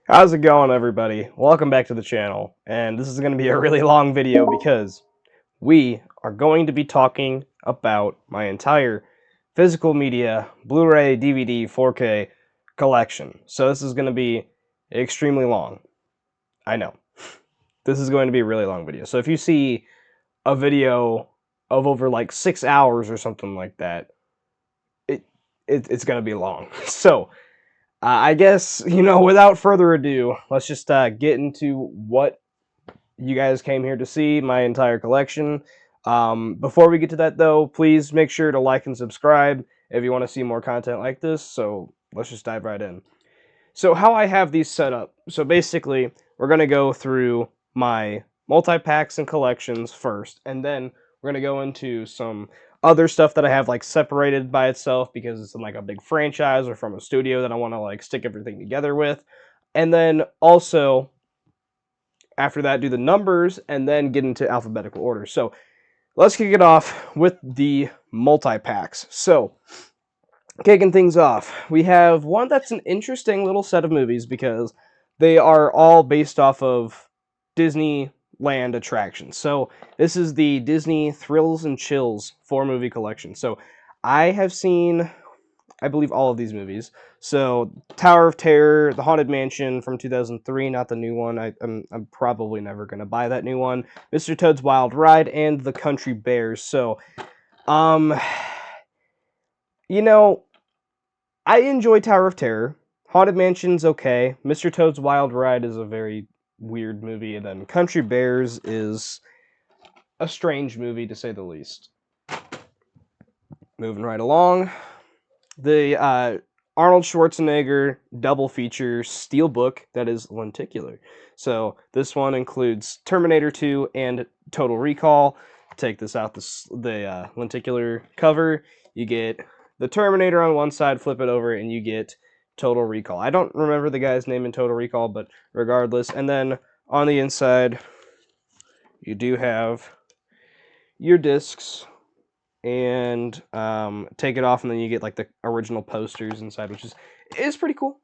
How's it going, everybody? Welcome back to the channel, and this is going to be a really long video because we are going to be talking about my entire physical media, Blu-ray, DVD, 4K collection. So this is going to be extremely long. I know. This is going to be a really long video. So if you see a video of over like 6 hours or something like that, it, it's going to be long. So I guess, without further ado, let's just get into what you guys came here to see, my entire collection. Before we get to that, though, please make sure to like and subscribe if you want to see more content like this. So let's just dive right in. So how I have these set up. So basically, we're going to go through my multi-packs and collections first, and then we're going to go into some other stuff that I have like separated by itself because it's in like a big franchise or from a studio that I want to like stick everything together with. And then also after that do the numbers and then get into alphabetical order. So let's kick it off with the multi-packs. So kicking things off, we have one that's an interesting little set of movies because they are all based off of Disneyland attractions. So this is the Disney Thrills and Chills 4-movie collection. So I have seen, I believe, all of these movies. So Tower of Terror, The Haunted Mansion from 2003, not the new one. I'm probably never going to buy that new one. Mr. Toad's Wild Ride, and The Country Bears. So, um, you know, I enjoy Tower of Terror. Haunted Mansion's okay. Mr. Toad's Wild Ride is a very weird movie, and then Country Bears is a strange movie to say the least. Moving right along, the Arnold Schwarzenegger double feature steelbook that is lenticular. So this one includes Terminator 2 and Total Recall. Take this out the lenticular cover. You get the Terminator on one side, flip it over, and you get Total Recall. I don't remember the guy's name in Total Recall, but regardless. And then on the inside, you do have your discs, and take it off, and then you get like the original posters inside, which is pretty cool.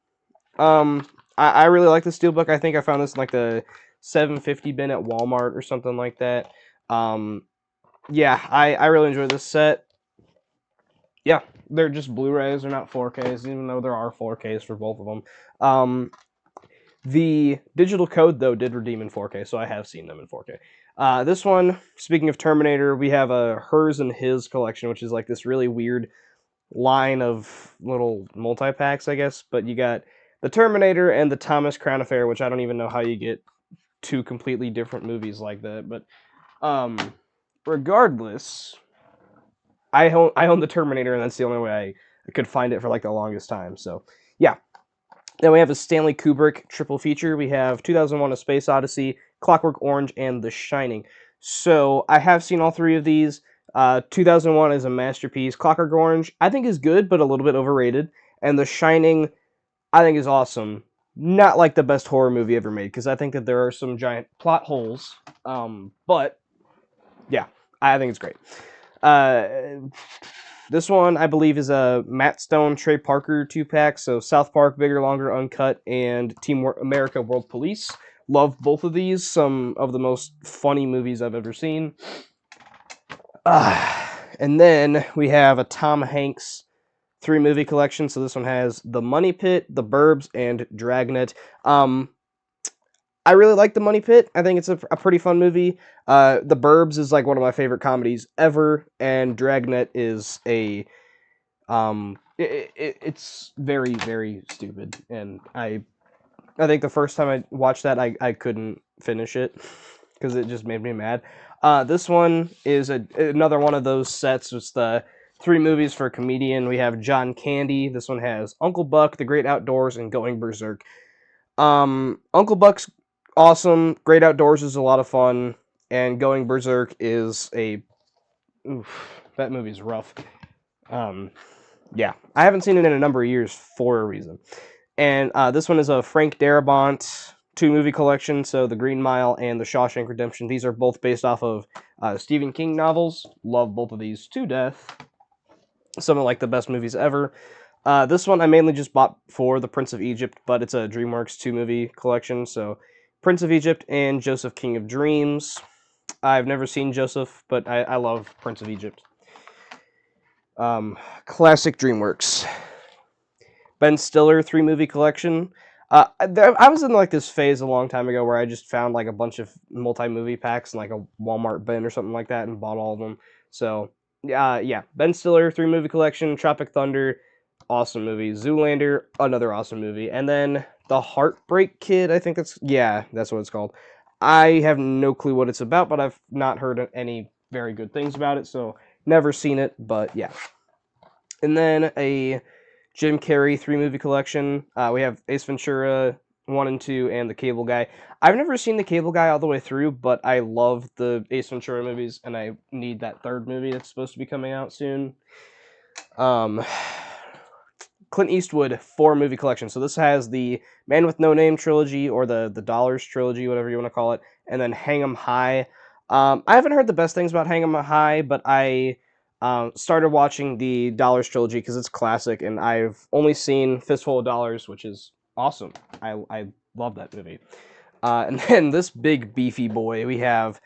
I really like the steelbook. I think I found this in like the 750 bin at Walmart or something like that. Yeah, I really enjoy this set. Yeah, they're just Blu-rays. They're not 4Ks, even though there are 4Ks for both of them. The digital code, though, did redeem in 4K, so I have seen them in 4K. This one, speaking of Terminator, we have a Hers and His collection, which is like this really weird line of little multi-packs, I guess. But you got the Terminator and the Thomas Crown Affair, which I don't even know how you get two completely different movies like that. But regardless, I own the Terminator, and that's the only way I could find it for like the longest time. So yeah. Then we have a Stanley Kubrick triple feature. We have 2001: A Space Odyssey, Clockwork Orange, and The Shining. So I have seen all three of these. 2001 is a masterpiece. Clockwork Orange, I think, is good, but a little bit overrated. And The Shining, I think, is awesome. Not like the best horror movie ever made, because I think that there are some giant plot holes. But yeah, I think it's great. This one, I believe, is a Matt Stone, Trey Parker 2-pack. So South Park, Bigger, Longer, Uncut, and Team America World Police. Love both of these. Some of the most funny movies I've ever seen. And then we have a Tom Hanks 3-movie collection. So this one has The Money Pit, The Burbs, and Dragnet. I really like The Money Pit. I think it's a pretty fun movie. The Burbs is like one of my favorite comedies ever, and Dragnet is it's very, very stupid, and I think the first time I watched that, I couldn't finish it because it just made me mad. This one is another one of those sets. It's the 3 movies for a comedian. We have John Candy. This one has Uncle Buck, The Great Outdoors, and Going Berserk. Uncle Buck's awesome. Great Outdoors is a lot of fun, and Going Berserk is that movie's rough. Yeah, I haven't seen it in a number of years for a reason. And this one is a Frank Darabont 2-movie collection, so The Green Mile and The Shawshank Redemption. These are both based off of Stephen King novels. Love both of these to death. Some of like the best movies ever. This one I mainly just bought for The Prince of Egypt, but it's a DreamWorks 2-movie collection, so Prince of Egypt and Joseph King of Dreams. I've never seen Joseph, but I love Prince of Egypt. Classic DreamWorks. Ben Stiller 3-movie collection. I was in like this phase a long time ago where I just found like a bunch of multi-movie packs in like a Walmart bin or something like that and bought all of them. So yeah, Ben Stiller 3-movie collection. Tropic Thunder, awesome movie. Zoolander, another awesome movie. And then The Heartbreak Kid, I think that's what it's called. I have no clue what it's about, but I've not heard any very good things about it, so never seen it, but yeah. And then a Jim Carrey 3-movie collection. We have Ace Ventura 1 and 2 and The Cable Guy. I've never seen The Cable Guy all the way through, but I love the Ace Ventura movies, and I need that third movie that's supposed to be coming out soon. Clint Eastwood 4-movie collection. So this has the Man with No Name trilogy, or the Dollars trilogy, whatever you want to call it, and then Hang 'em High. I haven't heard the best things about Hang 'em High, but I started watching the Dollars trilogy because it's classic, and I've only seen Fistful of Dollars, which is awesome. I love that movie. And then this big beefy boy, we have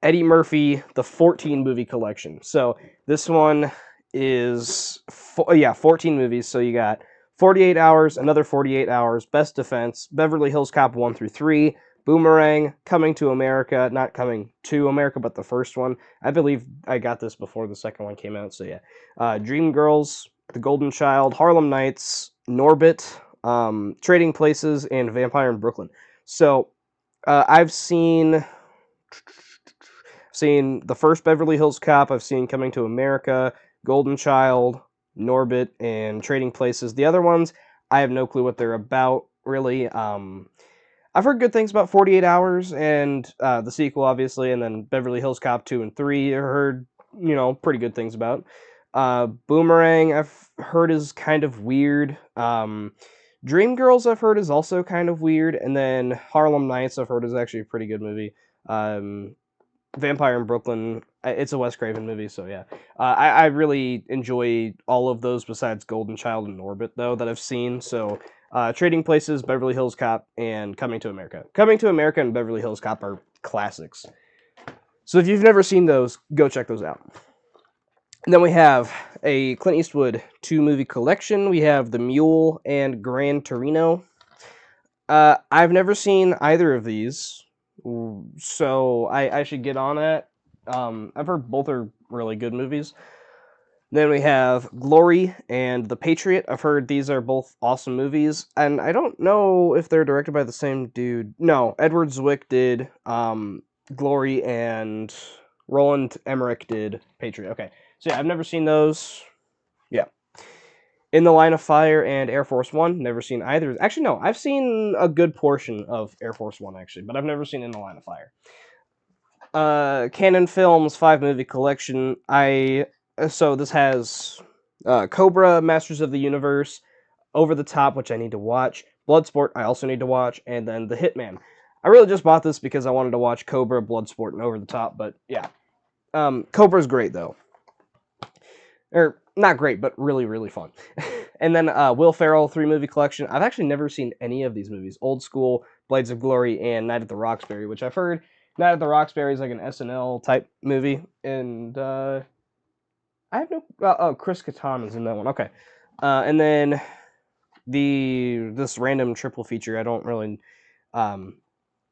Eddie Murphy, the 14-movie collection. So this one is 14 movies. So you got 48 Hours, another 48 Hours, Best Defense, Beverly Hills Cop 1 through 3, Boomerang, Coming to America, not Coming to America, but the first one. I believe I got this before the second one came out, so yeah. Dreamgirls, The Golden Child, Harlem Nights, Norbit, Trading Places, and Vampire in Brooklyn. So I've seen the first Beverly Hills Cop, I've seen Coming to America, Golden Child, Norbit, and Trading Places. The other ones, I have no clue what they're about, really. I've heard good things about 48 Hours and the sequel, obviously, and then Beverly Hills Cop 2 and 3, I heard, pretty good things about. Boomerang, I've heard is kind of weird. Dreamgirls, I've heard is also kind of weird, and then Harlem Nights, I've heard is actually a pretty good movie. Vampire in Brooklyn, it's a Wes Craven movie, so yeah. I really enjoy all of those besides Golden Child and Norbit, though, that I've seen, so Trading Places, Beverly Hills Cop, and Coming to America. Coming to America and Beverly Hills Cop are classics. So if you've never seen those, go check those out. And then we have a Clint Eastwood 2-movie collection. We have The Mule and Gran Torino. I've never seen either of these, so I should get on it. I've heard both are really good movies. Then we have Glory and The Patriot. I've heard these are both awesome movies, and I don't know if they're directed by the same dude. No, Edward Zwick did Glory, and Roland Emmerich did Patriot. Okay, so yeah, I've never seen those. Yeah. In the Line of Fire and Air Force One, never seen either. Actually, no, I've seen a good portion of Air Force One, actually, but I've never seen In the Line of Fire. Canon Films 5-movie collection. So this has Cobra, Masters of the Universe, Over the Top, which I need to watch, Bloodsport, I also need to watch, and then The Hitman. I really just bought this because I wanted to watch Cobra, Bloodsport, and Over the Top, but yeah. Cobra's great, though. Or, not great, but really, really fun. And then Will Ferrell 3-movie collection. I've actually never seen any of these movies. Old School, Blades of Glory, and Night at the Roxbury, which I've heard Night at the Roxbury is like an SNL type movie, and I have no. Chris Kattan is in that one. Okay, and then this random triple feature. I don't really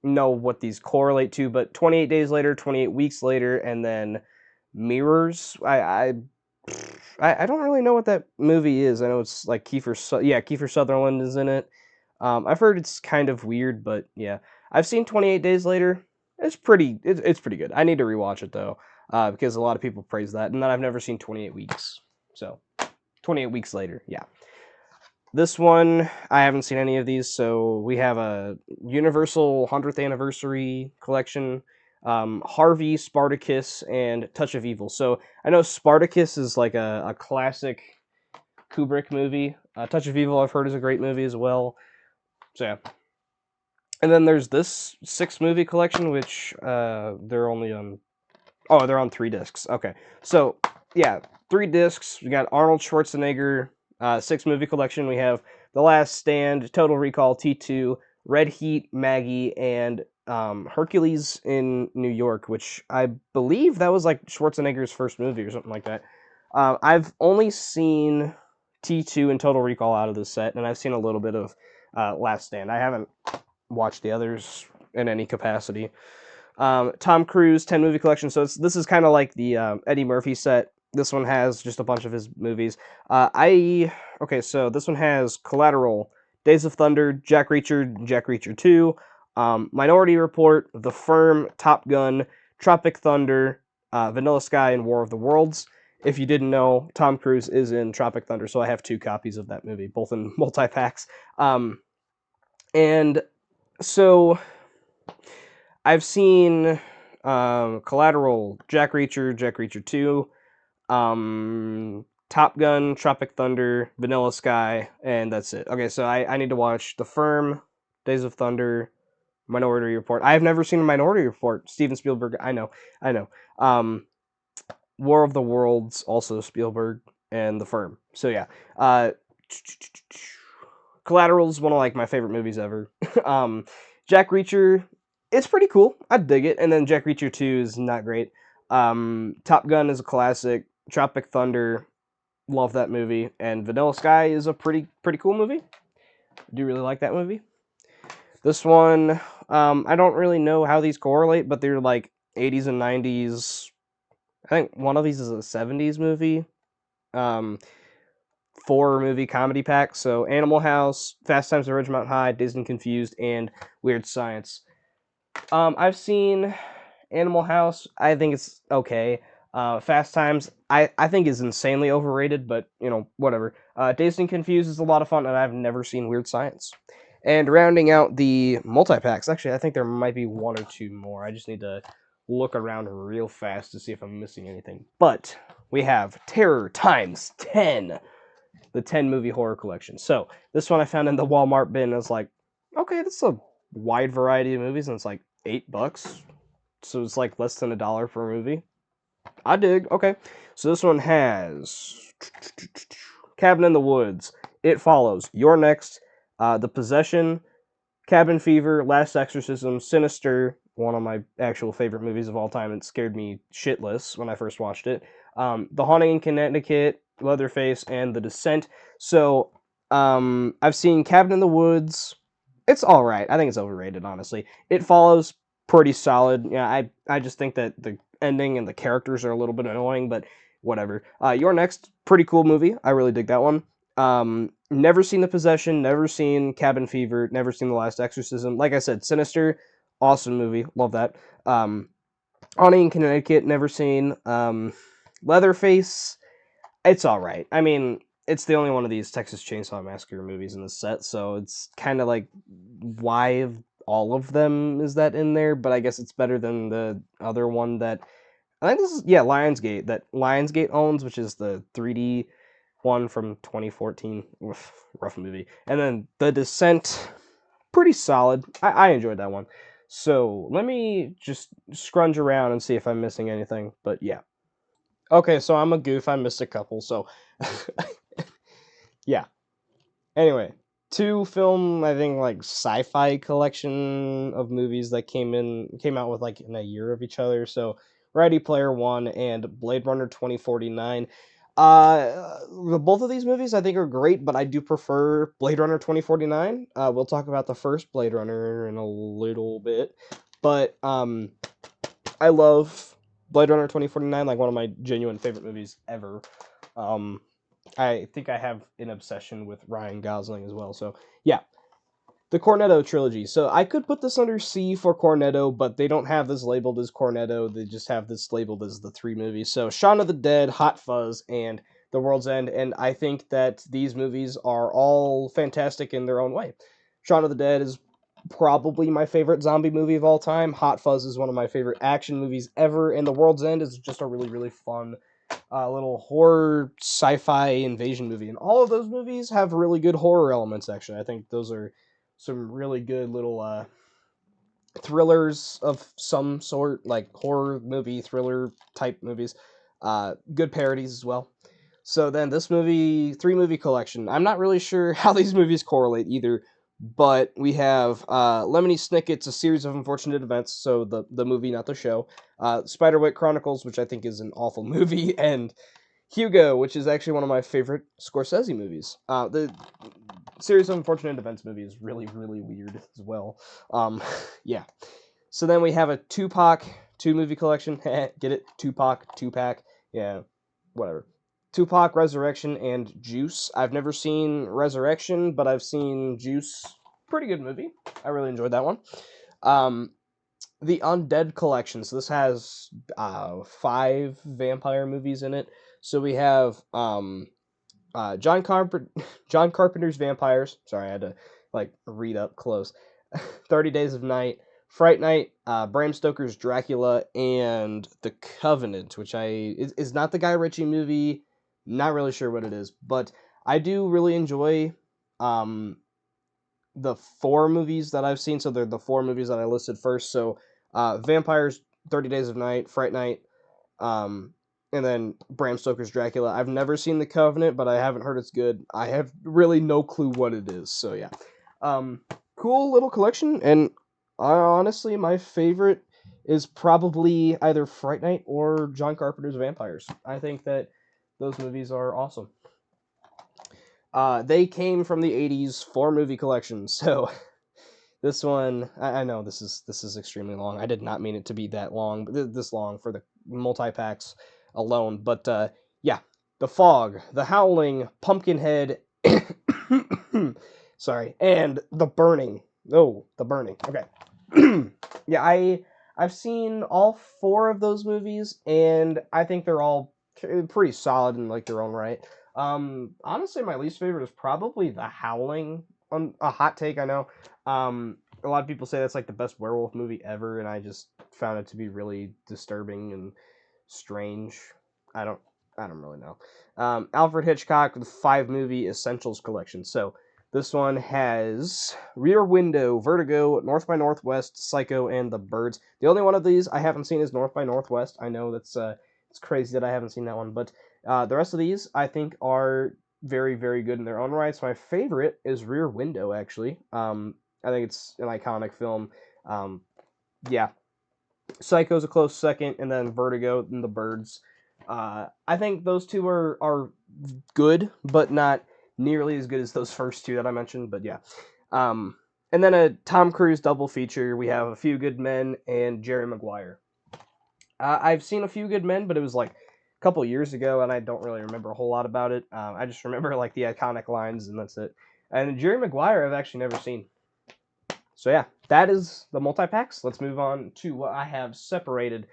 know what these correlate to, but 28 Days Later, 28 Weeks Later, and then Mirrors. I don't really know what that movie is. I know it's like Kiefer Sutherland is in it. I've heard it's kind of weird, but yeah, I've seen 28 Days Later. It's pretty good. I need to rewatch it though, because a lot of people praise that, and then I've never seen 28 Weeks. So, 28 Weeks Later, yeah. This one, I haven't seen any of these, so we have a Universal 100th Anniversary collection, Harvey, Spartacus, and Touch of Evil. So, I know Spartacus is like a classic Kubrick movie. Touch of Evil, I've heard, is a great movie as well. So, yeah. And then there's this 6-movie collection, which they're on 3 discs. Okay, so yeah, 3 discs. We got Arnold Schwarzenegger Six movie collection. We have The Last Stand, Total Recall, T2, Red Heat, Maggie, and Hercules in New York, which I believe that was like Schwarzenegger's first movie or something like that. I've only seen T2 and Total Recall out of this set, and I've seen a little bit of Last Stand. I haven't watched the others in any capacity. Tom Cruise 10 movie collection. So this is kind of like the Eddie Murphy set. This one has just a bunch of his movies. Okay, so this one has Collateral, Days of Thunder, Jack Reacher, Jack Reacher 2, Minority Report, The Firm, Top Gun, Tropic Thunder, Vanilla Sky, and War of the Worlds. If you didn't know, Tom Cruise is in Tropic Thunder, so I have 2 copies of that movie, both in multi packs. And so I've seen Collateral, Jack Reacher 2, Top Gun, Tropic Thunder, Vanilla Sky, and that's it. Okay, so I need to watch The Firm, Days of Thunder, Minority Report. I have never seen a Minority Report. Steven Spielberg, I know. War of the Worlds, also Spielberg, and The Firm. So yeah, Collateral is one of like my favorite movies ever. Jack Reacher, it's pretty cool. I dig it. And then Jack Reacher 2 is not great. Top Gun is a classic. Tropic Thunder, love that movie. And Vanilla Sky is a pretty cool movie. I do really like that movie. This one, I don't really know how these correlate, but they're like 80s and 90s. I think one of these is a 70s movie. 4 movie comedy pack. So Animal House, Fast Times at Ridgemont High, Dazed and Confused, and Weird Science. I've seen Animal House. I think it's okay. Fast Times, I think is insanely overrated, but you know, whatever. Dazed and Confused is a lot of fun, and I've never seen Weird Science. And rounding out the multi-packs, actually, I think there might be 1 or 2 more. I just need to look around real fast to see if I'm missing anything. But we have Terror times 10, the 10 movie horror collection. So this one I found in the Walmart bin. I was like, okay, this is a wide variety of movies, and it's like $8. So it's like less than $1 per movie. I dig. Okay. So this one has Cabin in the Woods, It Follows, You're Next, The Possession, Cabin Fever, Last Exorcism, Sinister, one of my actual favorite movies of all time. It scared me shitless when I first watched it. The Haunting in Connecticut, Leatherface, and The Descent. So I've seen Cabin in the Woods. It's all right. I think it's overrated, honestly. It Follows, pretty solid. Yeah, I just think that the ending and the characters are a little bit annoying, but whatever. Your Next, pretty cool movie. I really dig that one. Never seen The Possession, never seen Cabin Fever, never seen The Last Exorcism. Like I said, Sinister, awesome movie, love that. Haunting in Connecticut, never seen. Leatherface, it's all right. I mean, it's the only one of these Texas Chainsaw Massacre movies in the set, so it's kind of like, why all of them is that in there? But I guess it's better than the other one that I think this is, yeah, Lionsgate, that Lionsgate owns, which is the 3D one from 2014. Oof, rough movie. And then The Descent, pretty solid. I enjoyed that one. So let me just scrunge around and see if I'm missing anything. But yeah. Okay, so I'm a goof. I missed a couple. So yeah. Anyway, 2 film, I think, like sci-fi collection of movies that came out with like in a year of each other. So Ready Player One and Blade Runner 2049. Both of these movies I think are great, but I do prefer Blade Runner 2049. We'll talk about the first Blade Runner in a little bit, but I love Blade Runner 2049, like one of my genuine favorite movies ever. I think I have an obsession with Ryan Gosling as well. So yeah, the Cornetto trilogy. So I could put this under C for Cornetto, but they don't have this labeled as Cornetto. They just have this labeled as the 3 movies. So Shaun of the Dead, Hot Fuzz, and The World's End. And I think that these movies are all fantastic in their own way. Shaun of the Dead is probably my favorite zombie movie of all time. Hot Fuzz is one of my favorite action movies ever. And The World's End is just a really fun little horror sci-fi invasion movie. And all of those movies have really good horror elements, actually. I think those are some really good little thrillers of some sort, like horror movie, thriller type movies. Good parodies as well. So then this movie, three movie collection. I'm not really sure how these movies correlate either, but we have Lemony Snicket's A Series of Unfortunate Events, so the movie, not the show. Spiderwick Chronicles, which I think is an awful movie, and Hugo, which is actually one of my favorite Scorsese movies. The Series of Unfortunate Events movie is really, really weird as well. Yeah. So then we have a Tupac two movie collection. Get it? Tupac. Yeah, whatever. Tupac, Resurrection, and Juice. I've never seen Resurrection, but I've seen Juice. Pretty good movie. I really enjoyed that one. Um, the Undead collection. So this has 5 vampire movies in it. So we have John Carpenter's Vampires. Sorry, I had to like read up close. 30 Days of Night, Fright Night, Bram Stoker's Dracula, and The Covenant, which is not the Guy Ritchie movie. Not really sure what it is, but I do really enjoy um, the 4 movies that I've seen. So they're the 4 movies that I listed first. So Vampires, 30 Days of Night, Fright Night, um, and then Bram Stoker's Dracula. I've never seen The Covenant, but I haven't heard it's good. I have really no clue what it is. So yeah, um, cool little collection. And honestly, my favorite is probably either Fright Night or John Carpenter's Vampires. I think that those movies are awesome. They came from the '80s 4 movie collection. So this one, I know this is extremely long. I did not mean it to be that long, this long for the multi packs alone. But yeah, The Fog, The Howling, Pumpkinhead, sorry, and The Burning. Oh, The Burning. Okay, yeah, I've seen all 4 of those movies, and I think they're all pretty solid in like their own right. Honestly, my least favorite is probably The Howling. On a hot take, I know. A lot of people say that's like the best werewolf movie ever, and I just found it to be really disturbing and strange. I don't, I don't really know. Alfred Hitchcock, the 5 movie essentials collection. So this one has Rear Window, Vertigo, North by Northwest, Psycho, and The Birds. The only one of these I haven't seen is North by Northwest. I know that's it's crazy that I haven't seen that one, but the rest of these I think are very, very good in their own rights. My favorite is Rear Window, actually. I think it's an iconic film. Um, yeah, Psycho's a close second, and then Vertigo and The Birds. I think those two are good, but not nearly as good as those first 2 that I mentioned. But yeah, and then a Tom Cruise double feature. We have A Few Good Men and Jerry Maguire. I've seen A Few Good Men, but it was like a couple years ago, and I don't really remember a whole lot about it. I just remember like the iconic lines, and that's it. And Jerry Maguire, I've actually never seen. So yeah, that is the multi packs. Let's move on to what I have separated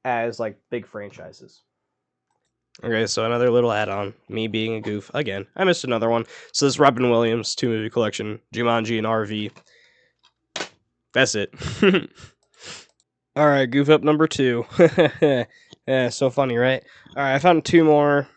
as like big franchises. Okay, so another little add-on. Me being a goof again. I missed another one. So this Robin Williams 2 movie collection, Jumanji and RV. That's it. All right, goof up number 2. Yeah, so funny, right? All right, I found 2 more.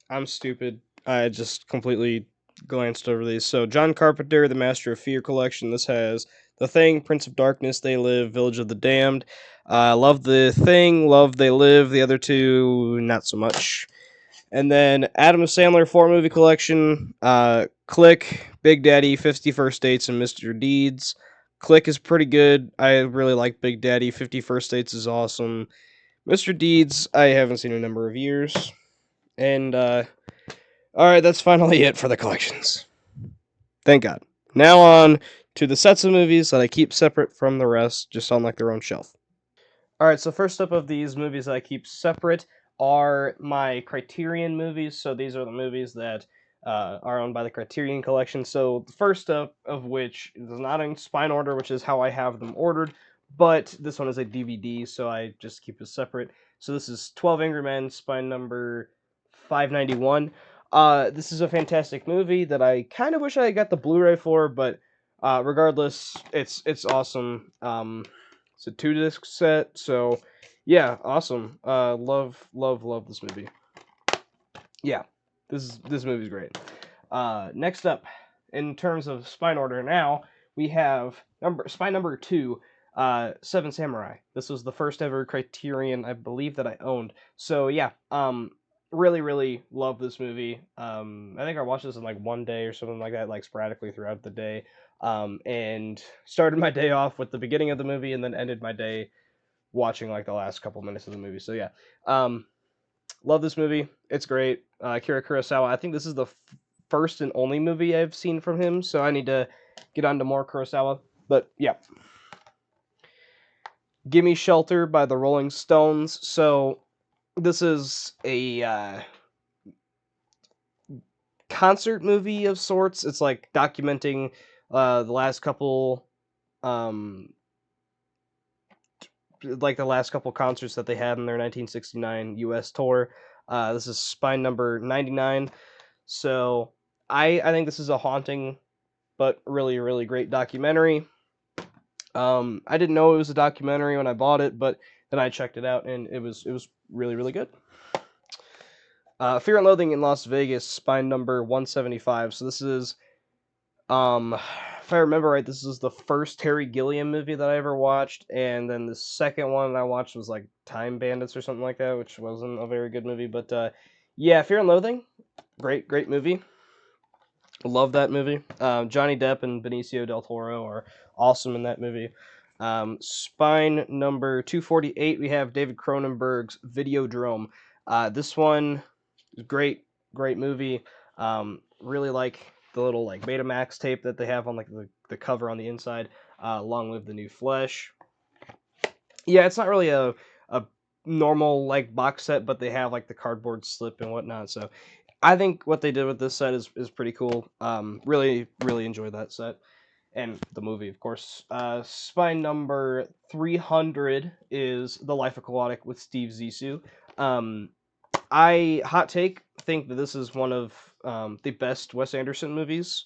I'm stupid. I just completely glanced over these. So John Carpenter, The Master of Fear collection. This has The Thing, Prince of Darkness, They Live, Village of the Damned. Love The Thing, love They Live. The other 2, not so much. And then Adam Sandler 4 movie collection. Click, Big Daddy, 50 First Dates, and Mr. Deeds. Click is pretty good. I really like Big Daddy. 50 First Dates is awesome. Mr. Deeds, I haven't seen in a number of years. And alright, that's finally it for the collections. Thank God. Now on to the sets of movies that I keep separate from the rest, just on like their own shelf. Alright, so first up of these movies that I keep separate are my Criterion movies. So these are the movies that are owned by the Criterion collection. So the first up of which is not in spine order, which is how I have them ordered, but this one is a DVD, so I just keep it separate. So this is 12 Angry Men, spine number 591. This is a fantastic movie that I kind of wish I got the Blu-ray for, but regardless, it's awesome. It's a 2 disc set, so yeah, awesome. Love this movie. Yeah, this movie's great. Next up, in terms of spine order, now we have spine number 2, Seven Samurai. This was the first ever Criterion, I believe, that I owned. So yeah, really, really love this movie. I think I watched this in like one day or something like that, like sporadically throughout the day. And started my day off with the beginning of the movie, and then ended my day watching like the last couple minutes of the movie. So yeah, um, love this movie. It's great. Akira Kurosawa. I think this is the first and only movie I've seen from him, so I need to get on to more Kurosawa. But yeah, Gimme Shelter by the Rolling Stones. So this is a concert movie of sorts. It's like documenting the last couple um the last couple concerts that they had in their 1969 US tour. This is spine number 99. So I think this is a haunting but really really great documentary. I didn't know it was a documentary when I bought it, but then I checked it out and it was really really good. Fear and Loathing in Las Vegas, spine number 175. So this is, if I remember right, this is the first Terry Gilliam movie that I ever watched, and then the second one I watched was like Time Bandits or something like that, which wasn't a very good movie. But yeah, Fear and Loathing, great movie. Love that movie. Johnny Depp and Benicio del Toro are awesome in that movie. Spine number 248, we have David Cronenberg's Videodrome. This one is great movie. Really like the little like Betamax tape that they have on like the cover on the inside. Long Live the New Flesh. Yeah, it's not really a normal like box set, but they have like the cardboard slip and whatnot. So I think what they did with this set is pretty cool. Really enjoyed that set and the movie, of course. Spine number 300 is The Life Aquatic with Steve Zissou. I hot take think that this is one of the best Wes Anderson movies.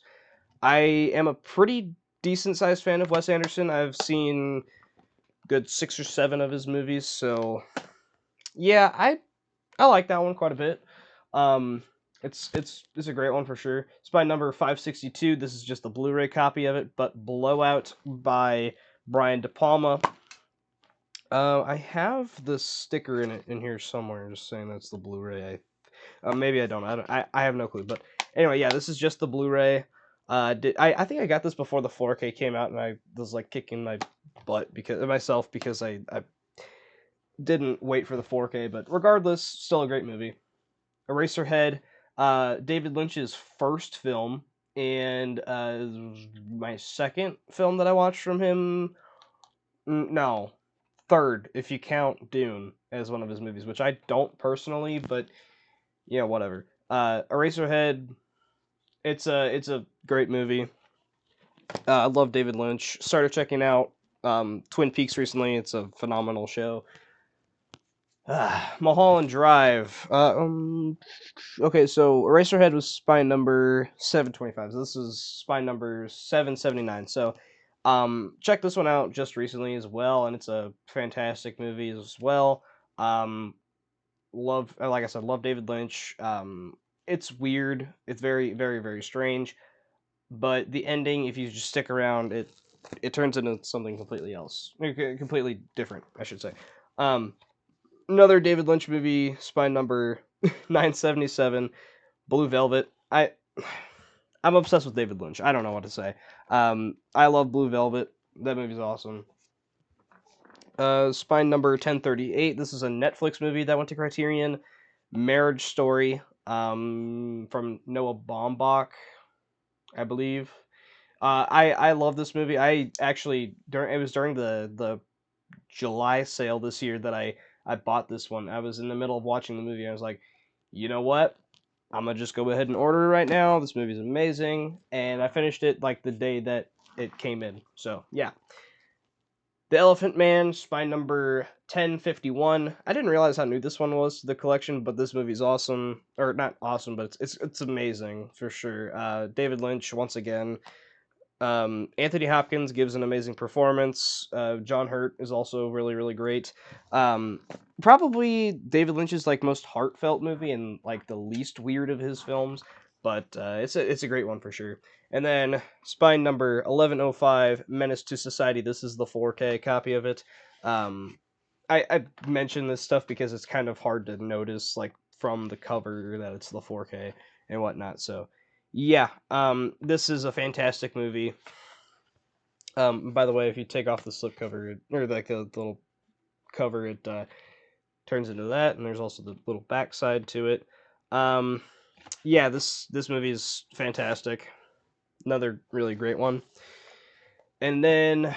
I am a pretty decent sized fan of Wes Anderson. I've seen good 6 or 7 of his movies, so yeah, I like that one quite a bit. Um, it's a great one for sure. It's by number 562. This is just the Blu-ray copy of it, but Blowout by Brian De Palma. I have the sticker in here somewhere, just saying that's the Blu-ray. Maybe I don't. I have no clue. But anyway, yeah, this is just the Blu-ray. I think I got this before the 4K came out, and I was like kicking my butt because I didn't wait for the 4K. But regardless, still a great movie. Eraserhead, David Lynch's first film, and my second film that I watched from him. No, third if you count Dune as one of his movies, which I don't personally, but yeah, whatever. Eraserhead, it's a great movie. I love David Lynch. Started checking out Twin Peaks recently. It's a phenomenal show. Mulholland Drive. Okay, so Eraserhead was spine number 725. So this is spine number 779. So, check this one out just recently as well, and it's a fantastic movie as well. Um, like I said, love David Lynch. It's weird. It's very strange. But the ending, if you just stick around, it turns into something completely else, completely different, I should say. Um, Another David Lynch movie, spine number 977, Blue Velvet. I'm obsessed with David Lynch. I don't know what to say. I love Blue Velvet. That movie's awesome. Spine number 1038. This is a Netflix movie that went to Criterion. Marriage Story. From Noah Baumbach, I believe. I love this movie. I actually it was during the July sale this year that I bought this one. I was in the middle of watching the movie. And I was like, you know what? I'm gonna just go ahead and order it right now. This movie's amazing, and I finished it like the day that it came in. So yeah, The Elephant Man, spine number 1051. I didn't realize how new this one was to the collection, but this movie's awesome, or not awesome, but it's amazing for sure. David Lynch once again. Anthony Hopkins gives an amazing performance. John Hurt is also really great. Um, Probably David Lynch's like most heartfelt movie and like the least weird of his films, but it's a great one for sure. And then spine number 1105, Menace to Society. This is the 4K copy of it. I mention this stuff because it's kind of hard to notice like from the cover that it's the 4K and whatnot. So, yeah, this is a fantastic movie. By the way, if you take off the slipcover, or like the little cover, it turns into that, and there's also the little backside to it. Yeah, this movie is fantastic. Another really great one. And then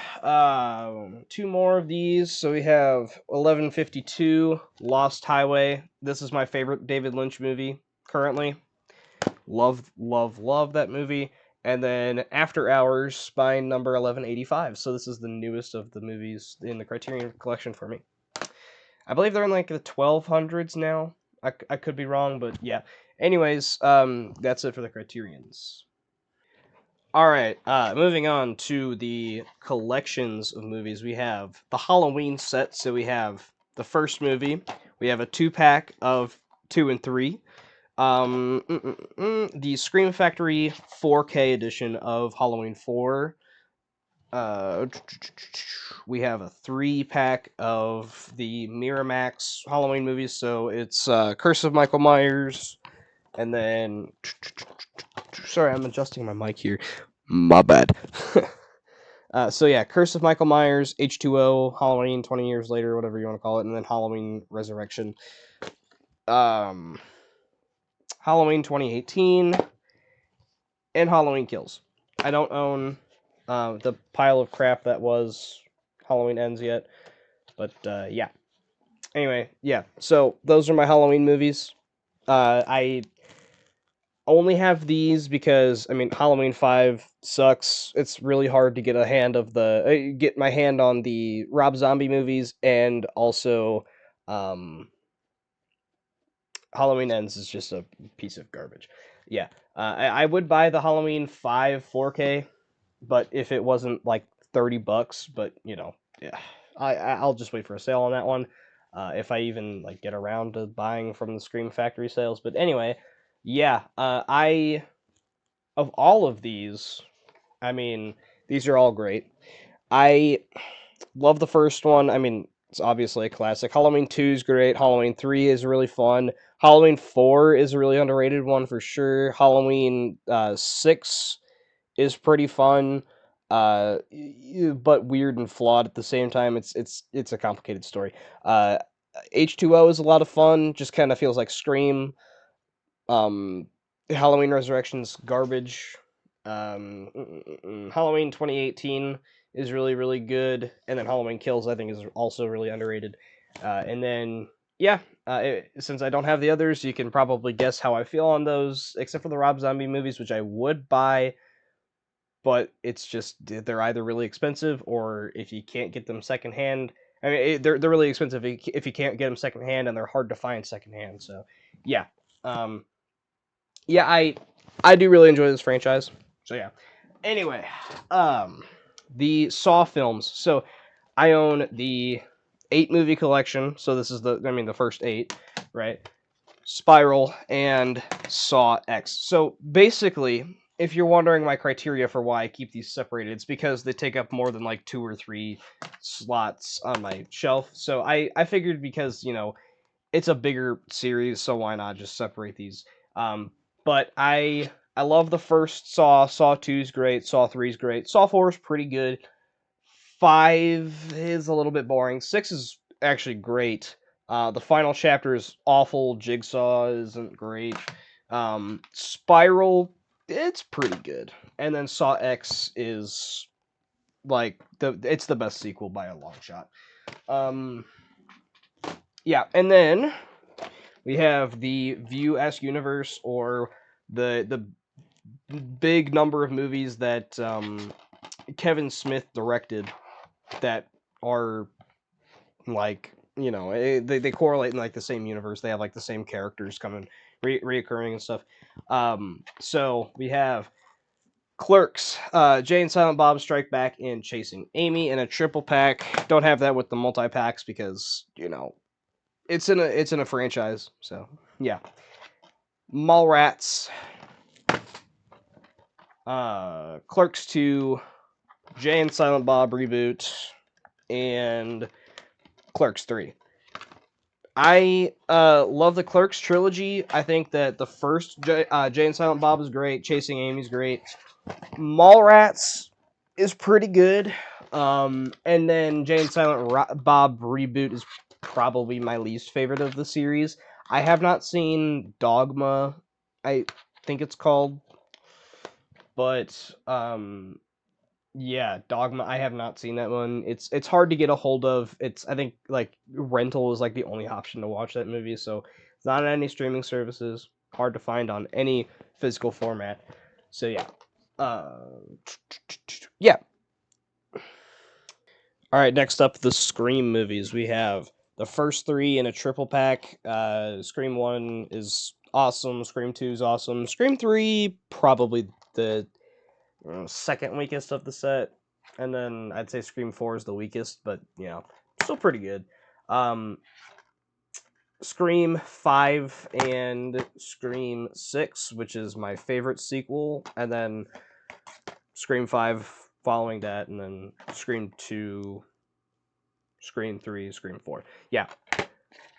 two more of these. So we have 1152, Lost Highway. This is my favorite David Lynch movie currently. Love, love, love that movie. And then After Hours, Spine number 1185. So this is the newest of the movies in the Criterion collection for me. I believe they're in like the 1200s now. I could be wrong, but yeah. Anyways, that's it for the Criterions. All right, moving on to the collections of movies. We have the Halloween set. So we have the first movie. We have a 2-pack of 2 and 3. The Scream Factory 4K edition of Halloween 4. We have a 3-pack of the Miramax Halloween movies. So it's Curse of Michael Myers, and then sorry, I'm adjusting my mic here. My bad. So yeah, Curse of Michael Myers, H2O, Halloween 20 years later, whatever you want to call it, and then Halloween Resurrection. Halloween 2018, and Halloween Kills. I don't own the pile of crap that was Halloween Ends yet, but yeah. Anyway, yeah. So those are my Halloween movies. I only have these because I mean Halloween 5 sucks. It's really hard to get a hand of the get my hand on the Rob Zombie movies, and also Halloween Ends is just a piece of garbage. Yeah. I would buy the Halloween 5 4K, but if it wasn't like $30, but you know, yeah. I'll just wait for a sale on that one. If I even like get around to buying from the Scream Factory sales. But anyway, yeah, I of all of these, I mean, these are all great. I love the first one. I mean, it's obviously a classic. Halloween 2 is great. Halloween 3 is really fun. Halloween 4 is a really underrated one for sure. Halloween 6 is pretty fun, but weird and flawed at the same time. It's a complicated story. H2O is a lot of fun. Just kind of feels like Scream. Um, Halloween Resurrection's garbage. Halloween 2018 is really, really good, and then Halloween Kills I think is also really underrated. And then yeah, since I don't have the others, you can probably guess how I feel on those, except for the Rob Zombie movies, which I would buy, but it's just they're either really expensive, or if you can't get them secondhand. I mean, they're really expensive if you can't get them secondhand, and they're hard to find secondhand. So yeah, um, yeah, I do really enjoy this franchise. So yeah. Anyway, the Saw films. So I own the 8 movie collection. So this is the first 8, right? Spiral and Saw X. So basically, if you're wondering my criteria for why I keep these separated, it's because they take up more than like 2 or 3 slots on my shelf. So I figured, because you know it's a bigger series, so why not just separate these? But I love the first Saw. Saw 2 is great. Saw 3 is great. Saw 4 is pretty good. 5 is a little bit boring. 6 is actually great. The final chapter is awful. Jigsaw isn't great. Spiral, it's pretty good. And then Saw X is like it's the best sequel by a long shot. Yeah, and then we have the View S universe, or the big number of movies that Kevin Smith directed that are like, you know, they correlate in like the same universe. They have like the same characters coming reoccurring and stuff. So we have Clerks, Jay and Silent Bob Strike Back, and Chasing Amy in a triple pack. Don't have that with the multi packs because, you know, it's in a franchise. So yeah. Mallrats, Clerks 2, Jay and Silent Bob reboot, and Clerks 3. I love the Clerks trilogy. I think that the first Jay and Silent Bob is great. Chasing Amy's great. Mallrats is pretty good. And then Jay and Silent Bob reboot is probably my least favorite of the series. I have not seen Dogma. I think it's called, but yeah, Dogma. I have not seen that one. It's hard to get a hold of. It's I think like rental is like the only option to watch that movie. So it's not on any streaming services. Hard to find on any physical format. So yeah. Uh, yeah. All right. Next up, the Scream movies. We have the first three in a triple pack. Scream 1 is awesome. Scream 2 is awesome. Scream 3 probably the second weakest of the set, and then I'd say Scream 4 is the weakest, but still pretty good. Scream 5 and Scream 6, which is my favorite sequel, and then Scream 5 following that, and then Scream 2, Scream 3, Scream 4. Yeah.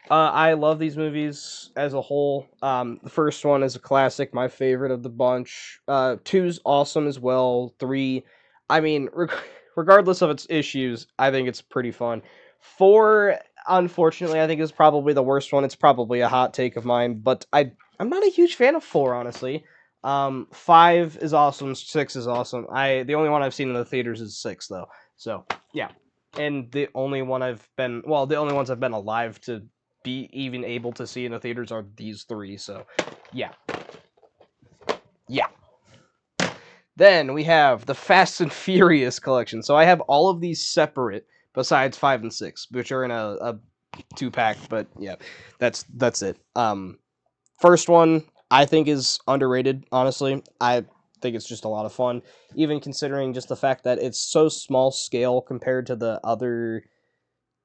I love these movies as a whole. The first one is a classic, my favorite of the bunch. Two's awesome as well. Three, I mean, regardless of its issues, I think it's pretty fun. Four, unfortunately, I think is probably the worst one. It's probably a hot take of mine, but I'm not a huge fan of four, honestly. Five is awesome. Six is awesome. The only one I've seen in the theaters is six, though. So yeah, and the only the only ones I've been alive to be even able to see in the theaters are these three. So, yeah. Yeah. Then we have the Fast and Furious collection. So I have all of these separate besides 5 and 6, which are in a 2-pack, but yeah. That's it. First one I think is underrated, honestly. I think it's just a lot of fun, even considering just the fact that it's so small scale compared to the other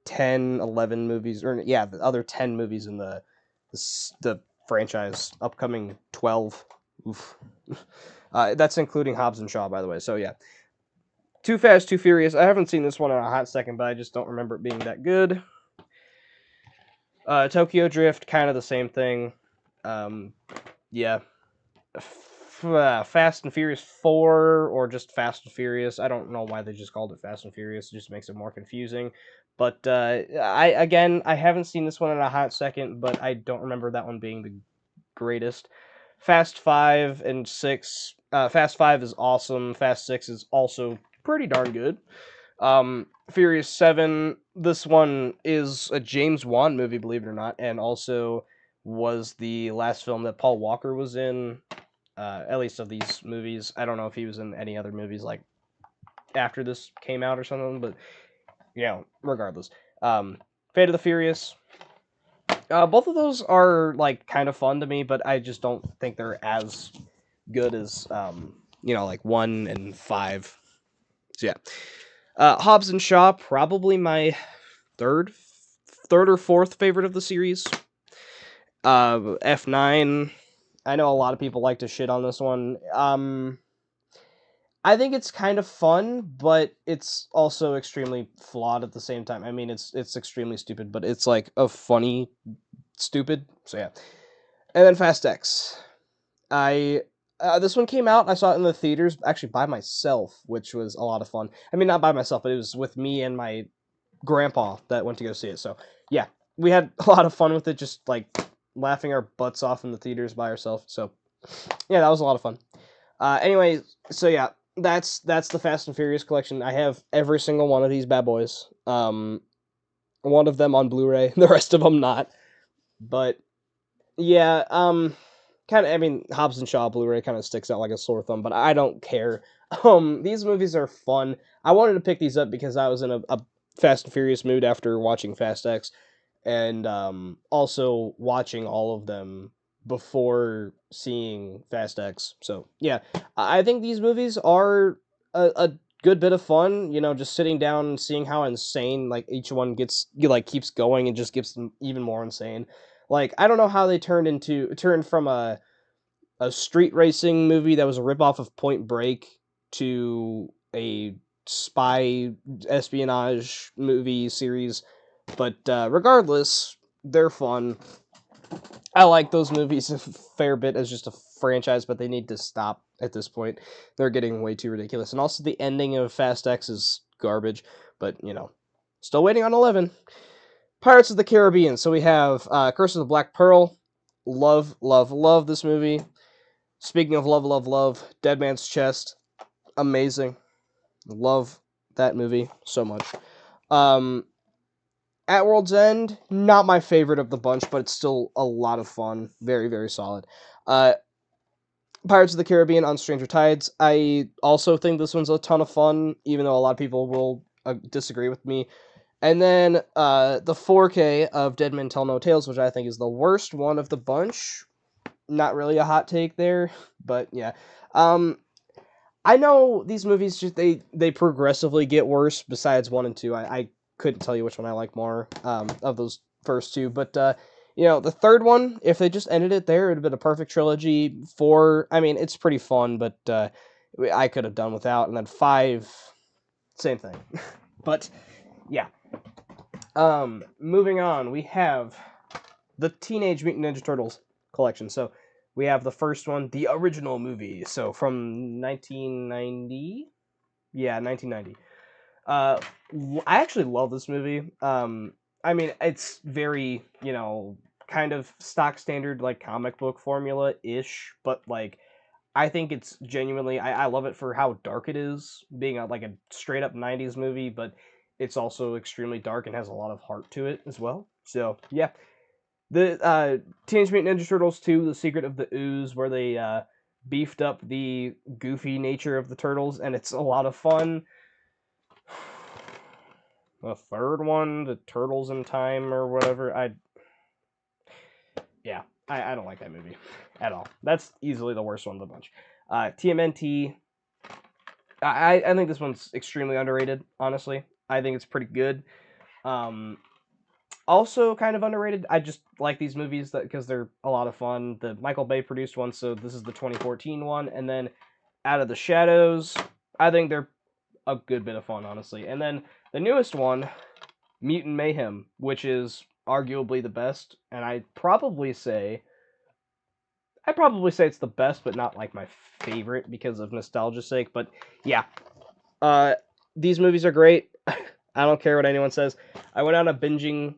10, 11 movies, or yeah, the other 10 movies in the franchise, upcoming 12. Oof. That's including Hobbs and Shaw, by the way. So yeah, Too Fast, Too Furious. I haven't seen this one in a hot second, but I just don't remember it being that good. Tokyo Drift, kind of the same thing. Yeah. Fast and Furious 4, or just Fast and Furious. I don't know why they just called it Fast and Furious. It just makes it more confusing. But I haven't seen this one in a hot second, but I don't remember that one being the greatest. Fast 5 and 6. Fast 5 is awesome. Fast 6 is also pretty darn good. Furious 7, this one is a James Wan movie, believe it or not, and also was the last film that Paul Walker was in, at least of these movies. I don't know if he was in any other movies like after this came out or something, but regardless. Fate of the Furious. Both of those are like kind of fun to me, but I just don't think they're as good as like 1 and 5. So yeah. Hobbs and Shaw, probably my third or fourth favorite of the series. F9. I know a lot of people like to shit on this one. I think it's kind of fun, but it's also extremely flawed at the same time. I mean, it's extremely stupid, but it's like a funny stupid. So yeah. And then Fast X. This one came out. I saw it in the theaters, actually by myself, which was a lot of fun. I mean, not by myself, but it was with me and my grandpa that went to go see it. So yeah, we had a lot of fun with it, just like laughing our butts off in the theaters by ourselves. So yeah, that was a lot of fun. Anyway, so yeah, that's the Fast and Furious collection. I have every single one of these bad boys. One of them on Blu-ray, the rest of them not. But yeah, kind of. I mean, Hobbs and Shaw Blu-ray kind of sticks out like a sore thumb, but I don't care. These movies are fun. I wanted to pick these up because I was in a Fast and Furious mood after watching Fast X, and also watching all of them before seeing Fast X. So yeah, I think these movies are a good bit of fun. Just sitting down and seeing how insane like each one gets, keeps going and just gets even more insane. Like I don't know how they turned from a street racing movie that was a ripoff of Point Break to a spy espionage movie series. But regardless, They're fun. I like those movies a fair bit as just a franchise, but they need to stop at this point. They're getting way too ridiculous. And also, the ending of Fast X is garbage, but, still waiting on 11. Pirates of the Caribbean. So we have Curse of the Black Pearl. Love, love, love this movie. Speaking of love, love, love, Dead Man's Chest. Amazing. Love that movie so much. At World's End, not my favorite of the bunch, but it's still a lot of fun. Very, very solid. Pirates of the Caribbean on Stranger Tides. I also think this one's a ton of fun, even though a lot of people will disagree with me. And then the 4K of Dead Men Tell No Tales, which I think is the worst one of the bunch. Not really a hot take there, but yeah. I know these movies just they progressively get worse. Besides 1 and 2, I couldn't tell you which one I like more of those first two. But the third one, if they just ended it there, it'd have been a perfect trilogy. 4, I mean, it's pretty fun, but I could have done without. And then 5, same thing. But yeah. Moving on, we have the Teenage Mutant Ninja Turtles collection. So we have the first one, the original movie. So from 1990, yeah, 1990. I actually love this movie. I mean, it's very, kind of stock standard like comic book formula ish, but like I think it's genuinely I love it for how dark it is, being like a straight up 90s movie, but it's also extremely dark and has a lot of heart to it as well. So yeah, the Teenage Mutant Ninja Turtles 2: The Secret of the Ooze, where they beefed up the goofy nature of the turtles, and it's a lot of fun. The third one, the Turtles in Time or whatever, I don't like that movie at all. That's easily the worst one of the bunch. TMNT, I think this one's extremely underrated, honestly. I think it's pretty good. Also kind of underrated. I just like these movies because they're a lot of fun. The Michael Bay produced one, so this is the 2014 one. And then Out of the Shadows, I think they're a good bit of fun, honestly. And then the newest one, Mutant Mayhem, which is arguably the best, and I'd probably say it's the best, but not like my favorite because of nostalgia's sake. But yeah, these movies are great. I don't care what anyone says. I went on a binge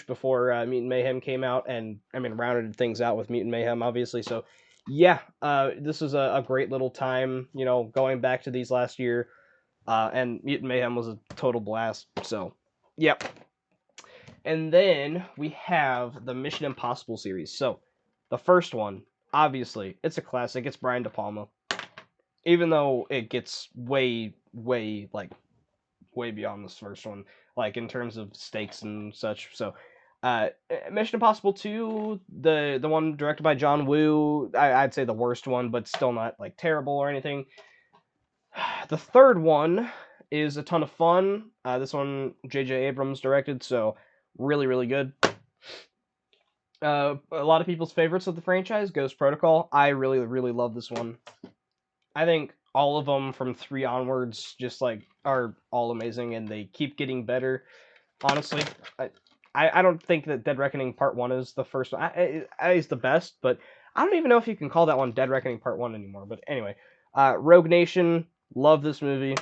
before Mutant Mayhem came out, and I mean rounded things out with Mutant Mayhem, obviously. So yeah, this is a great little time, going back to these last year, and Mutant Mayhem was a total blast. So yep. And then we have the Mission Impossible series. So the first one, obviously, it's a classic. It's Brian De Palma. Even though it gets way, way, like, way beyond this first one, like, in terms of stakes and such. So, Mission Impossible 2, the one directed by John Woo, I'd say the worst one, but still not, like, terrible or anything. The third one is a ton of fun. This one, J.J. Abrams directed, so really, really good. A lot of people's favorites of the franchise, Ghost Protocol. I really, really love this one. I think all of them from 3 onwards just like are all amazing, and they keep getting better. Honestly, I don't think that Dead Reckoning Part 1 is the first one. It's the best, but I don't even know if you can call that one Dead Reckoning Part 1 anymore. But anyway, Rogue Nation, love this movie.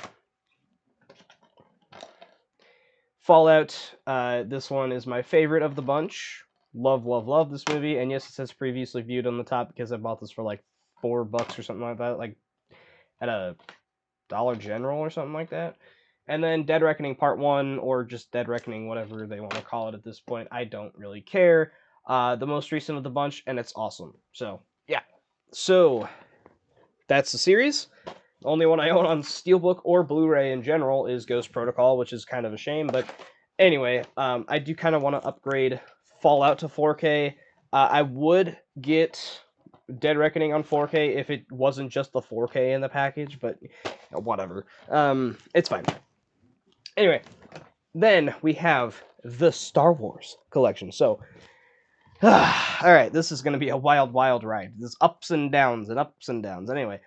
Fallout, this one is my favorite of the bunch. Love, love, love this movie. And yes, it says previously viewed on the top because I bought this for like $4 or something like that, like at a Dollar General or something like that. And then Dead Reckoning Part 1, or just Dead Reckoning, whatever they want to call it at this point. I don't really care. The most recent of the bunch, and it's awesome. So, yeah. So, that's the series. The only one I own on Steelbook or Blu-ray in general is Ghost Protocol, which is kind of a shame. But anyway, I do kind of want to upgrade Fallout to 4K. I would get Dead Reckoning on 4K if it wasn't just the 4K in the package, but whatever. It's fine. Anyway, then we have the Star Wars collection. So, alright, this is going to be a wild, wild ride. There's ups and downs and ups and downs. Anyway,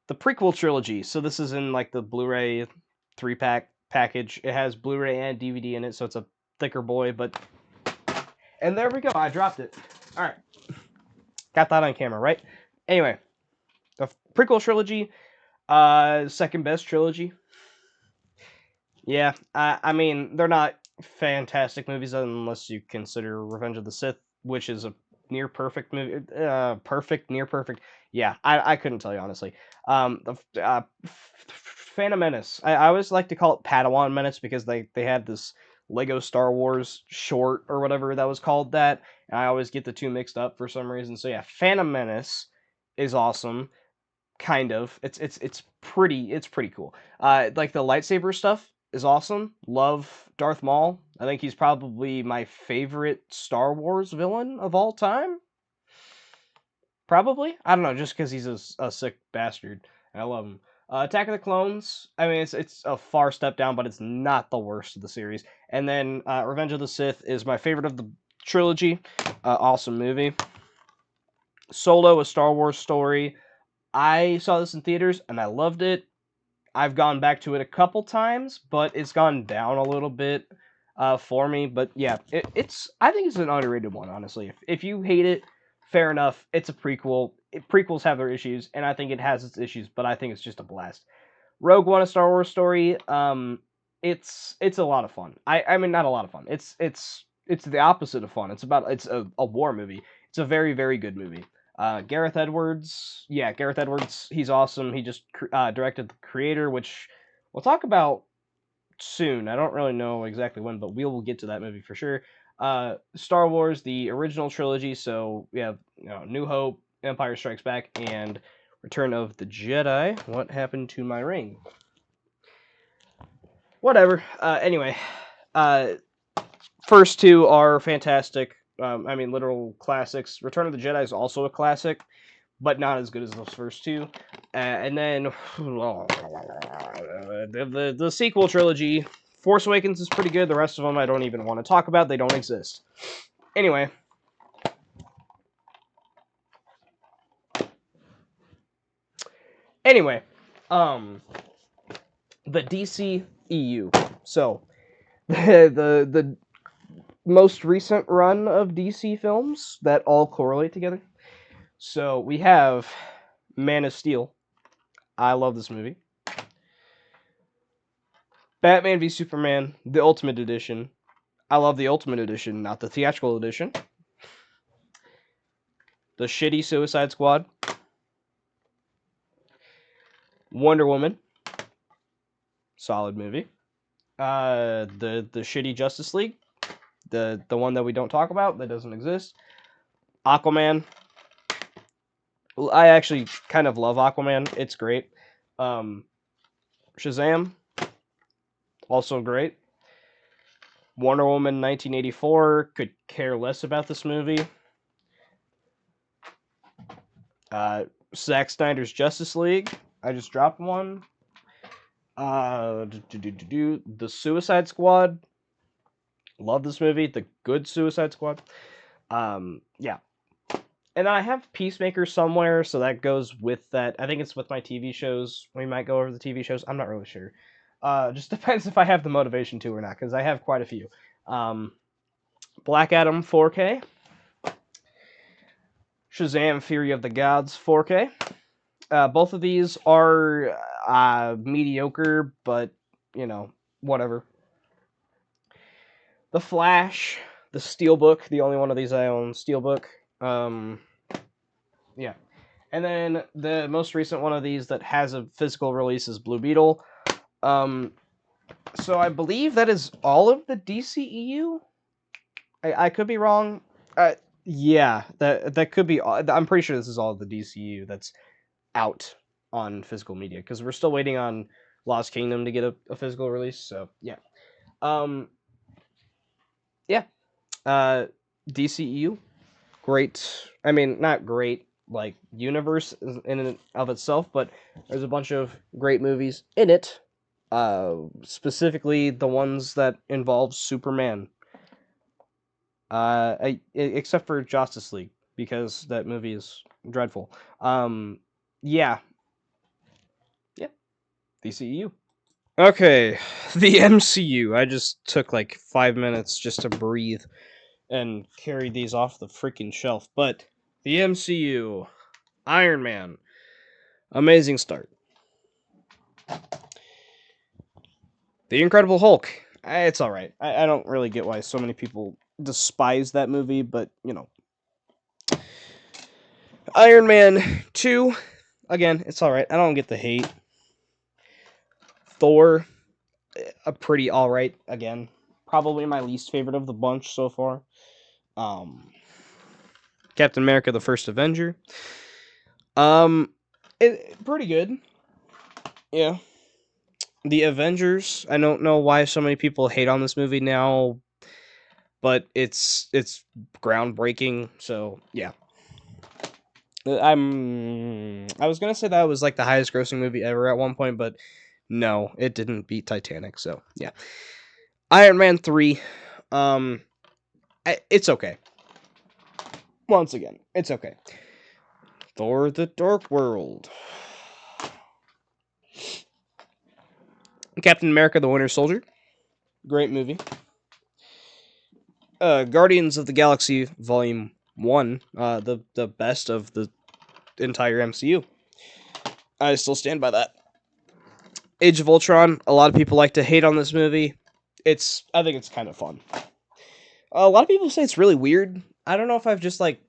the prequel trilogy. So this is in like the Blu-ray 3-pack package. It has Blu-ray and DVD in it, so it's a thicker boy, but... And there we go, I dropped it. Alright. Got that on camera, right? Anyway, the prequel trilogy, second best trilogy. Yeah, I mean, they're not fantastic movies unless you consider Revenge of the Sith, which is a near perfect movie. Perfect, near perfect. Yeah, I couldn't tell you honestly. Phantom Menace. I always like to call it Padawan Menace because they had this Lego Star Wars short or whatever that was called that, and I always get the two mixed up for some reason. So yeah, Phantom Menace is awesome. Kind of. It's pretty cool. Like the lightsaber stuff is awesome. Love Darth Maul. I think he's probably my favorite Star Wars villain of all time. Probably. I don't know, just because he's a sick bastard. I love him. Attack of the Clones. I mean, it's a far step down, but it's not the worst of the series. And then Revenge of the Sith is my favorite of the trilogy. Awesome movie. Solo, a Star Wars story. I saw this in theaters and I loved it. I've gone back to it a couple times, but it's gone down a little bit for me. But yeah, I think it's an underrated one, honestly. If you hate it, fair enough. It's a prequel. Prequels have their issues, and I think it has its issues, but I think it's just a blast. Rogue One, a Star Wars story. It's a lot of fun. I mean, not a lot of fun. It's the opposite of fun. It's a war movie. It's a very, very good movie. Gareth Edwards, yeah, Gareth Edwards, he's awesome. He just directed The Creator, which we'll talk about soon. I don't really know exactly when, but we will get to that movie for sure. Star Wars, the original trilogy, so we have New Hope, Empire Strikes Back, and Return of the Jedi. What happened to my ring? Whatever. Anyway, first two are fantastic. I mean, literal classics. Return of the Jedi is also a classic, but not as good as those first two. And then the sequel trilogy, Force Awakens is pretty good. The rest of them I don't even want to talk about. They don't exist. Anyway. The DC EU. So, the most recent run of DC films that all correlate together. So we have Man of Steel. I love this movie. Batman v Superman, the Ultimate Edition. I love the Ultimate Edition, not the theatrical edition. The shitty Suicide Squad. Wonder Woman. Solid movie. The shitty Justice League. The one that we don't talk about, that doesn't exist. Aquaman. I actually kind of love Aquaman. It's great. Shazam. Also great. Wonder Woman 1984. Could care less about this movie. Zack Snyder's Justice League. I just dropped one. The Suicide Squad. Love this movie. The good Suicide Squad. Yeah. And I have Peacemaker somewhere, so that goes with that. I think it's with my TV shows. We might go over the TV shows. I'm not really sure. Just depends if I have the motivation to or not, because I have quite a few. Black Adam 4K. Shazam! Fury of the Gods 4K. Both of these are mediocre, but, whatever. The Flash, the Steelbook, the only one of these I own, Steelbook. Yeah. And then the most recent one of these that has a physical release is Blue Beetle. So I believe that is all of the DCEU. I could be wrong. Yeah, that could be. I'm pretty sure this is all of the DCEU that's out on physical media, because we're still waiting on Lost Kingdom to get a physical release. So yeah. Yeah. DCEU, great. I mean, not great like universe in and of itself, but there's a bunch of great movies in it. Specifically the ones that involve Superman. Except for Justice League, because that movie is dreadful. Yeah. Yeah. DCEU. Okay, the MCU. I just took like 5 minutes just to breathe and carry these off the freaking shelf. But the MCU, Iron Man, amazing start. The Incredible Hulk, it's all right. I don't really get why so many people despise that movie, but you know, Iron Man 2, again, it's all right. I don't get the hate. Thor, a pretty all right. Again, probably my least favorite of the bunch so far. Um, Captain America: The First Avenger. Um, pretty good. Yeah. The Avengers. I don't know why so many people hate on this movie now, but it's groundbreaking. So yeah. I was gonna say that was like the highest grossing movie ever at one point, but no, it didn't beat Titanic. So yeah. Iron Man 3. Um, it's okay. Once again, it's okay. Thor: The Dark World. Captain America: The Winter Soldier. Great movie. Guardians of the Galaxy Volume 1. The best of the entire MCU. I still stand by that. Age of Ultron. A lot of people like to hate on this movie. I think it's kind of fun. A lot of people say it's really weird. I don't know if I've just like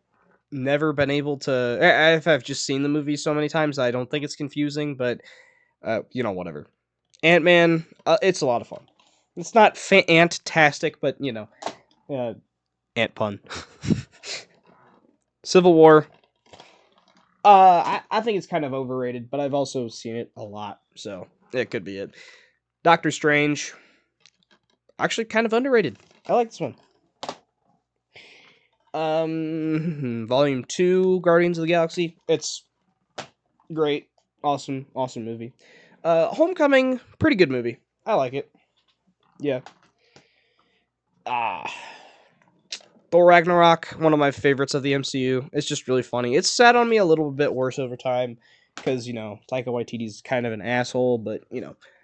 never been able to. If I've just seen the movie so many times, I don't think it's confusing. But whatever. Ant-Man. It's a lot of fun. It's not ant-tastic, but ant pun. Civil War. I think it's kind of overrated, but I've also seen it a lot, so it could be it. Doctor Strange, actually kind of underrated. I like this one. Volume 2, Guardians of the Galaxy. It's great, awesome movie. Homecoming, pretty good movie. I like it. Yeah. Ah, Thor Ragnarok, one of my favorites of the MCU. It's just really funny. It's sat on me a little bit worse over time because, Taika Waititi's kind of an asshole, but,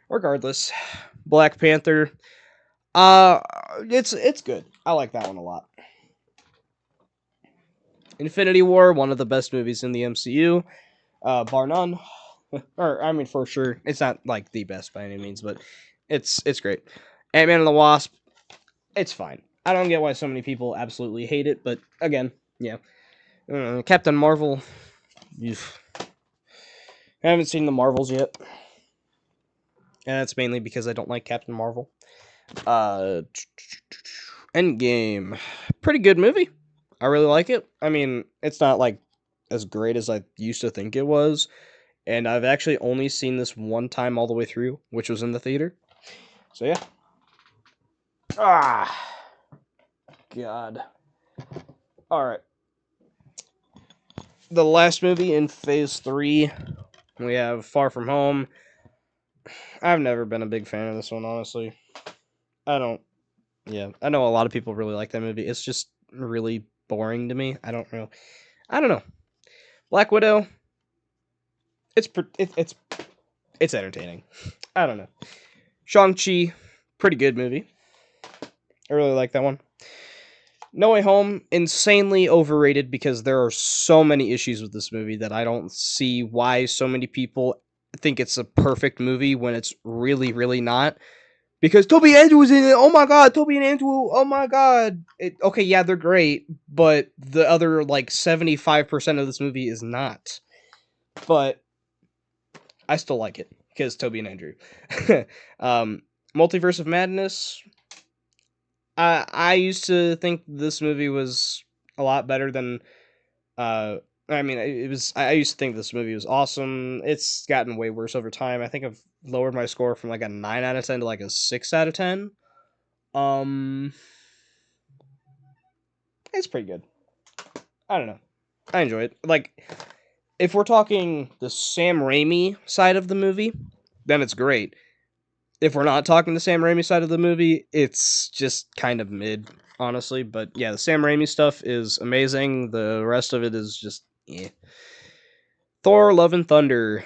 regardless. Black Panther. Uh it's good. I like that one a lot. Infinity War, one of the best movies in the MCU, bar none. Or I mean for sure. It's not like the best by any means, but it's great. Ant-Man and the Wasp, it's fine. I don't get why so many people absolutely hate it, but again, yeah. Captain Marvel. I haven't seen the Marvels yet. And that's mainly because I don't like Captain Marvel. Uh, Endgame. Pretty good movie. I really like it. I mean, it's not like as great as I used to think it was. And I've actually only seen this one time all the way through, which was in the theater. So yeah. Ah, God. All right. The last movie in Phase 3, we have Far From Home. I've never been a big fan of this one, honestly. I don't. Yeah, I know a lot of people really like that movie. It's just really boring to me. I don't know. I don't know. Black Widow. It's entertaining. I don't know. Shang-Chi, pretty good movie. I really like that one. No Way Home, insanely overrated because there are so many issues with this movie that I don't see why so many people think it's a perfect movie when it's really, really not. Because Toby Andrews in it. Oh my god, Toby and Andrew. Oh my god. Okay, yeah, they're great, but the other like 75% of this movie is not. But I still like it because Toby and Andrew. Multiverse of Madness. I used to think this movie was a lot better than. I mean, it was. I used to think this movie was awesome. It's gotten way worse over time. I think I've lowered my score from like a 9 out of 10 to like a 6 out of 10. Um, it's pretty good. I don't know. I enjoy it. Like, if we're talking the Sam Raimi side of the movie, then it's great. If we're not talking the Sam Raimi side of the movie, it's just kind of mid, honestly. But yeah, the Sam Raimi stuff is amazing. The rest of it is just eh. Thor: Love and Thunder.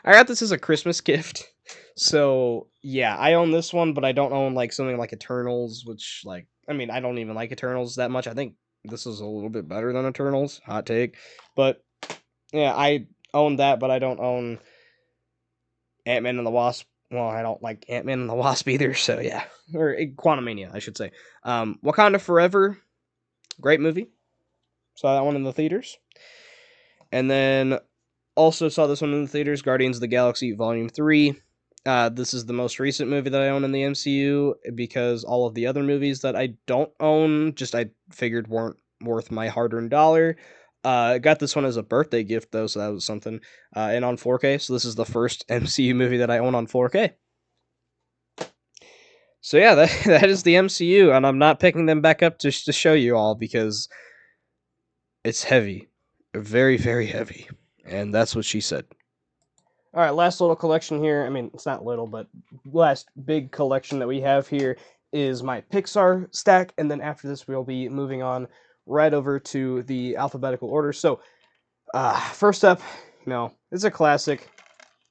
I got this as a Christmas gift So yeah, I own this one, but I don't own like something like Eternals, which like I mean I don't even like Eternals that much. I think this is a little bit better than Eternals. Hot take, but yeah, I own that, but I don't own Ant-Man and the Wasp. Well, I don't like Ant-Man and the Wasp either. So yeah, or Quantumania, I should say. Wakanda Forever, great movie. Saw that one in the theaters, and then also saw this one in the theaters, Guardians of the Galaxy Volume 3. This is the most recent movie that I own in the MCU because all of the other movies that I don't own, just I figured weren't worth my hard-earned dollar. I got this one as a birthday gift, though, so that was something. And on 4K, so this is the first MCU movie that I own on 4K. So yeah, that is the MCU, and I'm not picking them back up just to show you all because it's heavy. Very, very heavy. And that's what she said. All right, last little collection here. I mean, it's not little, but last big collection that we have here is my Pixar stack, and then after this, we'll be moving on right over to the alphabetical order. So, first up, it's a classic,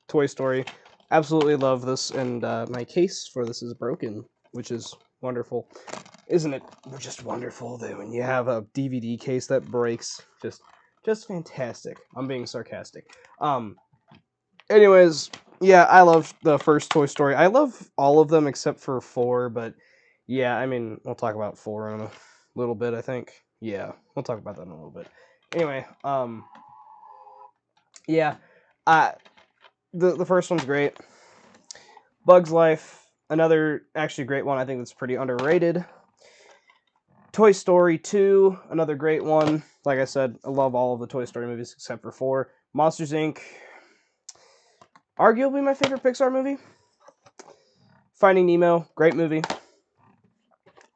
Toy Story. Absolutely love this, and my case for this is broken, which is wonderful. Isn't it just wonderful that when you have a DVD case that breaks? Just fantastic. I'm being sarcastic. Anyways, yeah, I love the first Toy Story. I love all of them except for 4, but yeah, I mean, we'll talk about 4 in a little bit, I think. Yeah, we'll talk about that in a little bit. Anyway, yeah, the first one's great. Bug's Life, another actually great one. I think that's pretty underrated. Toy Story 2, another great one. Like I said, I love all of the Toy Story movies except for 4. Monsters, Inc., arguably my favorite Pixar movie. Finding Nemo, great movie.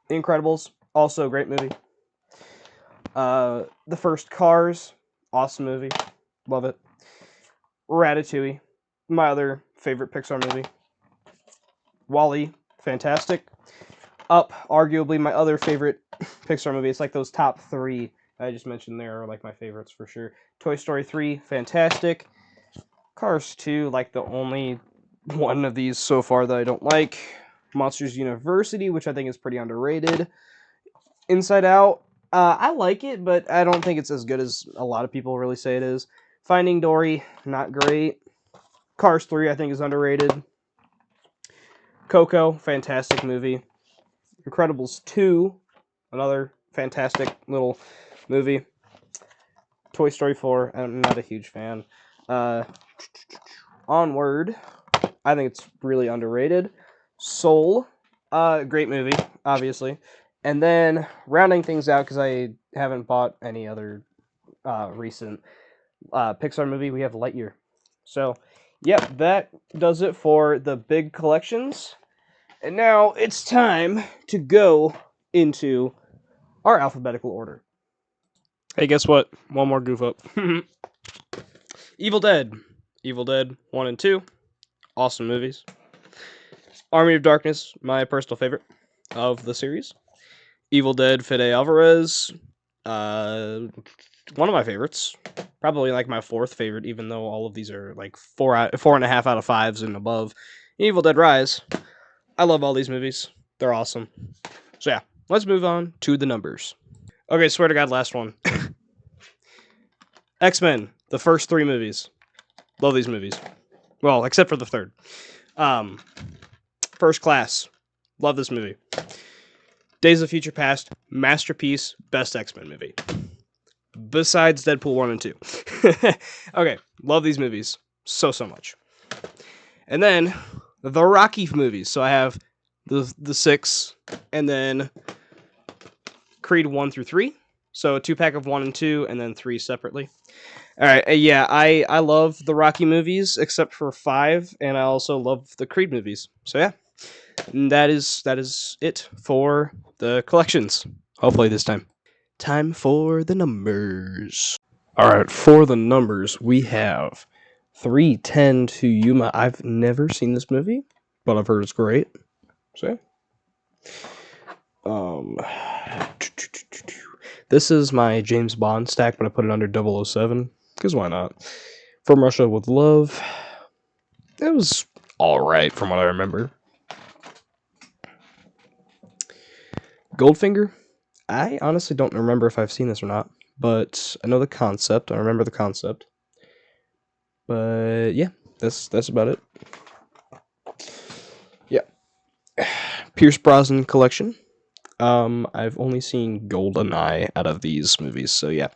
The Incredibles, also a great movie. The first Cars, awesome movie. Love it. Ratatouille, my other favorite Pixar movie. WALL-E, fantastic. Up, arguably my other favorite Pixar movie. It's like those top 3 I just mentioned there are like my favorites for sure. Toy Story 3, fantastic. Cars 2, like the only one of these so far that I don't like. Monsters University, which I think is pretty underrated. Inside Out, I like it, but I don't think it's as good as a lot of people really say it is. Finding Dory, not great. Cars 3, I think, is underrated. Coco, fantastic movie. Incredibles 2, another fantastic little movie. Toy Story 4, I'm not a huge fan. Onward, I think it's really underrated. Soul, great movie, obviously. And then, rounding things out, because I haven't bought any other recent Pixar movie, we have Lightyear. So, yep, that does it for the big collections. And now it's time to go into our alphabetical order. Hey, guess what? One more goof up. Evil Dead. Evil Dead 1 and 2. Awesome movies. Army of Darkness, my personal favorite of the series. Evil Dead Fede Alvarez. One of my favorites. Probably like my 4th favorite, even though all of these are like 4.5 out of 5s and above. Evil Dead Rise. I love all these movies. They're awesome. So yeah, let's move on to the numbers. Okay, swear to God, last one. X-Men, the first 3 movies. Love these movies. Well, except for the 3rd. First Class. Love this movie. Days of Future Past. Masterpiece. Best X-Men movie. Besides Deadpool 1 and 2. Okay, love these movies. So much. And then, the Rocky movies. So I have the 6, and then Creed 1 through 3. So a 2-pack of 1 and 2, and then 3 separately. All right, yeah, I love the Rocky movies except for 5, and I also love the Creed movies. So yeah, and that is it for the collections. Hopefully this time. Time for the numbers. All right, for the numbers we have 310 to Yuma. I've never seen this movie, but I've heard it's great. So yeah. This is my James Bond stack, but I put it under 007. Because why not? From Russia with Love. It was alright from what I remember. Goldfinger? I honestly don't remember if I've seen this or not, but I know the concept. I remember the concept. But yeah, that's about it. Yeah. Pierce Brosnan collection. I've only seen GoldenEye out of these movies, so yeah.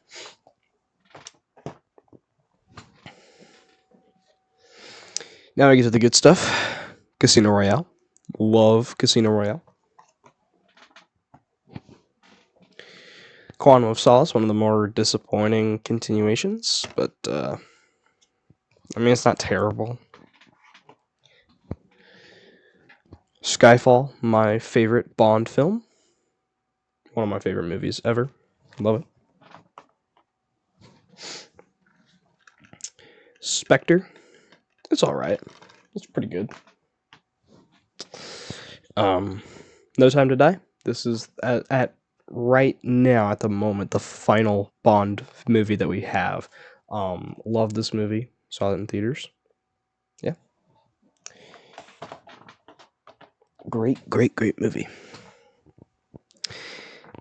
Now I get to the good stuff. Casino Royale. Love Casino Royale. Quantum of Solace, one of the more disappointing continuations, but I mean, it's not terrible. Skyfall, my favorite Bond film. One of my favorite movies ever. Love it. Spectre. It's alright. It's pretty good. No Time to Die. This is at right now, at the moment, the final Bond movie that we have. Love this movie. Saw it in theaters. Yeah. Great movie.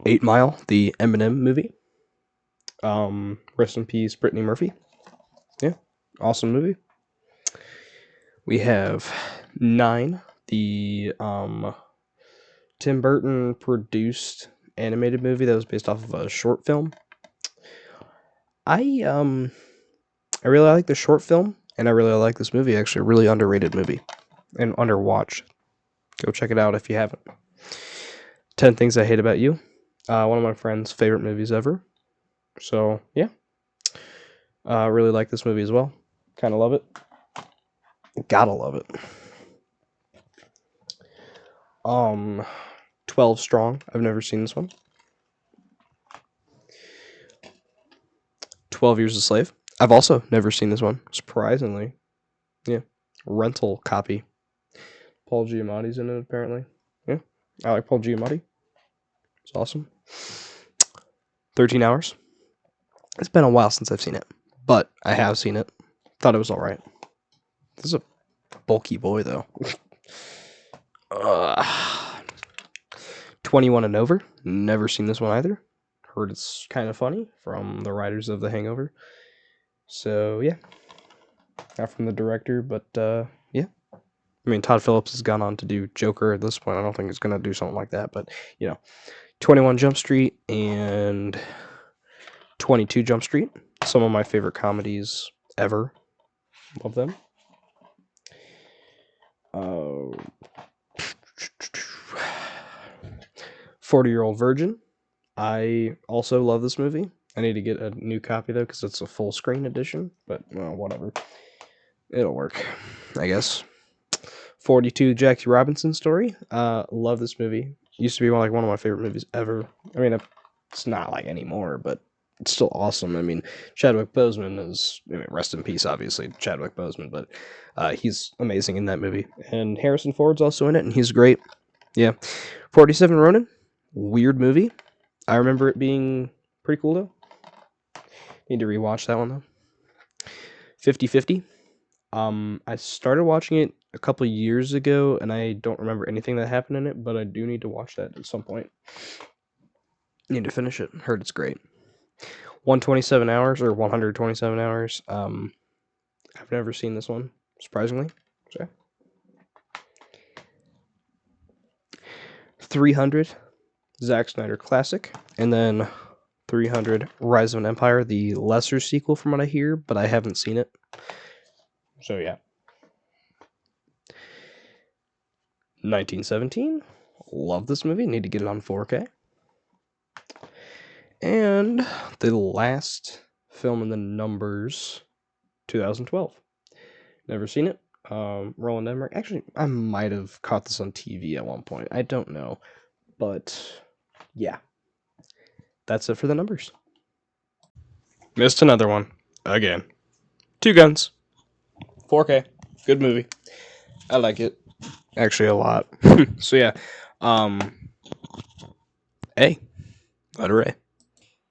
8 Mile, the Eminem movie. Rest in peace, Brittany Murphy. Yeah, awesome movie. We have 9, the Tim Burton produced animated movie that was based off of a short film. I really like the short film, and I really like this movie. Actually, a really underrated movie and underwatched. Go check it out if you haven't. 10 Things I Hate About You. One of my friend's favorite movies ever. So yeah, really like this movie as well. Kind of love it. Gotta love it. 12 Strong. I've never seen this one. 12 Years a Slave. I've also never seen this one, surprisingly. Yeah. Rental copy. Paul Giamatti's in it, apparently. Yeah. I like Paul Giamatti. It's awesome. 13 Hours. It's been a while since I've seen it, but I have seen it. Thought it was alright. This is a bulky boy, though. 21 and Over. Never seen this one either. Heard it's kind of funny from the writers of The Hangover. So, yeah. Not from the director, but, yeah. I mean, Todd Phillips has gone on to do Joker at this point. I don't think he's going to do something like that, but, 21 Jump Street and 22 Jump Street. Some of my favorite comedies ever. Love them. 40-Year-Old Virgin. I also love this movie. I need to get a new copy, though, because it's a full screen edition. But, well, whatever. It'll work, I guess. 42 Jackie Robinson Story. Love this movie. Used to be one of my favorite movies ever. I mean, it's not like anymore, but it's still awesome. I mean, Chadwick Boseman is, rest in peace, obviously, Chadwick Boseman, but he's amazing in that movie. And Harrison Ford's also in it, and he's great. Yeah. 47 Ronin. Weird movie. I remember it being pretty cool, though. Need to rewatch that one, though. 50-50. I started watching it a couple years ago, and I don't remember anything that happened in it, but I do need to watch that at some point. Need to finish it. Heard it's great. 127 Hours, or 127 Hours. I've never seen this one, surprisingly. So. 300, Zack Snyder classic, and then 300, Rise of an Empire, the lesser sequel from what I hear, but I haven't seen it. So yeah. 1917. Love this movie. Need to get it on 4K. And the last film in the numbers, 2012. Never seen it. Roland Emmerich. Actually, I might have caught this on TV at one point. I don't know. But, yeah. That's it for the numbers. Missed another one. Again. Two Guns. 4K. Good movie. I like it. Actually, a lot. So, yeah. A. Letter A.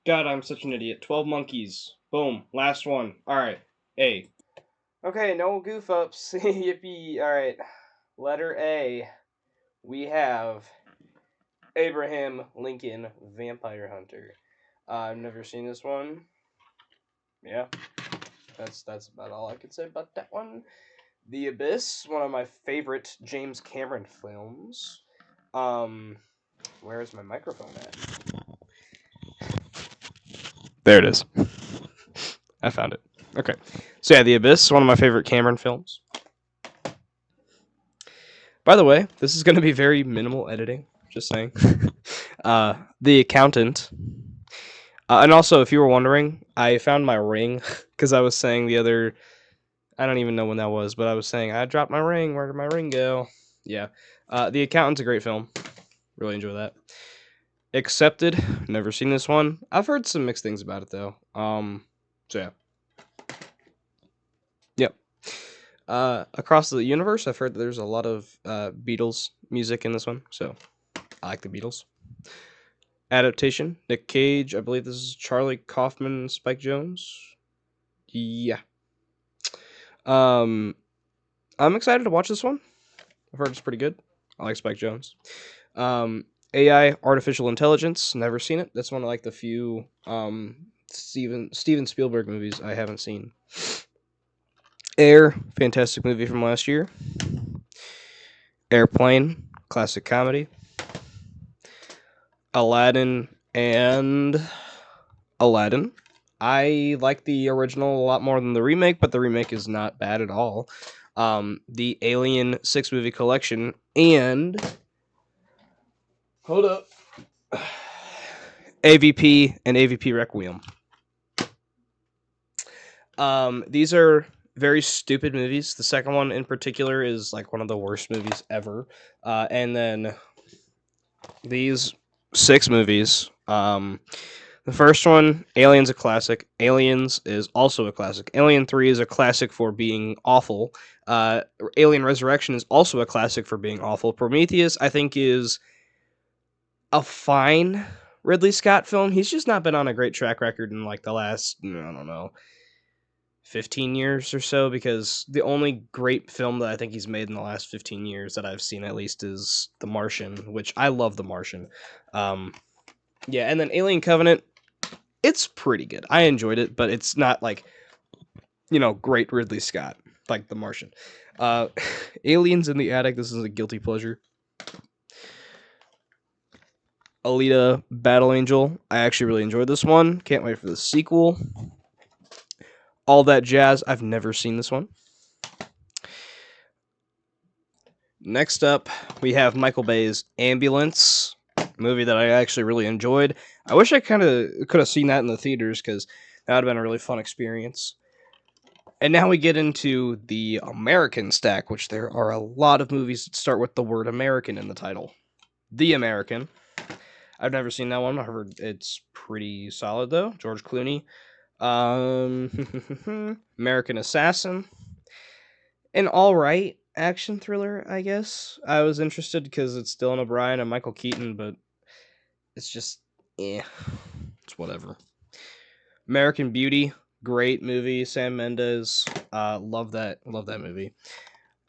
God, I'm such an idiot. 12 Monkeys. Boom. Last one. Alright. A. Okay, no goof ups. Yippee. Alright. Letter A. We have Abraham Lincoln Vampire Hunter. I've never seen this one. Yeah. That's about all I could say about that one. The Abyss, one of my favorite James Cameron films. Where is my microphone at? There it is. I found it. Okay. So yeah, The Abyss, one of my favorite Cameron films. By the way, this is going to be very minimal editing. Just saying. The Accountant. And also, if you were wondering, I found my ring because I was saying the other. I don't even know when that was, but I was saying I dropped my ring. Where did my ring go? Yeah. The Accountant's a great film. Really enjoy that. Accepted. Never seen this one. I've heard some mixed things about it though. So yeah. Yep. Across the universe, I've heard that there's a lot of Beatles music in this one, so I like the Beatles. Adaptation. Nick Cage. I believe this is Charlie Kaufman, Spike Jones. Yeah. I'm excited to watch this one. I've heard it's pretty good. I like Spike Jones. AI, artificial intelligence. Never seen it. That's one of like the few Steven Spielberg movies I haven't seen. Air, fantastic movie from last year. Airplane, classic comedy. Aladdin and Aladdin. I like the original a lot more than the remake, but the remake is not bad at all. The Alien 6 movie collection and hold up. AVP and AVP Requiem. These are very stupid movies. The second one in particular is like one of the worst movies ever. And then these 6 movies. The first one, Alien's a classic. Aliens is also a classic. Alien 3 is a classic for being awful. Alien Resurrection is also a classic for being awful. Prometheus, I think, is a fine Ridley Scott film. He's just not been on a great track record in like the last, I don't know, 15 years or so, because the only great film that I think he's made in the last 15 years that I've seen at least is The Martian, which I love The Martian. Yeah, and then Alien Covenant, it's pretty good. I enjoyed it, but it's not like, great Ridley Scott like The Martian. Aliens in the Attic, this is a guilty pleasure. Alita Battle Angel, I actually really enjoyed this one. Can't wait for the sequel. All That Jazz, I've never seen this one. Next up, we have Michael Bay's Ambulance, movie that I actually really enjoyed. I wish I kind of could have seen that in the theaters, because that would have been a really fun experience. And now we get into the American stack, which there are a lot of movies that start with the word American in the title. The American. I've never seen that one. I heard it's pretty solid, though. George Clooney. American Assassin. An alright action thriller, I guess. I was interested because it's Dylan O'Brien and Michael Keaton, but it's just, it's whatever. American Beauty, great movie. Sam Mendes, love that movie.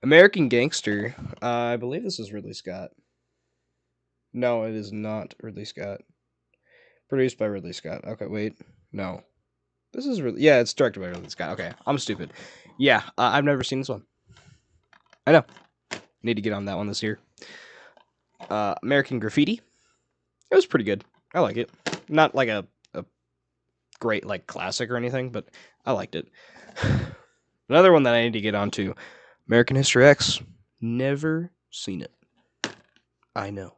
American Gangster, I believe this is Ridley Scott. No, it is not Ridley Scott. Produced by Ridley Scott. Okay, wait, no, this is yeah, it's directed by Ridley Scott. Okay, I'm stupid. Yeah, I've never seen this one. I know. Need to get on that one this year. American Graffiti. It was pretty good. I like it. Not like a great like classic or anything, but I liked it. Another one that I need to get onto, American History X. Never seen it. I know.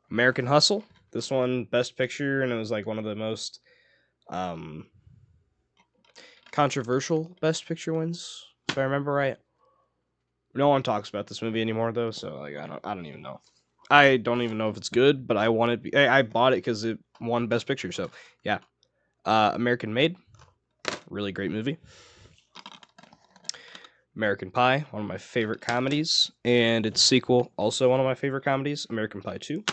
American Hustle. This one, Best Picture, and it was like one of the most controversial Best Picture wins, if I remember right. No one talks about this movie anymore, though, so like I don't even know. I don't even know if it's good, but I wanted. I bought it because it won Best Picture. So yeah, American Made, really great movie. American Pie, one of my favorite comedies, and its sequel, also one of my favorite comedies, American Pie 2.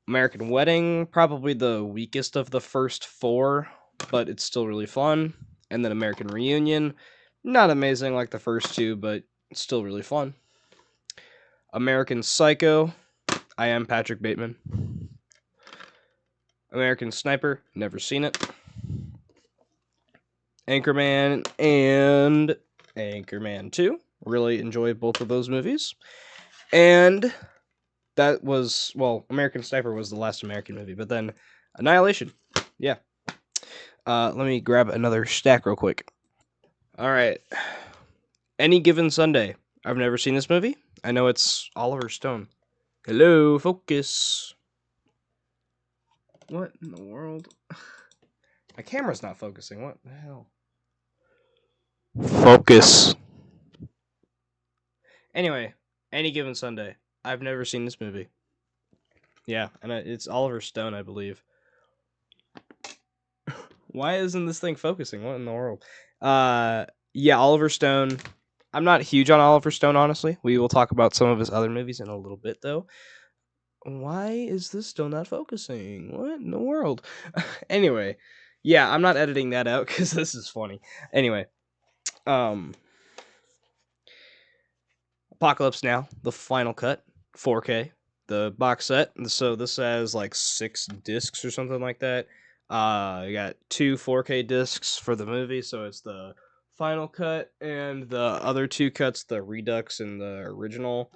American Wedding, probably the weakest of the first 4, but it's still really fun. And then American Reunion, not amazing like the first two, but still really fun. American Psycho, I am Patrick Bateman. American Sniper, never seen it. Anchorman and Anchorman 2, really enjoyed both of those movies. And that was, well, American Sniper was the last American movie, but then Annihilation, yeah. Let me grab another stack real quick. All right. Any Given Sunday. I've never seen this movie. I know it's Oliver Stone. Hello, focus. What in the world? My camera's not focusing. What the hell? Focus. Anyway, Any Given Sunday. I've never seen this movie. Yeah, and it's Oliver Stone, I believe. Why isn't this thing focusing? What in the world? Yeah, Oliver Stone. I'm not huge on Oliver Stone, honestly. We will talk about some of his other movies in a little bit, though. Why is this still not focusing? What in the world? Anyway, yeah, I'm not editing that out because this is funny. Anyway, Apocalypse Now, the final cut, 4K, the box set. So this has like 6 discs or something like that. You got 2 4K discs for the movie, so it's the final cut and the other 2 cuts, the Redux and the original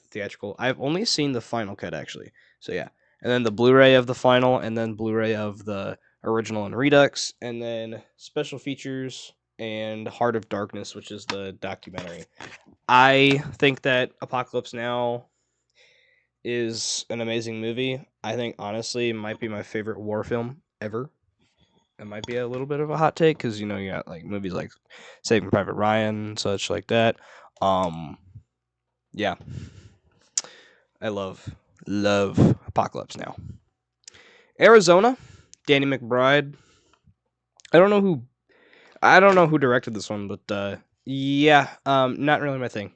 theatrical. I've only seen the final cut actually. So yeah. And then the Blu-ray of the final and then Blu-ray of the original and Redux and then special features and Heart of Darkness, which is the documentary. I think that Apocalypse Now is an amazing movie. I think honestly it might be my favorite war film ever. It might be a little bit of a hot take because you know you got like movies like Saving Private Ryan and such like that. Yeah, I love Apocalypse Now. Arizona, Danny McBride. I don't know who directed this one, but yeah, not really my thing.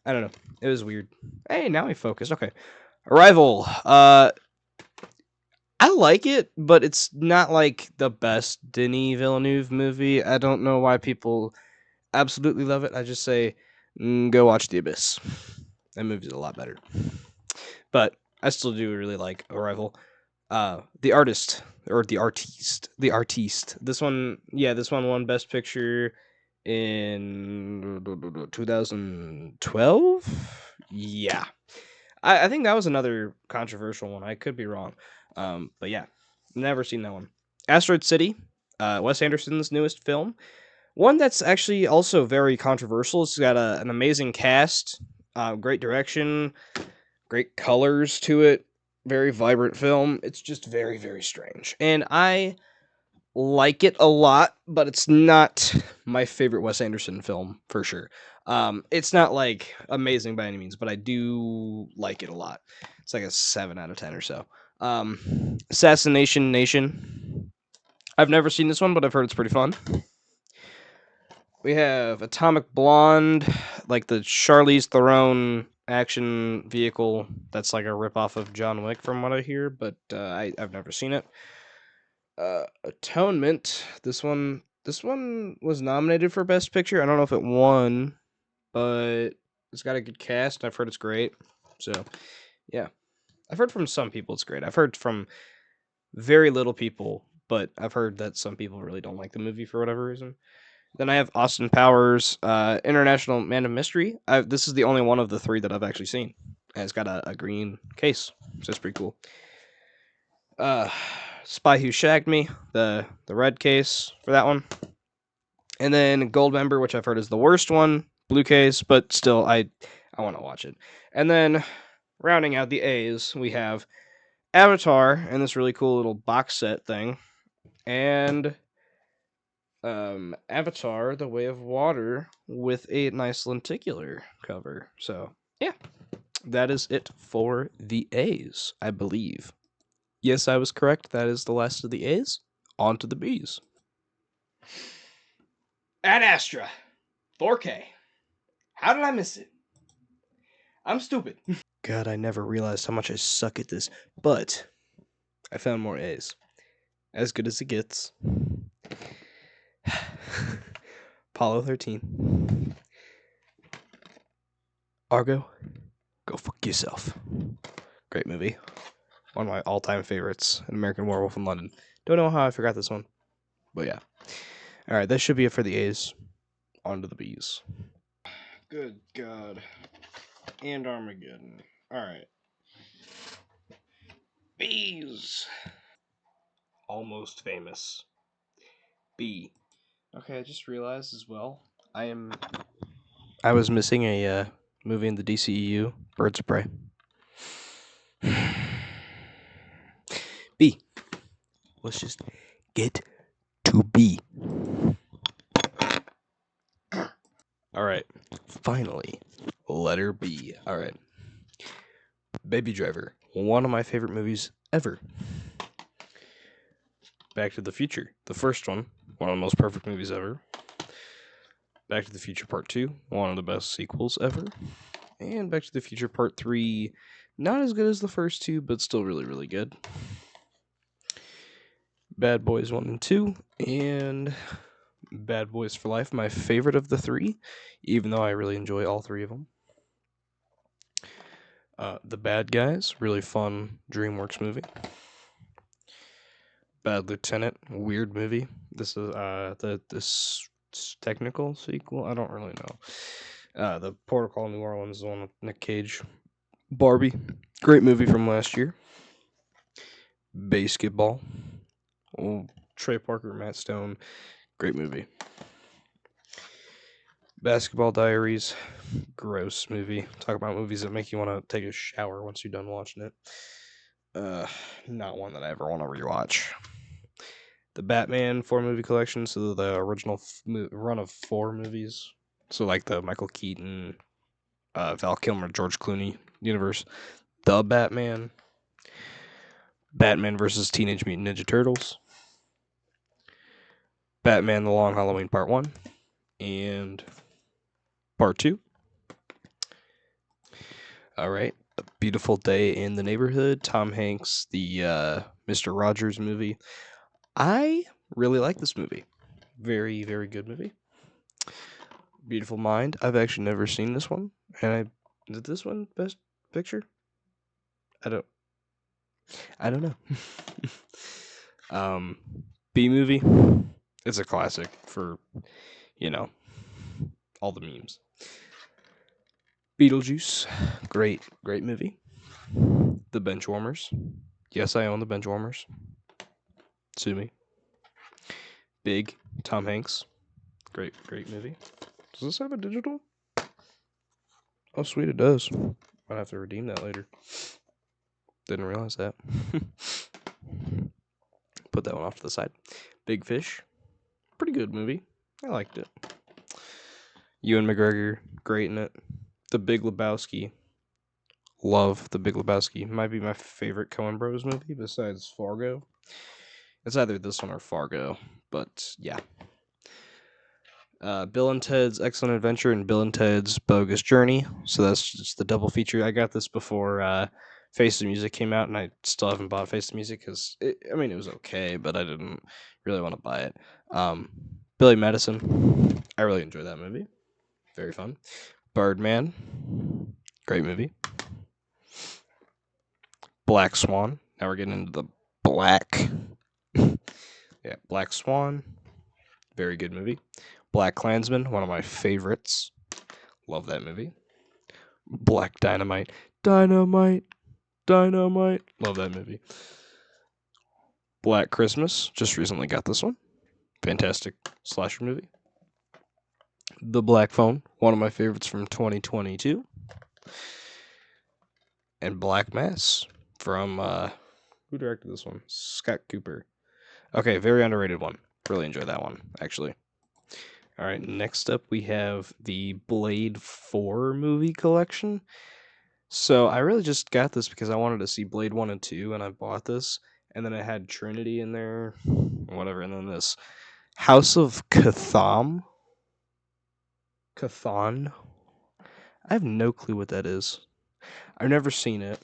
I don't know. It was weird. Hey, now we focus. Okay. Arrival. I like it, but it's not like the best Denis Villeneuve movie. I don't know why people absolutely love it. I just say go watch The Abyss. That movie's a lot better. But I still do really like Arrival. The Artist or The Artiste. This one won Best Picture in 2012. Yeah, I think that was another controversial one. I could be wrong, but yeah, never seen that one. Asteroid City, Wes Anderson's newest film. One that's actually also very controversial. It's got an amazing cast, great direction, great colors to it, very vibrant film. It's just very, very strange. And I like it a lot, but it's not my favorite Wes Anderson film for sure. It's not like amazing by any means, but I do like it a lot. It's like a 7 out of 10 or so. Assassination Nation. I've never seen this one, but I've heard it's pretty fun. We have Atomic Blonde, like the Charlize Theron action vehicle. That's like a ripoff of John Wick, from what I hear, but I've never seen it. Atonement. This one was nominated for Best Picture. I don't know if it won, but it's got a good cast. I've heard it's great. So, yeah. I've heard from some people it's great. I've heard from very little people, but I've heard that some people really don't like the movie for whatever reason. Then I have Austin Powers, International Man of Mystery. This is the only one of the 3 that I've actually seen. And it's got a green case, so it's pretty cool. Spy Who Shagged Me, the red case for that one. And then Goldmember, which I've heard is the worst one, blue case, but still, I want to watch it. And then rounding out the A's, we have Avatar and this really cool little box set thing. And Avatar, The Way of Water, with a nice lenticular cover. So, yeah, that is it for the A's, I believe. Yes, I was correct. That is the last of the A's. On to the B's. Ad Astra, 4K. How did I miss it? I'm stupid. God, I never realized how much I suck at this, but I found more A's. As good as it gets. Apollo 13. Argo, go fuck yourself. Great movie. One of my all-time favorites, An American Werewolf in London. Don't know how I forgot this one, but yeah. All right, that should be it for the A's. On to the B's. Good God. And Armageddon. All right. B's. Almost Famous. B. Okay, I just realized as well, I was missing a movie in the DCEU, Birds of Prey. B. Let's just get to B. All right. Finally, letter B. All right. Baby Driver. One of my favorite movies ever. Back to the Future. The first one. One of the most perfect movies ever. Back to the Future Part 2. One of the best sequels ever. And Back to the Future Part 3. Not as good as the first two, but still really, really good. Bad Boys 1 and 2. And Bad Boys for Life. My favorite of the three. Even though I really enjoy all three of them. The Bad Guys, really fun DreamWorks movie. Bad Lieutenant, weird movie. This is this technical sequel. I don't really know. The Protocol New Orleans is the one with Nick Cage. Barbie, great movie from last year. Basketball. Trey Parker, Matt Stone, great movie. Basketball Diaries, gross movie. Talk about movies that make you want to take a shower once you're done watching it. Not one that I ever want to rewatch. The Batman 4-movie collection, so the original run of 4 movies. So like the Michael Keaton, Val Kilmer, George Clooney universe. The Batman. Batman vs. Teenage Mutant Ninja Turtles. Batman The Long Halloween Part 1. And Part 2. All right. A Beautiful Day in the Neighborhood. Tom Hanks, the Mr. Rogers movie. I really like this movie. Very, very good movie. Beautiful Mind. I've actually never seen this one. And did this one Best Picture? I don't know. B movie. It's a classic for, all the memes. Beetlejuice. Great movie. The Benchwarmers. Yes, I own the Benchwarmers. Sue me. Big. Tom Hanks. Great movie. Does this have a digital? Oh, sweet, it does. Might have to redeem that later. Didn't realize that. Put that one off to the side. Big Fish. Pretty good movie. I liked it. Ewan McGregor. Great in it. The Big Lebowski. Love The Big Lebowski. Might be my favorite Coen Bros movie besides Fargo. It's either this one or Fargo, but yeah. Bill and Ted's Excellent Adventure and Bill and Ted's Bogus Journey. So that's just the double feature. I got this before Face of Music came out, and I still haven't bought Face of Music because it was okay, but I didn't really want to buy it. Billy Madison. I really enjoyed that movie. Very fun. Birdman. Great movie. Black Swan. Now we're getting into the black. Yeah, Black Swan. Very good movie. Black Klansman, one of my favorites. Love that movie. Black Dynamite. Dynamite. Love that movie. Black Christmas. Just recently got this one. Fantastic slasher movie. The Black Phone. One of my favorites from 2022. And Black Mass from, who directed this one? Scott Cooper. Okay, very underrated one. Really enjoyed that one, actually. All right, next up we have the Blade 4 movie collection. So I really just got this because I wanted to see Blade 1 and 2, and I bought this. And then I had Trinity in there, whatever. And then this House of Catham. Cathan. I have no clue what that is. I've never seen it.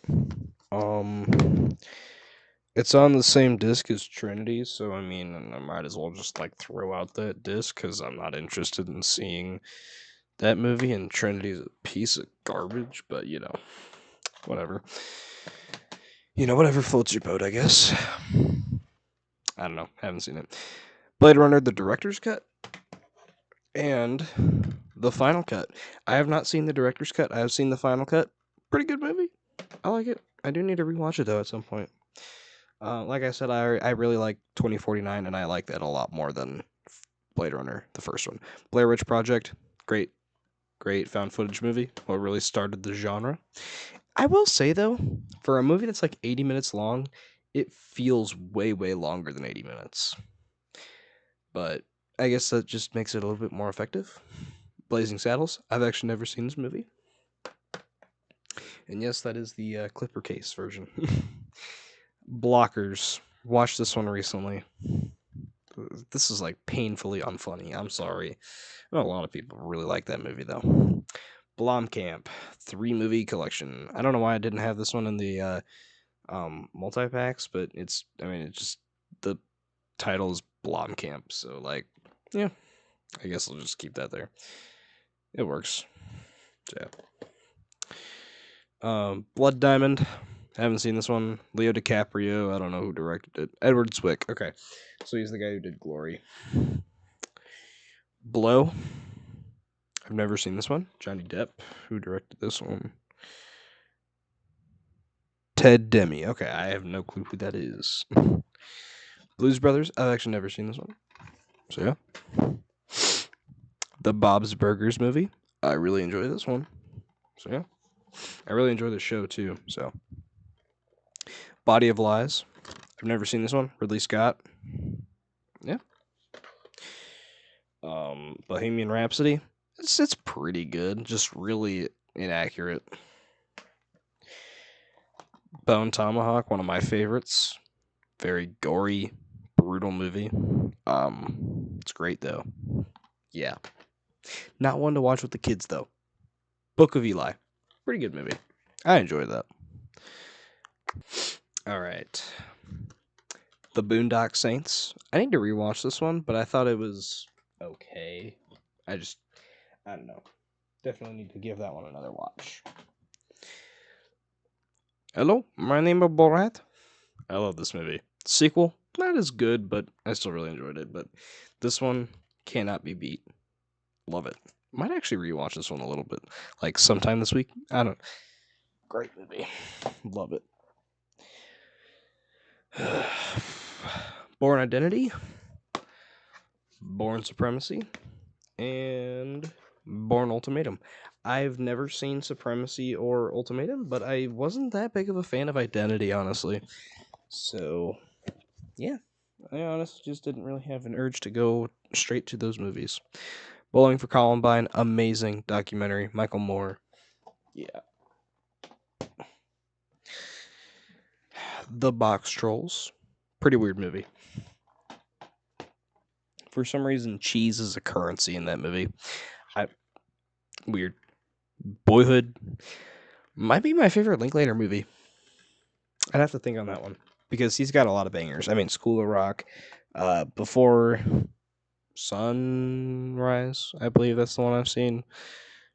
It's on the same disc as Trinity, so I mean, I might as well just like throw out that disc because I'm not interested in seeing that movie. And Trinity's a piece of garbage, but whatever. Whatever floats your boat, I guess. I don't know. Haven't seen it. Blade Runner, the director's cut, and the final cut. I have not seen the director's cut. I have seen the final cut. Pretty good movie. I like it. I do need to rewatch it though at some point. Like I said, I really like 2049, and I like that a lot more than Blade Runner, the first one. Blair Witch Project, great found footage movie. What really started the genre. I will say though, for a movie that's like 80 minutes long, it feels way longer than 80 minutes. But I guess that just makes it a little bit more effective. Blazing Saddles. I've actually never seen this movie. And yes, that is the Clipper case version. Blockers. Watched this one recently. This is like painfully unfunny. I'm sorry. I know a lot of people really like that movie though. Blomkamp 3-movie collection. I don't know why I didn't have this one in the multi-packs, but it's just the title is Blomkamp, so like yeah, I guess I'll just keep that there. It works. So, yeah. Blood Diamond. I haven't seen this one. Leo DiCaprio. I don't know who directed it. Edward Zwick. Okay, so he's the guy who did Glory. Blow. I've never seen this one. Johnny Depp. Who directed this one? Ted Demme. Okay, I have no clue who that is. Blues Brothers. I've actually never seen this one. So yeah. The Bob's Burgers movie. I really enjoy this one. So yeah. I really enjoy the show too. So Body of Lies. I've never seen this one. Ridley Scott. Yeah. Bohemian Rhapsody. It's pretty good. Just really inaccurate. Bone Tomahawk, one of my favorites. Very gory, brutal movie. It's great though. Yeah. Not one to watch with the kids though. Book of Eli. Pretty good movie. I enjoyed that. All right. The Boondock Saints. I need to rewatch this one, but I thought it was okay. I don't know. Definitely need to give that one another watch. Hello, my name is Borat. I love this movie. Sequel, not as good, but I still really enjoyed it. But this one cannot be beat. Love it. Might actually rewatch this one a little bit, like sometime this week. I don't. Great movie. Love it. Born Identity, Born Supremacy, and Born Ultimatum. I've never seen Supremacy or Ultimatum, but I wasn't that big of a fan of Identity, honestly. So, yeah. I honestly just didn't really have an urge to go straight to those movies. Bowling for Columbine, amazing documentary. Michael Moore. Yeah. The Box Trolls. Pretty weird movie. For some reason, cheese is a currency in that movie. Weird. Boyhood might be my favorite Linklater movie. I'd have to think on that one because he's got a lot of bangers. I mean, School of Rock, Before Sunrise, I believe that's the one I've seen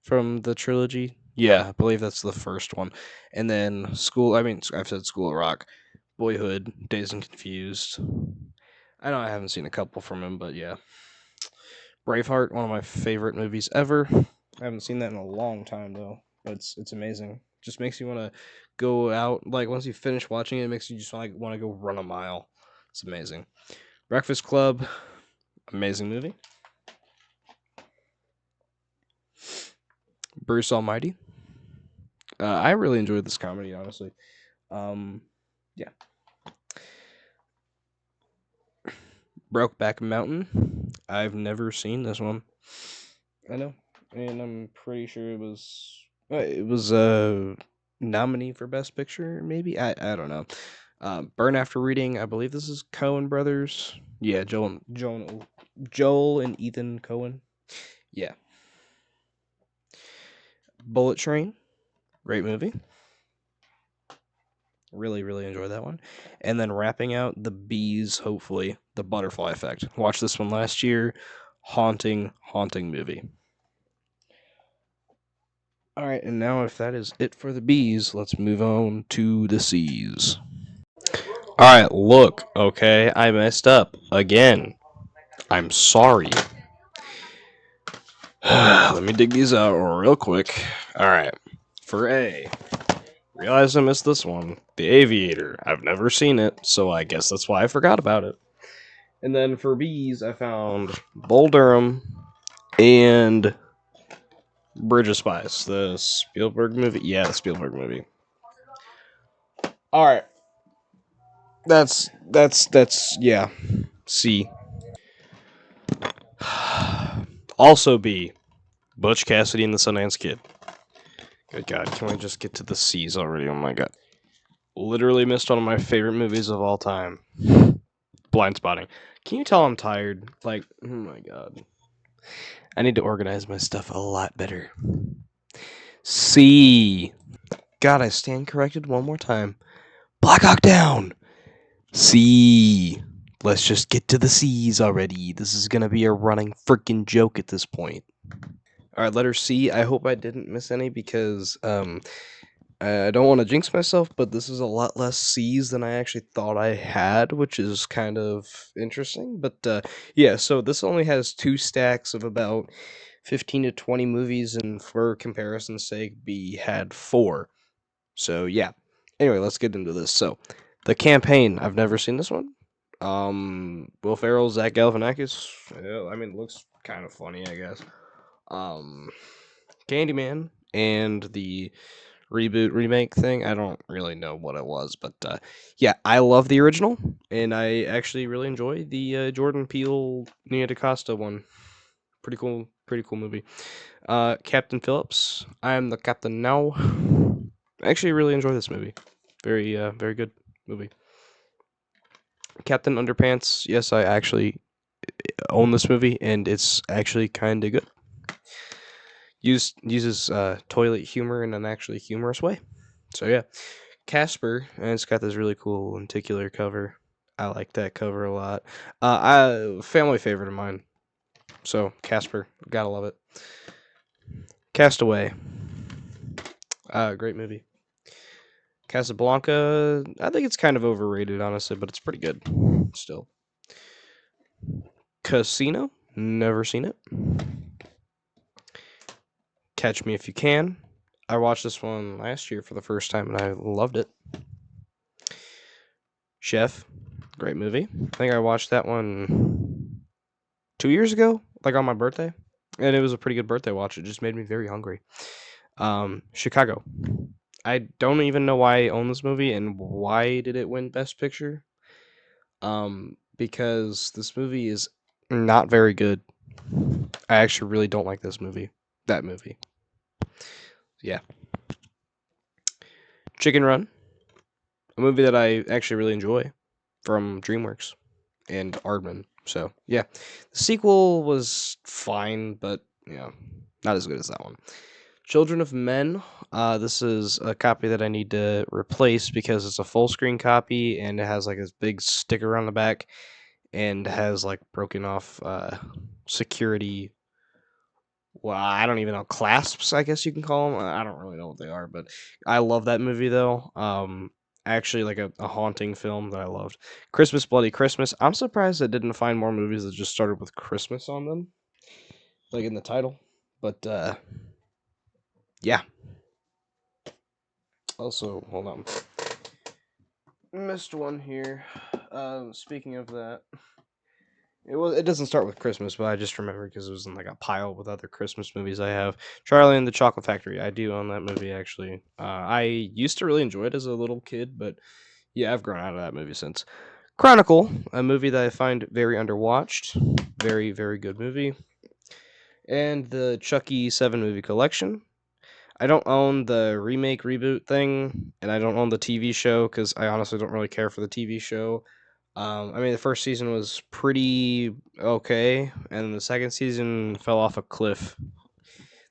from the trilogy. Yeah, I believe that's the first one. And then I've said School of Rock, Boyhood, Dazed and Confused. I know I haven't seen a couple from him, but yeah. Braveheart, one of my favorite movies ever. I haven't seen that in a long time though. But it's amazing. Just makes you want to go out. Like once you finish watching it, it makes you just want to go run a mile. It's amazing. Breakfast Club, amazing movie. Bruce Almighty. I really enjoyed this comedy, honestly. Yeah. Brokeback Mountain. I've never seen this one. I know, and I'm pretty sure it was a nominee for Best Picture. Maybe I don't know. Burn After Reading. I believe this is Coen Brothers. Yeah, Joel and Ethan Coen. Yeah. Bullet Train. Great movie. Really, really enjoy that one. And then wrapping out the bees, hopefully, The Butterfly Effect. Watched this one last year. Haunting, haunting movie. All right, and now if that is it for the bees, let's move on to the C's. All right, look, okay, I messed up again. I'm sorry. Let me dig these out real quick. All right, for A, realized I missed this one. The Aviator. I've never seen it, so I guess that's why I forgot about it. And then for B's, I found Bull Durham and Bridge of Spies, the Spielberg movie. Yeah, the Spielberg movie. All right, that's yeah. C. Also B. Butch Cassidy and the Sundance Kid. Good God, can we just get to the C's already? Oh my God. Literally missed one of my favorite movies of all time. Blind Spotting. Can you tell I'm tired? Like, oh my God. I need to organize my stuff a lot better. C. God, I stand corrected one more time. Black Hawk Down. C. Let's just get to the C's already. This is gonna be a running freaking joke at this point. All right, letter C. I hope I didn't miss any because I don't want to jinx myself, but this is a lot less C's than I actually thought I had, which is kind of interesting. But yeah, so this only has 2 stacks of about 15 to 20 movies, and for comparison's sake, B had 4. So yeah. Anyway, let's get into this. So, The Campaign. I've never seen this one. Will Ferrell, Zach Galifianakis. Yeah, I mean, it looks kind of funny, I guess. Um, Candyman and the reboot remake thing. I don't really know what it was, but yeah, I love the original, and I actually really enjoy the Jordan Peele Nia DaCosta one. Pretty cool movie. Captain Phillips. I'm the captain now. I actually really enjoy this movie. Very good movie. Captain Underpants. Yes, I actually own this movie, and it's actually kind of good. Uses toilet humor in an actually humorous way. So yeah, Casper, and it's got this really cool lenticular cover. I like that cover a lot. Family favorite of mine. So Casper, gotta love it. Castaway, great movie. Casablanca, I think it's kind of overrated, honestly, but it's pretty good still. Casino, never seen it. Catch Me If You Can. I watched this one last year for the first time and I loved it. Chef, great movie. I think I watched that one 2 years ago, like on my birthday, and it was a pretty good birthday watch. It just made me very hungry. Chicago. I don't even know why I own this movie and why did it win Best Picture. Because this movie is not very good. I actually really don't like this movie. That movie. Yeah. Chicken Run, a movie that I actually really enjoy from DreamWorks and Aardman. So, yeah. The sequel was fine, but, yeah, not as good as that one. Children of Men. This is a copy that I need to replace because it's a full screen copy and it has like this big sticker on the back and has like broken off security. Well, I don't even know, clasps, I guess you can call them. I don't really know what they are, but I love that movie though. Actually, like a haunting film that I loved. Christmas Bloody Christmas. I'm surprised I didn't find more movies that just started with Christmas on them, like in the title. But yeah. Also, hold on. Missed one here. Speaking of that, it doesn't start with Christmas, but I just remember because it was in like a pile with other Christmas movies I have. Charlie and the Chocolate Factory. I do own that movie actually. I used to really enjoy it as a little kid, but yeah, I've grown out of that movie since. Chronicle, a movie that I find very underwatched. Very good movie. And the Chucky 7 movie collection. I don't own the remake reboot thing, and I don't own the TV show because I honestly don't really care for the TV show. I mean, the first season was pretty okay, and the second season fell off a cliff.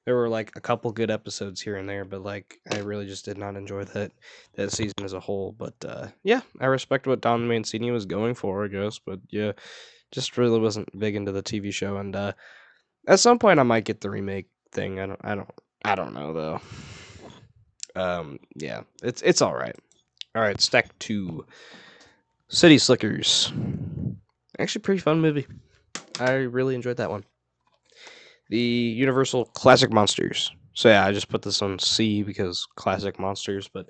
There were like a couple good episodes here and there, but like I really just did not enjoy that season as a whole. But yeah, I respect what Don Mancini was going for, I guess. But yeah, just really wasn't big into the TV show, and at some point I might get the remake thing. I don't know though. Yeah, it's all right. All right, Stack 2, City Slickers. Actually, pretty fun movie. I really enjoyed that one. The Universal Classic Monsters. So yeah, I just put this on C because classic monsters. But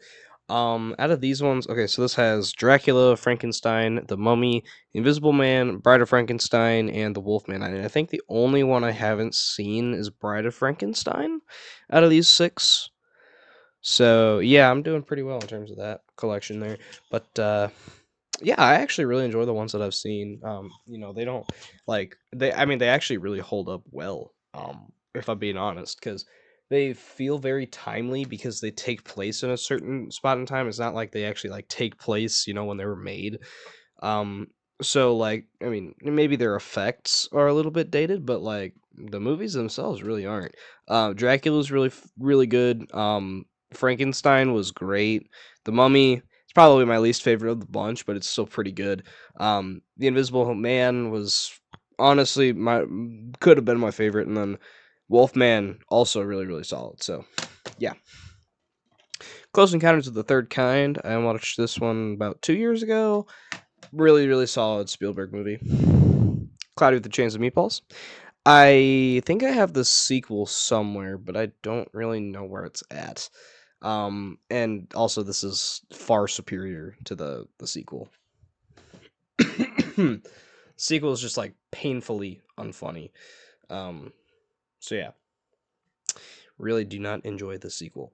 out of these ones, okay, so this has Dracula, Frankenstein, The Mummy, The Invisible Man, Bride of Frankenstein, and The Wolfman. And I think the only one I haven't seen is Bride of Frankenstein. Out of these six, so yeah, I'm doing pretty well in terms of that collection there. But yeah, I actually really enjoy the ones that I've seen. They don't I mean, they actually really hold up well. If I'm being honest, because they feel very timely because they take place in a certain spot in time. It's not like they actually like take place, when they were made. Um, so like, I mean, maybe their effects are a little bit dated, but like the movies themselves really aren't. Dracula's really good. Frankenstein was great. The Mummy, it's probably my least favorite of the bunch, but it's still pretty good. The Invisible Man was honestly my could have been my favorite, and then Wolfman also really solid. So yeah, Close Encounters of the Third Kind. I watched this one about 2 years ago. Really solid Spielberg movie. Cloudy with the Chains of Meatballs. I think I have the sequel somewhere, but I don't really know where it's at. And also this is far superior to the sequel. Sequel is just like painfully unfunny. Um, so yeah, really do not enjoy the sequel.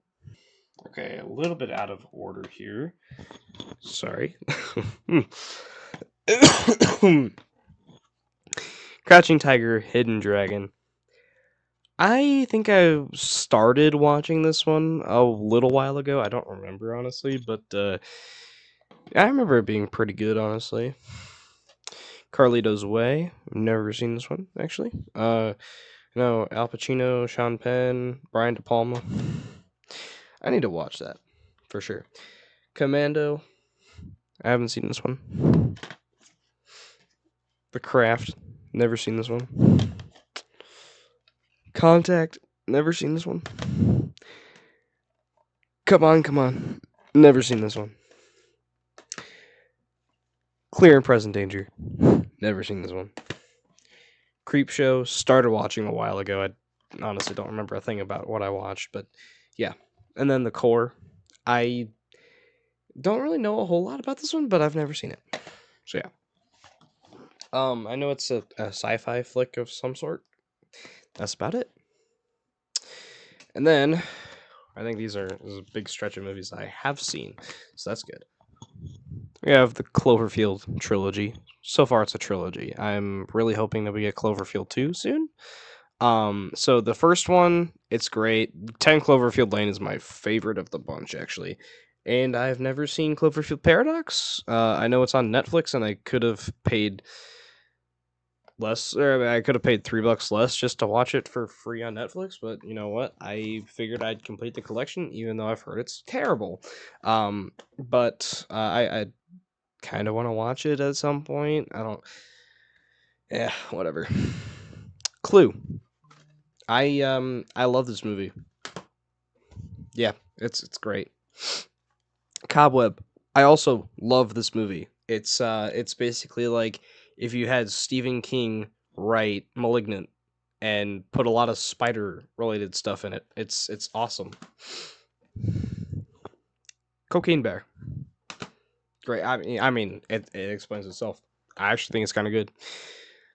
Okay, a little bit out of order here. Sorry. Crouching Tiger, Hidden Dragon. I think I started watching this one a little while ago. I don't remember honestly, but I remember it being pretty good honestly. Carlito's Way. I've never seen this one actually. No, Al Pacino, Sean Penn, Brian De Palma. I need to watch that for sure. Commando. I haven't seen this one. The Craft. Never seen this one. Contact. Never seen this one. Come on. Never seen this one. Clear and Present Danger. Never seen this one. Creep Show. Started watching a while ago. I honestly don't remember a thing about what I watched, but yeah. And then The Core. I don't really know a whole lot about this one, but I've never seen it. So yeah. I know it's a sci-fi flick of some sort. That's about it. And then I think this is a big stretch of movies I have seen, so that's good. We have the Cloverfield trilogy. So far, it's a trilogy. I'm really hoping that we get Cloverfield 2 soon. So the first one, it's great. 10 Cloverfield Lane is my favorite of the bunch, actually. And I've never seen Cloverfield Paradox. I know it's on Netflix, and I could have paid less, or I could have paid $3 less just to watch it for free on Netflix. But you know what? I figured I'd complete the collection, even though I've heard it's terrible. But I kind of want to watch it at some point. I don't. Yeah, whatever. Clue. I love this movie. Yeah, it's great. Cobweb. I also love this movie. It's basically like if you had Stephen King write Malignant and put a lot of spider related stuff in it. It's awesome. Cocaine Bear. Great. I mean it explains itself. I actually think it's kind of good.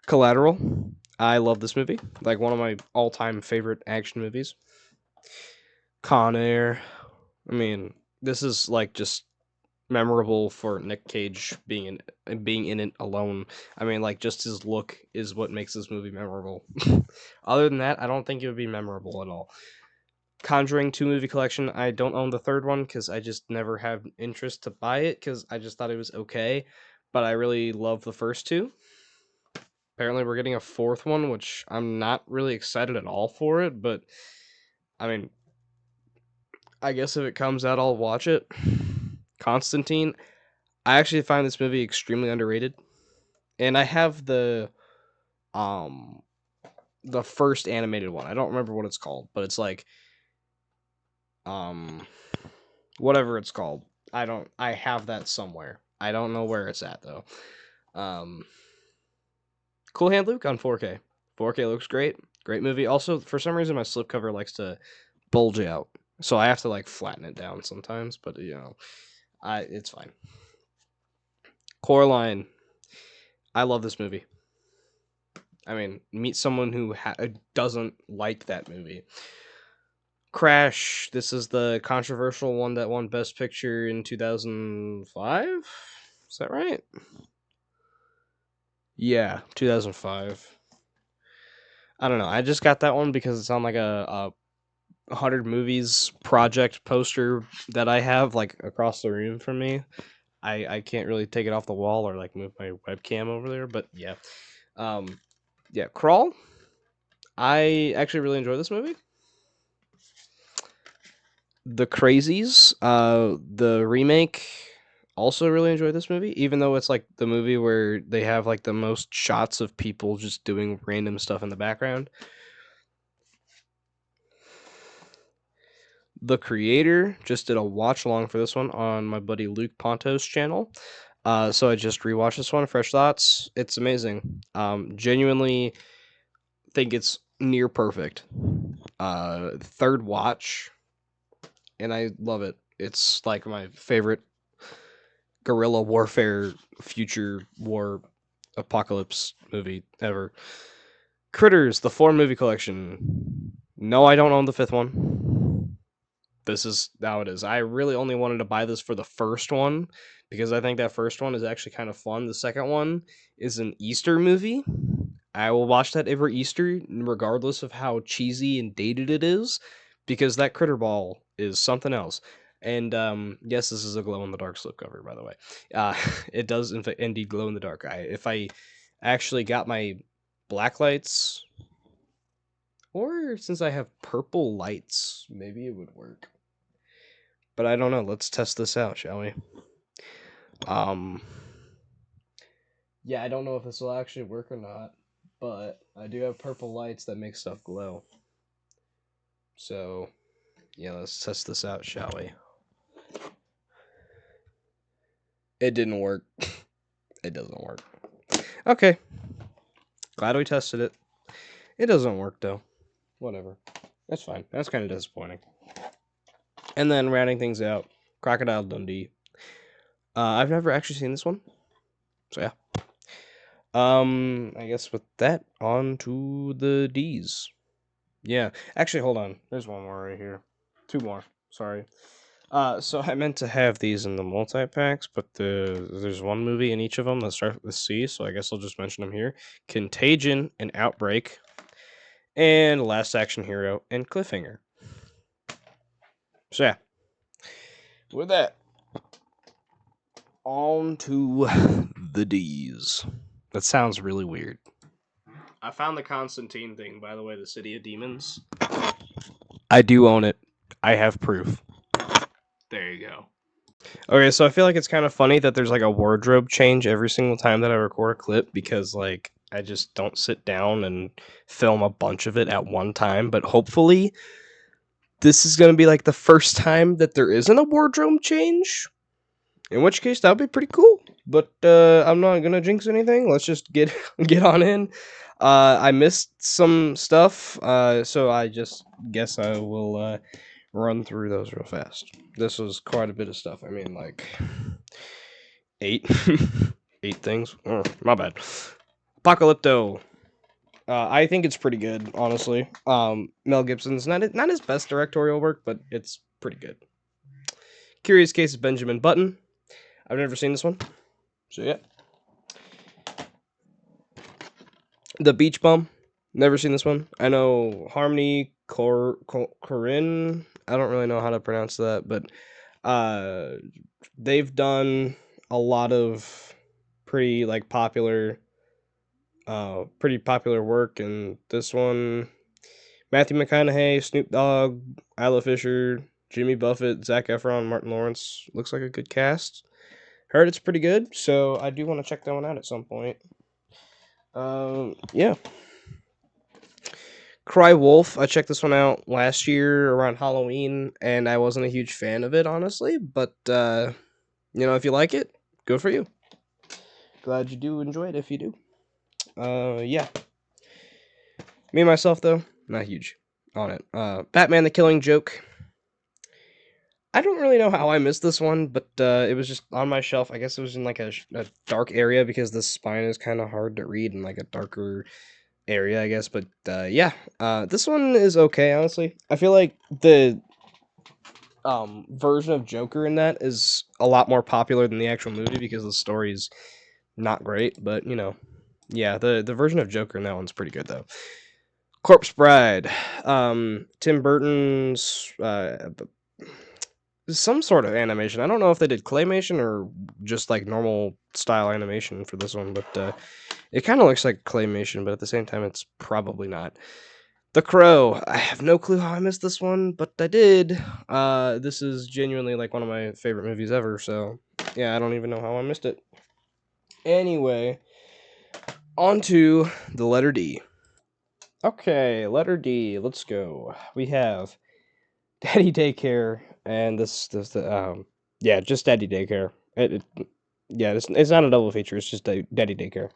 Collateral. I love this movie. Like one of my all-time favorite action movies. Con Air. I mean, this is like just memorable for Nick Cage being in it alone. I mean, like just his look is what makes this movie memorable. Other than that, I don't think it would be memorable at all. Conjuring 2 movie collection. I don't own the third one because I just never had interest to buy it because I just thought it was okay. But I really love the first two. Apparently, we're getting a fourth one, which I'm not really excited at all for it, but I mean, I guess if it comes out, I'll watch it. Constantine. I actually find this movie extremely underrated, and I have um the first animated one. I don't remember what it's called, but it's like um whatever it's called. I have that somewhere. I don't know where it's at though. Um Cool Hand Luke on 4K. 4K looks great. Great movie. Also, for some reason my slipcover likes to bulge out. So I have to like flatten it down sometimes, but it's fine. Coraline. I love this movie. I mean, meet someone who doesn't like that movie. Crash. This is the controversial one that won Best Picture in 2005. Is that right? Yeah, 2005. I don't know. I just got that one because it's on like a 100 movies project poster that I have like across the room from me. I can't really take it off the wall or like move my webcam over there, but yeah. Yeah, Crawl. I actually really enjoy this movie. The Crazies, the remake, also really enjoyed this movie, even though it's like the movie where they have like the most shots of people just doing random stuff in the background. The Creator just did a watch along for this one on my buddy Luke Ponto's channel. So I just rewatched this one, fresh thoughts. It's amazing. Genuinely think it's near perfect. Third watch, and I love it. It's like my favorite guerrilla warfare, future war, apocalypse movie ever. Critters, the 4 movie collection. No, I don't own the 5th one. This is how it is. I really only wanted to buy this for the first one because I think that first one is actually kind of fun. The second one is an Easter movie. I will watch that every Easter, regardless of how cheesy and dated it is, because that critter ball is something else. And yes, this is a glow in the dark slipcover, by the way. It does indeed glow in the dark. If I actually got my black lights, or since I have purple lights, maybe it would work. But I don't know. Let's test this out, shall we? Um, yeah, I don't know if this will actually work or not, but I do have purple lights that make stuff glow. So, yeah, let's test this out, shall we? It didn't work. It doesn't work. Okay. Glad we tested it. It doesn't work, though. Whatever. That's fine. That's kind of disappointing. And then rounding things out, Crocodile Dundee. I've never actually seen this one. So, yeah. I guess with that, on to the D's. Yeah. Actually, hold on. There's one more right here. 2 more. Sorry. So I meant to have these in the multi-packs, but there's one movie in each of them that starts with C, so I guess I'll just mention them here. Contagion and Outbreak, and Last Action Hero and Cliffhanger. So yeah. With that, on to the D's. That sounds really weird. I found the Constantine thing, by the way, the City of Demons. I do own it. I have proof. There you go. Okay, so I feel like it's kind of funny that there's like a wardrobe change every single time that I record a clip because like I just don't sit down and film a bunch of it at one time, but hopefully this is going to be like the first time that there isn't a wardrobe change. In which case that would be pretty cool. But I'm not going to jinx anything. Let's just get get on in. I missed some stuff, so I just guess I will run through those real fast. This was quite a bit of stuff. I mean, like 8 8 things. Oh, my bad. Apocalypto. I think it's pretty good, honestly. Mel Gibson's not his best directorial work, but it's pretty good. Curious Case of Benjamin Button. I've never seen this one, so yeah. The Beach Bum. Never seen this one. I know Harmony Corinne. I don't really know how to pronounce that, but they've done a lot of pretty like popular work, and this one Matthew McConaughey, Snoop Dogg, Isla Fisher, Jimmy Buffett, Zac Efron, Martin Lawrence. Looks like a good cast. Heard it's pretty good, so I do want to check that one out at some point. Yeah. Cry Wolf. I checked this one out last year around Halloween, and I wasn't a huge fan of it, honestly. But if you like it, good for you. Glad you do enjoy it if you do. Yeah. Me myself though, not huge on it. Batman: The Killing Joke. I don't really know how I missed this one, but it was just on my shelf. I guess it was in like a dark area because the spine is kind of hard to read in like a darker area, I guess. But yeah, this one is okay, honestly. I feel like the version of Joker in that is a lot more popular than the actual movie because the story's not great. But yeah, the version of Joker in that one's pretty good though. Corpse Bride, Tim Burton's some sort of animation. I don't know if they did claymation or just like normal style animation for this one, but it kind of looks like claymation, but at the same time, it's probably not. The Crow. I have no clue how I missed this one, but I did. This is genuinely like one of my favorite movies ever, so yeah, I don't even know how I missed it. Anyway, on to the letter D. Okay, letter D. Let's go. We have Daddy Daycare, and yeah, just Daddy Daycare. Yeah, it's not a double feature. It's just a Daddy Daycare.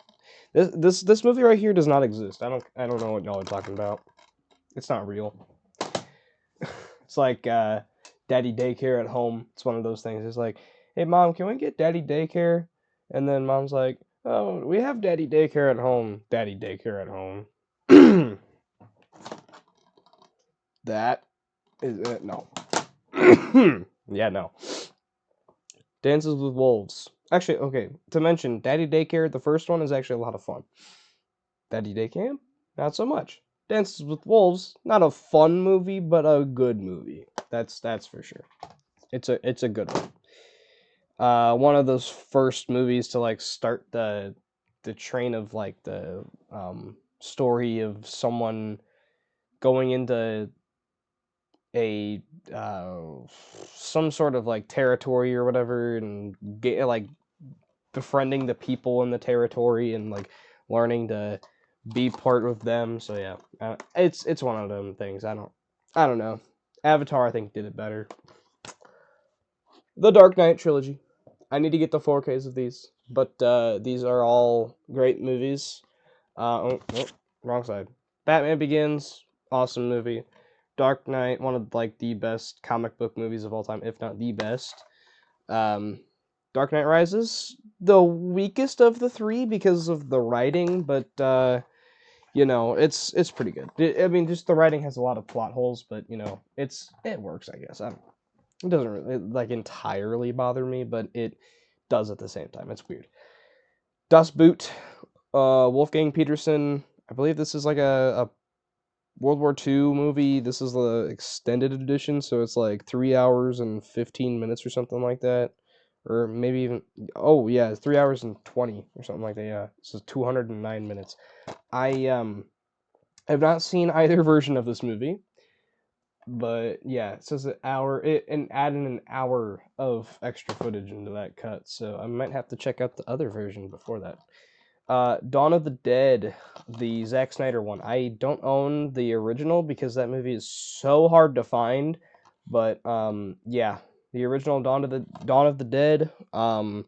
This movie right here does not exist. I don't know what y'all are talking about. It's not real. It's like Daddy Daycare at home. It's one of those things. It's like, hey mom, can we get Daddy Daycare? And then mom's like, oh, we have Daddy Daycare at home. Daddy Daycare at home. That is no. Yeah, no. Dances with Wolves. Actually, okay, to mention, Daddy Daycare, the first one is actually a lot of fun. Daddy Daycare, not so much. Dances with Wolves, not a fun movie, but a good movie. That's for sure. It's a good one. One of those first movies to like start the train of like the story of someone going into a some sort of like territory or whatever and like befriending the people in the territory and like learning to be part of them. So yeah, it's one of them things. I don't know. Avatar I think did it better. The Dark Knight trilogy. I need to get the 4Ks of these, but these are all great movies. Wrong side. Batman Begins, awesome movie. Dark Knight, one of like the best comic book movies of all time, if not the best. Um, Dark Knight Rises, the weakest of the three because of the writing, but it's pretty good. I mean, just the writing has a lot of plot holes, but it works, I guess. It doesn't really like entirely bother me, but it does at the same time. It's weird. Das Boot, Wolfgang Peterson. I believe this is like a World War II movie. This is the extended edition, so it's like 3 hours and 15 minutes or something like that. Or maybe even, oh yeah, it's 3 hours and 20 or something like that. Yeah, this is 209 minutes. I have not seen either version of this movie, but yeah, it says and adding an hour of extra footage into that cut, so I might have to check out the other version before that. Dawn of the Dead, the Zack Snyder one. I don't own the original because that movie is so hard to find. But yeah, the original Dawn of the Dead. Or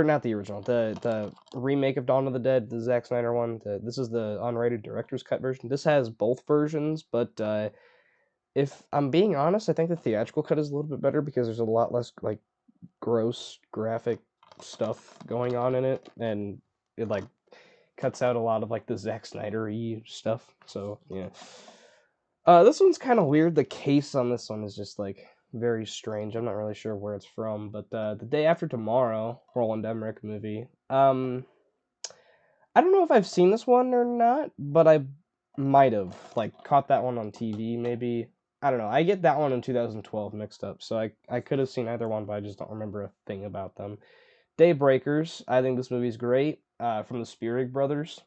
not the original. The remake of Dawn of the Dead, the Zack Snyder one. This is the unrated director's cut version. This has both versions, but if I'm being honest, I think the theatrical cut is a little bit better because there's a lot less like gross graphic stuff going on in it, and it like cuts out a lot of like the Zack Snyder-y stuff. So yeah, this one's kind of weird. The case on this one is just like very strange. I'm not really sure where it's from, but The Day After Tomorrow, Roland Emmerich movie. I don't know if I've seen this one or not, but I might have like caught that one on TV maybe. I don't know. I get that one in 2012 mixed up, so I could have seen either one, but I just don't remember a thing about them. Daybreakers. I think this movie's great. From the Spierig brothers.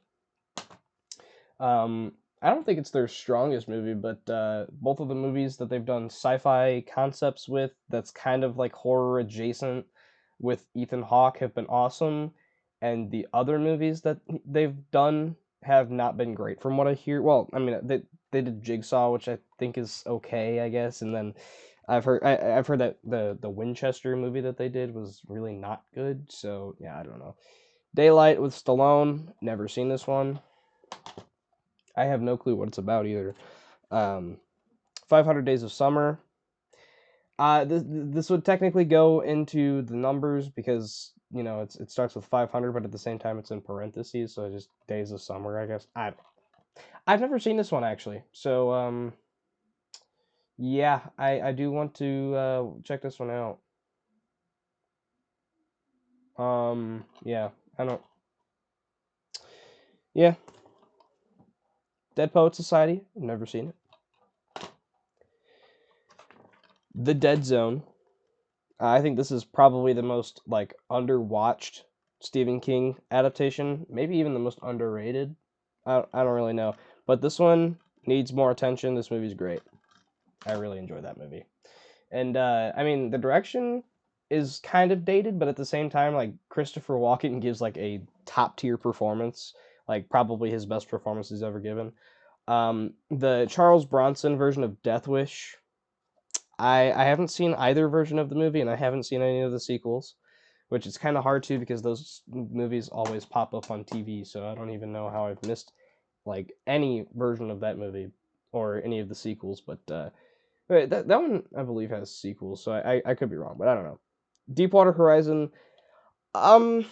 I don't think it's their strongest movie, but both of the movies that they've done sci-fi concepts with, that's kind of like horror adjacent, with Ethan Hawke, have been awesome, and the other movies that they've done have not been great, from what I hear. Well, I mean, they did Jigsaw, which I think is okay, I guess, and then I've heard that the Winchester movie that they did was really not good. So yeah, I don't know. Daylight with Stallone. Never seen this one. I have no clue what it's about either. 500 Days of Summer. This would technically go into the numbers because it starts with 500, but at the same time it's in parentheses, so just Days of Summer, I guess. I've never seen this one actually, so yeah, I do want to check this one out. Yeah, I don't. Yeah, Dead Poet Society. I've never seen it. The Dead Zone. I think this is probably the most like underwatched Stephen King adaptation, maybe even the most underrated. I don't really know, but this one needs more attention. This movie's great. I really enjoy that movie, and I mean the direction is kind of dated, but at the same time, like Christopher Walken gives like a top tier performance, like probably his best performance he's ever given. The Charles Bronson version of Death Wish, I haven't seen either version of the movie, and I haven't seen any of the sequels, which is kind of hard to because those movies always pop up on TV. So I don't even know how I've missed like any version of that movie or any of the sequels. But that one I believe has sequels, so I could be wrong, but I don't know. Deepwater Horizon, um,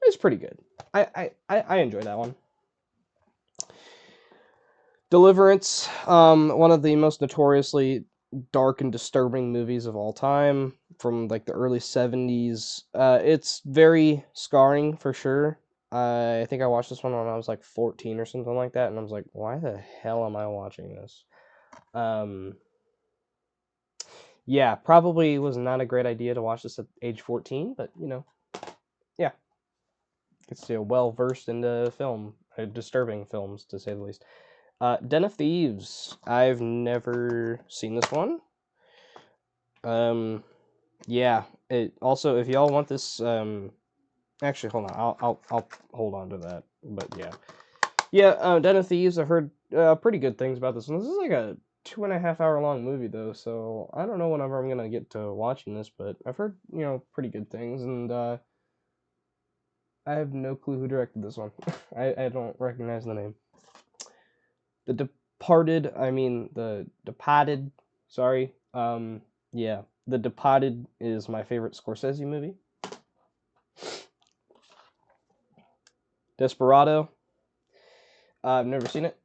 it's pretty good. I enjoy that one. Deliverance, one of the most notoriously dark and disturbing movies of all time from like the early 70s. It's very scarring for sure. I think I watched this one when I was like 14 or something like that, and I was like, why the hell am I watching this? Um, yeah, probably was not a great idea to watch this at age 14, but yeah, it's still well versed into film, disturbing films to say the least. Den of Thieves. I've never seen this one. Yeah. It also, if y'all want this, actually, hold on. I'll hold on to that. But yeah, yeah. Den of Thieves. I've heard pretty good things about this one. This is like a 2.5 hour long movie though, so I don't know whenever I'm gonna get to watching this, but I've heard pretty good things, and I have no clue who directed this one. I don't recognize the name. The Departed, I mean the Departed, sorry. Yeah, The Departed is my favorite Scorsese movie. Desperado, I've never seen it.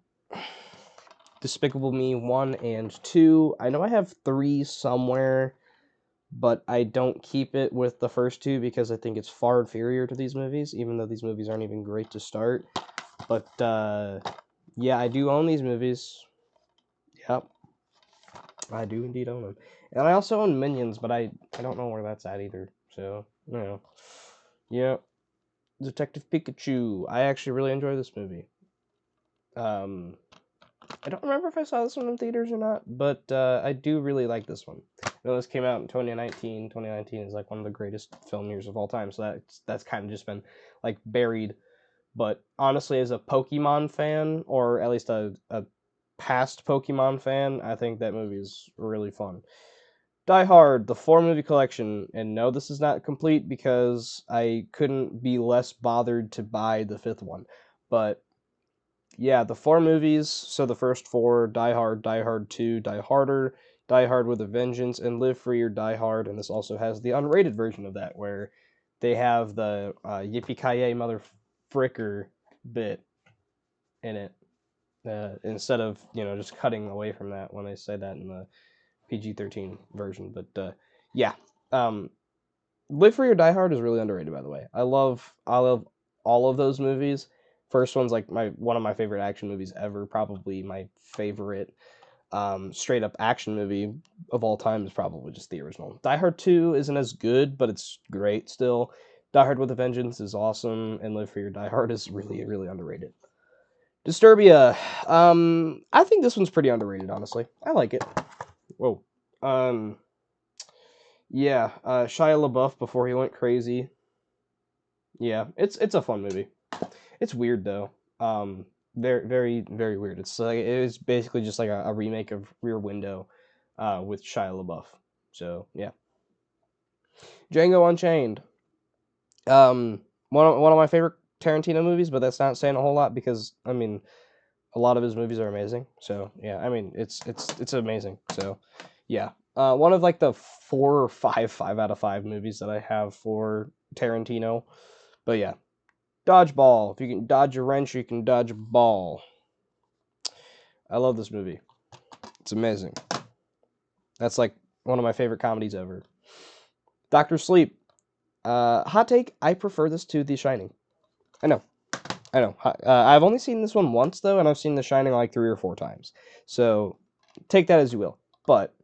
Despicable Me 1 and 2. I know I have 3 somewhere, but I don't keep it with the first 2 because I think it's far inferior to these movies, even though these movies aren't even great to start. But yeah, I do own these movies. Yep. I do indeed own them. And I also own Minions, but I don't know where that's at either. So, yeah. Detective Pikachu. I actually really enjoy this movie. I don't remember if I saw this one in theaters or not, but I do really like this one. I know this came out in 2019. 2019 is like one of the greatest film years of all time, so that's kind of just been like buried. But honestly, as a Pokemon fan, or at least a past Pokemon fan, I think that movie is really fun. Die Hard, the 4 movie collection, and no, this is not complete because I couldn't be less bothered to buy the 5th one. But yeah, the 4 movies, so the first 4, Die Hard, Die Hard 2, Die Harder, Die Hard with a Vengeance, and Live Free or Die Hard, and this also has the unrated version of that, where they have the yippee-ki-yay mother fricker bit in it, instead of, just cutting away from that when they say that in the PG-13 version. But yeah, Live Free or Die Hard is really underrated, by the way. I love all of those movies. First one's like one of my favorite action movies ever. Probably my favorite straight up action movie of all time is probably just the original. Die Hard 2 isn't as good, but it's great still. Die Hard with a Vengeance is awesome, and Live Free or Die Hard is really, really underrated. Disturbia. I think this one's pretty underrated, honestly. I like it. Whoa. Um, yeah. Shia LaBeouf before he went crazy. Yeah, it's a fun movie. It's weird though. Very very very weird. It's like it was basically just like a remake of Rear Window, with Shia LaBeouf. So yeah. Django Unchained. One of my favorite Tarantino movies, but that's not saying a whole lot because I mean a lot of his movies are amazing. So yeah, I mean it's amazing. So yeah, one of like the 4 or 5 out of 5 movies that I have for Tarantino. But yeah, Dodgeball. If you can dodge a wrench, you can dodge a ball. I love this movie. It's amazing. That's like one of my favorite comedies ever. Doctor Sleep. Hot take. I prefer this to The Shining. I know. I know. I've only seen this one once though, and I've seen The Shining like 3 or 4 times. So take that as you will. But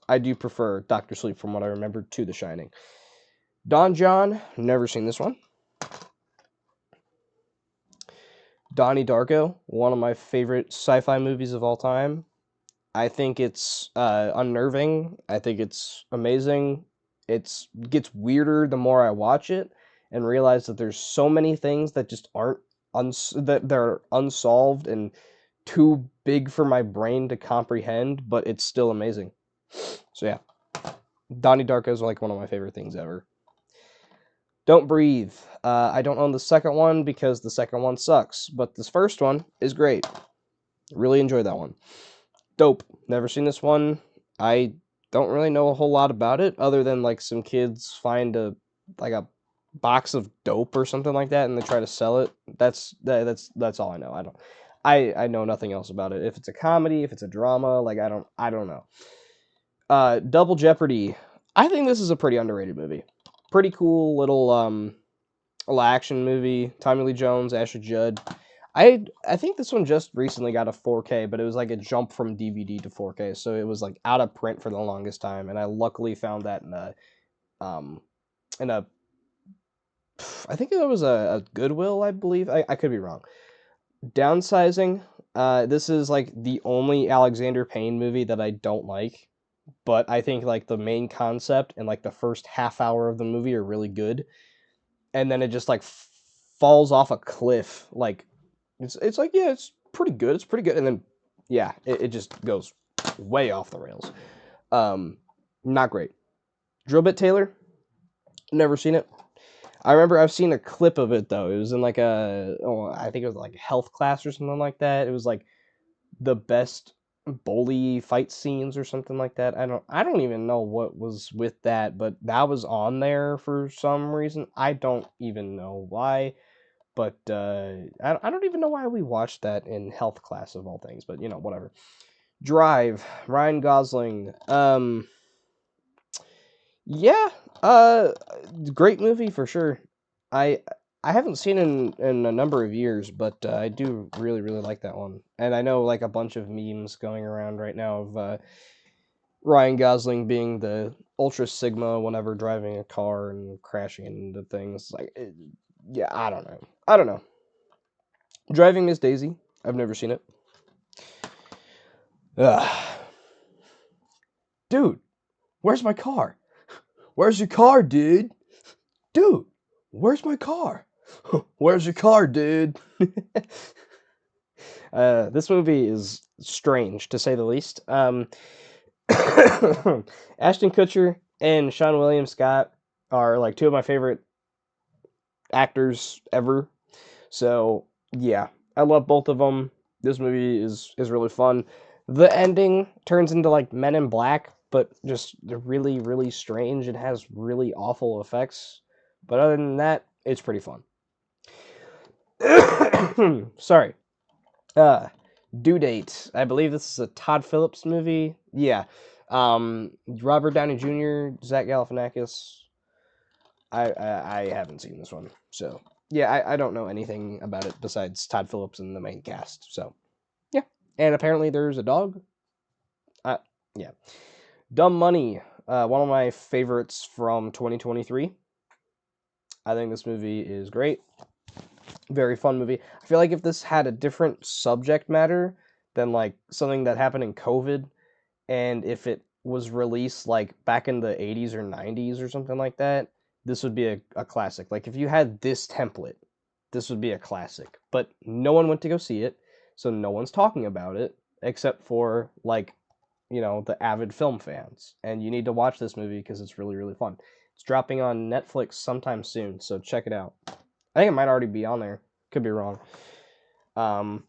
I do prefer Doctor Sleep from what I remember to The Shining. Don John. Never seen this one. Donnie Darko. One of my favorite sci-fi movies of all time. I think it's unnerving. I think it's amazing. It gets weirder the more I watch it and realize that there's so many things that just aren't that they're unsolved and too big for my brain to comprehend, but it's still amazing. So yeah, Donnie Darko is like one of my favorite things ever. Don't Breathe. I don't own the second one because the second one sucks, but this first one is great. Really enjoyed that one. Dope. Never seen this one. I don't really know a whole lot about it other than like some kids find a box of dope or something like that and they try to sell it. That's all I know. I know nothing else about it. If it's a comedy, if it's a drama, like I don't know. Double Jeopardy. I think this is a pretty underrated movie. Pretty cool little action movie. Tommy Lee Jones, Ashley Judd. I think this one just recently got a 4K, but it was like a jump from DVD to 4K, so it was like out of print for the longest time, and I luckily found that um in a I think it was a Goodwill, I believe. I could be wrong. Downsizing. This is like the only Alexander Payne movie that I don't like, but I think like the main concept and like the first half hour of the movie are really good, and then it just like falls off a cliff. Like it's like yeah, it's pretty good. It's pretty good, and then yeah, it just goes way off the rails. Not great. Drill Bit Taylor. Never seen it. I remember I've seen a clip of it though. It was in like I think it was like health class or something like that. It was like the best bully fight scenes or something like that. I don't even know what was with that, but that was on there for some reason. I don't even know why, but I don't even know why we watched that in health class of all things, but you know, whatever. Drive, Ryan Gosling. Yeah, uh, great movie for sure. I I haven't seen it in a number of years, but I do really really like that one. And I know like a bunch of memes going around right now of Ryan Gosling being the ultra sigma whenever driving a car and crashing into things. Yeah, I don't know. I don't know. Driving Miss Daisy. I've never seen it. Ugh. Dude, where's my car? Where's your car, dude? Dude, where's my car? Where's your car, dude? This movie is strange, to say the least. Ashton Kutcher and Sean William Scott are like two of my favorite actors ever. So yeah, I love both of them. This movie is really fun. The ending turns into like Men in Black, but just really really strange and has really awful effects. But other than that, it's pretty fun. Sorry. Due Date. I believe this is a Todd Phillips movie. Yeah. Robert Downey Jr., Zach Galifianakis. I haven't seen this one, so yeah, I don't know anything about it besides Todd Phillips and the main cast. So yeah, and apparently there's a dog. Uh, yeah. Dumb Money. One of my favorites from 2023. I think this movie is great. Very fun movie. I feel like if this had a different subject matter than like something that happened in COVID, and if it was released like back in the 80s or 90s or something like that, this would be a classic. Like if you had this template, this would be a classic. But no one went to go see it, so no one's talking about it except for like, the avid film fans. And you need to watch this movie because it's really, really fun. It's dropping on Netflix sometime soon, so check it out. I think it might already be on there. Could be wrong. Um,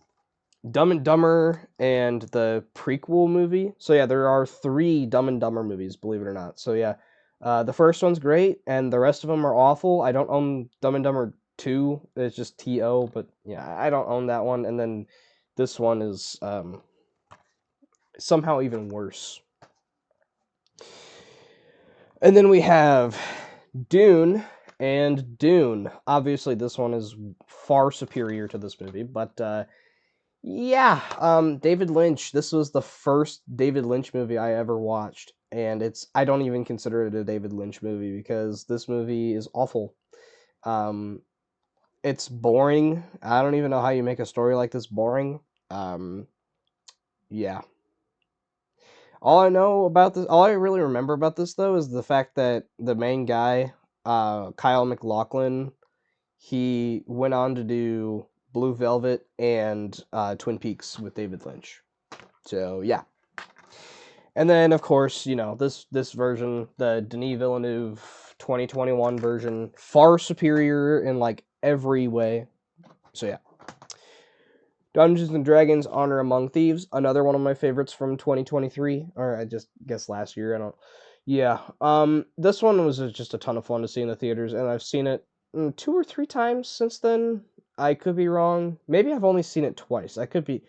Dumb and Dumber and the prequel movie. So yeah, there are 3 Dumb and Dumber movies, believe it or not. So yeah, the first one's great, and the rest of them are awful. I don't own Dumb and Dumber 2. It's just TO, but yeah, I don't own that one. And then this one is somehow even worse. And then we have Dune and Dune. Obviously, this one is far superior to this movie, but yeah, David Lynch. This was the first David Lynch movie I ever watched, and I don't even consider it a David Lynch movie because this movie is awful. Um, it's boring. I don't even know how you make a story like this boring. Yeah. All I really remember about this though is the fact that the main guy, Kyle MacLachlan, he went on to do Blue Velvet and Twin Peaks with David Lynch. So yeah. And then of course, this version, the Denis Villeneuve 2021 version, far superior in like every way. So yeah. Dungeons and Dragons: Honor Among Thieves, another one of my favorites from 2023, or I just guess last year. I don't. Yeah. This one was just a ton of fun to see in the theaters, and I've seen it 2 or 3 times since then. I could be wrong. Maybe I've only seen it twice. I could be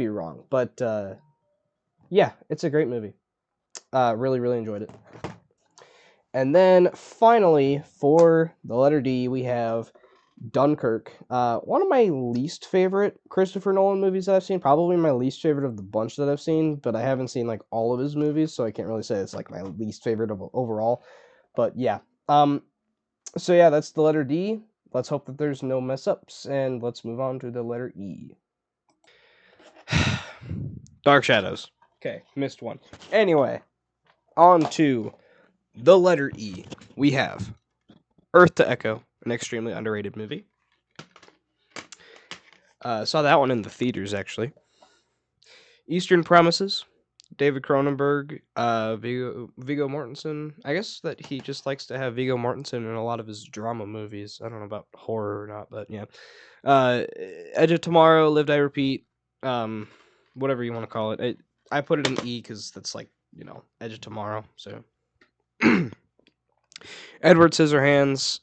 wrong, but yeah, it's a great movie. Really, really enjoyed it. And then finally, for the letter D, we have Dunkirk. One of my least favorite Christopher Nolan movies that I've seen. Probably my least favorite of the bunch that I've seen, but I haven't seen like all of his movies, so I can't really say it's like my least favorite of overall. But yeah. So yeah, that's the letter D. Let's hope that there's no mess ups, and let's move on to the letter E. Dark Shadows. Okay, missed one. Anyway, on to the letter E. We have Earth to Echo, an extremely underrated movie. Saw that one in the theaters, actually. Eastern Promises, David Cronenberg, Viggo Mortensen. I guess that he just likes to have Viggo Mortensen in a lot of his drama movies. I don't know about horror or not, but yeah. Edge of Tomorrow, Live Die Repeat, whatever you want to call it. I put it in E because that's like, Edge of Tomorrow. So Edward Scissorhands.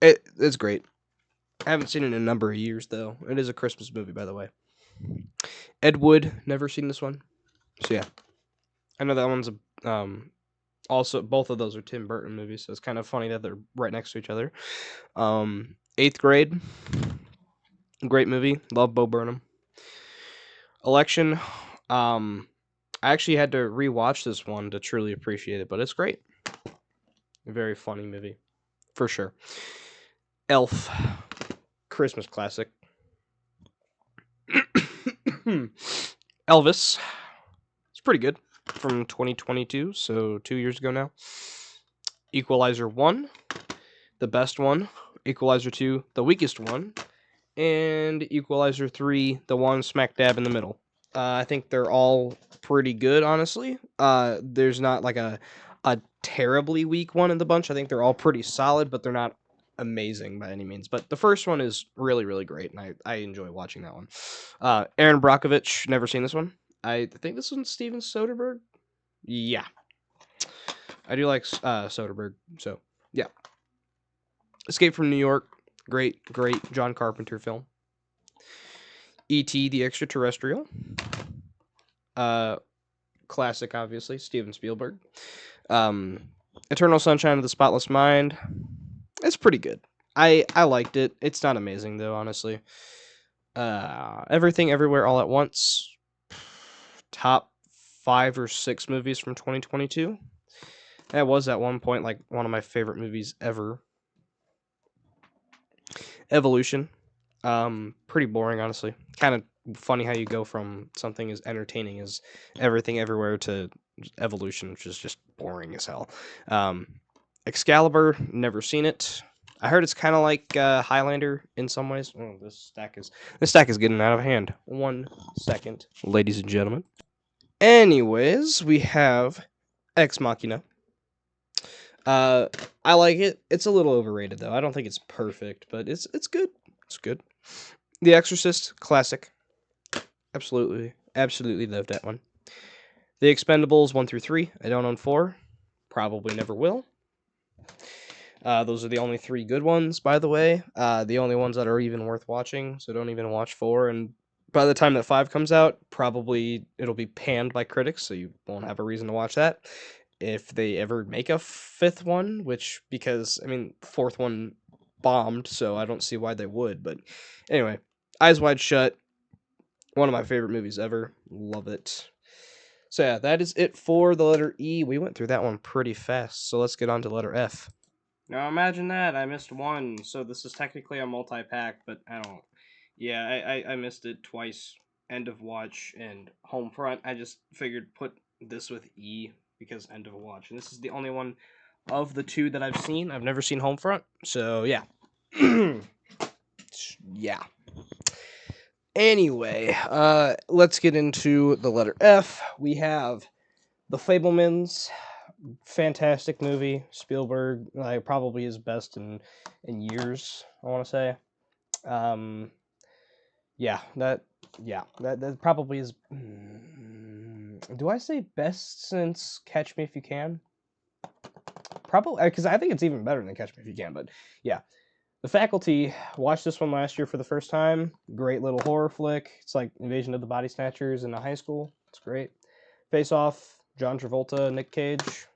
It's great. I haven't seen it in a number of years though. It is a Christmas movie, by the way. Ed Wood, never seen this one. So yeah, I know that one's also both of those are Tim Burton movies, so it's kind of funny that they're right next to each other. Eighth Grade, great movie. Love Bo Burnham. Election, I actually had to rewatch this one to truly appreciate it, but it's great. A very funny movie, for sure. Elf, Christmas classic. Elvis, it's pretty good, from 2022, so 2 years ago now. Equalizer 1, the best one. Equalizer 2, the weakest one. And Equalizer 3, the one smack dab in the middle. I think they're all pretty good, honestly. There's not like a terribly weak one in the bunch. I think they're all pretty solid, but they're not amazing by any means. But the first one is really, really great, and I enjoy watching that one. Aaron Brockovich, never seen this one. I think this one's Steven Soderbergh. Yeah. I do like Soderbergh, so yeah. Escape from New York, great John Carpenter film. E.T. the Extraterrestrial, classic, obviously, Steven Spielberg. Eternal Sunshine of the Spotless Mind, it's pretty good. I liked it. It's not amazing though, honestly. Everything Everywhere All at Once, top 5 or 6 movies from 2022. That was at one point like one of my favorite movies ever. Evolution. Pretty boring, honestly. Kind of funny how you go from something as entertaining as Everything Everywhere to Evolution, which is just boring as hell. Um, Excalibur, never seen it. I heard it's kind of like Highlander in some ways. Oh, this stack is getting out of hand. 1 second, ladies and gentlemen. Anyways, we have Ex Machina. Uh, I like it. It's a little overrated though. I don't think it's perfect, but it's good. It's good. The Exorcist, classic. Absolutely love that one. The Expendables 1 through 3. I don't own 4. Probably never will. Those are the only 3 good ones, by the way. The only ones that are even worth watching. So don't even watch 4. And by the time that 5 comes out, probably it'll be panned by critics, so you won't have a reason to watch that. If they ever make a 5th one, which, because, I mean, 4th one bombed, so I don't see why they would. But anyway, Eyes Wide Shut. One of my favorite movies ever. Love it. So yeah, that is it for the letter E. We went through that one pretty fast, so let's get on to letter F. Now imagine that, I missed one, so this is technically a multi-pack, but I don't... Yeah, I missed it twice. End of Watch and Homefront. I just figured put this with E because End of Watch. And this is the only one of the 2 that I've seen. I've never seen Homefront, so yeah. Yeah. Anyway, let's get into the letter F. We have The Fabelmans. Fantastic movie. Spielberg, probably his best in years, I want to say. That probably is. Do I say best since Catch Me If You Can? Probably, because I think it's even better than Catch Me If You Can. But yeah, The Faculty. Watched this one last year for the first time. Great little horror flick. It's like Invasion of the Body Snatchers in a high school. It's great. Face Off. John Travolta, Nick Cage.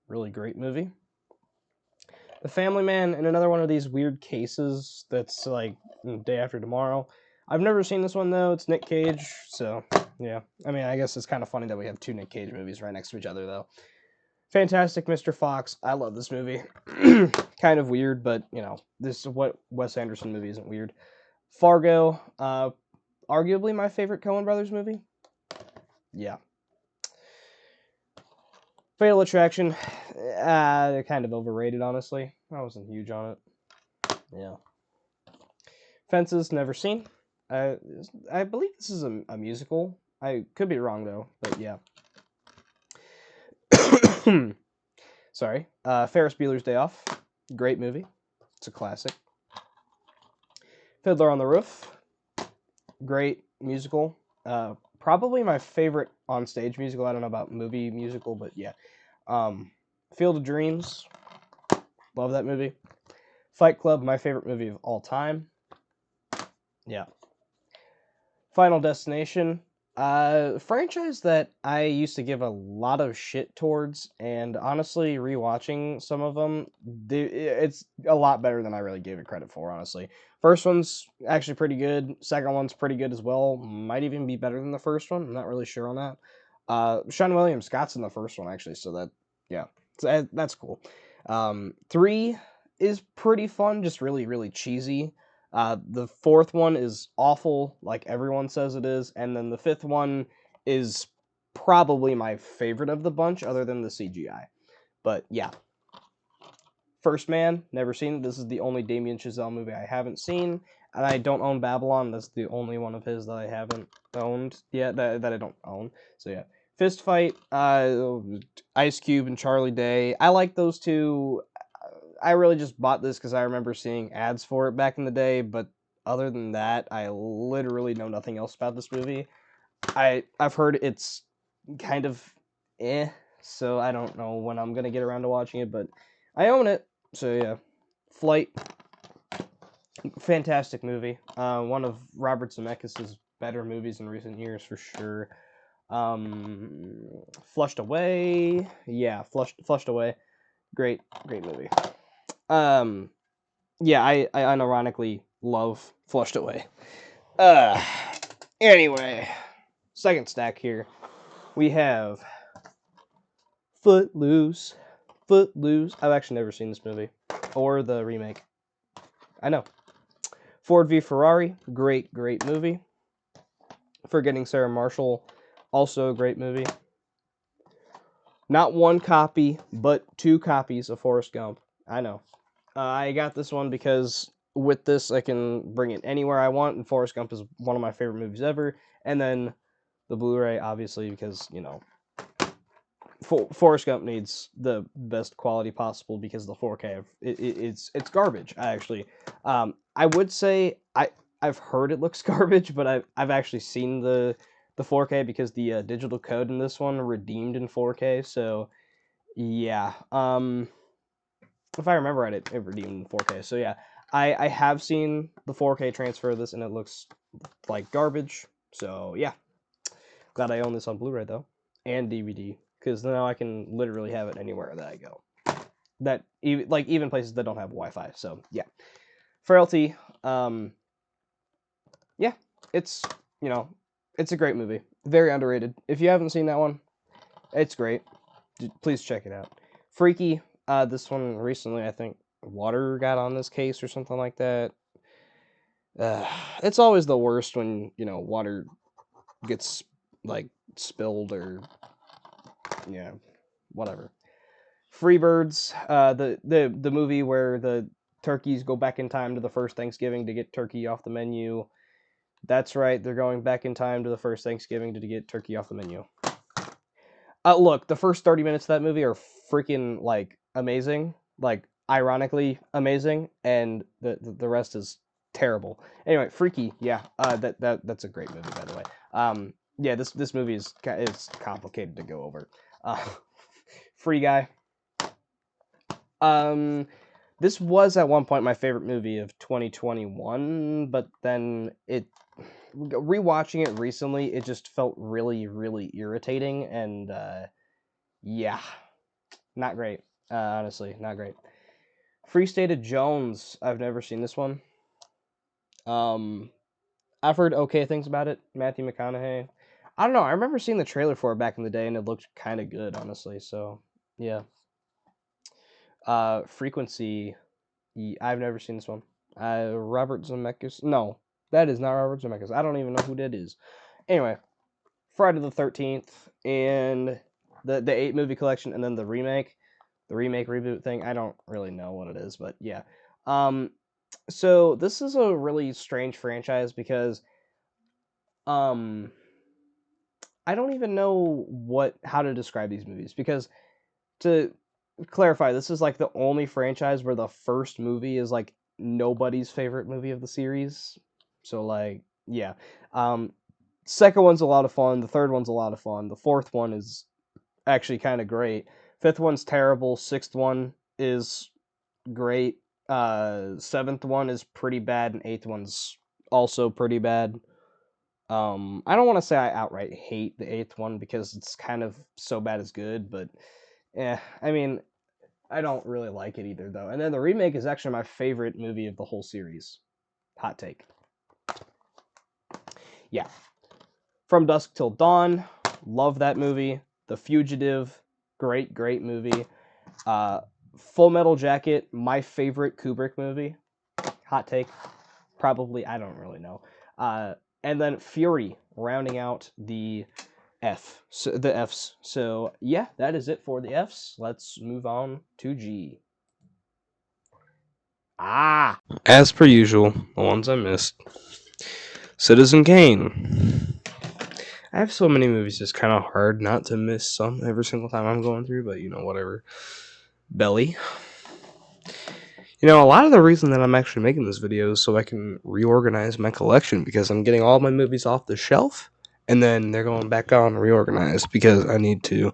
Really great movie. The Family Man, and another one of these weird cases that's like Day After Tomorrow. I've never seen this one though. It's Nick Cage, so yeah. I mean, I guess it's kind of funny that we have 2 Nick Cage movies right next to each other though. Fantastic Mr. Fox. I love this movie. Kind of weird, but you know, this is what Wes Anderson movie isn't weird. Fargo, arguably my favorite Coen Brothers movie. Yeah. Fatal Attraction, kind of overrated, honestly. I wasn't huge on it. Yeah. Fences, never seen. I believe this is a musical. I could be wrong, though, but yeah. Sorry. Ferris Bueller's Day Off. Great movie. It's a classic. Fiddler on the Roof. Great musical. Probably my favorite on-stage musical. I don't know about movie musical, but yeah. Field of Dreams. Love that movie. Fight Club, my favorite movie of all time. Yeah. Final Destination. Franchise that I used to give a lot of shit towards, and honestly, rewatching some of them, it's a lot better than I really gave it credit for, honestly. First one's actually pretty good. Second one's pretty good as well. Might even be better than the first one. I'm not really sure on that. Sean William Scott's in the first one, actually, so that, yeah, so that's cool. 3 is pretty fun, just really, really cheesy. The 4th one is awful, like everyone says it is, and then the 5th one is probably my favorite of the bunch, other than the CGI. But yeah. First Man, never seen it. This is the only Damien Chazelle movie I haven't seen, and I don't own Babylon. That's the only one of his that I haven't owned yet, that I don't own. So yeah. Fist Fight, Ice Cube and Charlie Day. I like those 2. I really just bought this because I remember seeing ads for it back in the day, but other than that, I literally know nothing else about this movie. I've heard it's kind of so I don't know when I'm gonna get around to watching it, but I own it, so yeah. Flight, fantastic movie. One of Robert Zemeckis' better movies in recent years for sure. Flushed Away, yeah, Flushed Away, great movie. Yeah, I unironically love Flushed Away. Anyway, second stack here. We have Footloose. I've actually never seen this movie or the remake. I know. Ford v Ferrari, great movie. Forgetting Sarah Marshall, also a great movie. Not one copy, but 2 copies of Forrest Gump. I know. I got this one because with this I can bring it anywhere I want, and Forrest Gump is one of my favorite movies ever. And then the Blu-ray, obviously, because, you know, Forrest Gump needs the best quality possible because the 4K, it's garbage. I would say I've heard it looks garbage, but I've actually seen the 4K because the digital code in this one redeemed in 4K. So yeah, if I remember right, it redeemed in 4K. So yeah, I have seen the 4K transfer of this, and it looks like garbage. So yeah, glad I own this on Blu-ray though, and DVD, because now I can literally have it anywhere that I go. That even places that don't have Wi-Fi. So yeah, Frailty. Yeah, it's it's a great movie, very underrated. If you haven't seen that one, it's great. Please check it out. Freaky. This one recently, I think water got on this case or something like that. Uh, it's always the worst when water gets like spilled or yeah, whatever. Freebirds, the movie where the turkeys go back in time to the first Thanksgiving to get turkey off the menu. That's right, they're going back in time to the first Thanksgiving to get turkey off the menu. Look, the first 30 minutes of that movie are freaking like amazing, like ironically amazing, and the rest is terrible. Anyway, Freaky, yeah, that's a great movie, by the way. Yeah, this movie is complicated to go over. Uh, Free Guy. This was at one point my favorite movie of 2021, but then rewatching it recently, it just felt really irritating, and yeah, not great. Honestly, not great. Free State of Jones. I've never seen this one. I've heard okay things about it. Matthew McConaughey. I don't know. I remember seeing the trailer for it back in the day, and it looked kind of good, honestly. So yeah. Frequency. I've never seen this one. Robert Zemeckis. No, that is not Robert Zemeckis. I don't even know who that is. Anyway, Friday the 13th and the 8 movie collection, and then the remake reboot thing. I don't really know what it is, but yeah. So this is a really strange franchise because I don't even know how to describe these movies, because to clarify, this is like the only franchise where the first movie is like nobody's favorite movie of the series. So like, yeah. Second one's a lot of fun, the third one's a lot of fun, the fourth one is actually kind of great. Fifth one's terrible, sixth one is great. Seventh one is pretty bad, and eighth one's also pretty bad. I don't want to say I outright hate the eighth one because it's kind of so bad it's good, but I mean, I don't really like it either though. And then the remake is actually my favorite movie of the whole series. Hot take. Yeah. From Dusk Till Dawn, love that movie. The Fugitive, great movie. Full Metal Jacket, my favorite Kubrick movie. Hot take. Probably, I don't really know. And then Fury, rounding out the Fs. So yeah, that is it for the Fs. Let's move on to G. As per usual, the ones I missed. Citizen Kane. I have so many movies, it's kind of hard not to miss some every single time I'm going through, but whatever. Belly. A lot of the reason that I'm actually making this video is so I can reorganize my collection, because I'm getting all my movies off the shelf and then they're going back on reorganized because I need to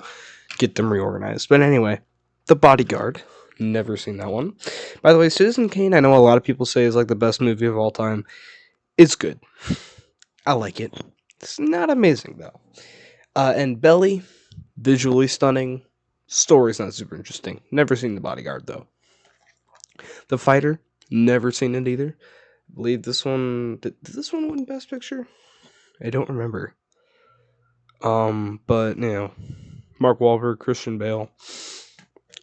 get them reorganized. But anyway, The Bodyguard. Never seen that one. By the way, Citizen Kane, I know a lot of people say is like the best movie of all time. It's good. I like it. It's not amazing though. And Belly, visually stunning. Story's not super interesting. Never seen The Bodyguard though. The Fighter, never seen it either. I believe this one did this one win Best Picture? I don't remember. But Mark Wahlberg, Christian Bale.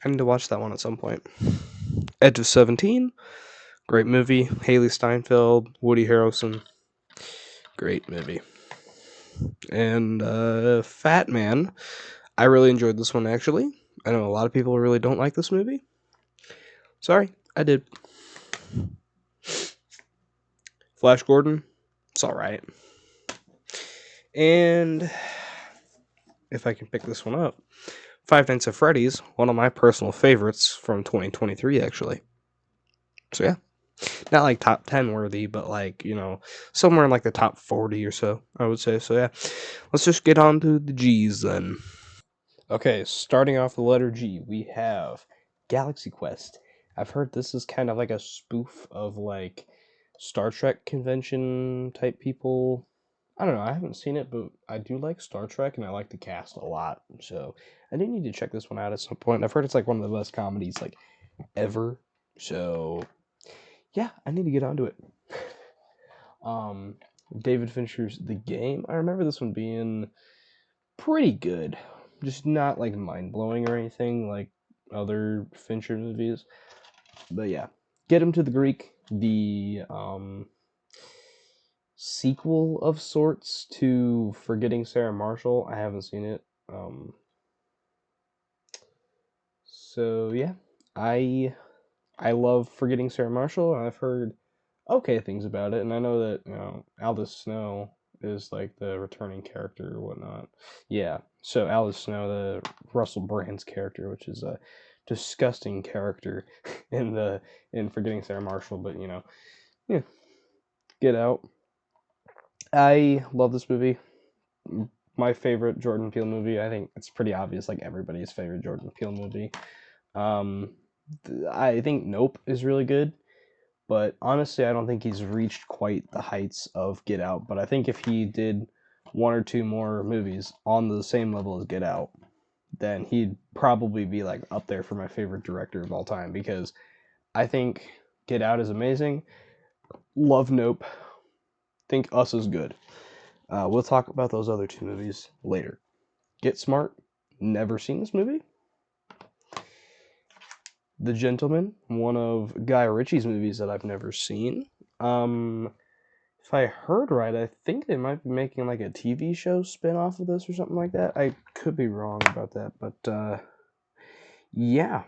I need to watch that one at some point. Edge of 17, Great movie. Haley Steinfeld, Woody Harrelson. Great movie. And Fat Man. I really enjoyed this one, actually. I know a lot of people really don't like this movie. Sorry, I did. Flash Gordon. It's alright. And if I can pick this one up, Five Nights at Freddy's, one of my personal favorites from 2023, actually. So yeah, not like top 10 worthy, but like, somewhere in like the top 40 or so, I would say. So yeah, let's just get on to the G's then. Okay, starting off the letter G, we have Galaxy Quest. I've heard this is kind of like a spoof of like Star Trek convention type people. I don't know, I haven't seen it, but I do like Star Trek and I like the cast a lot. So I do need to check this one out at some point. I've heard it's like one of the best comedies like ever. So yeah, I need to get onto it. David Fincher's The Game. I remember this one being pretty good. Just not like mind blowing or anything like other Fincher movies. But yeah. Get Him to the Greek, the sequel of sorts to Forgetting Sarah Marshall. I haven't seen it. So yeah. I love Forgetting Sarah Marshall, and I've heard okay things about it, and I know that Aldous Snow is like the returning character or whatnot. Yeah, so Aldous Snow, the Russell Brand's character, which is a disgusting character in Forgetting Sarah Marshall, but yeah, Get Out. I love this movie. My favorite Jordan Peele movie. I think it's pretty obvious, like everybody's favorite Jordan Peele movie. Um, I think Nope is really good. But honestly, I don't think he's reached quite the heights of Get Out. But I think if he did one or two more movies on the same level as Get Out, then he'd probably be like up there for my favorite director of all time, because I think Get Out is amazing. Love Nope. Think Us is good. We'll talk about those other two movies later. Get Smart. Never seen this movie. The Gentleman, one of Guy Ritchie's movies that I've never seen. If I heard right, I think they might be making like a TV show spin-off of this or something like that. I could be wrong about that, but yeah.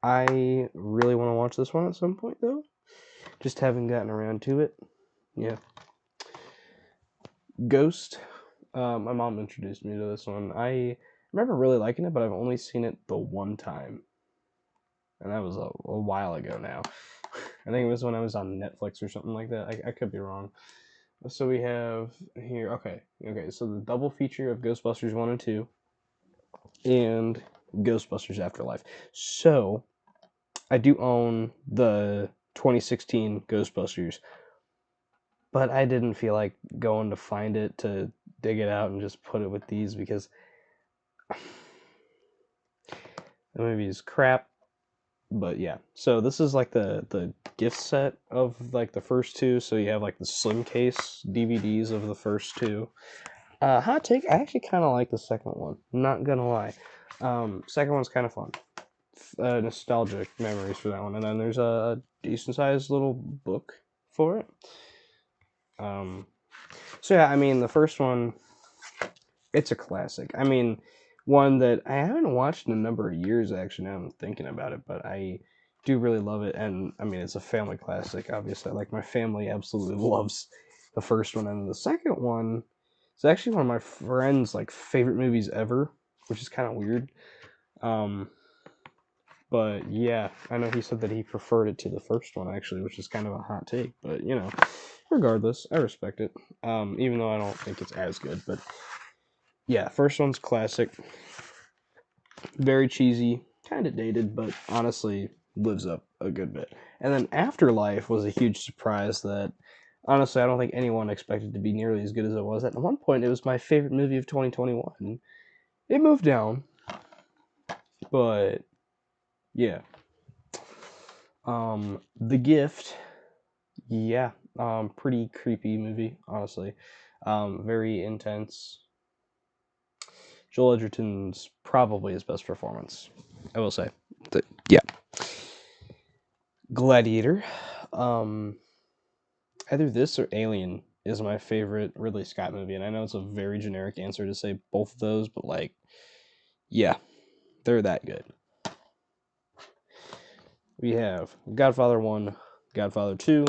I really want to watch this one at some point though. Just haven't gotten around to it. Yeah. Ghost. My mom introduced me to this one. I remember really liking it, but I've only seen it the one time. And that was a while ago now. I think it was when I was on Netflix or something like that. I could be wrong. So we have here, okay, so the double feature of Ghostbusters 1 and 2 and Ghostbusters Afterlife. So I do own the 2016 Ghostbusters, but I didn't feel like going to find it to dig it out and just put it with these, because the movie is crap. But yeah, so this is like the gift set of like the first two. So you have like the slim case DVDs of the first two. Hot take, I actually kind of like the second one. Not gonna lie. Second one's kind of fun. Nostalgic memories for that one. And then there's a decent sized little book for it. So yeah, I mean, the first one, it's a classic. I mean, one that I haven't watched in a number of years, actually, now I'm thinking about it, but I do really love it. And I mean, it's a family classic, obviously. Like, my family absolutely loves the first one. And the second one is actually one of my friend's like favorite movies ever, which is kind of weird. But yeah, I know he said that he preferred it to the first one, actually, which is kind of a hot take. But regardless, I respect it. Even though I don't think it's as good, but yeah, first one's classic. Very cheesy, kind of dated, but honestly lives up a good bit. And then Afterlife was a huge surprise that honestly I don't think anyone expected to be nearly as good as it was. At one point, it was my favorite movie of 2021. It moved down, but yeah. The Gift, yeah, pretty creepy movie, honestly. Very intense. Joel Edgerton's probably his best performance, I will say. Yeah. Gladiator. Either this or Alien is my favorite Ridley Scott movie, and I know it's a very generic answer to say both of those, but like, yeah, they're that good. We have Godfather 1, Godfather 2,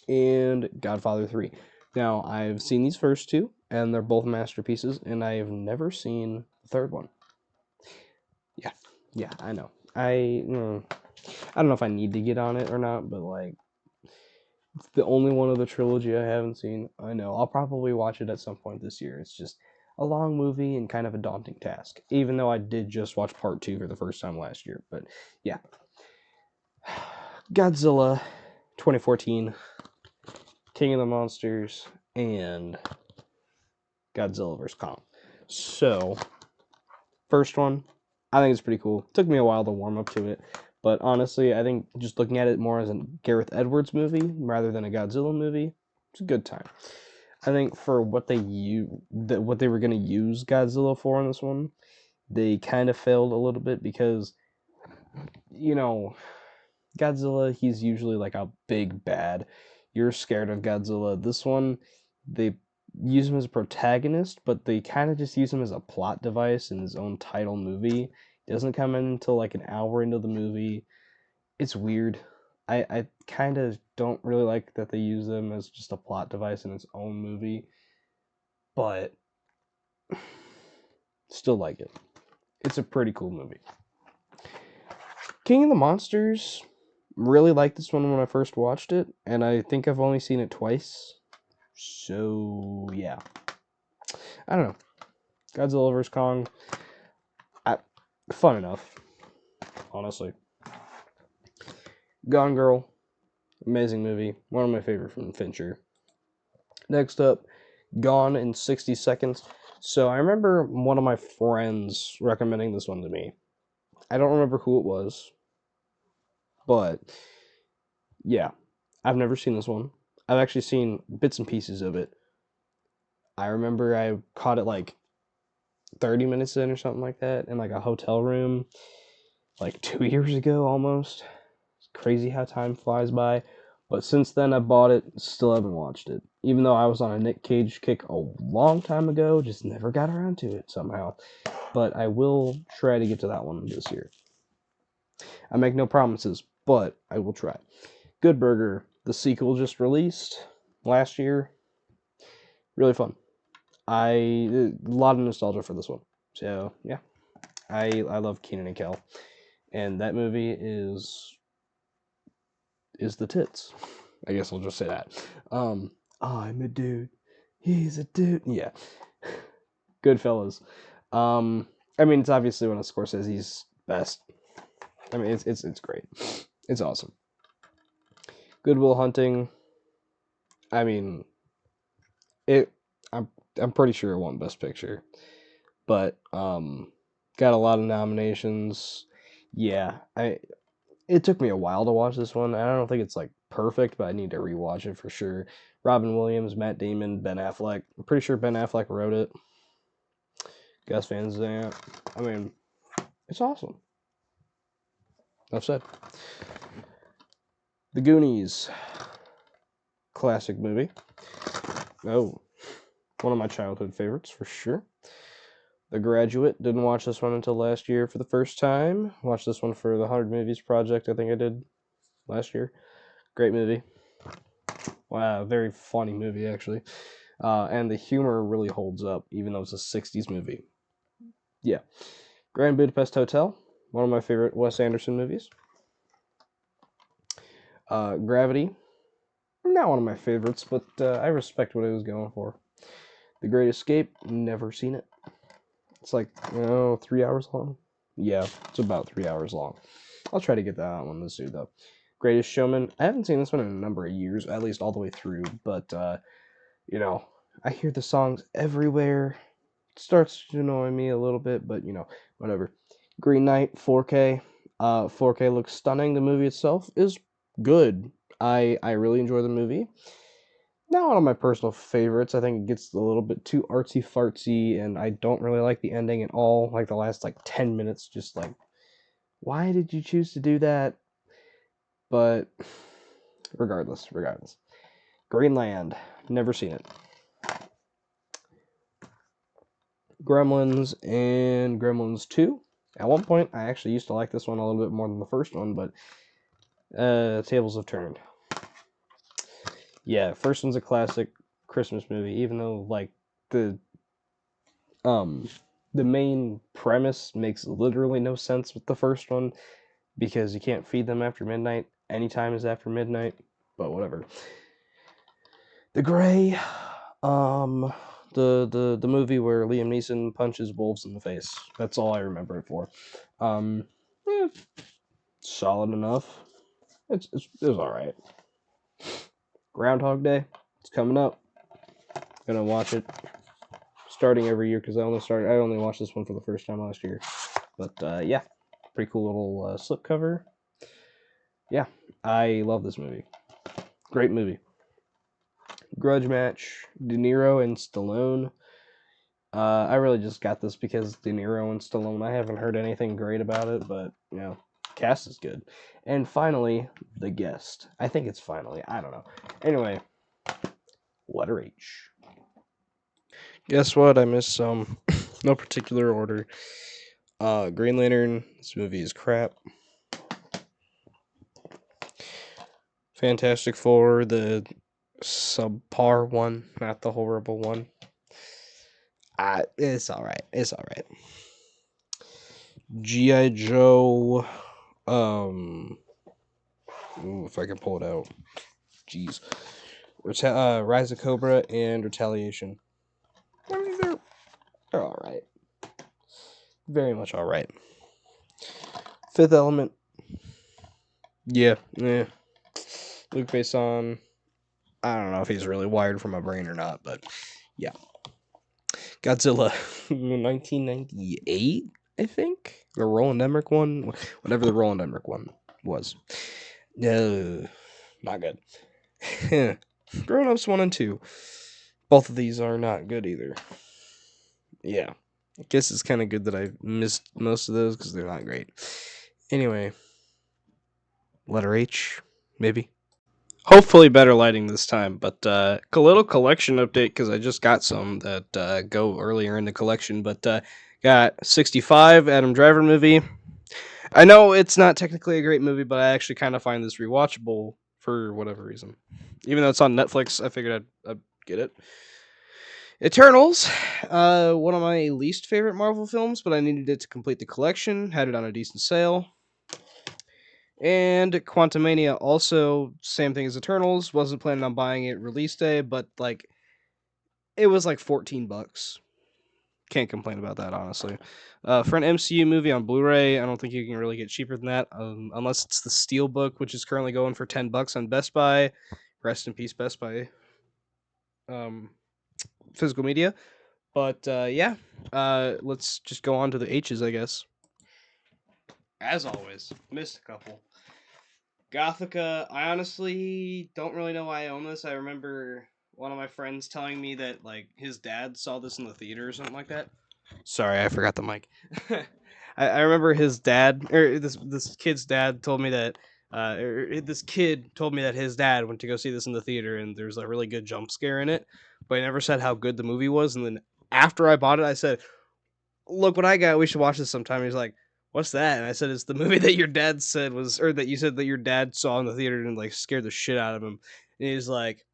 and Godfather 3. Now, I've seen these first two, and they're both masterpieces, and I have never seen the third one. Yeah, I know. I don't know if I need to get on it or not, but like, it's the only one of the trilogy I haven't seen. I know. I'll probably watch it at some point this year. It's just a long movie and kind of a daunting task, even though I did just watch part 2 for the first time last year. But yeah. Godzilla 2014, King of the Monsters, and Godzilla vs. Kong. So, first one, I think it's pretty cool. Took me a while to warm up to it, but honestly, I think just looking at it more as a Gareth Edwards movie rather than a Godzilla movie, it's a good time. I think for what they were going to use Godzilla for in this one, they kind of failed a little bit because, Godzilla, he's usually like a big bad. You're scared of Godzilla. This one, they use him as a protagonist, but they kind of just use him as a plot device in his own title movie. It doesn't come in until like an hour into the movie. It's weird. I kind of don't really like that they use them as just a plot device in its own movie, but still like it. It's a pretty cool movie. King of the Monsters, really liked this one when I first watched it, and I think I've only seen it twice. So, yeah. I don't know. Godzilla vs. Kong, fun enough, honestly. Gone Girl, amazing movie. One of my favorite from Fincher. Next up, Gone in 60 Seconds. So I remember one of my friends recommending this one to me. I don't remember who it was, but yeah, I've never seen this one. I've actually seen bits and pieces of it. I remember I caught it like 30 minutes in or something like that in like a hotel room like 2 years ago almost. It's crazy how time flies by. But since then I bought it, still haven't watched it. Even though I was on a Nick Cage kick a long time ago, just never got around to it somehow. But I will try to get to that one this year. I make no promises, but I will try. Good Burger, the sequel just released last year. Really fun. A lot of nostalgia for this one. So yeah, I love Keenan and Kel, and that movie is the tits. I guess I'll just say that. I'm a dude. He's a dude. Yeah. Goodfellas. I mean, it's obviously one of Scorsese's best. I mean, it's great. It's awesome. Good Will Hunting. I mean, I'm pretty sure it won Best Picture, but got a lot of nominations. Yeah, it took me a while to watch this one. I don't think it's like perfect, but I need to rewatch it for sure. Robin Williams, Matt Damon, Ben Affleck. I'm pretty sure Ben Affleck wrote it. Gus Van Sant. I mean, it's awesome. Enough said. The Goonies. Classic movie. Oh, one of my childhood favorites for sure. The Graduate. Didn't watch this one until last year for the first time. Watched this one for the 100 Movies project I think I did last year. Great movie. Wow, very funny movie actually. And the humor really holds up, even though it's a 60s movie. Yeah. Grand Budapest Hotel, one of my favorite Wes Anderson movies. Gravity, not one of my favorites, but I respect what it was going for. The Great Escape, never seen it. It's like, 3 hours long. Yeah, it's about 3 hours long. I'll try to get that one this year, though. Greatest Showman, I haven't seen this one in a number of years, at least all the way through, but, I hear the songs everywhere. It starts to annoy me a little bit, but, whatever. Green Knight, 4K. 4K looks stunning. The movie itself is good. I really enjoy the movie. Not one of my personal favorites. I think it gets a little bit too artsy fartsy, and I don't really like the ending at all. Like the last 10 minutes, just like, why did you choose to do that? But regardless. Greenland. Never seen it. Gremlins and Gremlins 2. At one point, I actually used to like this one a little bit more than the first one, but tables have turned. Yeah, first one's a classic Christmas movie, even though like the main premise makes literally no sense with the first one because you can't feed them after midnight. Anytime is after midnight, but whatever. The Gray, the movie where Liam Neeson punches wolves in the face. That's all I remember it for. Eh, solid enough. It was all right. Groundhog Day. It's coming up. Gonna watch it. Starting every year because I only watched this one for the first time last year. But yeah, pretty cool little slipcover. Yeah, I love this movie. Great movie. Grudge Match. De Niro and Stallone. I really just got this because De Niro and Stallone. I haven't heard anything great about it, but you know, cast is good. And finally, The Guest. I think it's finally. I don't know. Anyway, letter H. Guess what? I missed some. No particular order. Green Lantern. This movie is crap. Fantastic Four, the subpar one, not the horrible one. It's alright. It's alright. G.I. Joe. If I can pull it out. Jeez. Rise of Cobra and Retaliation. I mean, they're alright. Very much alright. Fifth Element. Yeah. Luke Besson. I don't know if he's really wired from my brain or not, but yeah. Godzilla. 1998, I think? The Roland Emmerich one? Whatever the Roland Emmerich one was. No. Not good. Grown Ups 1 and 2. Both of these are not good either. Yeah. I guess it's kind of good that I missed most of those because they're not great. Anyway. Letter H, maybe. Hopefully better lighting this time, but a little collection update because I just got some that go earlier in the collection, but got 65 Adam Driver movie. I know it's not technically a great movie, but I actually kind of find this rewatchable for whatever reason. Even though it's on Netflix, I figured I'd get it. Eternals, one of my least favorite Marvel films, but I needed it to complete the collection. Had it on a decent sale. And Quantumania, also same thing as Eternals. Wasn't planning on buying it release day, but like it was like $14. Can't complain about that, honestly. For an MCU movie on Blu-ray, I don't think you can really get cheaper than that, unless it's the Steelbook, which is currently going for $10 on Best Buy. Rest in peace, Best Buy. Physical media. But yeah, let's just go on to the H's, I guess. As always, missed a couple. Gothica, I honestly don't really know why I own this. I remember one of my friends telling me that like his dad saw this in the theater or something like that. Sorry, I forgot the mic. I remember his dad, or this kid's dad, told me that. This kid told me that his dad went to go see this in the theater, and there's a really good jump scare in it, but he never said how good the movie was. And then after I bought it, I said, "Look what I got. We should watch this sometime." And he's like, "What's that?" And I said, "It's the movie that your dad said was, or that you said that your dad saw in the theater and like scared the shit out of him." And he's like,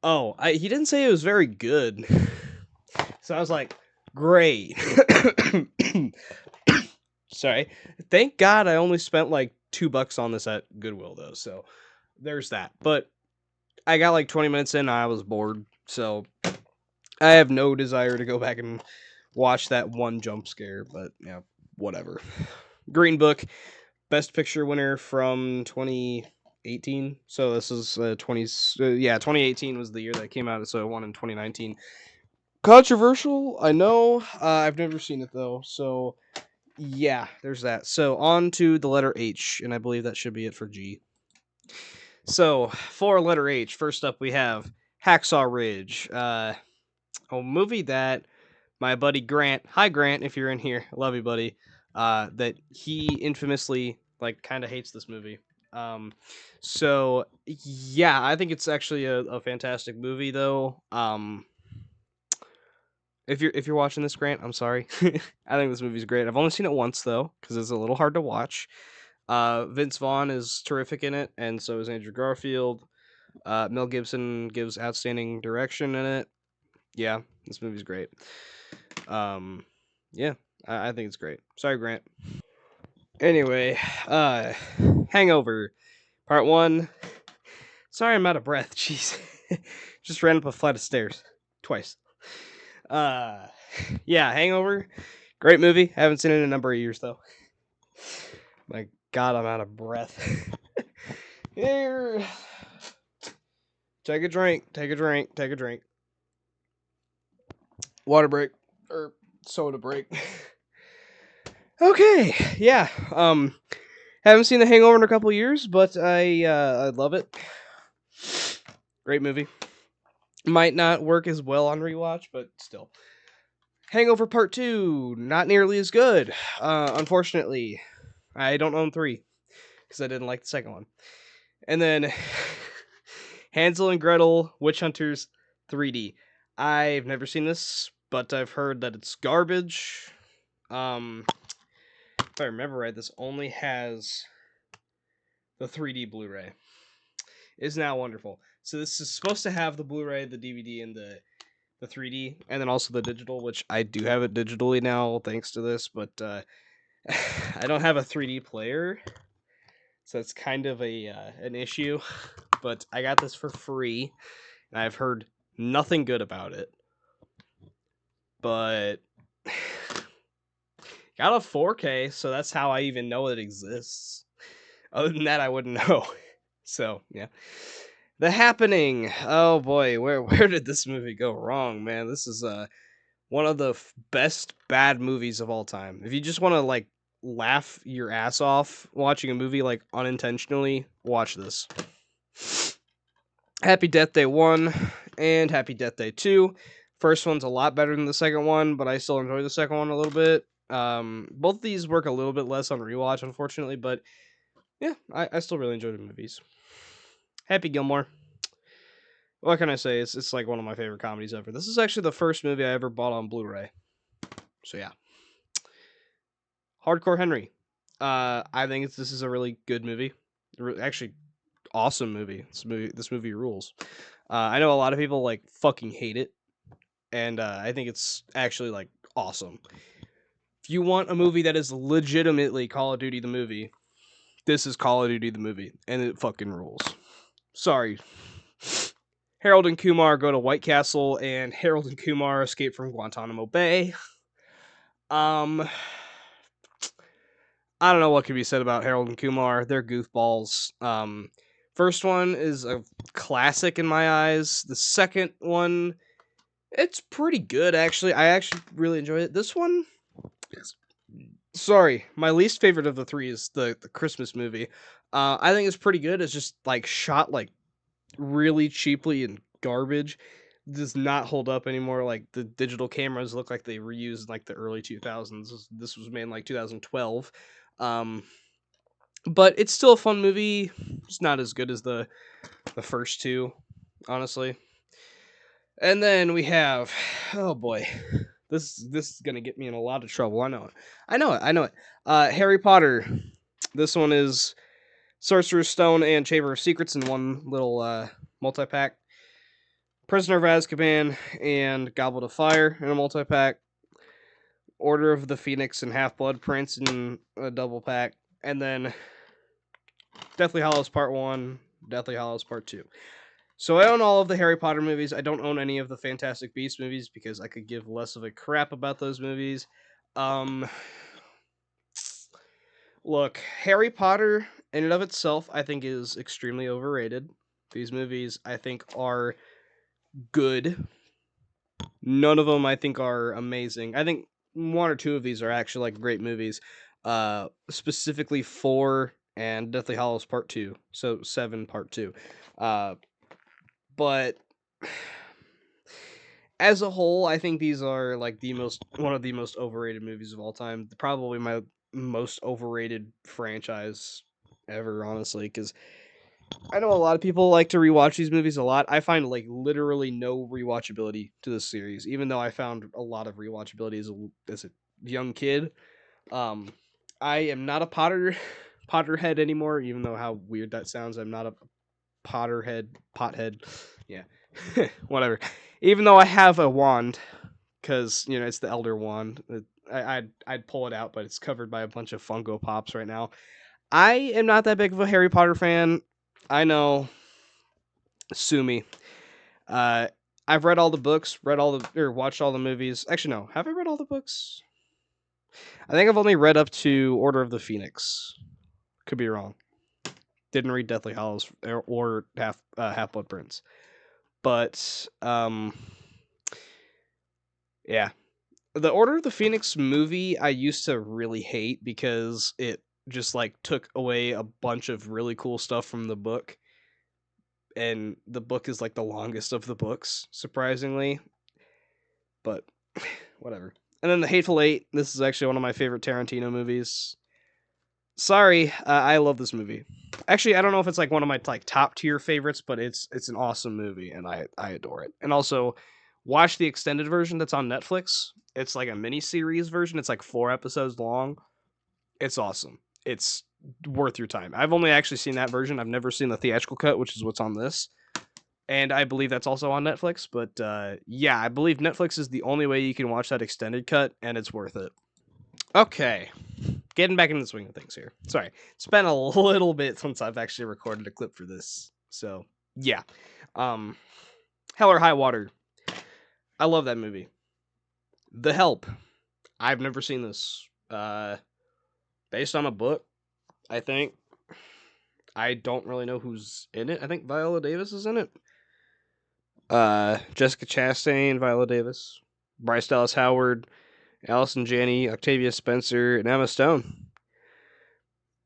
"Oh, he didn't say it was very good." So I was like, "Great." Sorry. Thank God I only spent like $2 on this at Goodwill though. So there's that. But I got like 20 minutes in and I was bored. So I have no desire to go back and watch that one jump scare, but yeah, whatever. Green Book, Best Picture winner from 2018. So this is 2018 was the year that it came out, so it won in 2019. Controversial, I know. I've never seen it though, so yeah, there's that. So on to the letter H, and I believe that should be it for G. So for letter H, first up we have Hacksaw Ridge, a movie that my buddy Grant, hi Grant, if you're in here, love you, buddy. That he infamously like kind of hates this movie. So yeah, I think it's actually a fantastic movie though. If you're watching this, Grant, I'm sorry. I think this movie's great. I've only seen it once though, because it's a little hard to watch. Vince Vaughn is terrific in it, and so is Andrew Garfield. Mel Gibson gives outstanding direction in it. Yeah, this movie's great. Um, yeah, I think it's great. Sorry, Grant. Anyway, uh, Hangover Part One. Sorry, I'm out of breath. Jeez, just ran up a flight of stairs twice. Uh, yeah, Hangover. Great movie. Haven't seen it in a number of years though. My God, I'm out of breath. Here, take a drink. Take a drink. Take a drink. Water break or soda break. Okay, yeah. Haven't seen The Hangover in a couple years, but I love it. Great movie. Might not work as well on rewatch, but still. Hangover Part 2, not nearly as good. Unfortunately, I don't own 3 because I didn't like the second one. And then Hansel and Gretel Witch Hunters 3D. I've never seen this, but I've heard that it's garbage. If I remember right, this only has the 3D Blu-ray. Isn't that wonderful? So this is supposed to have the Blu-ray, the DVD, and the 3D, and then also the digital, which I do have it digitally now thanks to this, but I don't have a 3D player, so it's kind of an issue. But I got this for free, and I've heard nothing good about it. But got a 4K, so that's how I even know it exists. Other than that, I wouldn't know. So yeah. The Happening. Oh boy, where did this movie go wrong, man? This is one of the best bad movies of all time. If you just want to like laugh your ass off watching a movie like unintentionally, watch this. Happy Death Day 1 and Happy Death Day 2. First one's a lot better than the second one, but I still enjoy the second one a little bit. Both of these work a little bit less on rewatch, unfortunately, but yeah, I still really enjoy the movies. Happy Gilmore. What can I say? It's like one of my favorite comedies ever. This is actually the first movie I ever bought on Blu-ray. So yeah. Hardcore Henry. I think this is a really good movie. Actually, awesome movie. This movie rules. I know a lot of people like fucking hate it, and I think it's actually like awesome. If you want a movie that is legitimately Call of Duty the movie, this is Call of Duty the movie, and it fucking rules. Sorry. Harold and Kumar go to White Castle, and Harold and Kumar escape from Guantanamo Bay. I don't know what can be said about Harold and Kumar. They're goofballs. First one is a classic in my eyes. The second one, it's pretty good actually. I actually really enjoy it. This one, sorry, my least favorite of the 3 is the Christmas movie. I think it's pretty good. It's just like shot like really cheaply and garbage. Does not hold up anymore. Like the digital cameras look like they were used in like the early 2000s. This was made in like 2012. But it's still a fun movie. It's not as good as the first 2, honestly. And then we have, oh boy, this is gonna get me in a lot of trouble. I know it. Harry Potter. This one is Sorcerer's Stone and Chamber of Secrets in one little multi-pack. Prisoner of Azkaban and Goblet of Fire in a multi-pack. Order of the Phoenix and Half-Blood Prince in a double pack. And then Deathly Hallows Part 1, Deathly Hallows Part 2. So I own all of the Harry Potter movies. I don't own any of the Fantastic Beasts movies because I could give less of a crap about those movies. Look, Harry Potter in and of itself, I think is extremely overrated. These movies, I think, are good. None of them, I think, are amazing. I think 1 or 2 of these are actually like great movies. Specifically 4 and Deathly Hallows Part 2. So 7 Part 2. But as a whole, I think these are like one of the most overrated movies of all time. Probably my most overrated franchise ever, honestly, because I know a lot of people like to rewatch these movies a lot. I find like literally no rewatchability to this series, even though I found a lot of rewatchability as a young kid. Um, I am not a Potterhead anymore, even though how weird that sounds. I'm not a pothead. Yeah, whatever. Even though I have a wand, because it's the Elder Wand. I'd pull it out, but it's covered by a bunch of Funko Pops right now. I am not that big of a Harry Potter fan. I know, sue me. Uh, I've read all the books, watched all the movies. Actually, no, have I read all the books? I think I've only read up to Order of the Phoenix. Could be wrong. Didn't read Deathly Hallows or Half Blood Prince, but yeah, the Order of the Phoenix movie I used to really hate because it just like took away a bunch of really cool stuff from the book, and the book is like the longest of the books, surprisingly. But whatever. And then the Hateful Eight. This is actually one of my favorite Tarantino movies. Sorry, I love this movie. Actually, I don't know if it's like one of my like top tier favorites, but it's an awesome movie, and I adore it. And also, watch the extended version that's on Netflix. It's like a mini series version. It's like 4 episodes long. It's awesome. It's worth your time. I've only actually seen that version. I've never seen the theatrical cut, which is what's on this. And I believe that's also on Netflix. But yeah, I believe Netflix is the only way you can watch that extended cut, and it's worth it. Okay, getting back into the swing of things here. Sorry, it's been a little bit since I've actually recorded a clip for this. So yeah, um, Hell or High Water. I love that movie. The Help. I've never seen this. Based on a book, I think. I don't really know who's in it. I think Viola Davis is in it. Jessica Chastain, Viola Davis, Bryce Dallas Howard, Allison Janney, Octavia Spencer, and Emma Stone.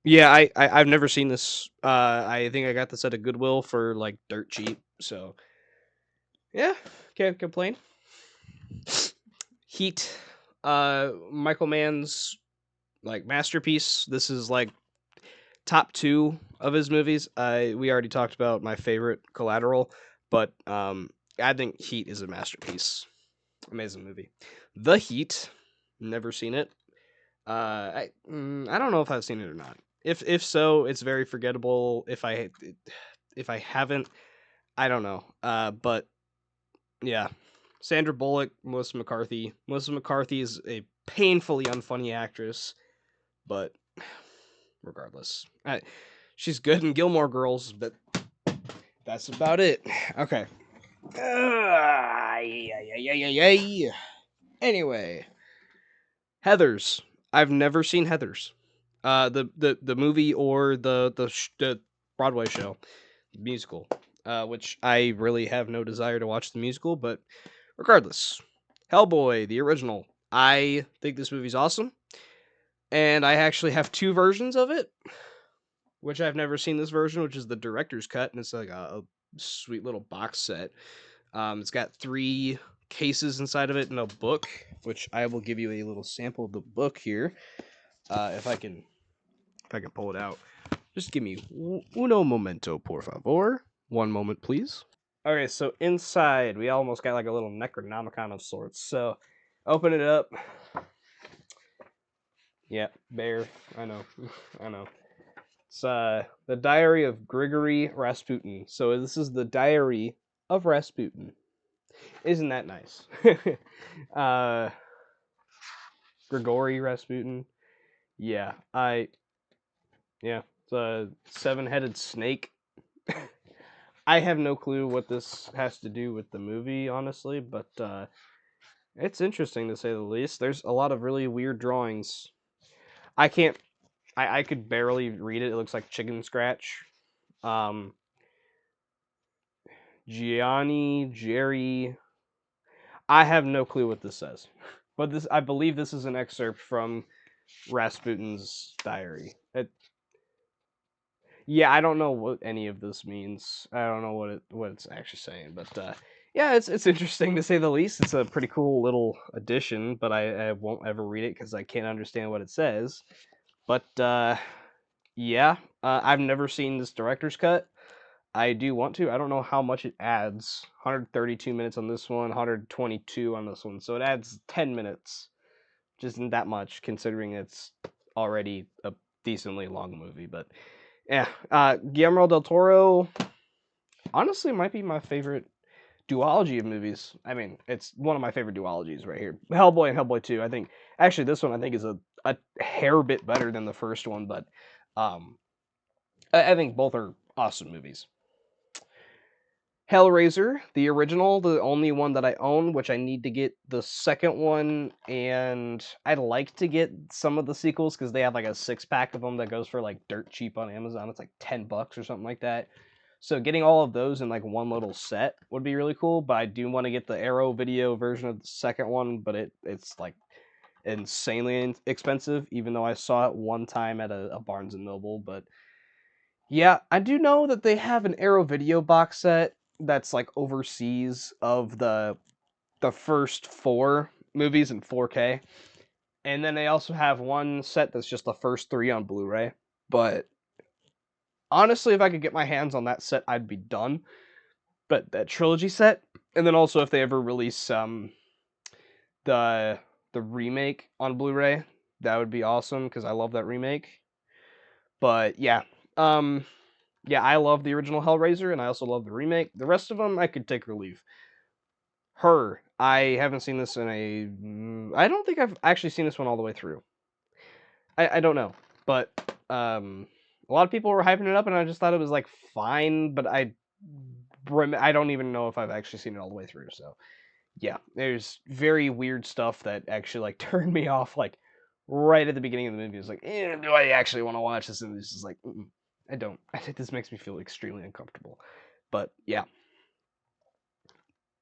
Yeah, I've never seen this. I think I got this at a Goodwill for like dirt cheap. So yeah, can't complain. Heat, Michael Mann's like masterpiece. This is like top 2 of his movies. We already talked about my favorite, Collateral, but I think Heat is a masterpiece. Amazing movie. The Heat, never seen it. I don't know if I've seen it or not. If so, it's very forgettable. If I haven't, I don't know. But yeah, Sandra Bullock, Melissa McCarthy. Melissa McCarthy is a painfully unfunny actress, but regardless, she's good in Gilmore Girls, but that's about it. Okay. Anyway, Heathers. I've never seen Heathers. The movie or the Broadway show, musical. Which I really have no desire to watch the musical, but regardless, Hellboy, the original. I think this movie's awesome, and I actually have 2 versions of it, which I've never seen this version, which is the director's cut, and it's like a sweet little box set. It's got 3 cases inside of it and a book, which I will give you a little sample of the book here, if I can pull it out. Just give me uno momento, por favor. 1 moment, please. Okay, so inside we almost got like a little Necronomicon of sorts. So open it up. Yeah, bear. I know. I know. It's the Diary of Grigory Rasputin. So this is the Diary of Rasputin. Isn't that nice? uh, Grigory Rasputin. Yeah, yeah, it's a 7-headed snake. I have no clue what this has to do with the movie, honestly, but it's interesting to say the least. There's a lot of really weird drawings. I can't. I could barely read it. It looks like chicken scratch. Jerry. I have no clue what this says, but I believe this is an excerpt from Rasputin's diary. Yeah, I don't know what any of this means. I don't know what it's actually saying, but yeah, it's interesting to say the least. It's a pretty cool little addition, but I won't ever read it because I can't understand what it says. But Yeah, I've never seen this director's cut. I do want to. I don't know how much it adds. 132 minutes on this one, 122 on this one. So it adds 10 minutes. Which isn't that much considering it's already a decently long movie. But yeah, Guillermo del Toro honestly might be my favorite duology of movies. I mean, it's one of my favorite duologies right here. Hellboy and Hellboy 2. I think actually this one I think is a hair bit better than the first one, but um, I think both are awesome movies. Hellraiser, the original, the only one that I own, which I need to get the second one, and I'd like to get some of the sequels because they have like a 6-pack of them that goes for like dirt cheap on Amazon. It's like $10 or something like that. So getting all of those in like one little set would be really cool. But I do want to get the Arrow video version of the second one, but it's like insanely expensive, even though I saw it one time at a Barnes and Noble. But yeah, I do know that they have an Arrow video box set that's like overseas of the first 4 movies in 4K. And then they also have one set that's just the first 3 on Blu-ray. But honestly, if I could get my hands on that set, I'd be done. But that trilogy set, and then also if they ever release the the remake on Blu-ray, that would be awesome because I love that remake. But yeah, yeah, I love the original Hellraiser, and I also love the remake. The rest of them, I could take or leave. Her, I haven't seen this in I don't think I've actually seen this one all the way through. I don't know, but a lot of people were hyping it up, and I just thought it was like fine, but I don't even know if I've actually seen it all the way through. So yeah, there's very weird stuff that actually like turned me off like right at the beginning of the movie. It's like, do I actually want to watch this? And it's just like, I don't. This makes me feel extremely uncomfortable. But yeah,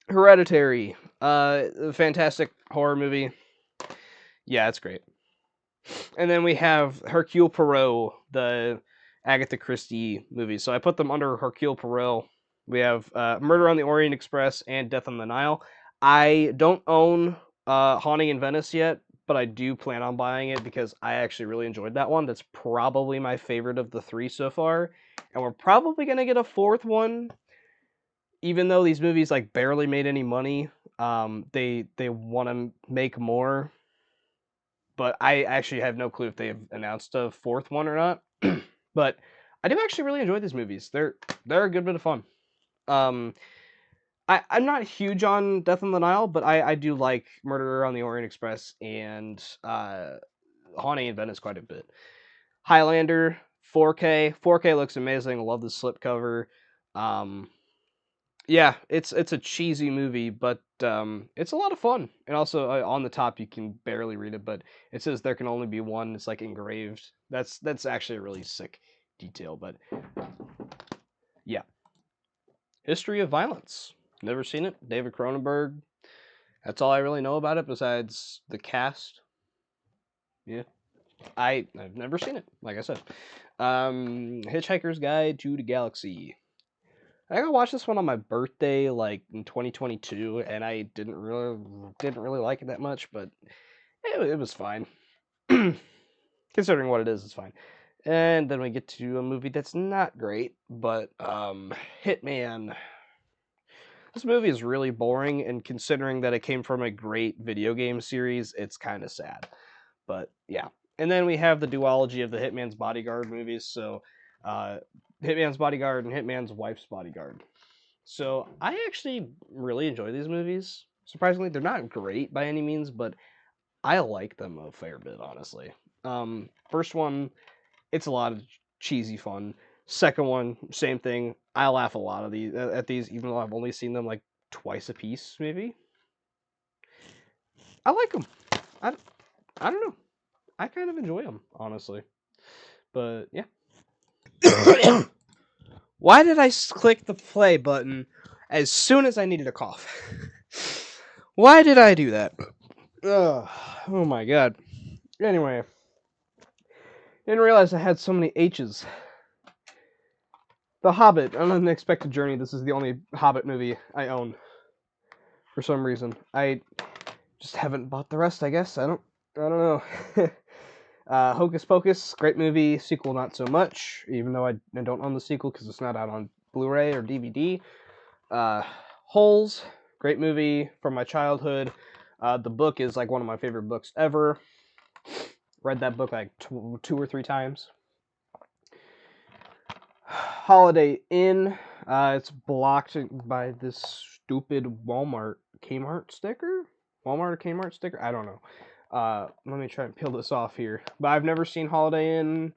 Hereditary, a fantastic horror movie. Yeah, it's great. And then we have Hercule Poirot, the Agatha Christie movie. So I put them under Hercule Poirot. We have Murder on the Orient Express and Death on the Nile. I don't own Haunting in Venice yet, but I do plan on buying it because I actually really enjoyed that one. That's probably my favorite of the 3 so far. And we're probably going to get a 4th one, even though these movies like barely made any money. They want to make more, but I actually have no clue if they have announced a 4th one or not. But I do actually really enjoy these movies. They're a good bit of fun. Um, I'm not huge on Death on the Nile, but I do like Murder on the Orient Express and Haunting in Venice quite a bit. Highlander 4K. 4K looks amazing. I love the slipcover. Um, yeah, it's a cheesy movie, but it's a lot of fun. And also on the top you can barely read it, but it says there can only be one. It's like engraved. That's actually a really sick detail. But yeah, History of Violence. Never seen it. David Cronenberg. That's all I really know about it besides the cast. Yeah, I've never seen it. Like I said, Hitchhiker's Guide to the Galaxy. I got watch this one on my birthday, like in 2022, and I didn't really like it that much, but it was fine. Considering what it is, it's fine. And then we get to a movie that's not great, but Hitman. This movie is really boring, and considering that it came from a great video game series, it's kind of sad. But yeah. And then we have the duology of the Hitman's Bodyguard movies. So, Hitman's Bodyguard and Hitman's Wife's Bodyguard. So I actually really enjoy these movies. Surprisingly, they're not great by any means, but I like them a fair bit, honestly. First one, it's a lot of cheesy fun. Second one, same thing. I laugh a lot of these at these, even though I've only seen them like twice a piece, maybe. I like them. I, I don't know. I kind of enjoy them, honestly. But yeah. Why did I click the play button as soon as I needed a cough? Why did I do that? Ugh, oh my god. Anyway, didn't realize I had so many H's. The Hobbit, An Unexpected Journey. This is the only Hobbit movie I own. For some reason. I just haven't bought the rest, I guess. I don't know. Hocus Pocus, great movie. Sequel, not so much, even though I don't own the sequel because it's not out on Blu-ray or DVD. Holes, great movie from my childhood. The book is like one of my favorite books ever. Read that book like 2 or 3 times. Holiday Inn. It's blocked by this stupid Kmart sticker? Walmart or Kmart sticker? I don't know. Let me try and peel this off here. But I've never seen Holiday Inn.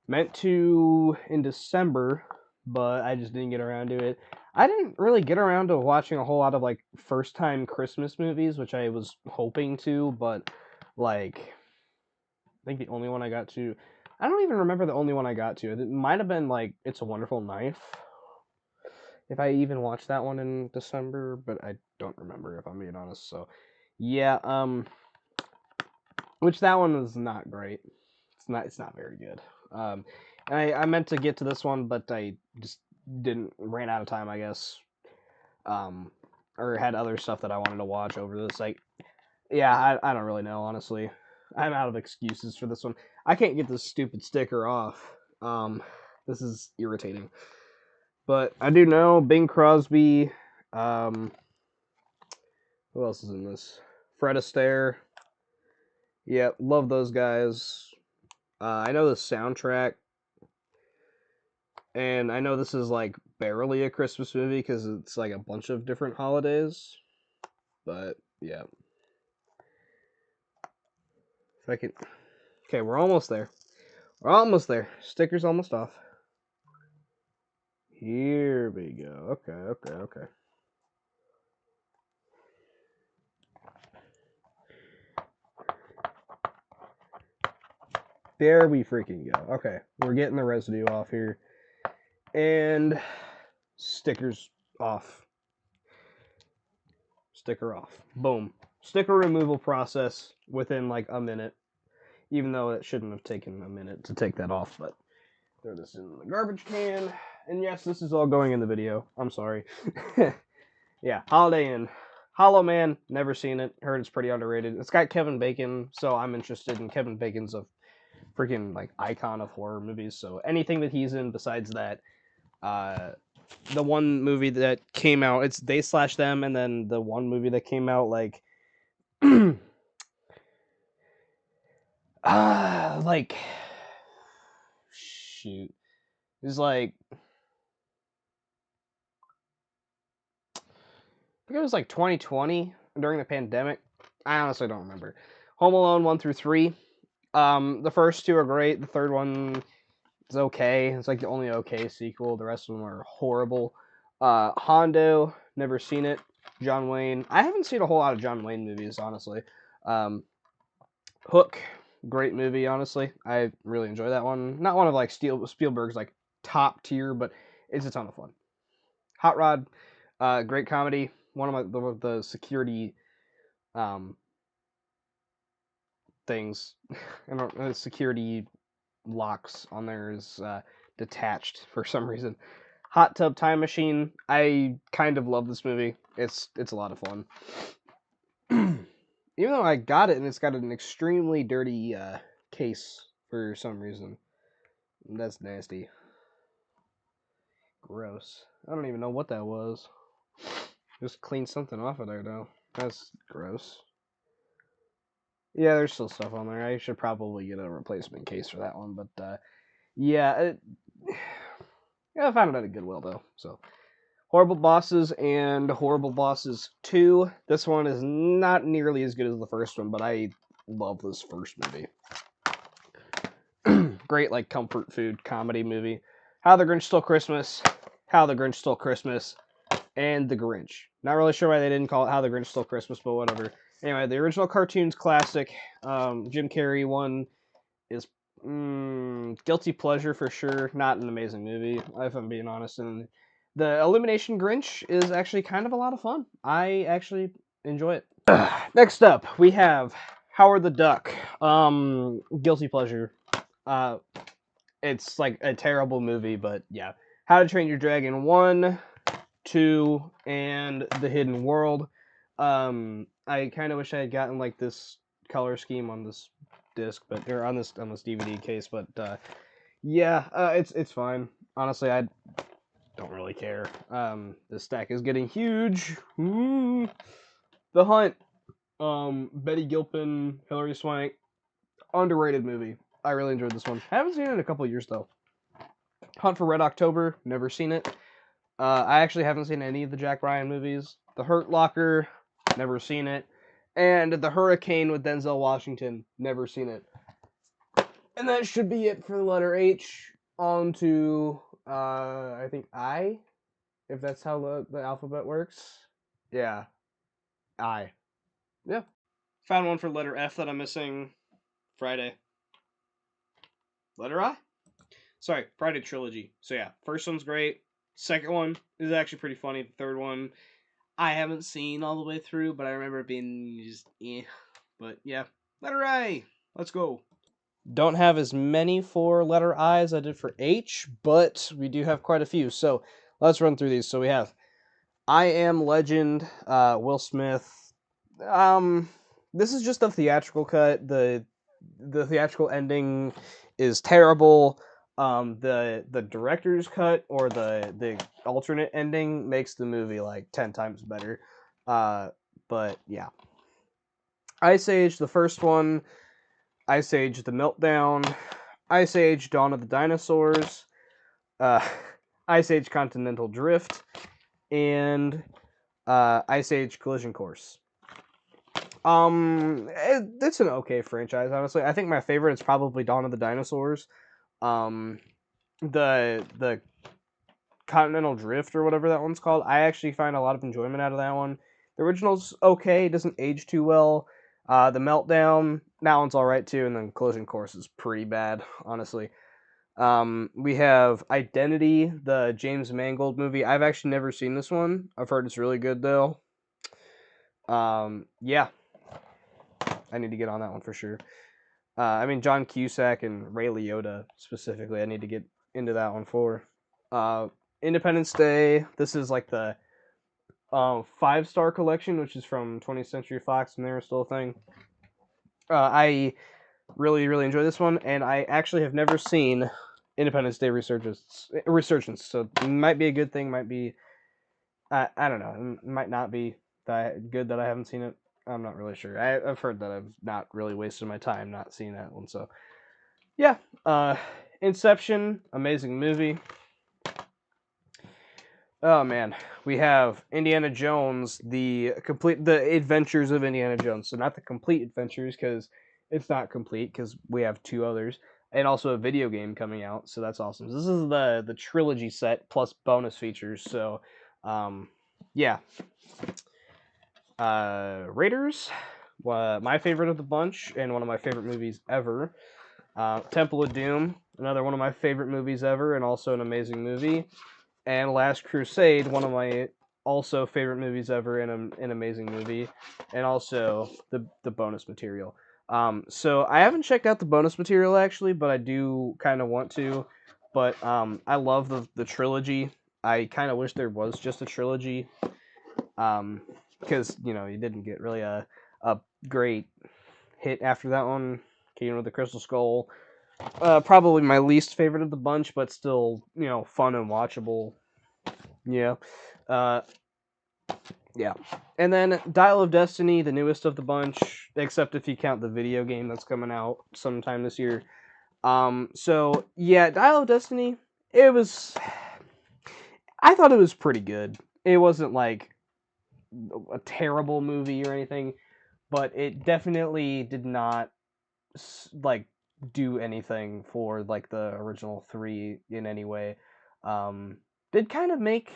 Meant to in December, but I just didn't get around to it. I didn't really get around to watching a whole lot of like first time Christmas movies, which I was hoping to, but like I think the only one I got to, I don't even remember the only one I got to. It might have been like It's a Wonderful Knife. If I even watched that one in December, but I don't remember if I'm being honest. So, yeah, which that one was not great. It's not very good. And I meant to get to this one, but I just ran out of time, I guess. Or had other stuff that I wanted to watch over this. Like, yeah, I don't really know, honestly. I'm out of excuses for this one. I can't get this stupid sticker off. This is irritating. But I do know Bing Crosby. Who else is in this? Fred Astaire. Yeah, love those guys. I know the soundtrack. And I know this is like barely a Christmas movie because it's like a bunch of different holidays. But yeah. If I can. Okay, we're almost there. We're almost there. Sticker's almost off. Here we go. Okay. There we freaking go. Okay, we're getting the residue off here. And stickers off. Sticker off. Boom. Sticker removal process within like a minute. Even though it shouldn't have taken a minute to take that off, but throw this in the garbage can. And yes, this is all going in the video. I'm sorry. Yeah, Holiday Inn. Hollow Man, never seen it. Heard it's pretty underrated. It's got Kevin Bacon, so I'm interested in Kevin Bacon's a freaking like icon of horror movies. So anything that he's in besides that, the one movie that came out, it's they slash them, and then the one movie that came out like, like, shoot, it was like, I think it was like 2020 during the pandemic. I honestly don't remember. Home Alone 1 through 3. The first 2 are great. The third one is okay. It's like the only okay sequel. The rest of them are horrible. Hondo, never seen it. John Wayne. I haven't seen a whole lot of John Wayne movies, honestly. Hook, great movie, honestly. I really enjoy that one. Not one of like Spielberg's like top tier, but it's a ton of fun. Hot Rod, great comedy. One of the security things, I don't know, security locks on there is detached for some reason. Hot Tub Time Machine. I kind of love this movie. It's a lot of fun. Even though I got it and it's got an extremely dirty case for some reason. That's nasty. Gross. I don't even know what that was. Just clean something off of there though. That's gross. Yeah, there's still stuff on there. I should probably get a replacement case for that one, but yeah, yeah, I found it at a Goodwill though. So, Horrible Bosses and Horrible Bosses 2. This one is not nearly as good as the first one, but I love this first movie. Great, like comfort food comedy movie. How the Grinch Stole Christmas, How the Grinch Stole Christmas, and The Grinch. Not really sure why they didn't call it How the Grinch Stole Christmas, but whatever. Anyway, the original cartoon's classic. Jim Carrey one is guilty pleasure for sure. Not an amazing movie, if I'm being honest. And the Illumination Grinch is actually kind of a lot of fun. I actually enjoy it. Next up, we have Howard the Duck. Guilty pleasure. It's like a terrible movie, but yeah. How to Train Your Dragon 1, 2, and The Hidden World. I kind of wish I had gotten like this color scheme on this disc, but they're on this DVD case. But yeah, it's fine. Honestly, I don't really care. This stack is getting huge. Ooh. The Hunt. Betty Gilpin, Hilary Swank. Underrated movie. I really enjoyed this one. I haven't seen it in a couple of years though. Hunt for Red October. Never seen it. I actually haven't seen any of the Jack Ryan movies. The Hurt Locker. Never seen it. And The Hurricane with Denzel Washington. Never seen it. And that should be it for the letter H. On to, I think I, if that's how the alphabet works. Yeah, I. Yeah. Found one for letter F that I'm missing. Friday. Letter I? Sorry, Friday trilogy. So yeah, first one's great. Second one is actually pretty funny. The third one, I haven't seen all the way through, but I remember it being just But yeah, letter I. Let's go. Don't have as many for letter I as I did for H, but we do have quite a few. So let's run through these. So we have I Am Legend, Will Smith. This is just a theatrical cut. The theatrical ending is terrible. The director's cut or the alternate ending makes the movie like 10 times better. But yeah. Ice Age, the first one. Ice Age, The Meltdown. Ice Age, Dawn of the Dinosaurs. Ice Age, Continental Drift. And Ice Age, Collision Course. It's an okay franchise, honestly. I think my favorite is probably Dawn of the Dinosaurs. The Continental Drift or whatever that one's called, I actually find a lot of enjoyment out of that one. The original's okay, it doesn't age too well. The Meltdown, that one's alright too, and then Collision Course is pretty bad, honestly. We have Identity, the James Mangold movie. I've actually never seen this one. I've heard it's really good though. Yeah. I need to get on that one for sure. I mean, John Cusack and Ray Liotta specifically, I need to get into that one for. Independence Day, this is like the 5-star collection, which is from 20th Century Fox, and they're still a thing. I really, really enjoy this one, and I actually have never seen Independence Day Resurgence, so it might be a good thing, might be, I don't know, it might not be good that I haven't seen it. I'm not really sure. I've heard that I've not really wasted my time not seeing that one, so yeah. Inception, amazing movie. Oh man, we have Indiana Jones, the Adventures of Indiana Jones. So not the complete adventures because it's not complete because we have 2 others, and also a video game coming out. So that's awesome. This is the trilogy set plus bonus features. So, yeah. Raiders, my favorite of the bunch and one of my favorite movies ever. Temple of Doom, another one of my favorite movies ever and also an amazing movie. And Last Crusade, one of my also favorite movies ever and an amazing movie. And also the bonus material. So I haven't checked out the bonus material actually, but I do kind of want to. But I love the trilogy. I kind of wish there was just a trilogy. Because, you didn't get really a great hit after that one. Kingdom of the Crystal Skull. Probably my least favorite of the bunch, but still, fun and watchable. Yeah. Yeah. And then Dial of Destiny, the newest of the bunch, except if you count the video game that's coming out sometime this year. So, yeah, Dial of Destiny, I thought it was pretty good. It wasn't like a terrible movie or anything, but it definitely did not like do anything for like the original 3 in any way. Did kind of make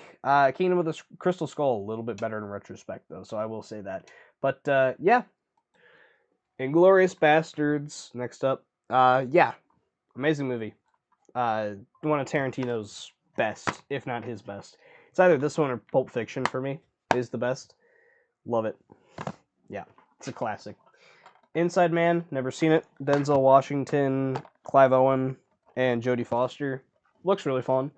Kingdom of the Crystal Skull a little bit better in retrospect though, so I will say that. But yeah, Inglourious Bastards next up. Yeah, amazing movie. One of Tarantino's best, if not his best. It's either this one or Pulp Fiction for me is the best. Love it. Yeah, it's a classic. Inside Man, never seen it. Denzel Washington, Clive Owen, and Jodie Foster. Looks really fun.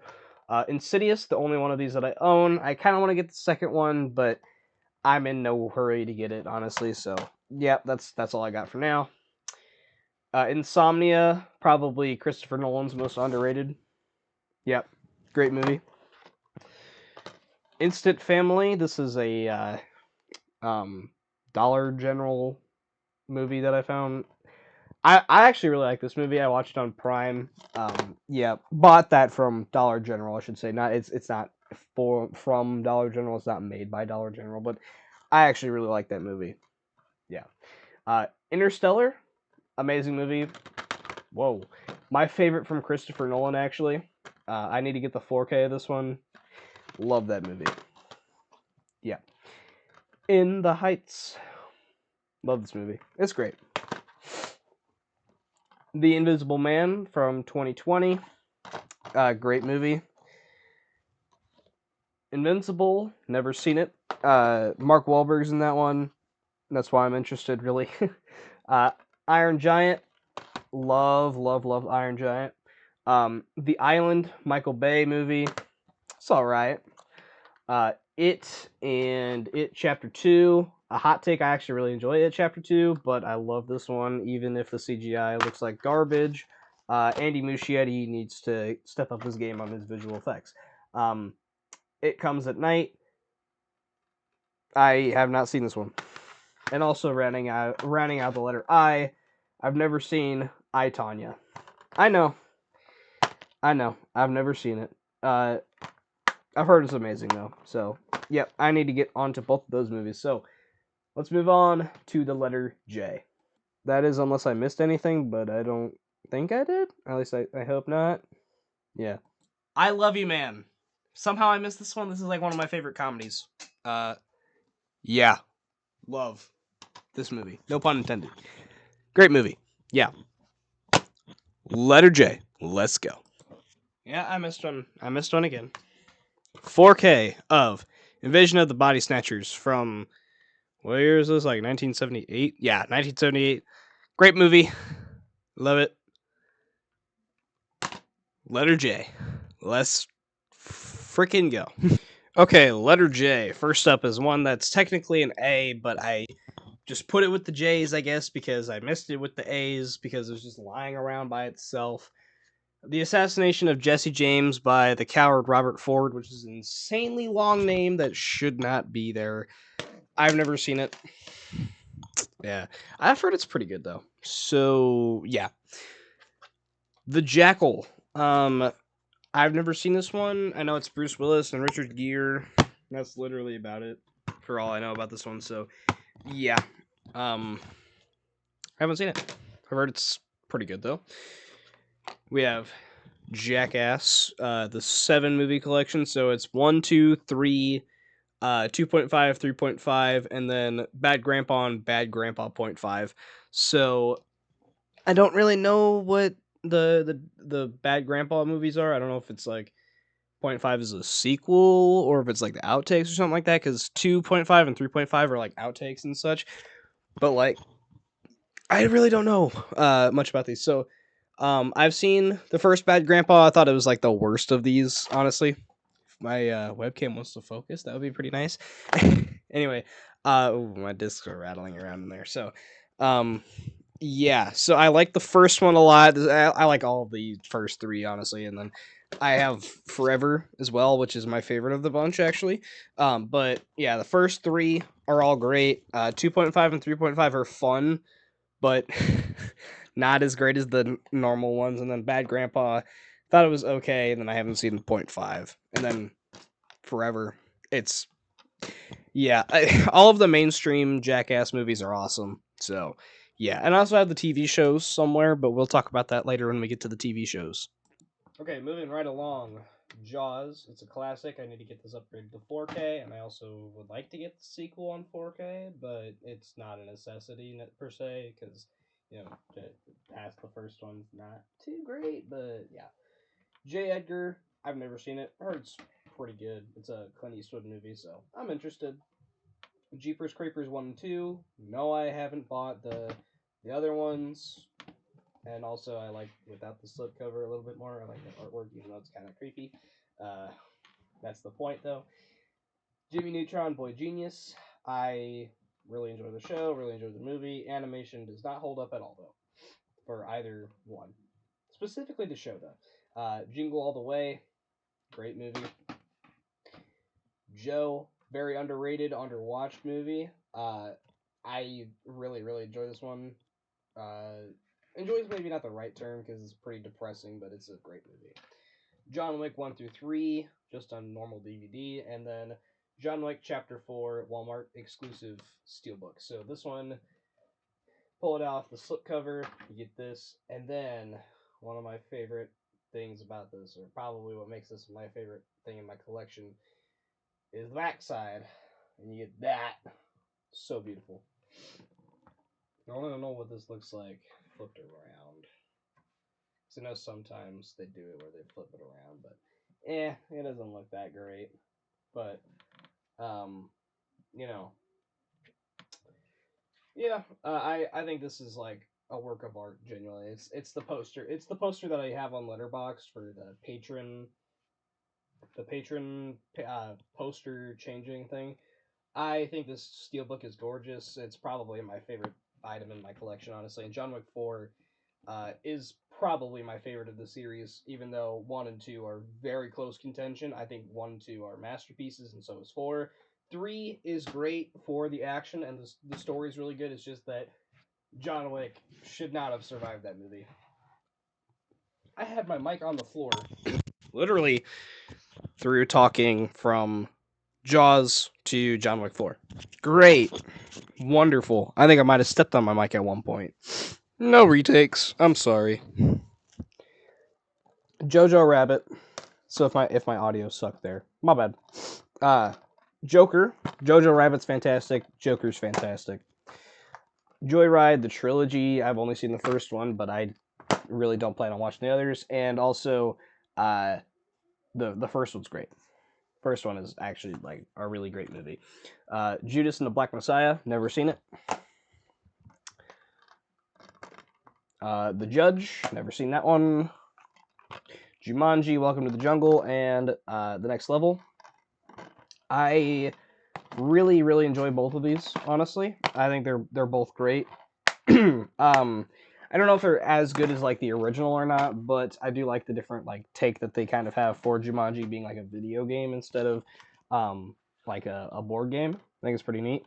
Insidious, the only one of these that I own. I kind of want to get the second one, but I'm in no hurry to get it, honestly. So, yeah, that's all I got for now. Insomnia, probably Christopher Nolan's most underrated. Yep, great movie. Instant Family. This is a Dollar General movie that I found. I actually really like this movie. I watched it on Prime. Yeah, bought that from Dollar General, I should say. Not it's not from Dollar General. It's not made by Dollar General, but I actually really like that movie. Yeah. Interstellar, amazing movie. Whoa, my favorite from Christopher Nolan actually. I need to get the 4K of this one. Love that movie. Yeah. In the Heights. Love this movie. It's great. The Invisible Man from 2020. Great movie. Invincible. Never seen it. Mark Wahlberg's in that one. That's why I'm interested, really. Iron Giant. Love Iron Giant. The Island, Michael Bay movie. It's all right. It Chapter 2. A hot take, I actually really enjoy It Chapter 2, but I love this one, even if the CGI looks like garbage. Andy Muschietti needs to step up his game on his visual effects. It Comes at Night. I have not seen this one. And also rounding out the letter I, I've never seen I, Tonya. I know. I've never seen it. I've heard it's amazing though. So, yep, I need to get onto both of those movies. So, let's move on to the letter J. That is, unless I missed anything, but I don't think I did. At least I hope not. Yeah. I Love You, Man. Somehow I missed this one. This is like one of my favorite comedies. Yeah. Love this movie. No pun intended. Great movie. Yeah. Letter J. Let's go. Yeah, I missed one. I missed one again. 4K of Invasion of the Body Snatchers from, what year is this? Like 1978? Yeah, 1978. Great movie. Love it. Letter J. Let's freaking go. Okay, letter J. First up is one that's technically an A, but I just put it with the J's, I guess, because I missed it with the A's because it was just lying around by itself. The Assassination of Jesse James by the coward Robert Ford, which is an insanely long name that should not be there. I've never seen it. Yeah. I've heard it's pretty good, though. So, yeah. The Jackal. I've never seen this one. I know it's Bruce Willis and Richard Gere. That's literally about it for all I know about this one. So, yeah. I haven't seen it. I've heard it's pretty good, though. We have Jackass, the 7 movie collection. So it's 1, 2, 3, 2.5, 3.5, and then Bad Grandpa and Bad Grandpa 0.5. So I don't really know what the Bad Grandpa movies are. I don't know if it's like 0.5 is a sequel or if it's like the outtakes or something like that, because 2.5 and 3.5 are like outtakes and such. But like, I really don't know much about these. So I've seen the first Bad Grandpa. I thought it was like the worst of these, honestly. If my webcam wants to focus, that would be pretty nice. Anyway, my discs are rattling around in there. So, yeah. So I like the first one a lot. I like all of the first 3, honestly, and then I have Forever as well, which is my favorite of the bunch, actually. But yeah, the first 3 are all great. 2.5 and 3.5 are fun, but not as great as the normal ones. And then Bad Grandpa, thought it was okay, and then I haven't seen 0.5. And then Forever, it's, yeah, all of the mainstream Jackass movies are awesome. So, yeah, and I also have the TV shows somewhere, but we'll talk about that later when we get to the TV shows. Okay, moving right along. Jaws, it's a classic. I need to get this upgraded to 4K, and I also would like to get the sequel on 4K, but it's not a necessity per se, because, you know, past the first one's not too great, but yeah. J. Edgar, I've never seen it. I heard it's pretty good. It's a Clint Eastwood movie, so I'm interested. Jeepers Creepers 1 and 2. No, I haven't bought the other ones. And also, I like without the slipcover a little bit more. I like the artwork, even though it's kind of creepy. That's the point, though. Jimmy Neutron, Boy Genius. I really enjoy the show, really enjoy the movie. Animation does not hold up at all, though. for either one. Specifically to Shota. Jingle All the Way, great movie. Joe, very underrated, underwatched movie. I really enjoy this one. Enjoy is maybe not the right term because it's pretty depressing, but it's a great movie. John Wick 1 through 3, just on normal DVD, and then John Wick Chapter 4, Walmart exclusive steelbook. So this one, pull it off the slipcover, you get this, and then one of my favorite things about this, or probably what makes this my favorite thing in my collection, is the backside, and you get that. So beautiful. I want to know what this looks like flipped around. Because I know sometimes they do it where they flip it around, but it doesn't look that great. But, you know, yeah, I think this is like a work of art. Genuinely, it's the poster. It's the poster that I have on Letterboxd for the patron poster changing thing. I think this steelbook is gorgeous. It's probably my favorite item in my collection, honestly. And John Wick 4 is probably my favorite of the series, even though 1 and 2 are very close contention. I think 1 and 2 are masterpieces, and so is 4. 3 is great for the action, and the story is really good. It's just that John Wick should not have survived that movie. I had my mic on the floor. Literally through talking from Jaws to John Wick 4. Great. Wonderful. I think I might have stepped on my mic at one point. No retakes. I'm sorry. Jojo Rabbit. So if my audio sucked there, my bad. Joker. Jojo Rabbit's fantastic. Joker's fantastic. Joyride, the trilogy. I've only seen the first one, but I really don't plan on watching the others. And also, the first one's great. First one is actually like a really great movie. Judas and the Black Messiah. Never seen it. The Judge. Never seen that one. Jumanji, Welcome to the Jungle, and The Next Level. I really enjoy both of these, honestly. I think they're both great. I don't know if they're as good as like the original or not, but I do like the different like take that they kind of have for Jumanji being like a video game instead of like a board game. I think it's pretty neat.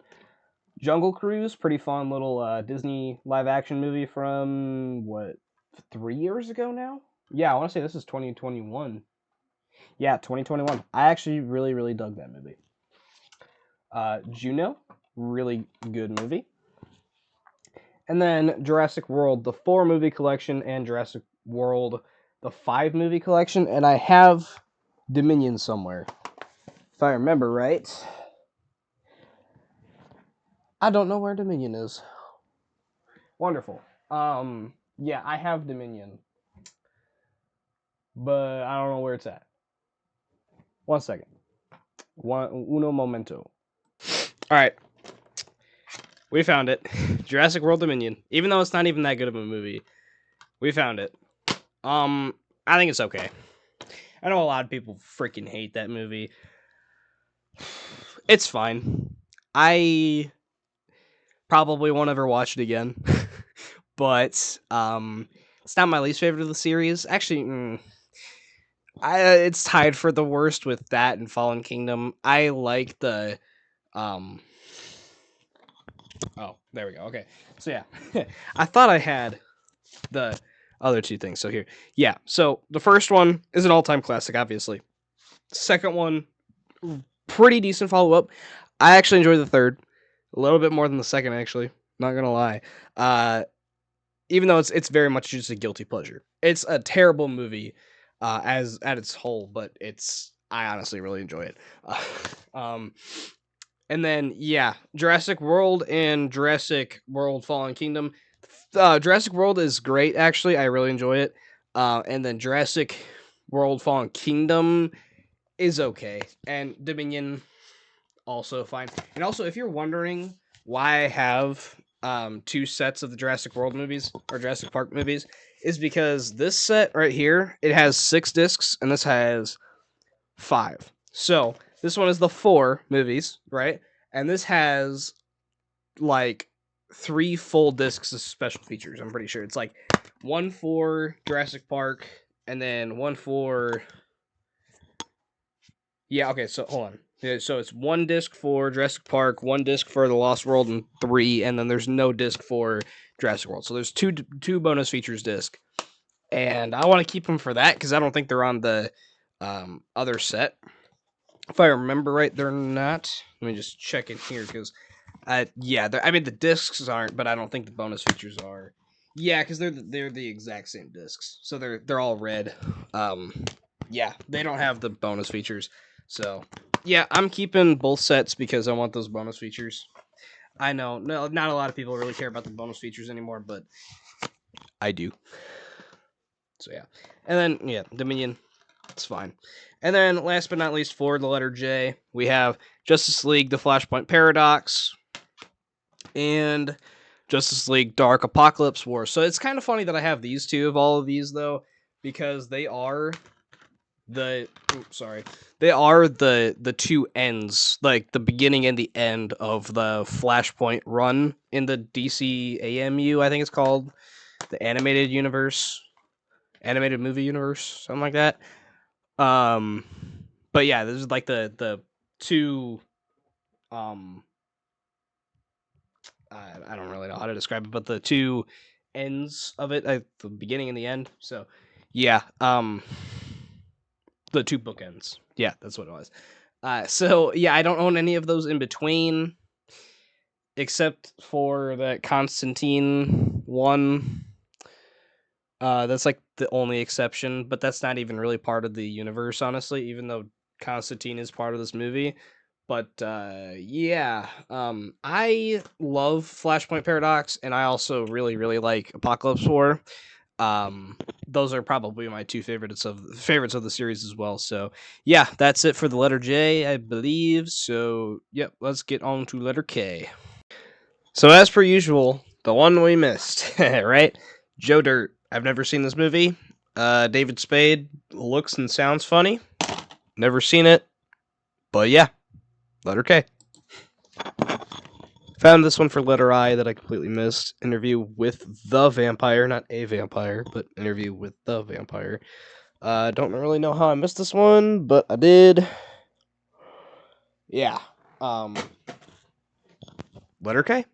Jungle Cruise, pretty fun little Disney live action movie from 3 years ago now? Yeah, I want to say this is 2021. Yeah, 2021. I actually really dug that movie. Juno, really good movie. And then Jurassic World, the 4 movie collection, and Jurassic World, the 5 movie collection. And I have Dominion somewhere, if I remember right. I don't know where Dominion is. Wonderful. Yeah, I have Dominion, but I don't know where it's at. 1 second. Uno momento. All right. We found it. Jurassic World Dominion. Even though it's not even that good of a movie, we found it. I think it's okay. I know a lot of people freaking hate that movie. It's fine. I probably won't ever watch it again. But it's not my least favorite of the series. Actually, it's tied for the worst with that and Fallen Kingdom. I like the Oh, there we go. Okay. So yeah. I thought I had the other 2 things. So here. Yeah. So the first one is an all-time classic, obviously. Second one, pretty decent follow-up. I actually enjoyed the third a little bit more than the second, actually. Not gonna lie. Even though it's very much just a guilty pleasure. It's a terrible movie as at its whole, but I honestly really enjoy it. And then yeah, Jurassic World and Jurassic World Fallen Kingdom. Jurassic World is great, actually. I really enjoy it. And then Jurassic World Fallen Kingdom is okay, and Dominion also fine. And also, if you're wondering why I have 2 sets of the Jurassic World movies or Jurassic Park movies, is because this set right here, it has 6 discs, and this has 5. So this one is the 4 movies, right? And this has like 3 full discs of special features. I'm pretty sure it's like one for Jurassic Park, and then one for... Yeah, okay, so hold on. Yeah, so it's one disc for Jurassic Park, one disc for The Lost World, and 3, and then there's no disc for Jurassic World. So there's two bonus features disc. And I want to keep them for that because I don't think they're on the other set. If I remember right, they're not. Let me just check in here because, yeah, I mean the discs aren't, but I don't think the bonus features are. Yeah, because they're the exact same discs, so they're all red. Yeah, they don't have the bonus features, so yeah, I'm keeping both sets because I want those bonus features. I know, no, not a lot of people really care about the bonus features anymore, but I do. So yeah, and then yeah, Dominion, it's fine. And then last but not least, for the letter J, we have Justice League: The Flashpoint Paradox and Justice League: Dark Apocalypse War. So it's kind of funny that I have these two of all of these though, because they are the they are the two ends, like the beginning and the end of the Flashpoint run in the DC AMU, I think it's called, the animated universe, animated movie universe, something like that. Um, but yeah, this is like the two. Um, I don't really know how to describe it, but the two ends of it, the beginning and the end. So, yeah. The two bookends. Yeah, that's what it was. So yeah, I don't own any of those in between, except for that Constantine one. That's like the only exception, but that's not even really part of the universe, honestly, even though Constantine is part of this movie. But yeah, I love Flashpoint Paradox, and I also really, really like Apocalypse War. Those are probably my two favorites of the series as well. So yeah, that's it for the letter J, I believe. So yep, let's get on to letter K. So as per usual, the one we missed, right? Joe Dirt. I've never seen this movie. David Spade looks and sounds funny. Never seen it, but yeah, letter K. Found this one for letter I that I completely missed. Interview with the vampire, not a vampire, but interview with the vampire. Don't really know how I missed this one, but I did. Yeah. Letter K.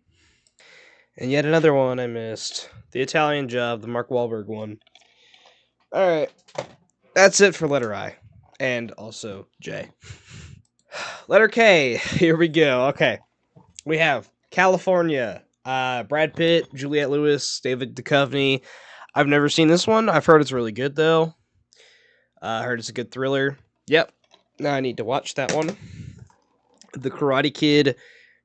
And yet another one I missed. The Italian Job, the Mark Wahlberg one. Alright. That's it for letter I. And also J. Letter K. Here we go. Okay. We have California. Brad Pitt, Juliette Lewis, David Duchovny. I've never seen this one. I've heard it's really good, though. I heard it's a good thriller. Yep. Now I need to watch that one. The Karate Kid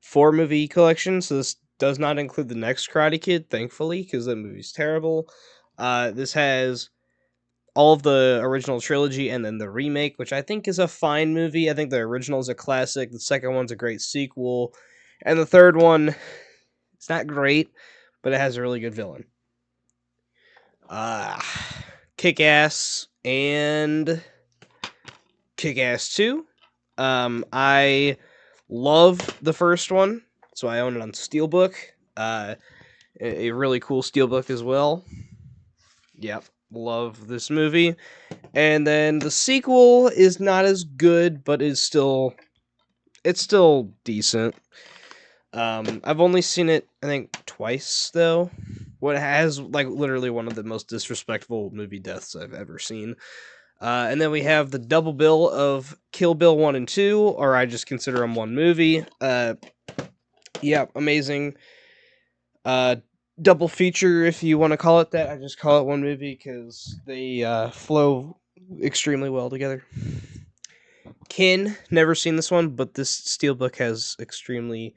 4 movie collection. So this does not include the next Karate Kid, thankfully, because that movie's terrible. This has all of the original trilogy and then the remake, which I think is a fine movie. I think the original is a classic. The second one's a great sequel. And the third one, it's not great, but it has a really good villain. Kick-Ass and Kick-Ass 2. I love the first one, so I own it on Steelbook. A really cool Steelbook as well. Yep, love this movie. And then the sequel is not as good, but it's still decent. I've only seen it, I think, twice though. What has like literally one of the most disrespectful movie deaths I've ever seen. And then we have the double bill of Kill Bill 1 and 2, or I just consider them one movie. Yeah, amazing. Double feature, if you want to call it that. I just call it one movie because they flow extremely well together. Kin, never seen this one, but this steelbook has extremely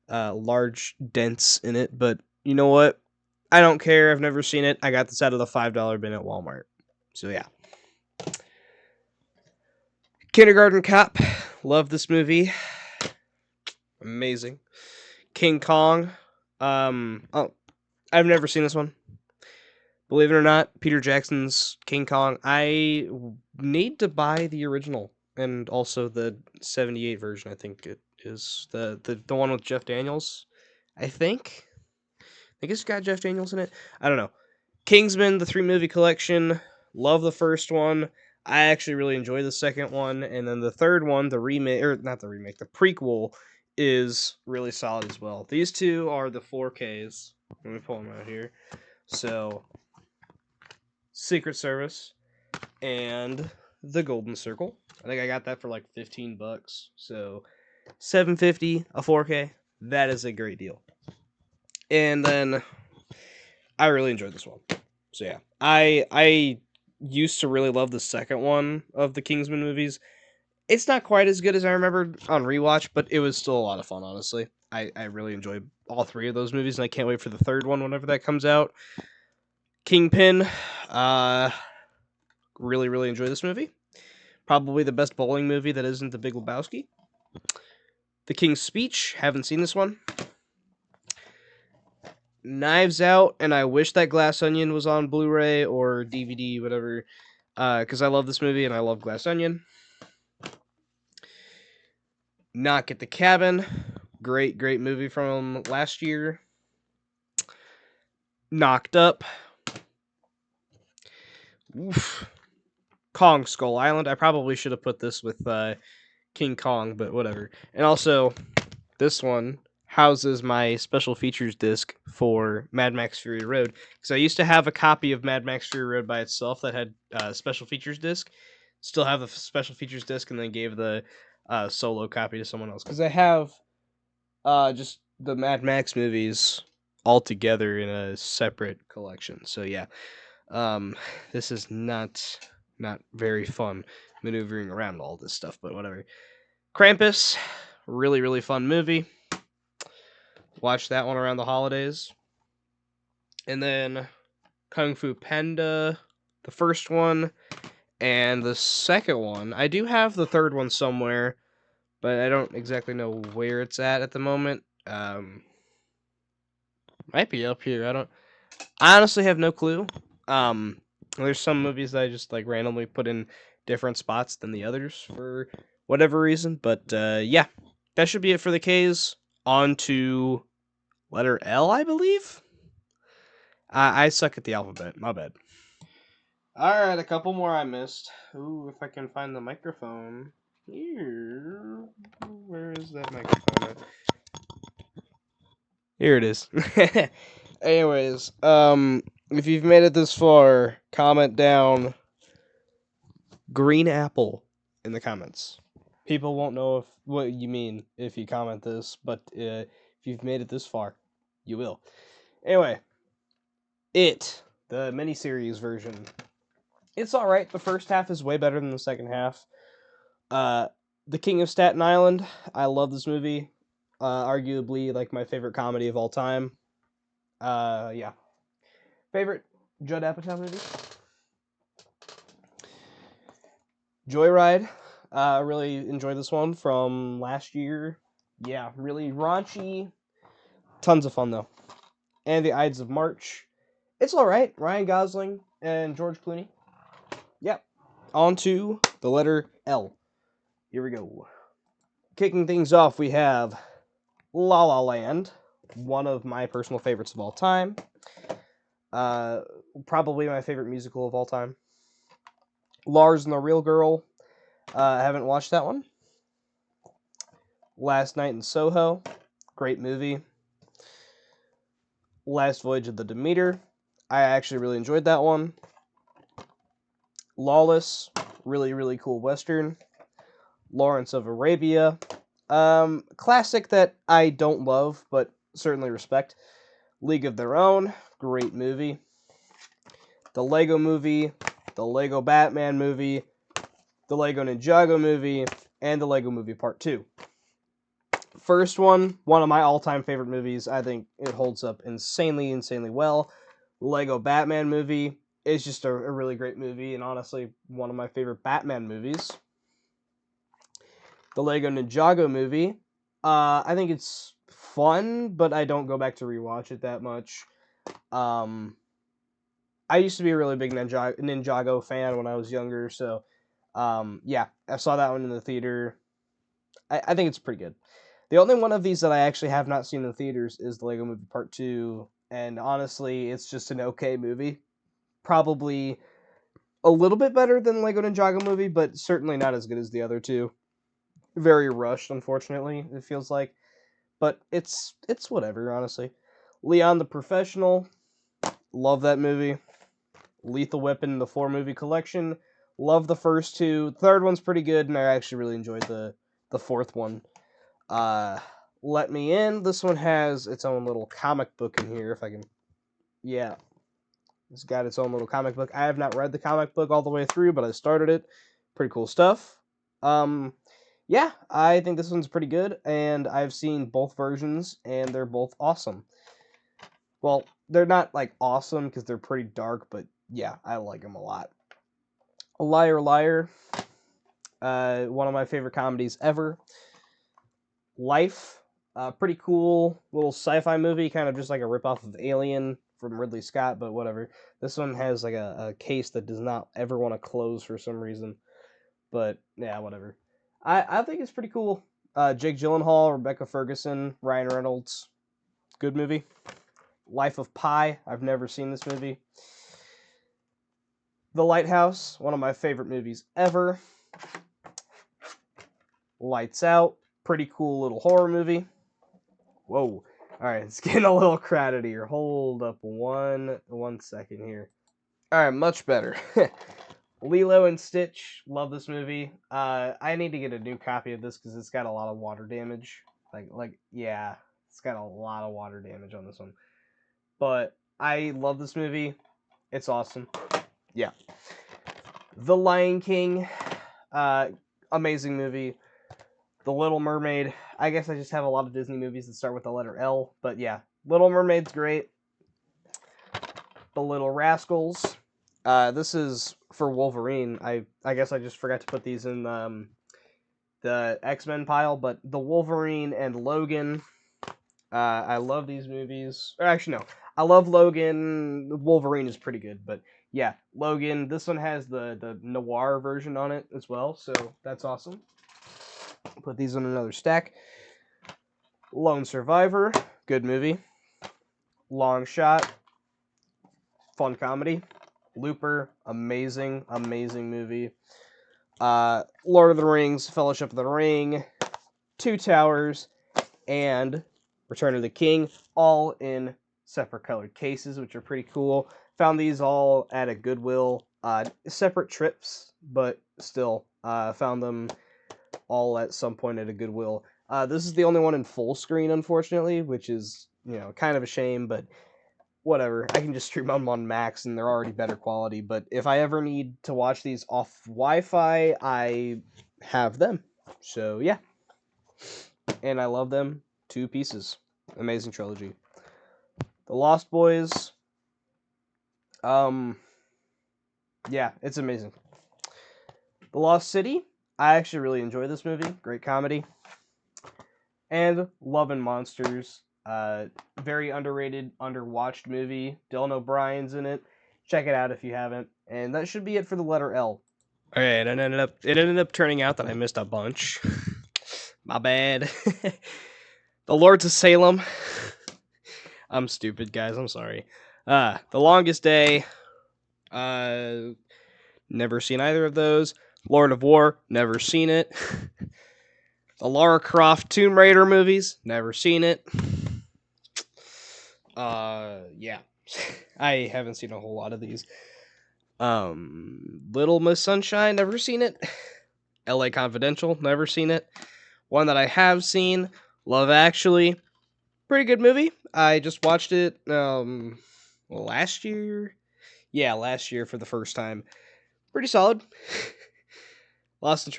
large dents in it. But you know what? I don't care. I've never seen it. I got this out of the $5 bin at Walmart. So yeah. Kindergarten Cop. Love this movie. Amazing. King Kong. Oh, I've never seen this one. Believe it or not, Peter Jackson's King Kong. I need to buy the original and also the 78 version. I think it is the one with Jeff Daniels. I think it's got Jeff Daniels in it. I don't know. Kingsman, the 3-movie collection. Love the first one. I actually really enjoy the second one, and then the third one, the remake, or not the remake, the prequel, is really solid as well. These two are the 4Ks. Let me pull them out here. So, Secret Service and the Golden Circle. I think I got that for like $15. So, $7.50 a 4K. That is a great deal. And then I really enjoyed this one. So yeah, I used to really love the second one of the Kingsman movies. It's not quite as good as I remembered on rewatch, but it was still a lot of fun. Honestly, I really enjoyed all three of those movies, and I can't wait for the third one whenever that comes out. Kingpin, uh, really enjoy this movie. Probably the best bowling movie that isn't The Big Lebowski. The King's Speech, haven't seen this one. Knives Out, and I wish that Glass Onion was on Blu-ray or DVD, whatever, because I love this movie and I love Glass Onion. Knock at the Cabin, great movie from last year. Knocked Up. Oof. Kong Skull Island. I probably should have put this with King Kong, but whatever. And also, this one houses my special features disc for Mad Max Fury Road, because I used to have a copy of Mad Max Fury Road by itself that had special features disc. Still have the special features disc, and then gave the solo copy to someone else, because I have just the Mad Max movies all together in a separate collection. So yeah, this is not very fun maneuvering around all this stuff, but whatever. Krampus, really fun movie. Watched that one around the holidays. And then Kung Fu Panda, the first one, and the second one. I do have the third one somewhere, but I don't exactly know where it's at the moment. Might be up here. I honestly have no clue. There's some movies that I just like randomly put in different spots than the others for whatever reason. But yeah, that should be it for the K's. On to letter L, I believe. I suck at the alphabet. My bad. All right, a couple more I missed. Ooh, if I can find the microphone here. Where is that microphone at? Here it is. Anyways, if you've made it this far, comment down green apple in the comments. People won't know what you mean if you comment this, but if you've made it this far, you will. Anyway, the miniseries version. It's all right. The first half is way better than the second half. The King of Staten Island. I love this movie. Arguably, like my favorite comedy of all time. Yeah. Favorite Judd Apatow movie? Joyride. I really enjoyed this one from last year. Yeah, really raunchy. Tons of fun though. And the Ides of March. It's all right. Ryan Gosling and George Clooney. Yep. On to the letter L. Here we go. Kicking things off, we have La La Land, one of my personal favorites of all time. Probably my favorite musical of all time. Lars and the Real Girl. I haven't watched that one. Last Night in Soho. Great movie. Last Voyage of the Demeter. I actually really enjoyed that one. Lawless. Really cool Western. Lawrence of Arabia. Classic that I don't love, but certainly respect. League of Their Own. Great movie. The Lego Movie. The Lego Batman movie. The Lego Ninjago movie. And the Lego Movie Part 2. First one of my all-time favorite movies. I think it holds up insanely well. Lego Batman movie is just a really great movie, and honestly, one of my favorite Batman movies. The Lego Ninjago movie. I think it's fun, but I don't go back to rewatch it that much. I used to be a really big Ninjago fan when I was younger, so yeah, I saw that one in the theater. I think it's pretty good. The only one of these that I actually have not seen in the theaters is the Lego Movie Part 2, and honestly, it's just an okay movie. Probably a little bit better than Lego Ninjago movie, but certainly not as good as the other two. Very rushed, unfortunately, it feels like. But it's whatever, honestly. Leon the Professional, love that movie. Lethal Weapon, the 4-movie collection, love the first two. Third one's pretty good, and I actually really enjoyed the fourth one. Let Me In, this one has its own little comic book in here, if I can... Yeah, it's got its own little comic book. I have not read the comic book all the way through, but I started it. Pretty cool stuff. Yeah, I think this one's pretty good, and I've seen both versions, and they're both awesome. Well, they're not, like, awesome, because they're pretty dark, but yeah, I like them a lot. A Liar Liar, one of my favorite comedies ever. Life, pretty cool little sci-fi movie, kind of just like a ripoff of Alien from Ridley Scott, but whatever. This one has like a case that does not ever want to close for some reason, but yeah, whatever. I think it's pretty cool. Jake Gyllenhaal, Rebecca Ferguson, Ryan Reynolds, good movie. Life of Pi, I've never seen this movie. The Lighthouse, one of my favorite movies ever. Lights Out, pretty cool little horror movie. Whoa. Alright, it's getting a little crowded here. Hold up one second here. Alright, much better. Lilo and Stitch, love this movie. I need to get a new copy of this because it's got a lot of water damage. Yeah, it's got a lot of water damage on this one. But I love this movie. It's awesome. Yeah. The Lion King, amazing movie. The Little Mermaid, I guess I just have a lot of Disney movies that start with the letter L, but yeah, Little Mermaid's great. The Little Rascals, this is for Wolverine. I guess I just forgot to put these in the X-Men pile, but the Wolverine and Logan, I love these movies. Or actually, no, I love Logan. Wolverine is pretty good, but yeah, Logan, this one has the noir version on it as well, so that's awesome. Put these on another stack. Lone Survivor, good movie. Long Shot, fun comedy. Looper, amazing movie. Lord of the Rings, Fellowship of the Ring, Two Towers, and Return of the King, all in separate colored cases, which are pretty cool. Found these all at a Goodwill, separate trips, but still, found them all at some point at a Goodwill. This is the only one in full screen, unfortunately, which is, kind of a shame, but whatever. I can just stream them on Max, and they're already better quality, but if I ever need to watch these off Wi-Fi, I have them. So, yeah. And I love them. 2 pieces. Amazing trilogy. The Lost Boys. Yeah, it's amazing. The Lost City. I actually really enjoy this movie. Great comedy. And Love and Monsters. Very underrated, underwatched movie. Dylan O'Brien's in it. Check it out if you haven't. And that should be it for the letter L. Alright, it ended up turning out that I missed a bunch. My bad. The Lords of Salem. I'm stupid, guys. I'm sorry. The Longest Day. Never seen either of those. Lord of War. Never seen it. The Lara Croft Tomb Raider movies. Never seen it. Yeah. I haven't seen a whole lot of these. Little Miss Sunshine. Never seen it. LA Confidential. Never seen it. One that I have seen. Love Actually. Pretty good movie. I just watched it, last year? Yeah, last year for the first time. Pretty solid. Lost in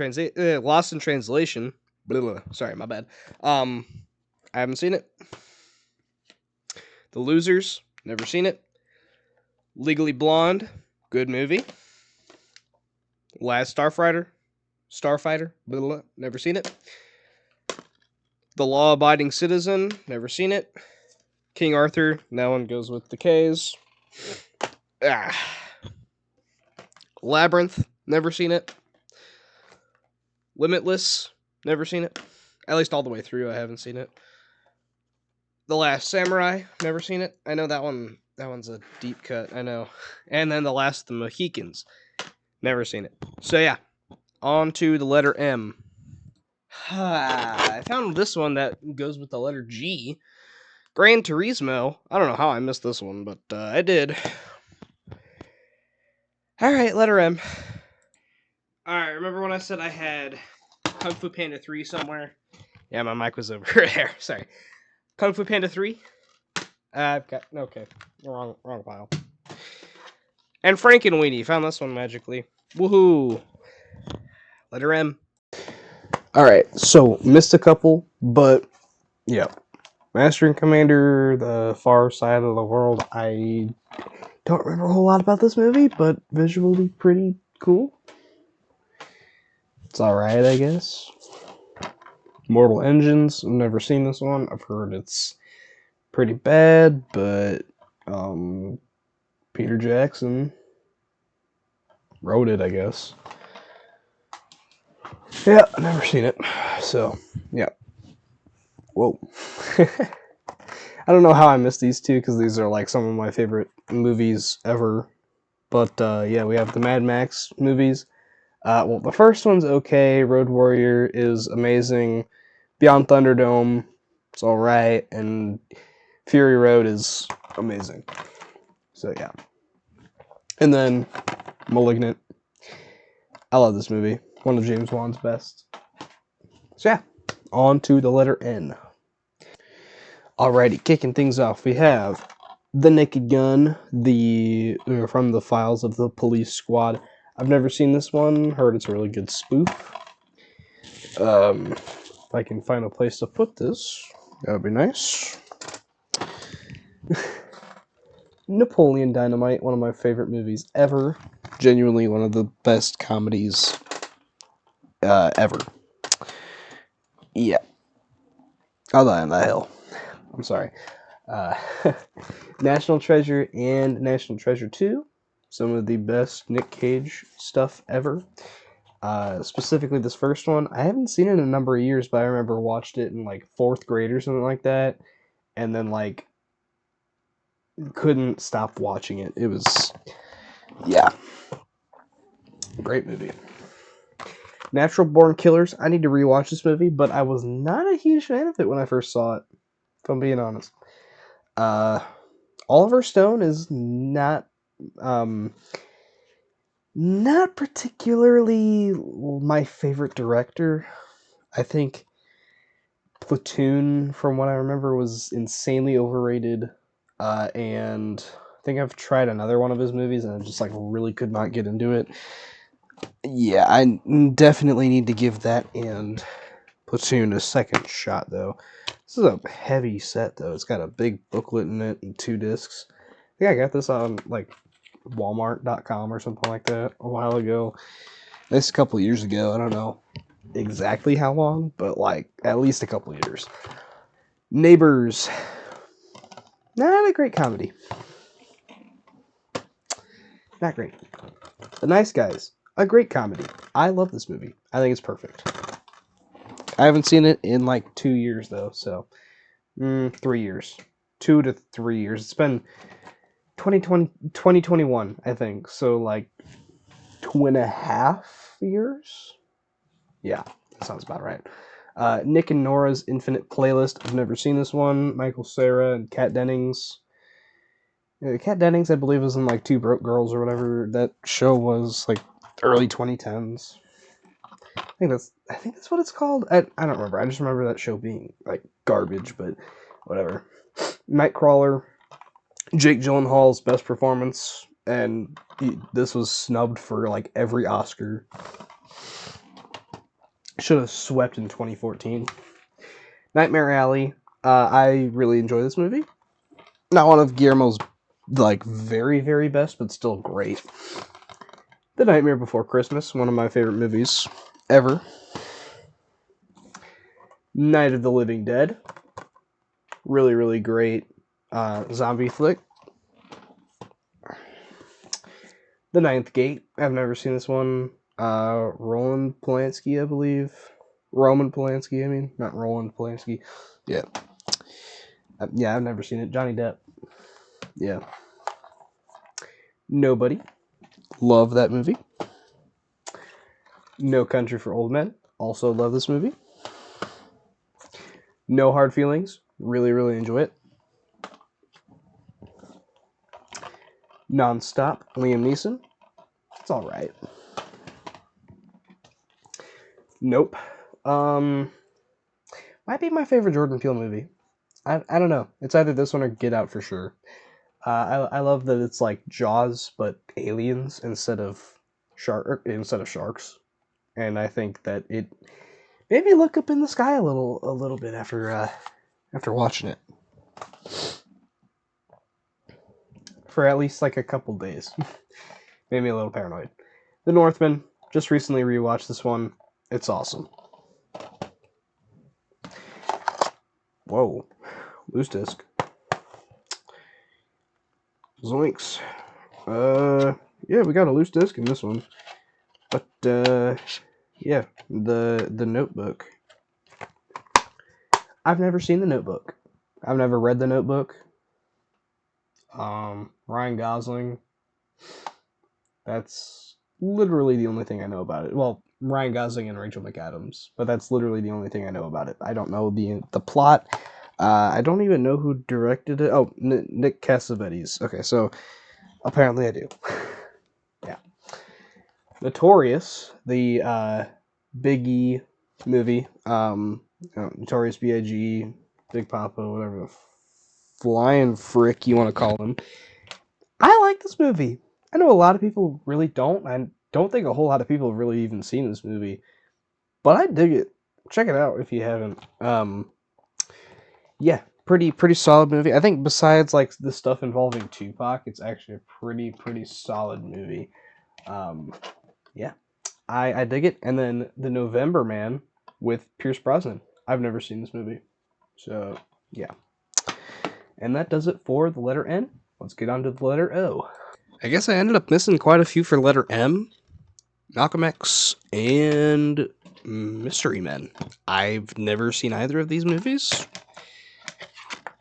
Translation. Blah, blah. Sorry, my bad. I haven't seen it. The Losers. Never seen it. Legally Blonde. Good movie. Last Starfighter. Blah, blah. Never seen it. The Law-Abiding Citizen. Never seen it. King Arthur. That one goes with the K's. Labyrinth. Never seen it. Limitless. Never seen it. At least all the way through, I haven't seen it. The Last Samurai. Never seen it. I know that one That one's a deep cut, I know. And then The Last of the Mohicans. Never seen it. So yeah, on to the letter M. I found this one that goes with the letter G. Gran Turismo. I don't know how I missed this one, but I did. Alright, letter M. Alright, remember when I said I had Kung Fu Panda 3 somewhere? Yeah, my mic was over there. Sorry. Kung Fu Panda 3? I've got... Okay. Wrong file. And Frankenweenie. Found this one magically. Woohoo! Letter M. Alright, so missed a couple, but yeah. Master and Commander, The Far Side of the World. I don't remember a whole lot about this movie, but visually pretty cool. It's alright, I guess. Mortal Engines. I've never seen this one. I've heard it's pretty bad, but Peter Jackson wrote it, I guess. Yeah, I've never seen it. So, yeah. Whoa. I don't know how I missed these two, because these are like some of my favorite movies ever. But yeah, we have the Mad Max movies. Well, the first one's okay. Road Warrior is amazing. Beyond Thunderdome, it's alright. And Fury Road is amazing. So yeah. And then Malignant. I love this movie. One of James Wan's best. So yeah, on to the letter N. Alrighty, kicking things off, we have The Naked Gun, from the Files of the Police Squad. I've never seen this one. Heard it's a really good spoof. If I can find a place to put this, that would be nice. Napoleon Dynamite, one of my favorite movies ever. Genuinely one of the best comedies ever. Yeah. I'll die on that hill. I'm sorry. National Treasure and National Treasure 2. Some of the best Nick Cage stuff ever. Specifically this first one. I haven't seen it in a number of years, but I remember watched it in like 4th grade or something like that. And then like couldn't stop watching it. It was, yeah. Great movie. Natural Born Killers. I need to rewatch this movie, but I was not a huge fan of it when I first saw it, if I'm being honest. Oliver Stone is not particularly my favorite director. I think Platoon, from what I remember, was insanely overrated. And I think I've tried another one of his movies, and I just like really could not get into it. Yeah, I definitely need to give that and Platoon a second shot, though. This is a heavy set, though. It's got a big booklet in it and 2 discs. I think I got this on like Walmart.com or something like that a while ago. This a couple years ago. I don't know exactly how long, but like at least a couple years. Neighbors. Not a great comedy. Not great. The Nice Guys. A great comedy. I love this movie. I think it's perfect. I haven't seen it in like 2 years, though, so 3 years. 2 to 3 years. It's been 2021, I think. So like 2.5 years? Yeah, that sounds about right. Nick and Nora's Infinite Playlist. I've never seen this one. Michael Cera and Kat Dennings. Kat Dennings, I believe, was in like Two Broke Girls or whatever that show was, like early 2010s. I think that's what it's called. I don't remember. I just remember that show being like garbage, but whatever. Nightcrawler, Jake Gyllenhaal's best performance, and this was snubbed for like every Oscar. Should have swept in 2014. Nightmare Alley. I really enjoy this movie. Not one of Guillermo's like very, very best, but still great. The Nightmare Before Christmas, one of my favorite movies ever. Night of the Living Dead. Really, really great zombie flick. The Ninth Gate. I've never seen this one. Roland Polanski, I believe. Roman Polanski, I mean. Not Roland Polanski. Yeah. Yeah, I've never seen it. Johnny Depp. Yeah. Nobody. Love that movie. No Country for Old Men. Also love this movie. No Hard Feelings. Really, really enjoy it. Nonstop. Liam Neeson. It's all right. Nope. Um, might be my favorite Jordan Peele movie. I don't know. It's either this one or Get Out for sure. I love that it's like Jaws but aliens instead of sharks, and I think that it made me look up in the sky a little bit after watching it for at least like a couple days. Made me a little paranoid. The Northman. Just recently rewatched this one. It's awesome. Whoa, loose disc. Zoinks. Yeah, we got a loose disc in this one. But, yeah, the Notebook. I've never seen the Notebook. I've never read the Notebook. Ryan Gosling. That's literally the only thing I know about it. Well, Ryan Gosling and Rachel McAdams, but that's literally the only thing I know about it. I don't know the plot. I don't even know who directed it. Oh, Nick Cassavetes. Okay, so apparently I do. Yeah. Notorious, the Biggie movie, Notorious B.I.G., Big Papa, whatever the flying frick you want to call him. I like this movie. I know a lot of people really don't. I don't think a whole lot of people have really even seen this movie, but I dig it. Check it out if you haven't. Yeah, pretty solid movie. I think besides like the stuff involving Tupac, it's actually a pretty solid movie. Yeah, I dig it. And then The November Man with Pierce Brosnan. I've never seen this movie, so yeah. And that does it for the letter N. Let's get on to the letter O. I guess I ended up missing quite a few for letter M. Malcolm X and Mystery Men. I've never seen either of these movies,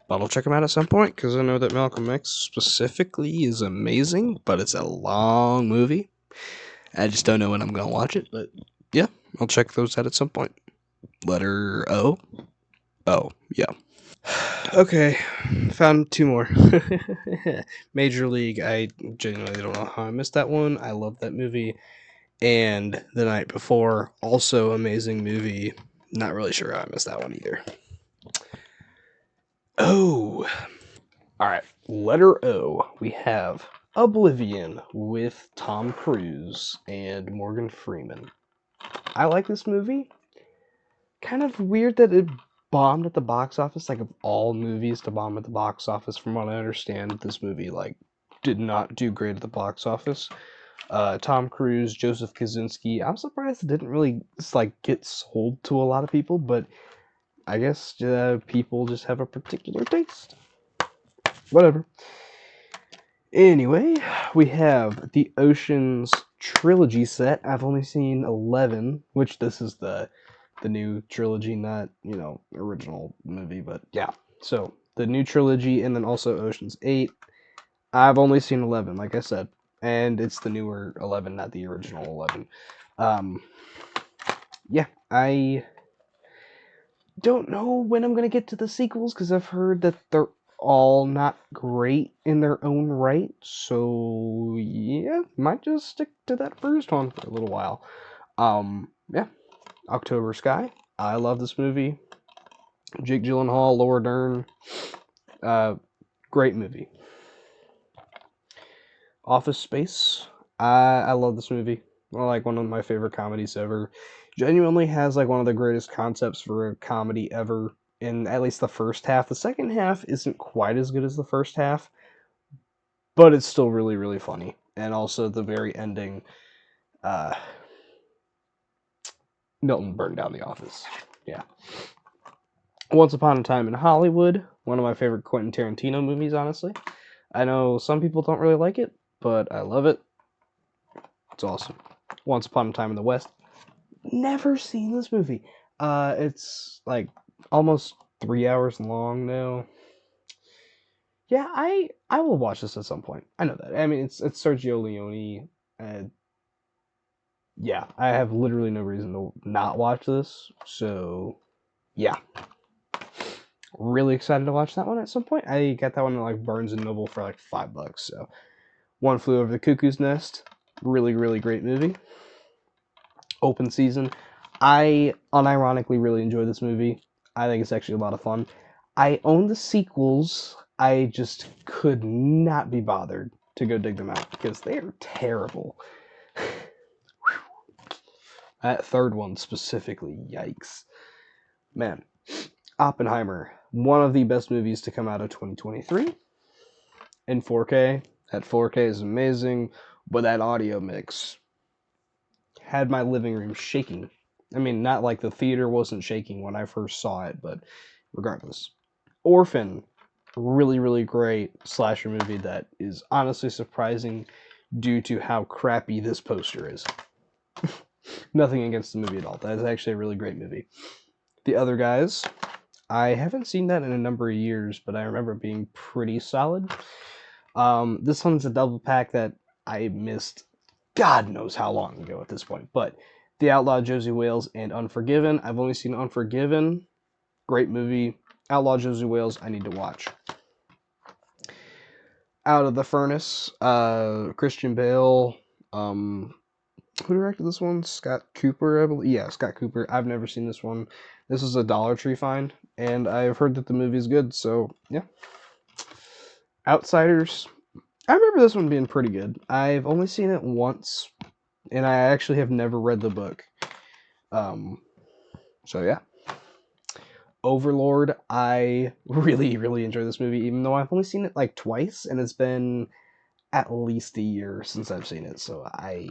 but I'll check them out at some point because I know that Malcolm X specifically is amazing, but it's a long movie. I just don't know when I'm going to watch it, but yeah, I'll check those out at some point. Letter O. Oh, yeah. Okay, found two more. Major League. I genuinely don't know how I missed that one. I love that movie. And The Night Before, also amazing movie. Not really sure how I missed that one either. Oh, all right. Letter O. We have Oblivion with Tom Cruise and Morgan Freeman. I like this movie. Kind of weird that it bombed at the box office. Like of all movies to bomb at the box office, from what I understand, this movie like did not do great at the box office. Tom Cruise, Joseph Kosinski. I'm surprised it didn't really like get sold to a lot of people, but I guess people just have a particular taste. Whatever. Anyway, we have the Ocean's trilogy set. I've only seen 11, which this is the new trilogy, not, original movie, but yeah. So, the new trilogy and then also Ocean's 8. I've only seen 11, like I said, and it's the newer 11, not the original 11. Yeah, I don't know when I'm gonna get to the sequels because I've heard that they're all not great in their own right. So yeah, might just stick to that first one for a little while. Yeah, October Sky. I love this movie. Jake Gyllenhaal, Laura Dern. Great movie. Office Space. I love this movie. Like one of my favorite comedies ever. Genuinely has like one of the greatest concepts for a comedy ever in at least the first half. The second half isn't quite as good as the first half, but it's still really funny. And also the very ending, uh, Milton burned down the office. Yeah. Once Upon a Time in Hollywood, one of my favorite Quentin Tarantino movies, honestly. I know some people don't really like it, but I love it. It's awesome. Once Upon a Time in the West. Never seen this movie. It's like almost 3 hours long now. Yeah, I will watch this at some point. I know that. I mean, it's Sergio Leone. Yeah, I have literally no reason to not watch this. So yeah, really excited to watch that one at some point. I got that one at like Barnes and Noble for like $5. So One Flew Over the Cuckoo's Nest, really great movie. Open season. I unironically really enjoy this movie. I think it's actually a lot of fun. I own the sequels. I just could not be bothered to go dig them out because they are terrible. That third one specifically, yikes. Man, Oppenheimer, one of the best movies to come out of 2023 in 4K. That 4K is amazing, but that audio mix had my living room shaking. I mean, not like the theater wasn't shaking when I first saw it, but regardless. Orphan, really great slasher movie that is honestly surprising due to how crappy this poster is. Nothing against the movie at all. That is actually a really great movie. The Other Guys, I haven't seen that in a number of years, but I remember it being pretty solid. This one's a double pack that I missed God knows how long ago at this point, but The Outlaw, Josie Wales, and Unforgiven. I've only seen Unforgiven. Great movie. Outlaw, Josie Wales, I need to watch. Out of the Furnace, Christian Bale. Who directed this one? Scott Cooper, I believe. Yeah, Scott Cooper. I've never seen this one. This is a Dollar Tree find, and I've heard that the movie is good, so yeah. Outsiders. I remember this one being pretty good. I've only seen it once, and I actually have never read the book. So yeah. Overlord, I really enjoy this movie, even though I've only seen it like twice, and it's been at least a year since I've seen it, so I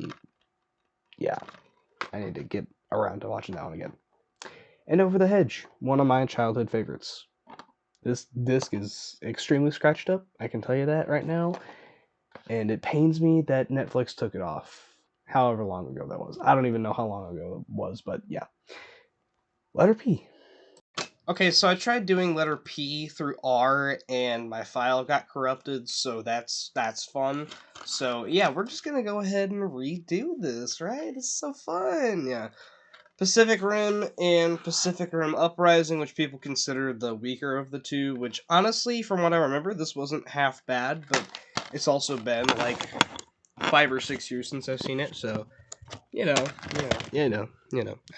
need to get around to watching that one again. And Over the Hedge, one of my childhood favorites. This disc is extremely scratched up, I can tell you that right now, and it pains me that Netflix took it off however long ago that was. I don't even know how long ago it was, but yeah. Letter P. Okay, so I tried doing letter P through R, and my file got corrupted, so that's fun. So yeah, we're just gonna go ahead and redo this, right? It's so fun, yeah. Pacific Rim and Pacific Rim Uprising, which people consider the weaker of the two, which honestly, from what I remember, this wasn't half bad, but it's also been like 5 or 6 years since I've seen it, so you know.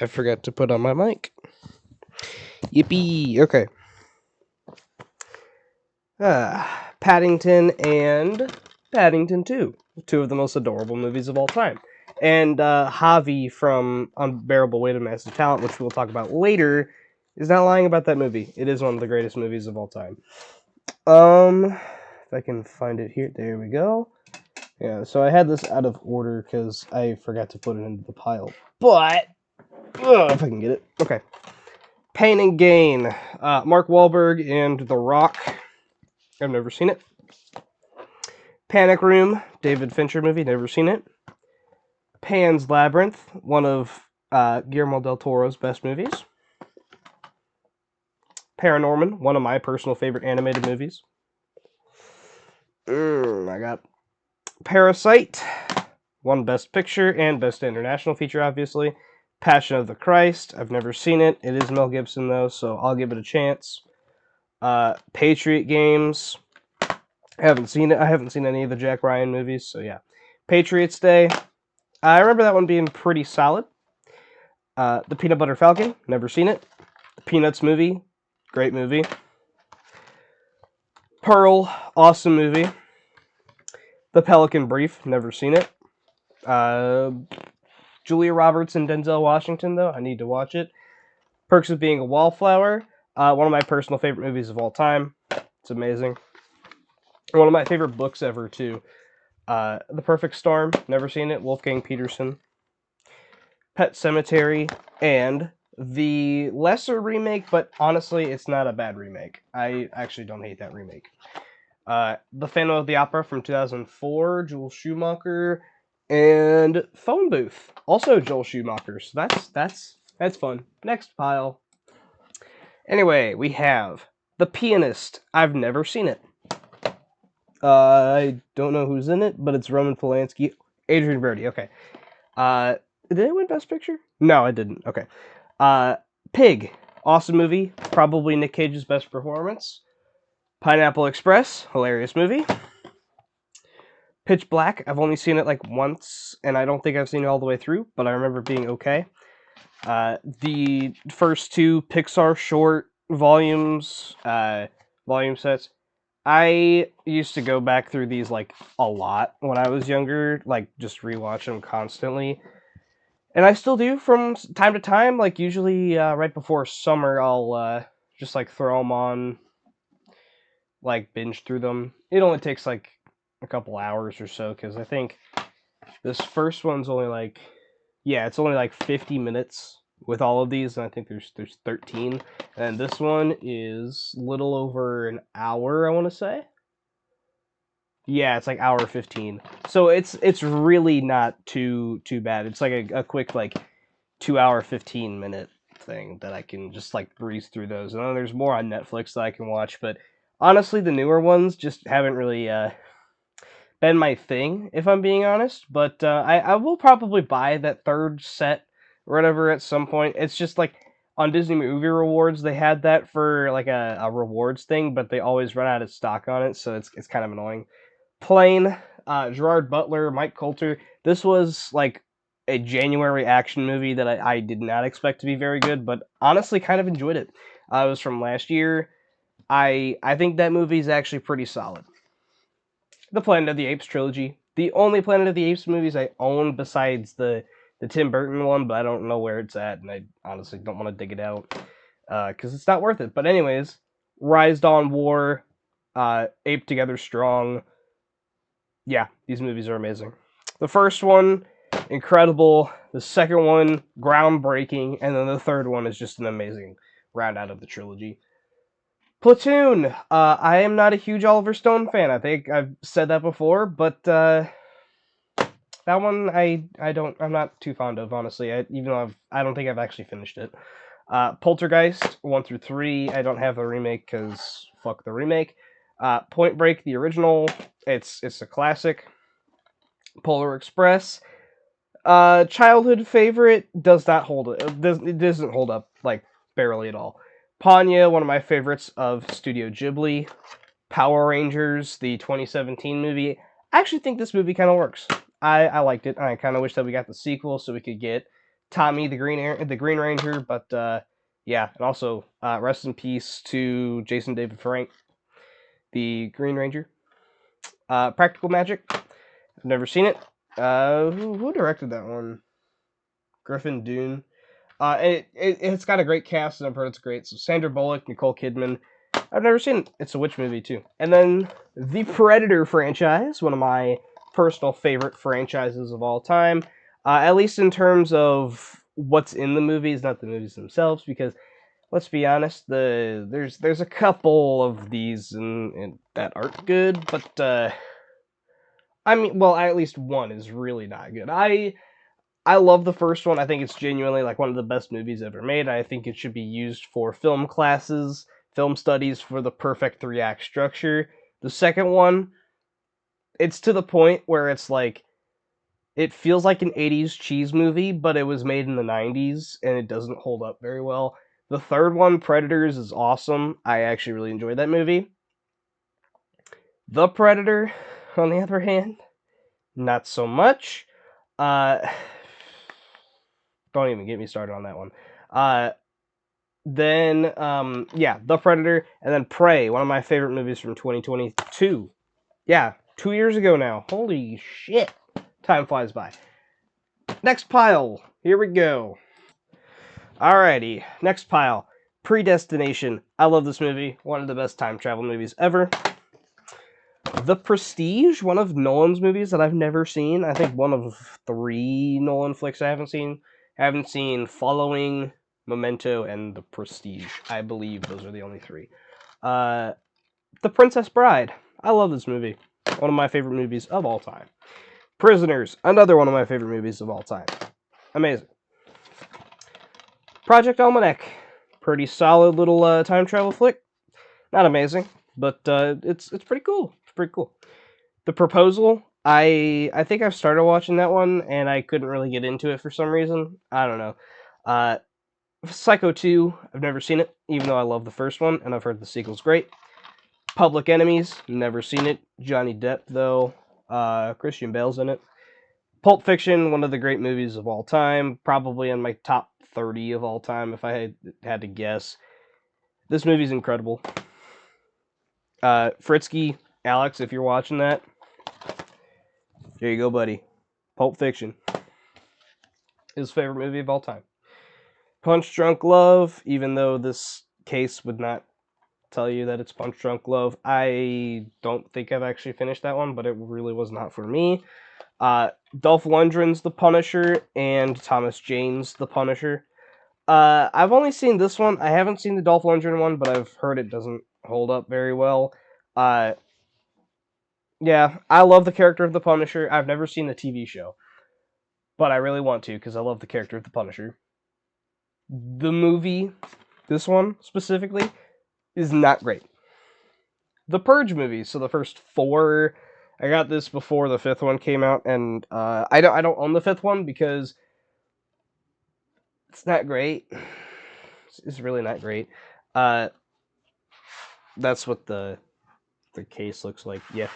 I forgot to put on my mic. Yippee! Okay. Paddington and Paddington 2. Two of the most adorable movies of all time. And Javi from Unbearable Weight of Massive Talent, which we'll talk about later, is not lying about that movie. It is one of the greatest movies of all time. If I can find it here. There we go. Yeah, so I had this out of order because I forgot to put it into the pile. But, if I can get it. Okay. Pain and Gain. Mark Wahlberg and The Rock. I've never seen it. Panic Room, David Fincher movie, never seen it. Pan's Labyrinth, one of Guillermo del Toro's best movies. Paranorman, one of my personal favorite animated movies. I got Parasite, one Best Picture and Best International Feature, obviously. Passion of the Christ, I've never seen it. It is Mel Gibson, though, so I'll give it a chance. Patriot Games, I haven't seen it. I haven't seen any of the Jack Ryan movies, so yeah. Patriots Day, I remember that one being pretty solid. The Peanut Butter Falcon, never seen it. The Peanuts movie, great movie. Pearl, awesome movie. The Pelican Brief, never seen it. Julia Roberts and Denzel Washington, though, I need to watch it. Perks of Being a Wallflower, one of my personal favorite movies of all time. It's amazing. One of my favorite books ever, too. The Perfect Storm, never seen it. Wolfgang Peterson. Pet Sematary, and the lesser remake, but honestly, it's not a bad remake. I actually don't hate that remake. The Phantom of the Opera from 2004, Joel Schumacher, and Phone Booth, also Joel Schumacher. So that's fun. Next pile. Anyway, we have The Pianist. I've never seen it. I don't know who's in it, but it's Roman Polanski, Adrian Brody. Okay. Uh, did it win Best Picture? No, it didn't. Okay. Uh, Pig, awesome movie. Probably Nick Cage's best performance. Pineapple Express, hilarious movie. Pitch Black, I've only seen it like once, and I don't think I've seen it all the way through, but I remember it being okay. The first two Pixar short volume sets, I used to go back through these like a lot when I was younger, like just rewatch them constantly. And I still do from time to time, like usually right before summer, I'll just like throw them on, like binge through them. It only takes like a couple hours or so because I think this first one's only like, yeah, it's only like 50 minutes with all of these, and I think there's 13. And this one is little over an hour, I want to say. Yeah, it's like hour 15. So it's really not too bad. It's like a quick like 2 hour 15 minute thing that I can just like breeze through those. And then there's more on Netflix that I can watch, but honestly the newer ones just haven't really been my thing, if I'm being honest. But I will probably buy that third set or whatever at some point. It's just like on Disney Movie Rewards, they had that for like a rewards thing, but they always run out of stock on it, so it's kind of annoying. Plane, Gerard Butler, Mike Coulter. This was like a January action movie that I did not expect to be very good, but honestly kind of enjoyed it. It was from last year. I think that movie is actually pretty solid. The Planet of the Apes trilogy. The only Planet of the Apes movies I own besides the Tim Burton one, but I don't know where it's at, and I honestly don't want to dig it out because it's not worth it. But anyways, Rise, Dawn, War, Ape Together Strong. Yeah, these movies are amazing. The first one, incredible. The second one, groundbreaking, and then the third one is just an amazing round out of the trilogy. Platoon. I am not a huge Oliver Stone fan. I think I've said that before, but that one I'm not too fond of, honestly. Even though I don't think I've actually finished it. Poltergeist 1 through 3. I don't have the remake because fuck the remake. Point Break, the original. It's a classic. Polar Express. Childhood favorite does not hold it. It doesn't hold up like barely at all. Ponyo, one of my favorites of Studio Ghibli. Power Rangers, the 2017 movie. I actually think this movie kind of works. I liked it. I kind of wish that we got the sequel so we could get Tommy the Green Ranger. But yeah, and also rest in peace to Jason David Frank, the Green Ranger. Practical Magic. I've never seen it. Who directed that one? Griffin Dune. It's got a great cast, and I've heard it's great. So Sandra Bullock, Nicole Kidman. I've never seen it. It's a witch movie too. And then the Predator franchise, one of my personal favorite franchises of all time. At least in terms of what's in the movies, not the movies themselves, because let's be honest, there's a couple of these that aren't good, but I mean, well, at least one is really not good. I love the first one. I think it's genuinely like one of the best movies ever made. I think it should be used for film classes, film studies for the perfect 3-act structure. The second one, it's to the point where it's like it feels like an 80s cheese movie, but it was made in the 90s and it doesn't hold up very well. The third one, Predators, is awesome. I actually really enjoyed that movie. The Predator, on the other hand, not so much. Uh, don't even get me started on that one. Then yeah, The Predator, and then Prey, one of my favorite movies from 2022. Yeah, 2 years ago now. Holy shit. Time flies by. Next pile. Here we go. Alrighty, next pile. Predestination. I love this movie. One of the best time travel movies ever. The Prestige, one of Nolan's movies that I've never seen. I think one of 3 Nolan flicks I haven't seen. I haven't seen Following, Memento, and The Prestige. I believe those are the only 3. The Princess Bride. I love this movie. One of my favorite movies of all time. Prisoners. Another one of my favorite movies of all time. Amazing. Project Almanac. Pretty solid little time travel flick. Not amazing, but it's pretty cool. pretty cool. The Proposal, I think I've started watching that one, and I couldn't really get into it for some reason. I don't know. Psycho 2, I've never seen it, even though I love the first one, and I've heard the sequel's great. Public Enemies, never seen it. Johnny Depp, though. Christian Bale's in it. Pulp Fiction, one of the great movies of all time. Probably in my top 30 of all time, if I had to guess. This movie's incredible. Fritzky, Alex, if you're watching that, here you go, buddy. Pulp Fiction. His favorite movie of all time. Punch Drunk Love, even though this case would not tell you that it's Punch Drunk Love, I don't think I've actually finished that one, but it really was not for me. Dolph Lundgren's The Punisher and Thomas Jane's The Punisher. I've only seen this one. I haven't seen the Dolph Lundgren one, but I've heard it doesn't hold up very well. Yeah, I love the character of the Punisher. I've never seen the TV show, but I really want to because I love the character of the Punisher. The movie, this one specifically, is not great. The Purge movies, so the first 4, I got this before the 5th one came out, and I don't own the 5th one because it's not great. It's really not great. That's what the case looks like. Yeah.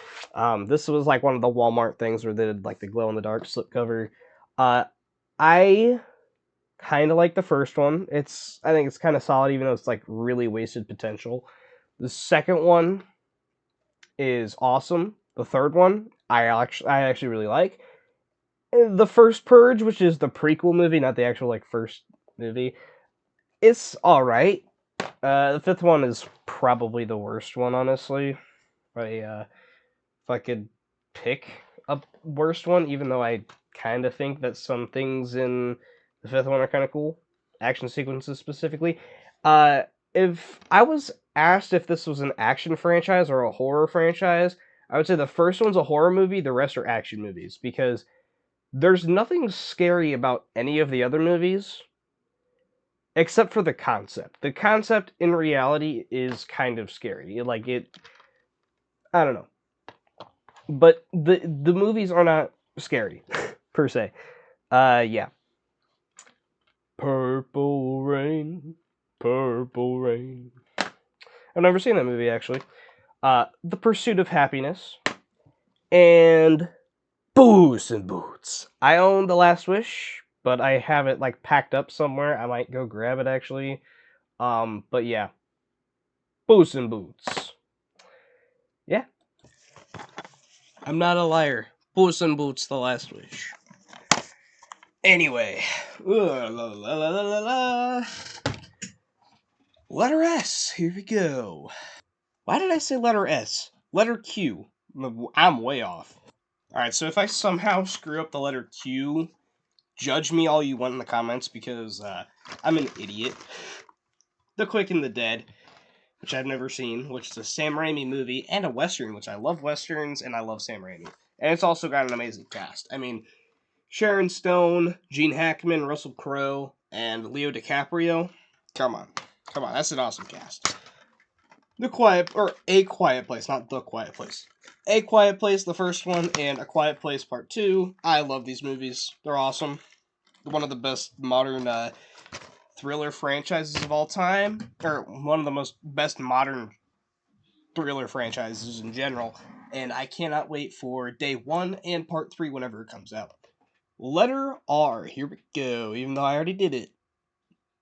This was like one of the Walmart things where they did like the glow-in-the-dark slipcover. I kind of like the first one. I think it's kind of solid, even though it's like really wasted potential. The second one is awesome. The third one, I actually really like. The first Purge, which is the prequel movie, not the actual like first movie, it's all right. The 5th one is probably the worst one, honestly. If I could pick a worst one, even though I kind of think that some things in the 5th one are kind of cool, action sequences specifically. If I was asked if this was an action franchise or a horror franchise, I would say the first one's a horror movie, the rest are action movies, because there's nothing scary about any of the other movies, except for the concept. The concept, in reality, is kind of scary. I don't know. But the movies are not scary, per se. Yeah. Purple Rain, Purple Rain. I've never seen that movie, actually. The Pursuit of Happiness, and Puss in Boots. I own The Last Wish, but I have it like packed up somewhere. I might go grab it, actually. But yeah. Puss in Boots. Yeah. I'm not a liar. Puss in Boots, The Last Wish. Anyway. Letter S. Here we go. Why did I say letter S? Letter Q. I'm way off. Alright, so if I somehow screw up the letter Q, judge me all you want in the comments because I'm an idiot. The Quick and the Dead, which I've never seen, which is a Sam Raimi movie, and a Western, which I love Westerns, and I love Sam Raimi. And it's also got an amazing cast. I mean, Sharon Stone, Gene Hackman, Russell Crowe, and Leo DiCaprio. Come on, that's an awesome cast. A Quiet Place, not The Quiet Place. A Quiet Place, the first one, and A Quiet Place Part 2. I love these movies. They're awesome. One of the best modern thriller franchises of all time. Or one of the best modern thriller franchises in general. And I cannot wait for Day 1 and Part 3 whenever it comes out. Letter R. Here we go, even though I already did it.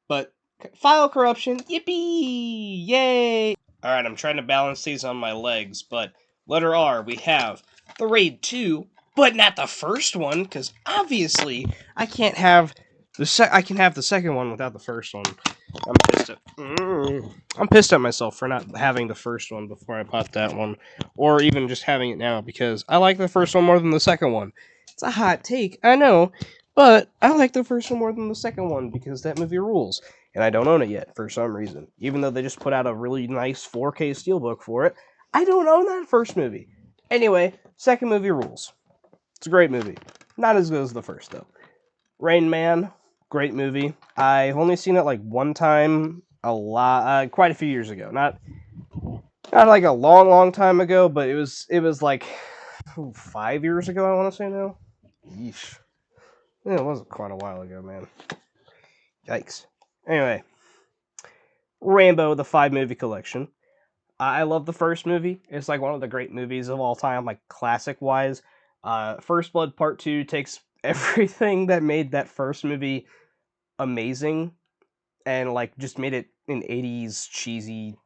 But file corruption. Yippee! Yay! Alright, I'm trying to balance these on my legs, but letter R, we have the Raid 2, but not the first one, because obviously I can't have I can have the second one without the first one. I'm pissed at myself for not having the first one before I bought that one, or even just having it now, because I like the first one more than the second one. It's a hot take, I know, but I like the first one more than the second one, because that movie rules. And I don't own it yet, for some reason. Even though they just put out a really nice 4K steelbook for it, I don't own that first movie. Anyway, second movie rules. It's a great movie. Not as good as the first, though. Rain Man, great movie. I've only seen it like one time, quite a few years ago. Not like a long, long time ago, but it was like 5 years ago. I want to say now. Yeesh. Yeah, it was quite a while ago, man. Yikes. Anyway, Rambo: The Five Movie Collection. I love the first movie. It's like one of the great movies of all time, like classic wise. First Blood Part 2 takes everything that made that first movie amazing and like just made it an 80s cheesy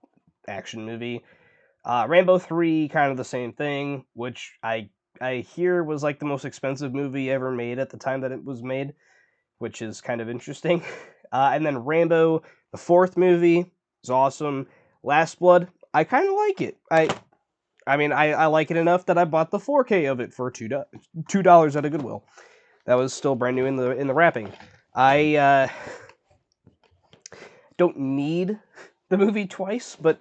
action movie. Rambo 3 kind of the same thing, which I hear was like the most expensive movie ever made at the time that it was made, which is kind of interesting. And then Rambo, the fourth movie, is awesome. Last Blood, I kind of like it. I mean, I like it enough that I bought the 4K of it for $2 at a Goodwill. That was still brand new in the wrapping. I don't need the movie twice, but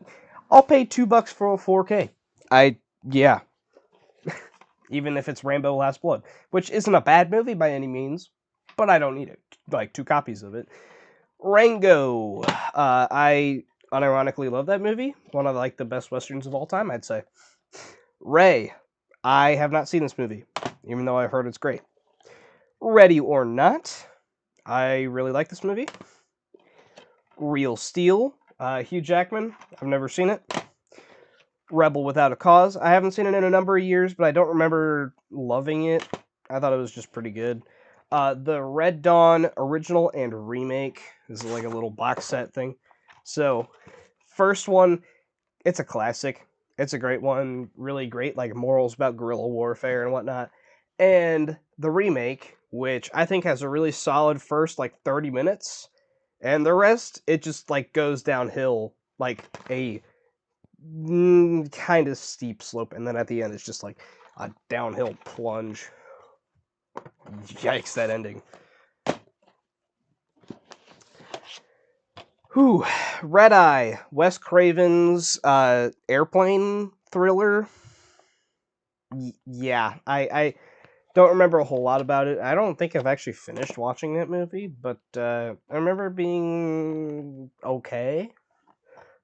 I'll pay $2 for a 4K. Yeah, even if it's Rambo: Last Blood, which isn't a bad movie by any means, but I don't need it. Like 2 copies of it. Rango. I unironically love that movie. One of like the best westerns of all time, I'd say. Ray. I have not seen this movie, even though I've heard it's great. Ready or Not. I really like this movie. Real Steel. Hugh Jackman. I've never seen it. Rebel Without a Cause. I haven't seen it in a number of years, but I don't remember loving it. I thought it was just pretty good. The Red Dawn original and remake is like a little box set thing. So, first one, it's a classic. It's a great one. Really great, like morals about guerrilla warfare and whatnot. And the remake, which I think has a really solid first like 30 minutes, and the rest it just like goes downhill like a kind of steep slope, and then at the end it's just like a downhill plunge. Yikes, that ending. Whew. Red Eye, Wes Craven's airplane thriller. Yeah, I don't remember a whole lot about it. I don't think I've actually finished watching that movie, but I remember it being okay.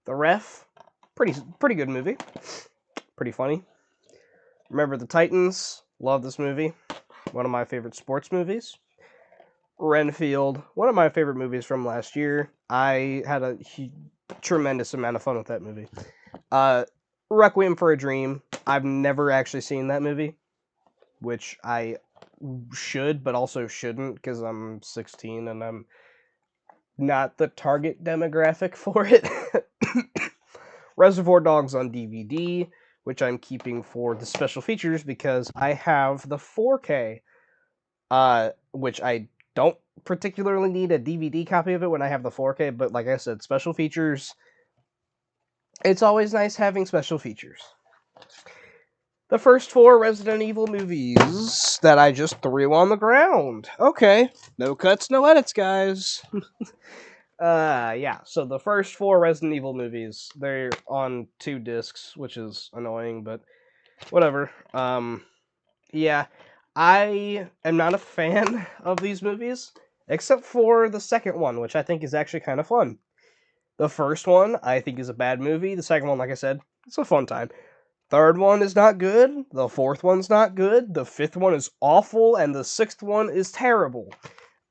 The Ref, pretty good movie, pretty funny. Remember the Titans, love this movie, one of my favorite sports movies. Renfield, one of my favorite movies from last year. I had a tremendous amount of fun with that movie. Requiem for a Dream. I've never actually seen that movie, which I should, but also shouldn't because I'm 16 and I'm not the target demographic for it. Reservoir Dogs on DVD, which I'm keeping for the special features because I have the 4K, which I don't particularly need a DVD copy of it when I have the 4K, but like I said, special features. It's always nice having special features. The first 4 Resident Evil movies that I just threw on the ground. Okay, no cuts, no edits, guys. Yeah, so the first 4 Resident Evil movies, they're on 2 discs, which is annoying, but whatever. Yeah, I am not a fan of these movies, except for the second one, which I think is actually kind of fun. The first one, I think, is a bad movie. The second one, like I said, it's a fun time. Third one is not good. The fourth one's not good. The fifth one is awful, and the sixth one is terrible.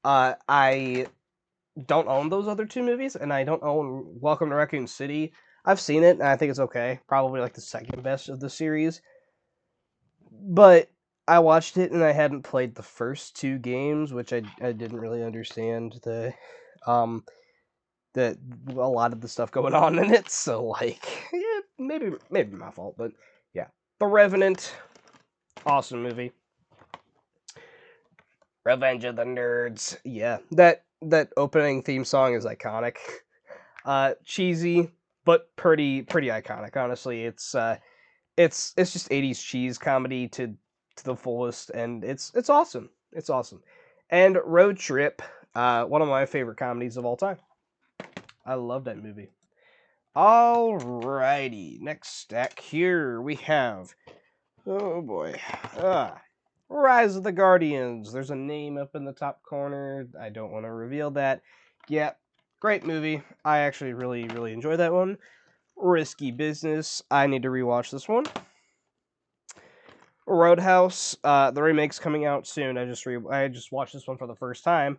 I don't own those other 2 movies, and I don't own Welcome to Raccoon City. I've seen it, and I think it's okay. Probably like the second best of the series. But I watched it, and I hadn't played the first 2 games, which I didn't really understand um the a lot of the stuff going on in it. So like, yeah, maybe my fault, but yeah. The Revenant, awesome movie. Revenge of the Nerds. Yeah, that opening theme song is iconic. Cheesy, but pretty iconic. Honestly, it's just 80s cheese comedy to the fullest, and it's awesome. It's awesome. And Road Trip, one of my favorite comedies of all time. I love that movie. Alrighty, next stack here we have. Oh boy. Rise of the Guardians. There's a name up in the top corner. I don't want to reveal that. Yeah, great movie. I actually really enjoy that one. Risky Business. I need to rewatch this one. Roadhouse. The remake's coming out soon. I just watched this one for the first time.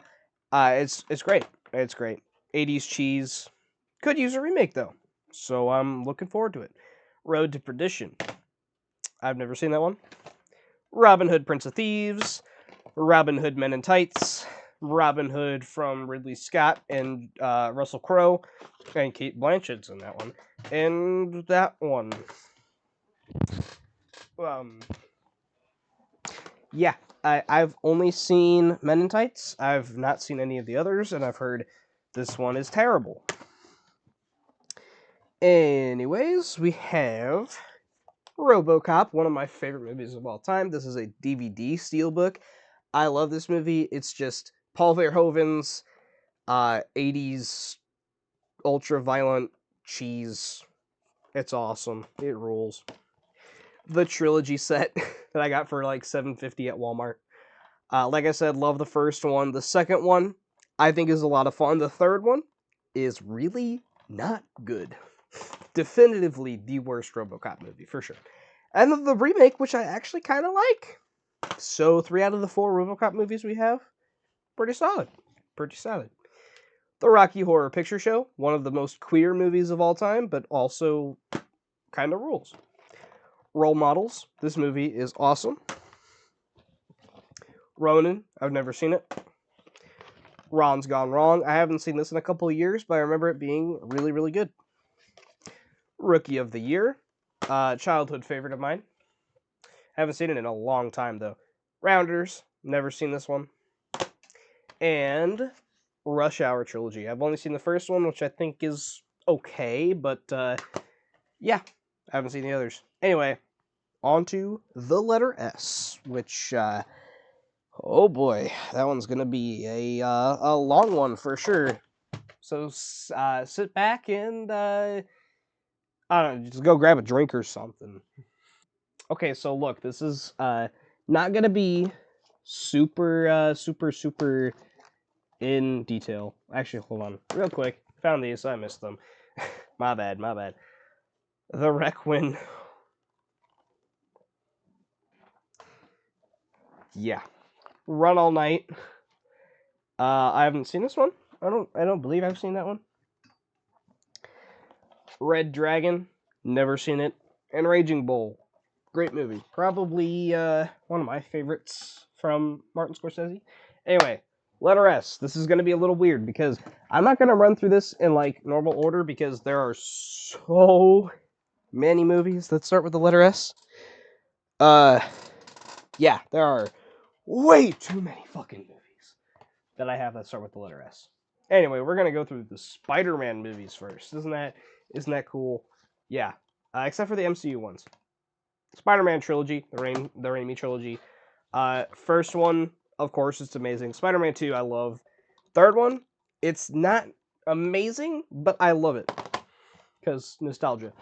It's great. It's great. 80s cheese. Could use a remake though. So I'm looking forward to it. Road to Perdition. I've never seen that one. Robin Hood, Prince of Thieves. Robin Hood, Men in Tights. Robin Hood from Ridley Scott and Russell Crowe, and Kate Blanchett's in that one. And that one. Yeah, I've only seen Men in Tights. I've not seen any of the others, and I've heard this one is terrible. Anyways, we have RoboCop, one of my favorite movies of all time. This is a DVD steelbook. I love this movie. It's just Paul Verhoeven's 80s ultra violent cheese. It's awesome. It rules. The trilogy set that I got for like $7.50 at Walmart. Like I said, love the first one. The second one, I think, is a lot of fun. The third one is really not good. Definitively the worst RoboCop movie, for sure. And the remake, which I actually kind of like. So 3 out of the 4 RoboCop movies we have, pretty solid. Pretty solid. The Rocky Horror Picture Show, one of the most queer movies of all time, but also kind of rules. Role Models, this movie is awesome. Ronin, I've never seen it. Ron's Gone Wrong, I haven't seen this in a couple of years, but I remember it being really, really good. Rookie of the Year, childhood favorite of mine. Haven't seen it in a long time, though. Rounders, never seen this one. And Rush Hour Trilogy. I've only seen the first one, which I think is okay, but yeah, I haven't seen the others. Anyway, on to the letter S, which, oh boy, that one's going to be a long one for sure. So sit back and, I don't know, just go grab a drink or something. Okay, so look, this is not going to be super in detail. Actually, hold on, real quick. Found these, I missed them. my bad. The Requiem. Yeah. Run All Night. I haven't seen this one. I don't believe I've seen that one. Red Dragon. Never seen it. And Raging Bull. Great movie. Probably one of my favorites from Martin Scorsese. Anyway, letter S. This is going to be a little weird because I'm not going to run through this in like normal order because there are so many movies that start with the letter S. Yeah, there are way too many fucking movies that I have that start with the letter S. Anyway, we're gonna go through the Spider-Man movies first. Isn't that cool? Yeah, except for the MCU ones. Spider-Man trilogy, the Raimi trilogy. First one, of course, it's amazing. Spider-Man 2, I love. Third one, it's not amazing, but I love it because nostalgia.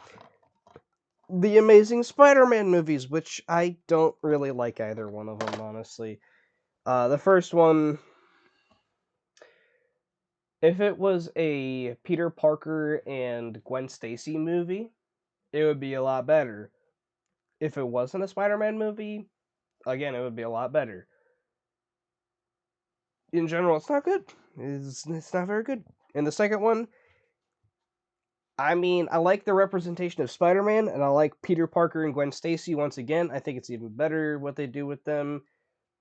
The Amazing Spider-Man movies, which I don't really like either one of them, honestly. The first one, if it was a Peter Parker and Gwen Stacy movie, it would be a lot better. If it wasn't a Spider-Man movie, again, it would be a lot better. In general, it's not good. It's not very good. And the second one, I mean, I like the representation of Spider-Man, and I like Peter Parker and Gwen Stacy once again. I think it's even better what they do with them.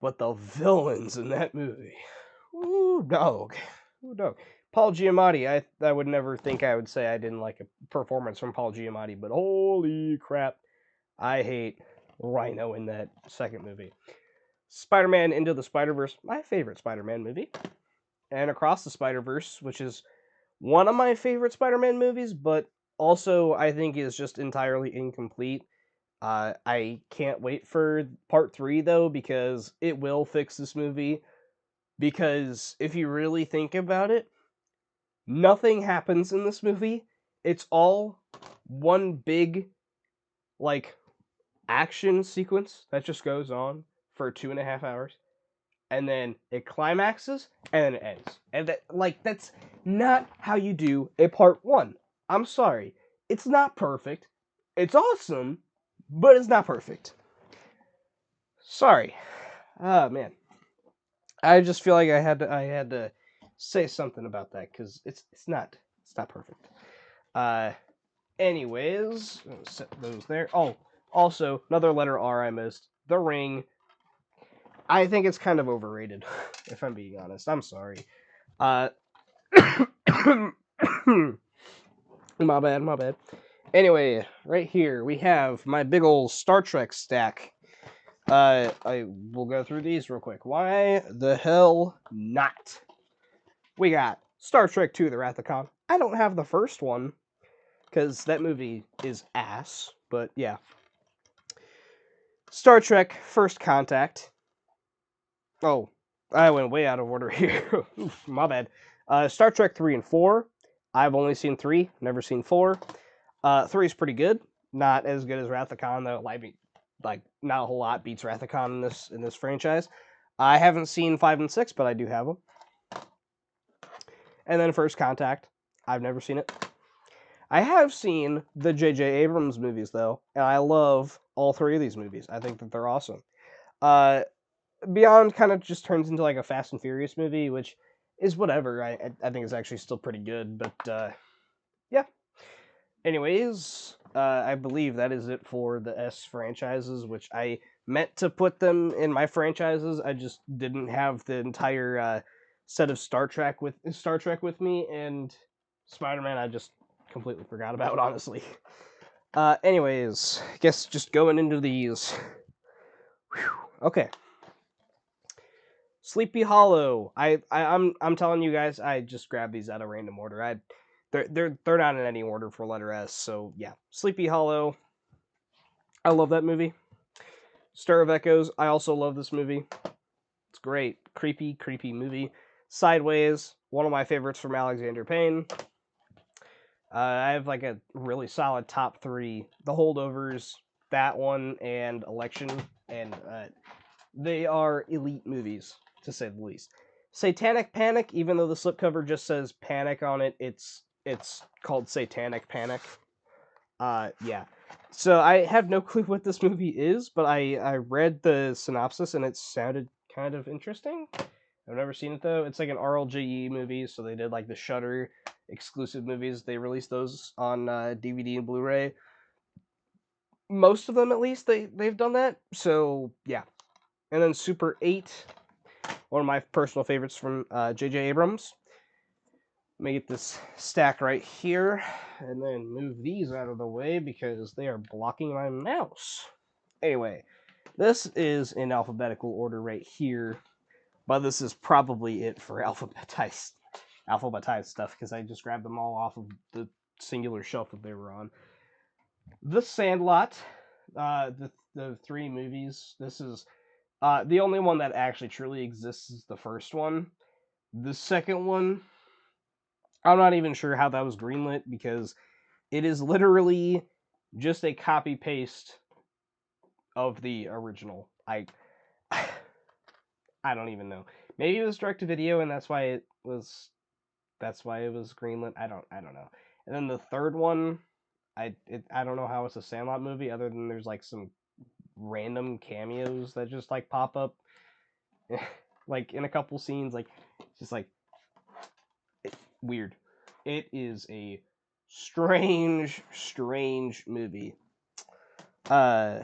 But the villains in that movie, ooh, dog. Ooh, dog. Paul Giamatti, I would never think I would say I didn't like a performance from Paul Giamatti, but holy crap, I hate Rhino in that second movie. Spider-Man Into the Spider-Verse, my favorite Spider-Man movie. And Across the Spider-Verse, which is one of my favorite Spider-Man movies, but also I think is just entirely incomplete. I can't wait for part 3, though, because it will fix this movie. Because if you really think about it, nothing happens in this movie. It's all one big, like, action sequence that just goes on for 2.5 hours. And then it climaxes, and then it ends. And that's not how you do a part 1. I'm sorry. It's not perfect. It's awesome, but it's not perfect. Sorry. Ah, man. I just feel like I had to say something about that because it's not perfect. Anyways, set those there. Oh, also another letter R I missed. The Ring. I think it's kind of overrated, if I'm being honest. I'm sorry. My bad. Anyway, right here we have my big old Star Trek stack. I will go through these real quick. Why the hell not? We got Star Trek II: The Wrath of Khan. I don't have the first one because that movie is ass, but yeah. Star Trek: First Contact. Oh, I went way out of order here. Oof, my bad. Star Trek 3 and 4. I've only seen 3, never seen 4. 3 is pretty good. Not as good as Wrath of Khan, though. Like not a whole lot beats Wrath of Khan in this franchise. I haven't seen 5 and 6, but I do have them. And then First Contact. I've never seen it. I have seen the J.J. Abrams movies, though, and I love all 3 of these movies. I think that they're awesome. Beyond kind of just turns into like a Fast and Furious movie, which is whatever. I think it's actually still pretty good, but yeah. Anyways, I believe that is it for the S franchises, which I meant to put them in my franchises. I just didn't have the entire set of Star Trek with me, and Spider-Man I just completely forgot about, honestly. Anyways, I guess just going into these. Whew. Okay. Sleepy Hollow. I'm telling you guys, I just grabbed these out of random order. They're not in any order for letter S, so yeah. Sleepy Hollow. I love that movie. Stir of Echoes. I also love this movie. It's great. Creepy movie. Sideways. One of my favorites from Alexander Payne. I have like a really solid top 3. The Holdovers, that one, and Election, and they are elite movies, to say the least. Satanic Panic, even though the slipcover just says Panic on it, it's called Satanic Panic. Yeah. So I have no clue what this movie is, but I read the synopsis and it sounded kind of interesting. I've never seen it though. It's like an RLGE movie, so they did like the Shudder exclusive movies. They released those on DVD and Blu-ray. Most of them, at least, they've done that. So yeah. And then Super 8, one of my personal favorites from J.J. Abrams. Let me get this stack right here, and then move these out of the way because they are blocking my mouse. Anyway, this is in alphabetical order right here, but this is probably it for alphabetized stuff because I just grabbed them all off of the singular shelf that they were on. The Sandlot, the 3 movies. This is the only one that actually truly exists is the first one. The second one, I'm not even sure how that was greenlit because it is literally just a copy paste of the original. I don't even know. Maybe it was direct to video and that's why it was greenlit. I don't know. And then the third one, I don't know how it's a Sandlot movie other than there's like some random cameos that just like pop up like in a couple scenes, like just like weird. It is a strange movie. Yeah.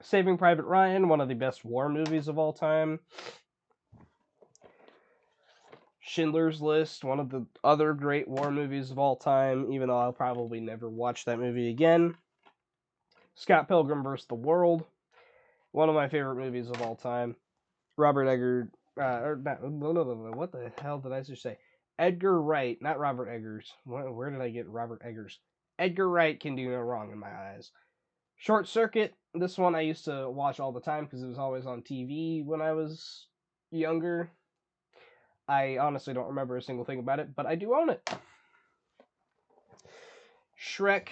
Saving Private Ryan, one of the best war movies of all time. Schindler's List, one of the other great war movies of all time, even though I'll probably never watch that movie again. Scott Pilgrim vs. the World, one of my favorite movies of all time. Robert Eggers, what the hell did I just say? Edgar Wright, not Robert Eggers. Where did I get Robert Eggers? Edgar Wright can do no wrong in my eyes. Short Circuit, this one I used to watch all the time because it was always on TV when I was younger. I honestly don't remember a single thing about it, but I do own it. Shrek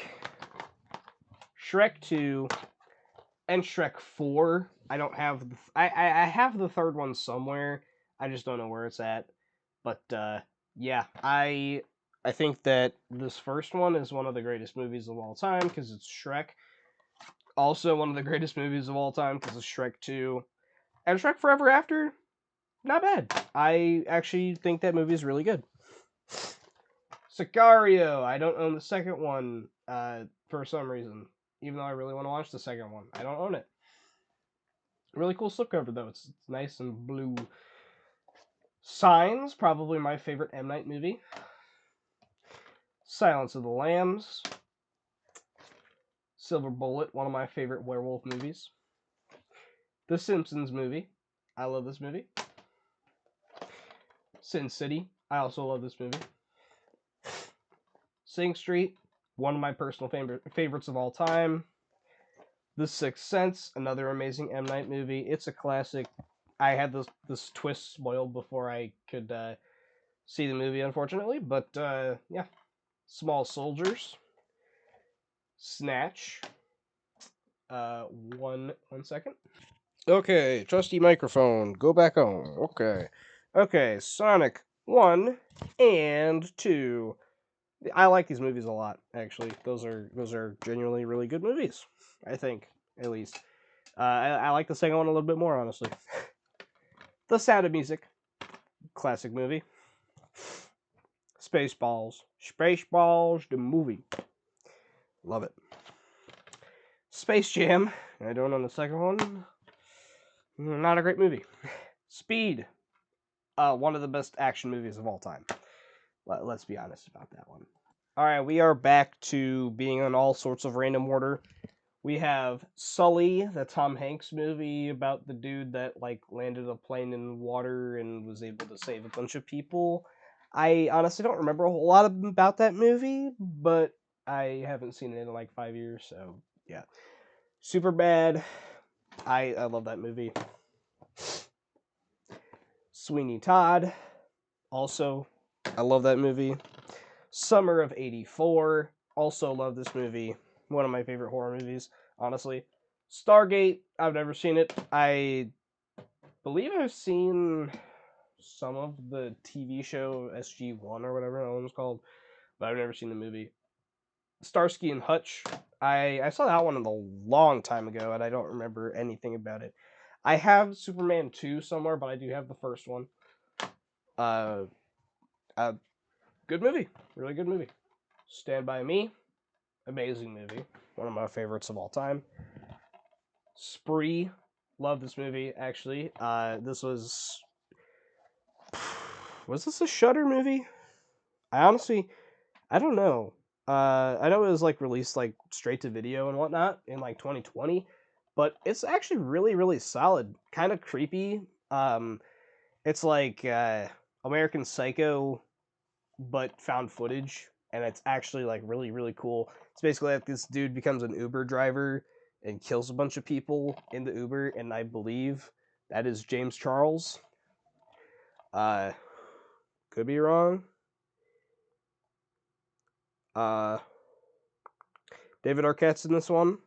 2, and Shrek 4. I don't have I have the third one somewhere. I just don't know where it's at. But yeah, I think that this first one is one of the greatest movies of all time because it's Shrek. Also, one of the greatest movies of all time because it's Shrek 2. And Shrek Forever After, not bad. I actually think that movie is really good. Sicario, I don't own the second one for some reason. Even though I really want to watch the second one, I don't own it. Really cool slipcover though. It's nice and blue. Signs, probably my favorite M. Night movie. Silence of the Lambs. Silver Bullet, one of my favorite werewolf movies. The Simpsons movie. I love this movie. Sin City. I also love this movie. Sing Street, one of my personal favorites of all time. The Sixth Sense, another amazing M. Night movie. It's a classic. I had this twist spoiled before I could see the movie, unfortunately. But yeah, Small Soldiers, Snatch. One second. Okay, trusty microphone. Go back on. Okay. Sonic 1 and 2. I like these movies a lot. Actually, those are genuinely really good movies. I think, at least. I like the second one a little bit more, honestly. The Sound of Music, classic movie. Spaceballs, the movie. Love it. Space Jam. I don't know the second one. Not a great movie. Speed. One of the best action movies of all time. Let's be honest about that one. Alright, we are back to being in all sorts of random order. We have Sully, the Tom Hanks movie about the dude that like landed a plane in water and was able to save a bunch of people. I honestly don't remember a whole lot about that movie, but I haven't seen it in like 5 years, so yeah. Superbad. I love that movie. Sweeney Todd. Also, I love that movie. Summer of '84. Also love this movie. One of my favorite horror movies, honestly. Stargate. I've never seen it. I believe I've seen some of the TV show SG-1 or whatever that one was called, but I've never seen the movie. Starsky and Hutch. I saw that one a long time ago, and I don't remember anything about it. I have Superman 2 somewhere, but I do have the first one. Good movie. Really good movie. Stand By Me. Amazing movie. One of my favorites of all time. Spree. Love this movie, actually. This was... Was this a Shudder movie? I don't know. I know it was like released like straight to video and whatnot in like 2020, but it's actually really, really solid. Kind of creepy. It's like American Psycho, but found footage, and it's actually like really, really cool. It's basically like this dude becomes an Uber driver and kills a bunch of people in the Uber, and I believe that is James Charles. Could be wrong. David Arquette's in this one.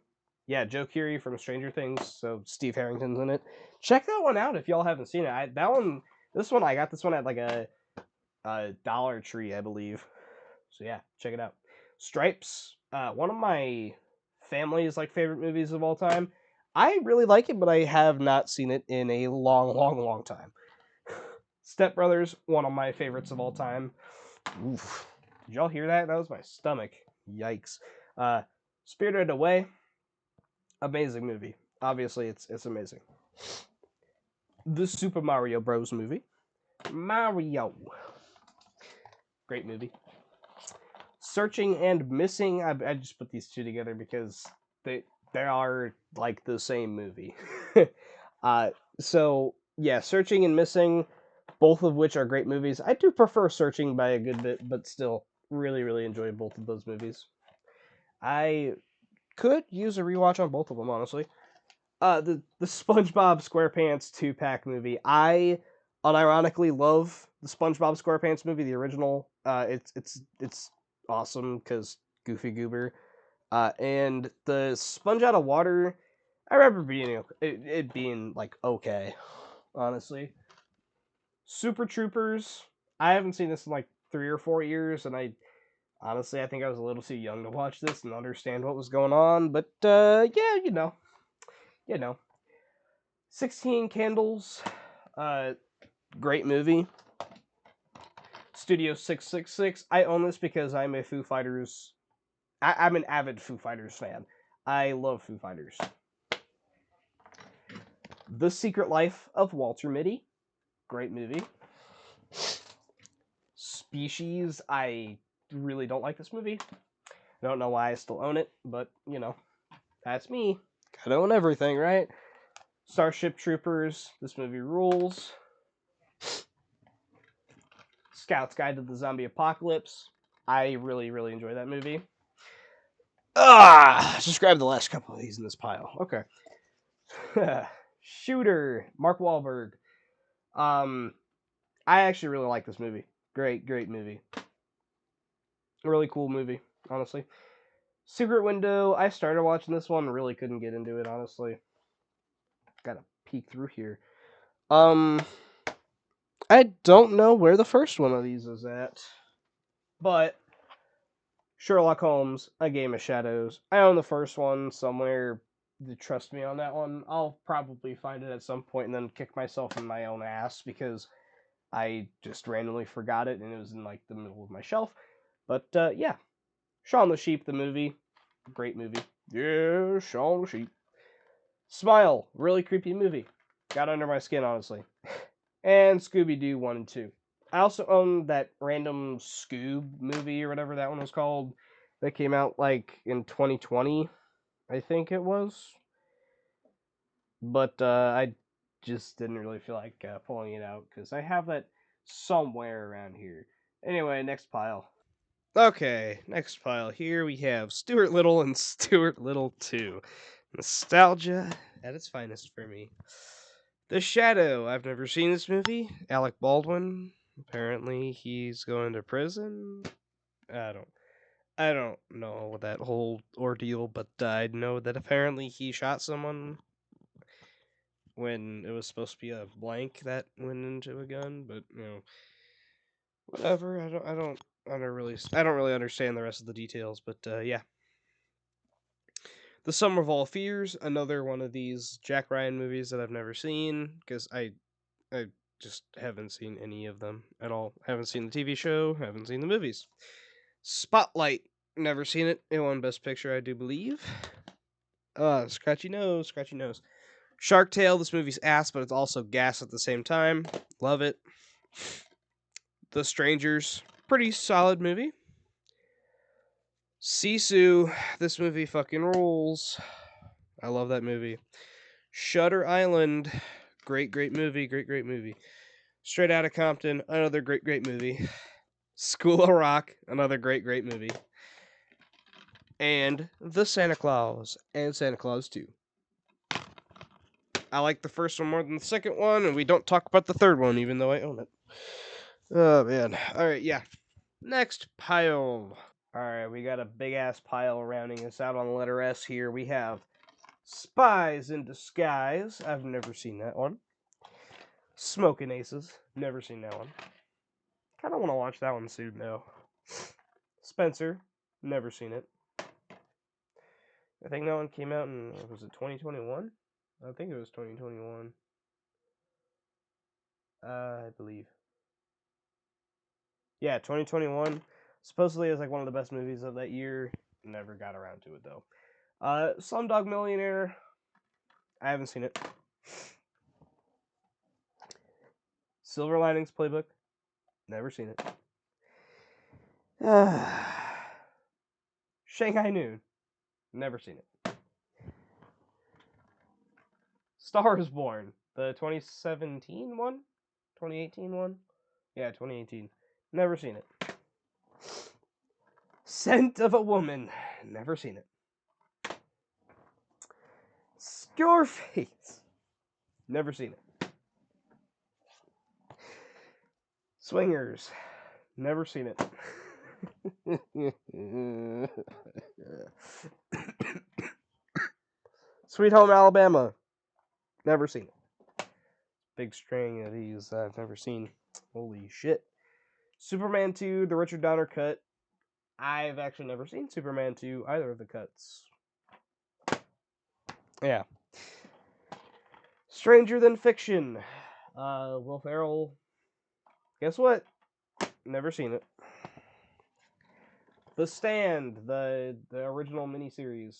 Yeah, Joe Keery from Stranger Things, so Steve Harrington's in it. Check that one out if y'all haven't seen it. I got this one at like a Dollar Tree, I believe. So yeah, check it out. Stripes, one of my family's like favorite movies of all time. I really like it, but I have not seen it in a long, long, long time. Step Brothers, one of my favorites of all time. Oof. Did y'all hear that? That was my stomach. Yikes. Spirited Away, amazing movie. Obviously, it's amazing. The Super Mario Bros. Movie. Mario. Great movie. Searching and Missing. I just put these two together because they are like the same movie. So yeah, Searching and Missing, both of which are great movies. I do prefer Searching by a good bit, but still really, really enjoy both of those movies. I could use a rewatch on both of them, honestly. The SpongeBob SquarePants 2-pack movie. I unironically love the SpongeBob SquarePants movie, the original. It's awesome because Goofy Goober. And the Sponge Out of Water, I remember it being like okay, honestly. Super Troopers. I haven't seen this in like 3 or 4 years, and honestly, I think I was a little too young to watch this and understand what was going on. But yeah, you know, 16 Candles, uh, great movie. Studio 666. I own this because I'm a Foo Fighters. I'm an avid Foo Fighters fan. I love Foo Fighters. The Secret Life of Walter Mitty. Great movie. Species. I really don't like this movie. I don't know why I still own it, but that's me. Gotta own everything, right? Starship Troopers. This movie rules. Scout's Guide to the Zombie Apocalypse. I really, really enjoy that movie. Just grab the last couple of these in this pile. Okay. Shooter, Mark Wahlberg. I actually really like this movie. Great, great movie. A really cool movie, honestly. Secret Window. I started watching this one, really couldn't get into it, honestly. Gotta peek through here. I don't know where the first one of these is at, but Sherlock Holmes, A Game of Shadows. I own the first one somewhere. Trust me on that one. I'll probably find it at some point and then kick myself in my own ass because I just randomly forgot it and it was in like the middle of my shelf. But yeah, Shaun the Sheep, the movie, great movie. Yeah, Shaun the Sheep. Smile, really creepy movie. Got under my skin, honestly. And Scooby Doo 1 and 2. I also own that random Scoob movie or whatever that one was called that came out like in 2020, I think it was. But I just didn't really feel like pulling it out because I have that somewhere around here. Anyway, next pile. Okay, next pile. Here we have Stuart Little and Stuart Little 2. Nostalgia at its finest for me. The Shadow. I've never seen this movie. Alec Baldwin. Apparently he's going to prison. I don't know that whole ordeal, but I know that apparently he shot someone when it was supposed to be a blank that went into a gun, but whatever. I don't really understand the rest of the details, but yeah. The Sum of All Fears, another one of these Jack Ryan movies that I've never seen because I just haven't seen any of them at all. Haven't seen the TV show, haven't seen the movies. Spotlight, never seen it. It won Best Picture, I do believe. Scratchy nose, scratchy nose. Shark Tale, this movie's ass, but it's also gas at the same time. Love it. The Strangers, pretty solid movie. Sisu, this movie fucking rules. I love that movie. Shutter Island, great movie, great movie. Straight Outta Compton, another great movie. School of Rock, another great movie. And The Santa Claus and Santa Claus 2. I like the first one more than the second one, and we don't talk about the third one, even though I own it. Oh, man. Alright, yeah. Next pile. Alright, we got a big-ass pile rounding us out on the letter S here. We have Spies in Disguise. I've never seen that one. Smoking Aces. Never seen that one. Kind of want to watch that one soon, though. Spencer. Never seen it. I think that one came out in, was it 2021? I think it was 2021. I believe. Yeah, 2021. Supposedly it was like one of the best movies of that year. Never got around to it though. Slumdog Millionaire. I haven't seen it. Silver Linings Playbook. Never seen it. Shanghai Noon. Never seen it. Star is Born. The 2017 one? 2018 one? Yeah, 2018. Never seen it. Scent of a Woman. Never seen it. Scarface. Never seen it. Swingers. Never seen it. Sweet Home Alabama. Never seen it. Big string of these I've never seen. Holy shit. Superman 2, the Richard Donner cut. I've actually never seen Superman 2, either of the cuts. Yeah. Stranger Than Fiction. Will Ferrell. Guess what? Never seen it. The Stand, the original miniseries.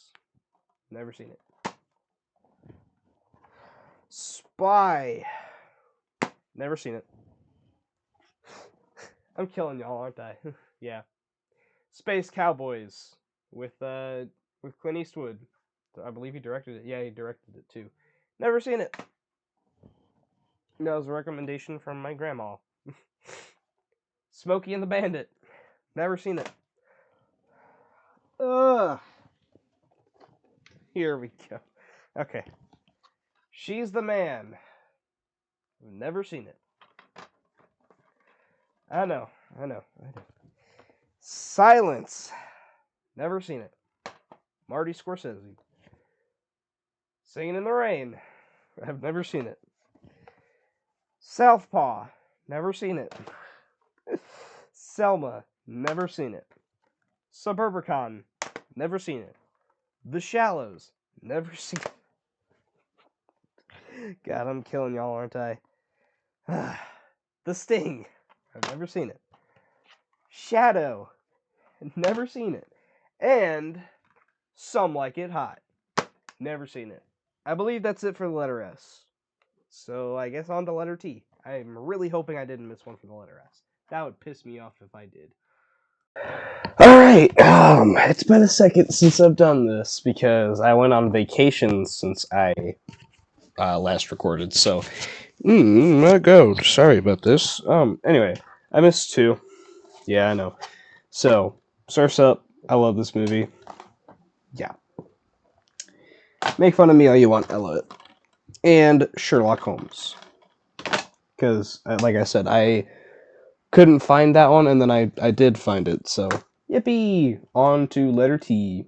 Never seen it. Spy. Never seen it. I'm killing y'all, aren't I? Yeah. Space Cowboys with Clint Eastwood. I believe he directed it. Yeah, he directed it too. Never seen it. That was a recommendation from my grandma. Smokey and the Bandit. Never seen it. Ugh. Here we go. Okay. She's the Man. Never seen it. I know. Silence. Never seen it. Marty Scorsese. Singing in the Rain. I've never seen it. Southpaw. Never seen it. Selma. Never seen it. Suburbicon. Never seen it. The Shallows. Never seen it. God, I'm killing y'all, aren't I? The Sting. I've never seen it. Shadow. Never seen it. And Some Like It Hot. Never seen it. I believe that's it for the letter S. So I guess on to letter T. I'm really hoping I didn't miss one for the letter S. That would piss me off if I did. Alright, it's been a second since I've done this because I went on vacation since I last recorded, so my god, sorry about this. Anyway, I missed 2. Yeah, I know. So, Surf's Up, I love this movie. Yeah. Make fun of me all you want, I love it. And Sherlock Holmes. Because, like I said, I couldn't find that one, and then I did find it, so yippee! On to letter T.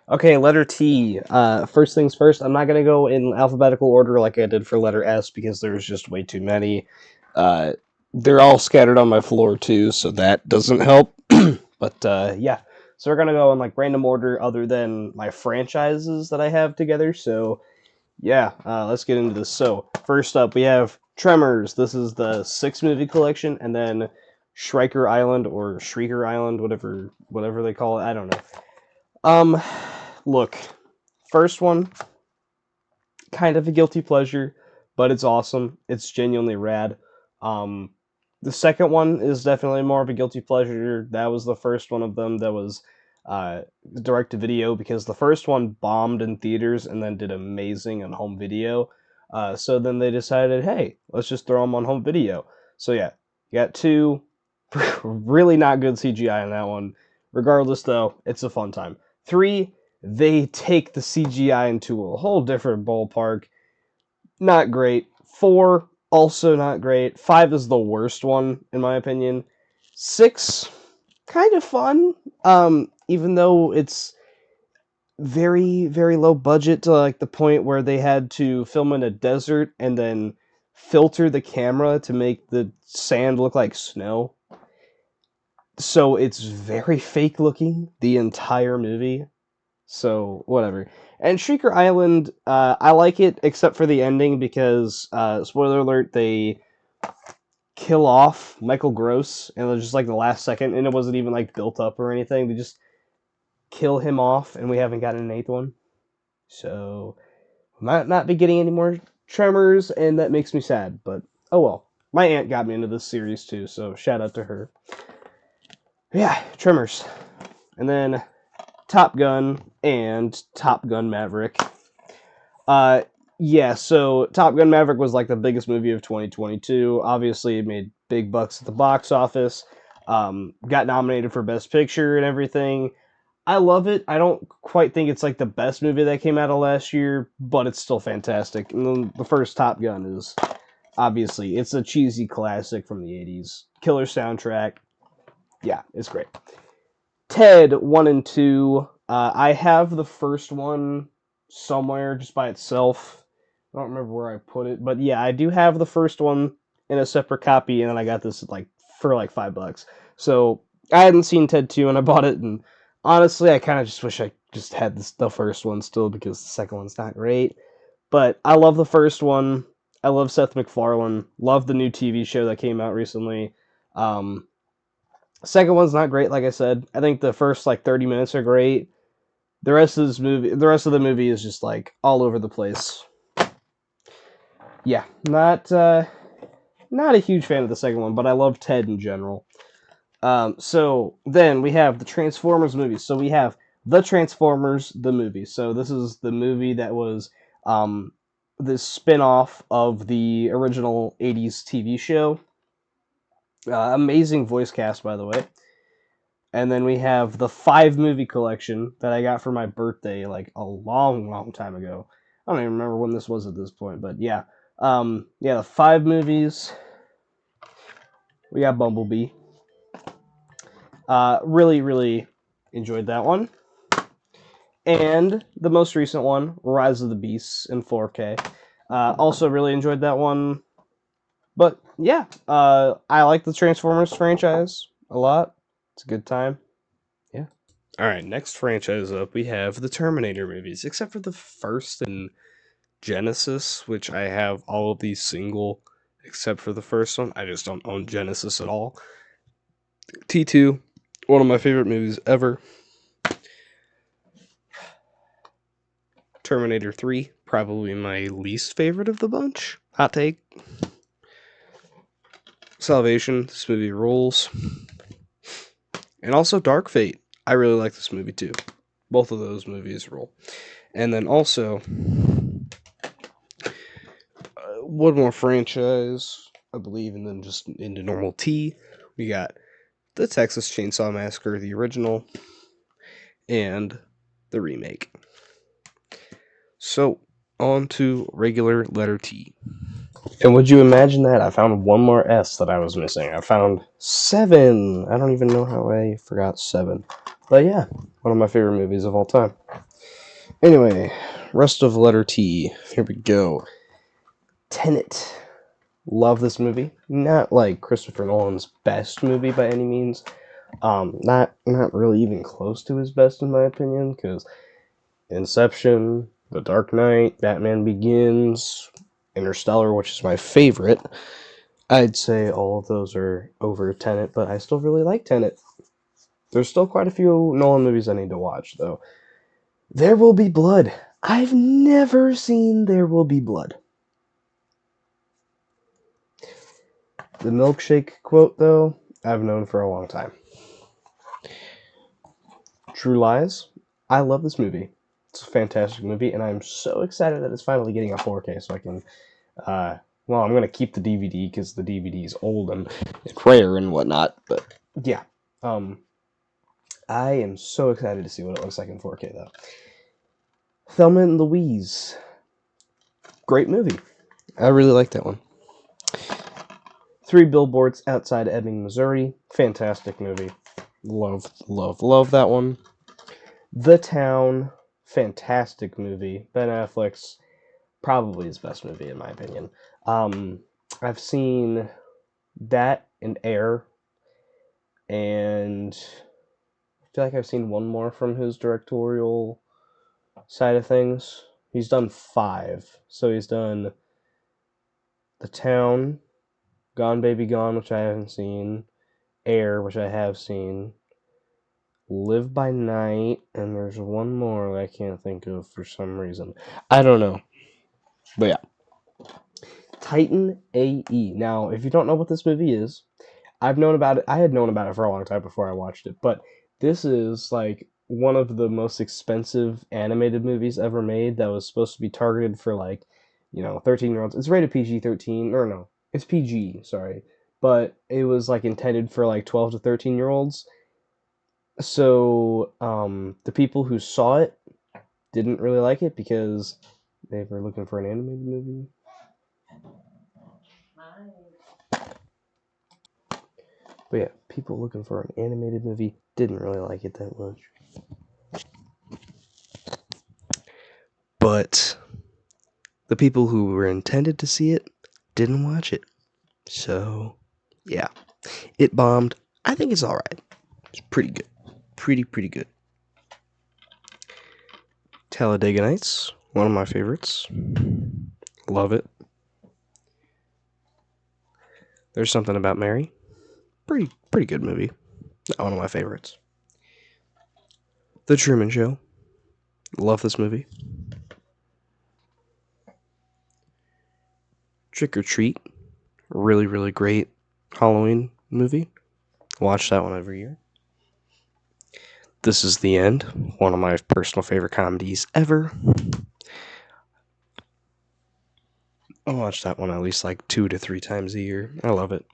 Okay, letter T. First things first, I'm not going to go in alphabetical order like I did for letter S, because there's just way too many. They're all scattered on my floor, too, so that doesn't help. But, yeah. So we're going to go in, like, random order other than my franchises that I have together, so yeah, let's get into this. So, first up, we have Tremors. This is the 6-movie collection, and then Shrieker Island, or Shrieker Island, whatever they call it. I don't know. Look, first one, kind of a guilty pleasure, but it's awesome. It's genuinely rad. The second one is definitely more of a guilty pleasure. That was the first one of them that was direct to video, because the first one bombed in theaters and then did amazing on home video. So then they decided, hey, let's just throw them on home video. So yeah, you got 2 really not good CGI in that one. Regardless, though, it's a fun time. 3, they take the CGI into a whole different ballpark. Not great. 4, also not great. 5 is the worst one, in my opinion. 6, kind of fun. Even though it's very, very low budget, to like the point where they had to film in a desert and then filter the camera to make the sand look like snow. So it's very fake looking, the entire movie. So, whatever. And Shrieker Island, I like it, except for the ending, because, spoiler alert, they kill off Michael Gross, and it was just, like, the last second, and it wasn't even, like, built up or anything. They just kill him off, and we haven't gotten an 8th one. So, might not be getting any more Tremors, and that makes me sad, but oh well. My aunt got me into this series, too, so shout out to her. Yeah, Tremors. And then Top Gun and Top Gun Maverick. Yeah, so Top Gun Maverick was like the biggest movie of 2022. Obviously, it made big bucks at the box office. Got nominated for Best Picture and everything. I love it. I don't quite think it's like the best movie that came out of last year, but it's still fantastic. And then the first Top Gun is obviously, it's a cheesy classic from the 80s. Killer soundtrack. Yeah, it's great. Ted 1 and 2. I have the first one somewhere just by itself. I don't remember where I put it, but yeah, I do have the first one in a separate copy, and then I got this like for like $5. So I hadn't seen Ted 2 and I bought it, and honestly, I kind of just wish I just had the first one still, because the second one's not great. But I love the first one. I love Seth MacFarlane. Love the new TV show that came out recently. Second one's not great, like I said. I think the first like 30 minutes are great. The rest of the movie is just like all over the place. Yeah, not a huge fan of the second one, but I love Ted in general. So then we have the Transformers movies. So we have the Transformers, the movie. So this is the movie that was the spin-off of the original 80s TV show. Amazing voice cast, by the way. And then we have the 5-movie collection that I got for my birthday like a long, long time ago. I don't even remember when this was at this point, but yeah. The 5 movies. We got Bumblebee. Really, really enjoyed that one. And the most recent one, Rise of the Beasts in 4K. Also really enjoyed that one. But yeah, I like the Transformers franchise a lot. It's a good time. Yeah. Alright, next franchise up, we have the Terminator movies, except for the first and Genesis, which I have all of these single, except for the first one. I just don't own Genesis at all. T2, one of my favorite movies ever. Terminator 3, probably my least favorite of the bunch. Hot take. Salvation, this movie rules. And also Dark Fate. I really like this movie too. Both of those movies rule. And then also, one more franchise, I believe, and then just into normal T. We got the Texas Chainsaw Massacre, the original, and the remake. So, on to regular letter T. And would you imagine that? I found one more S that I was missing. I found 7. I don't even know how I forgot 7. But yeah, one of my favorite movies of all time. Anyway, rest of letter T. Here we go. Tenet. Love this movie. Not like Christopher Nolan's best movie by any means. Not really even close to his best in my opinion, because Inception, The Dark Knight, Batman Begins, Interstellar, which is my favorite. I'd say all of those are over Tenet, but I still really like Tenet. There's still quite a few Nolan movies I need to watch, though. There Will Be Blood. I've never seen There Will Be Blood. The milkshake quote, though, I've known for a long time. True Lies. I love this movie. It's a fantastic movie, and I'm so excited that it's finally getting a 4K, so I can, I'm going to keep the DVD, because the DVD is old and rare and whatnot, but, yeah. I am so excited to see what it looks like in 4K, though. Thelma and Louise. Great movie. I really like that one. 3 Billboards Outside Ebbing, Missouri. Fantastic movie. Love, love, love that one. The Town. Fantastic movie. Ben Affleck's probably his best movie, in my opinion. I've seen that and Air, and I feel like I've seen one more from his directorial side of things. He's done 5. So he's done The Town, Gone Baby Gone, which I haven't seen, Air, which I have seen, Live by Night, and there's one more that I can't think of for some reason. I don't know. But yeah. Titan AE. Now, if you don't know what this movie is, I've known about it. I had known about it for a long time before I watched it, but this is like one of the most expensive animated movies ever made that was supposed to be targeted for 13-year-olds. It's rated PG-13, or no, it's PG, sorry. But it was like intended for like 12 to 13-year-olds. So, the people who saw it didn't really like it because they were looking for an animated movie. But yeah, people looking for an animated movie didn't really like it that much. But the people who were intended to see it didn't watch it. So, yeah. It bombed. I think it's alright. It's pretty good. Pretty good. Talladega Nights, one of my favorites. Love it. There's Something About Mary. Pretty good movie. Not one of my favorites. The Truman Show. Love this movie. Trick or Treat. Really great Halloween movie. Watch that one every year. This Is the End. One of my personal favorite comedies ever. I watch that one at least like 2 to 3 times a year. I love it.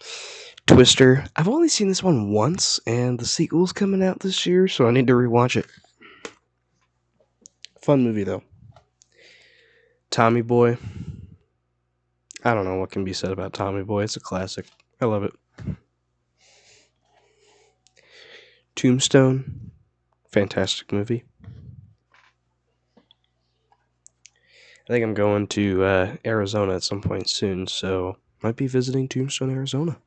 Twister. I've only seen this one once, and the sequel's coming out this year, so I need to rewatch it. Fun movie, though. Tommy Boy. I don't know what can be said about Tommy Boy. It's a classic. I love it. Tombstone. Fantastic movie. I think I'm going to Arizona at some point soon, so might be visiting Tombstone, Arizona.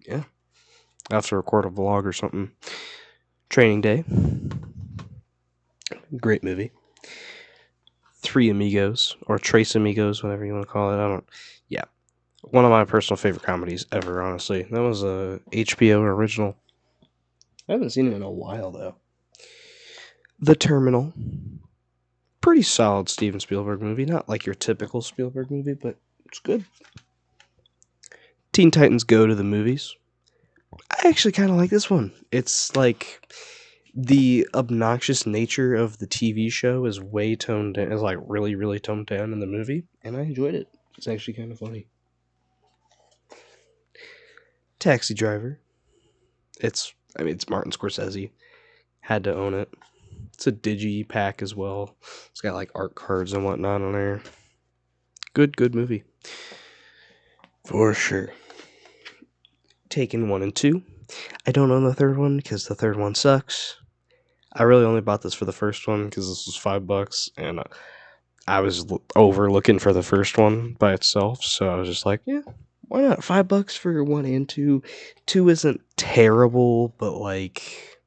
Yeah. I'll have to record a vlog or something. Training Day. Great movie. Three Amigos, or Tres Amigos, whatever you want to call it. Yeah. One of my personal favorite comedies ever, honestly. That was a HBO original. I haven't seen it in a while, though. The Terminal. Pretty solid Steven Spielberg movie. Not like your typical Spielberg movie, but it's good. Teen Titans Go to the Movies. I actually kind of like this one. It's like the obnoxious nature of the TV show is way toned down. It's like really toned down in the movie, and I enjoyed it. It's actually kind of funny. Taxi Driver. It's Martin Scorsese. Had to own it. It's a digi pack as well. It's got like art cards and whatnot on there. Good movie. For sure. Taken 1 and 2. I don't own the third one because the third one sucks. I really only bought this for the first one because this was $5, and I was over looking for the first one by itself, so I was just like, yeah, why not? $5 for 1 and 2. 2 isn't terrible, but like,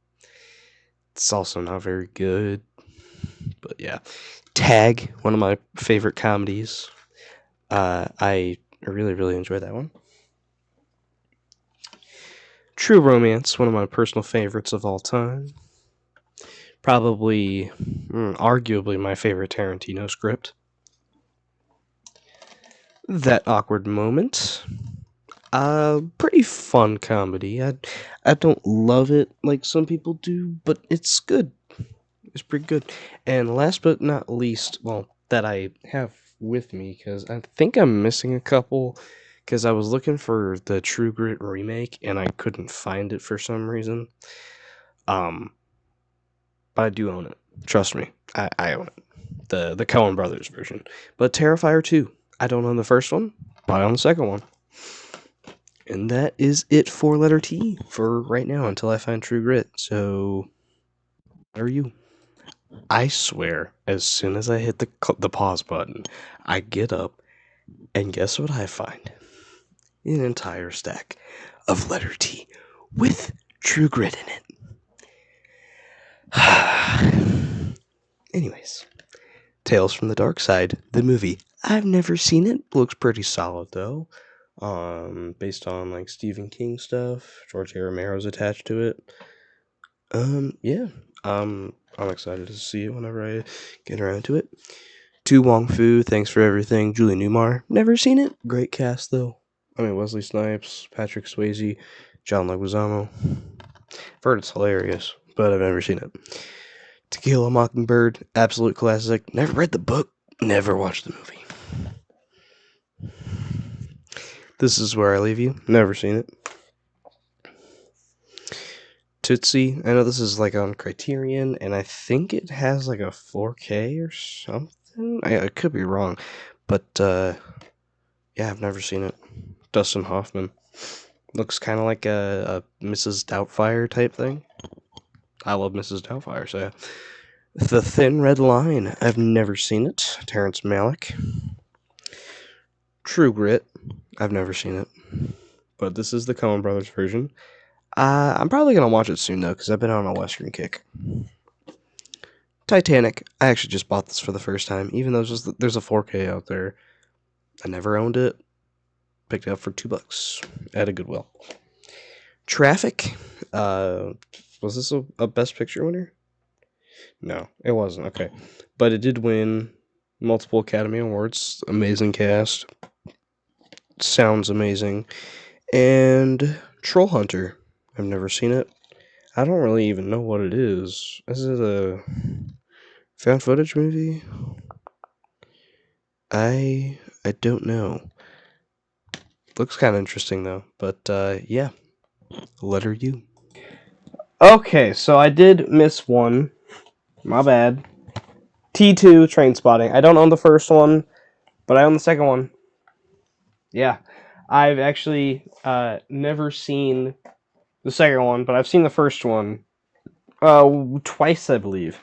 it's also not very good. But yeah, Tag, one of my favorite comedies. I really enjoyed that one. True Romance, one of my personal favorites of all time. Probably, arguably my favorite Tarantino script. That Awkward Moment. Pretty fun comedy. I don't love it like some people do, but it's good. It's pretty good. And last but not least, well, that I have with me, because I think I'm missing a couple, because I was looking for the True Grit remake, and I couldn't find it for some reason. But I do own it. Trust me, I own it. The Coen Brothers version. But Terrifier 2, I don't own the first one, but I own the second one. And that is it for letter T for right now until I find True Grit. So, what are you? I swear, as soon as I hit the pause button, I get up, and guess what I find? An entire stack of letter T with True Grit in it. Anyways, Tales from the Dark Side, the movie. I've never seen it. Looks pretty solid though. Based on like Stephen King stuff. George A. Romero's attached to it. Yeah. I'm excited to see it whenever I get around to it. To Wong Fu, Thanks for Everything, Julie Newmar. Never seen it. Great cast though. Wesley Snipes, Patrick Swayze, John Leguizamo. I've heard it's hilarious, but I've never seen it. To Kill a Mockingbird, absolute classic. Never read the book, never watched the movie. This Is Where I Leave You, never seen it. Tootsie, I know this is like on Criterion, and I think it has like a 4K or something. I could be wrong, but yeah, I've never seen it. Dustin Hoffman. Looks kind of like a Mrs. Doubtfire type thing. I love Mrs. Doubtfire, so yeah. The Thin Red Line. I've never seen it. Terrence Malick. True Grit. I've never seen it, but this is the Coen Brothers version. I'm probably gonna watch it soon though, because I've been on a Western kick. Titanic. I actually just bought this for the first time, even though there's a 4K out there. I never owned it. Picked it up for $2 at a Goodwill. Traffic. Was this a Best Picture winner? No, it wasn't. Okay, but it did win multiple Academy Awards. Amazing cast. Sounds amazing. And Troll Hunter. I've never seen it. I don't really even know what it is. Is it a found footage movie? I don't know. Looks kind of interesting though. But yeah, letter U. Okay, so I did miss one. My bad. T2 Train Spotting. I don't own the first one, but I own the second one. Yeah, I've actually never seen the second one, but I've seen the first one twice, I believe.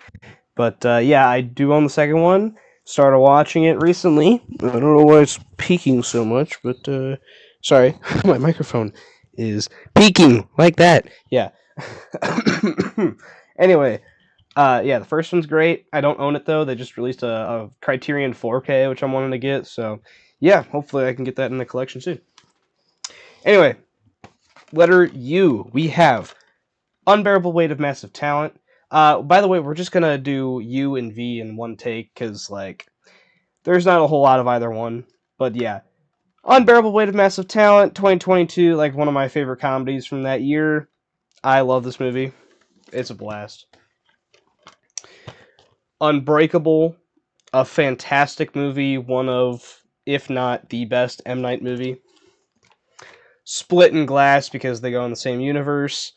But yeah, I do own the second one. Started watching it recently. I don't know why it's peaking so much, but sorry, my microphone is peaking like that. Yeah. Anyway, yeah, the first one's great. I don't own it though. They just released a Criterion 4K, which I'm wanting to get. So yeah, hopefully I can get that in the collection soon. Anyway, letter U. We have Unbearable Weight of Massive Talent. By the way, we're just gonna do U and V in one take because like there's not a whole lot of either one. But yeah, Unbearable Weight of Massive Talent, 2022, like one of my favorite comedies from that year. I love this movie. It's a blast. Unbreakable, a fantastic movie, one of, if not the best M. Night movie. Split and Glass because they go in the same universe.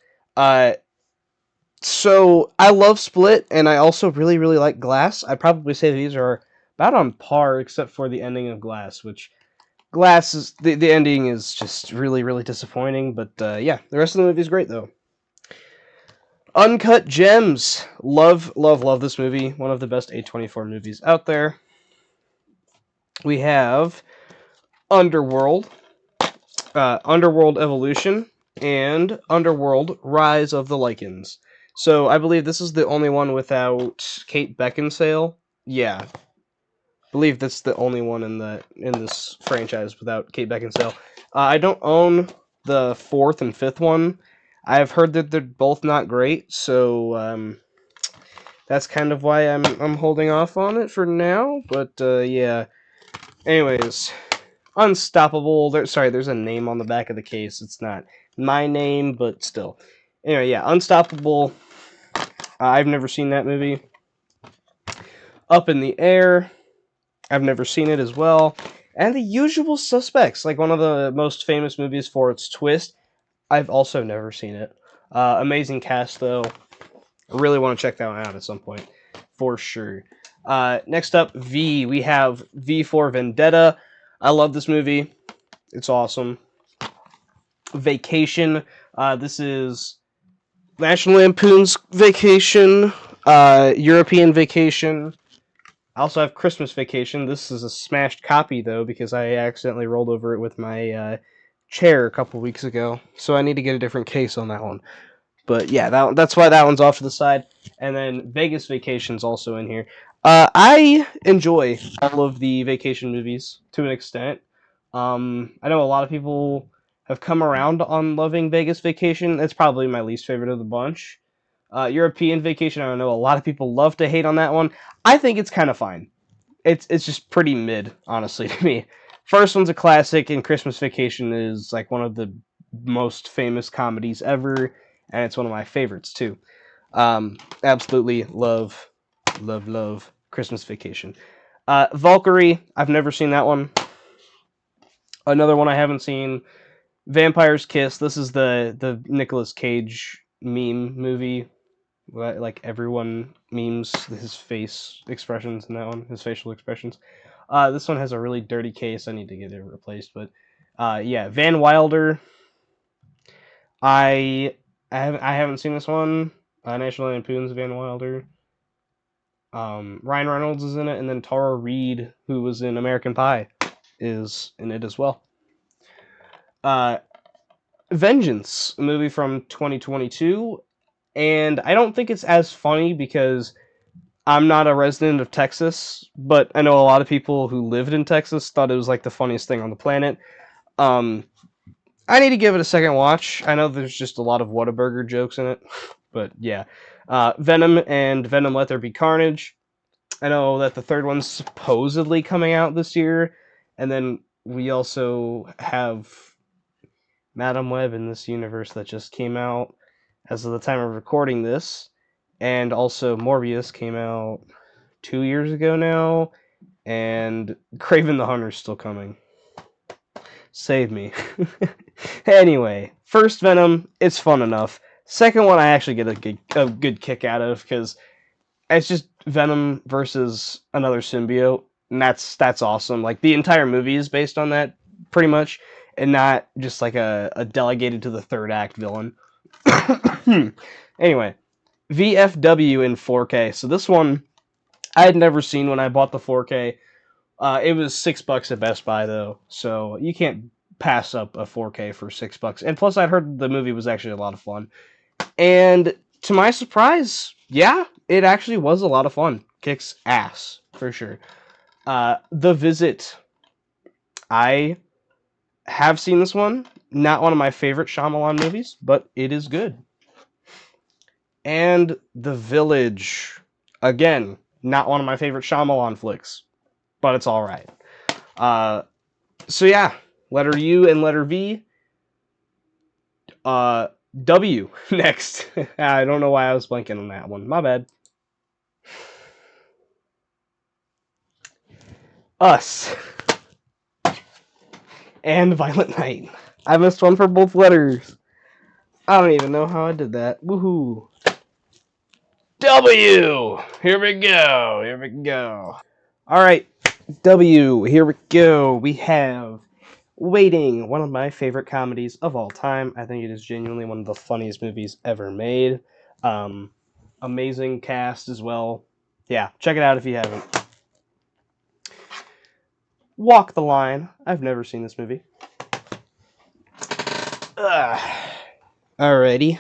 So I love Split, and I also really, really like Glass. I'd probably say these are about on par, except for the ending of Glass, which Glass is the ending is just really, really disappointing. But yeah, the rest of the movie is great though. Uncut Gems, love, love, love this movie. One of the best A24 movies out there. We have Underworld, Underworld Evolution, and Underworld Rise of the Lycans. So I believe this is the only one without Kate Beckinsale. Yeah, I believe that's the only one in this franchise without Kate Beckinsale. I don't own the fourth and fifth one. I've heard that they're both not great, so that's kind of why I'm holding off on it for now. But yeah. Anyways, Unstoppable. There's a name on the back of the case. It's not my name, but still. Anyway, yeah, Unstoppable. I've never seen that movie. Up in the Air. I've never seen it as well. And The Usual Suspects, like one of the most famous movies for its twist. I've also never seen it. Amazing cast, though. I really want to check that one out at some point, for sure. Next up, V. We have V for Vendetta. I love this movie. It's awesome. Vacation. This is National Lampoon's Vacation, European Vacation. I also have Christmas Vacation. This is a smashed copy, though, because I accidentally rolled over it with my chair a couple weeks ago. So I need to get a different case on that one. But yeah, that's why that one's off to the side. And then Vegas Vacation's also in here. I enjoy all of the vacation movies to an extent. I know a lot of people have come around on loving Vegas Vacation. It's probably my least favorite of the bunch. European Vacation, I know a lot of people love to hate on that one. I think it's kind of fine. It's just pretty mid, honestly, to me. First one's a classic, and Christmas Vacation is like one of the most famous comedies ever, and it's one of my favorites too. Absolutely love, love, love Christmas Vacation. Valkyrie, I've never seen that one. Another one I haven't seen, Vampire's Kiss. This is the Nicolas Cage meme movie. Like everyone memes his face expressions in that one, his facial expressions. This one has a really dirty case. I need to get it replaced. But yeah, Van Wilder. I haven't seen this one. National Lampoon's Van Wilder. Ryan Reynolds is in it, and then Tara Reid, who was in American Pie, is in it as well. Vengeance, a movie from 2022, and I don't think it's as funny because I'm not a resident of Texas, but I know a lot of people who lived in Texas thought it was like the funniest thing on the planet. Um, I need to give it a second watch. I know there's just a lot of Whataburger jokes in it, but yeah. Venom and Venom Let There Be Carnage. I know that the third one's supposedly coming out this year, and then we also have Madam Web in this universe that just came out as of the time of recording this, and also Morbius came out 2 years ago now, and Craven the Hunter's still coming. Save me. Anyway, first Venom, it's fun enough. Second one, I actually get a good kick out of because it's just Venom versus another symbiote, and that's awesome. Like the entire movie is based on that, pretty much, and not just like a delegated to the third act villain. Anyway, VFW in 4K. So this one I had never seen when I bought the 4K. It was $6 at Best Buy though, so you can't pass up a 4K for $6. And plus, I'd heard the movie was actually a lot of fun. And to my surprise, yeah, it actually was a lot of fun. Kicks ass for sure. The Visit. I have seen this one. Not one of my favorite Shyamalan movies, but it is good. And The Village. Again, not one of my favorite Shyamalan flicks, but it's all right. So yeah, letter U and letter V. W next. I don't know why I was blanking on that one. My bad. Us and Violent Night. I missed one for both letters. I don't even know how I did that. Woohoo. W. Here we go. Here we go. All right. W. Here we go. We have Waiting, one of my favorite comedies of all time. I think it is genuinely one of the funniest movies ever made. Amazing cast as well. Yeah, check it out if you haven't. Walk the Line. I've never seen this movie. Alrighty.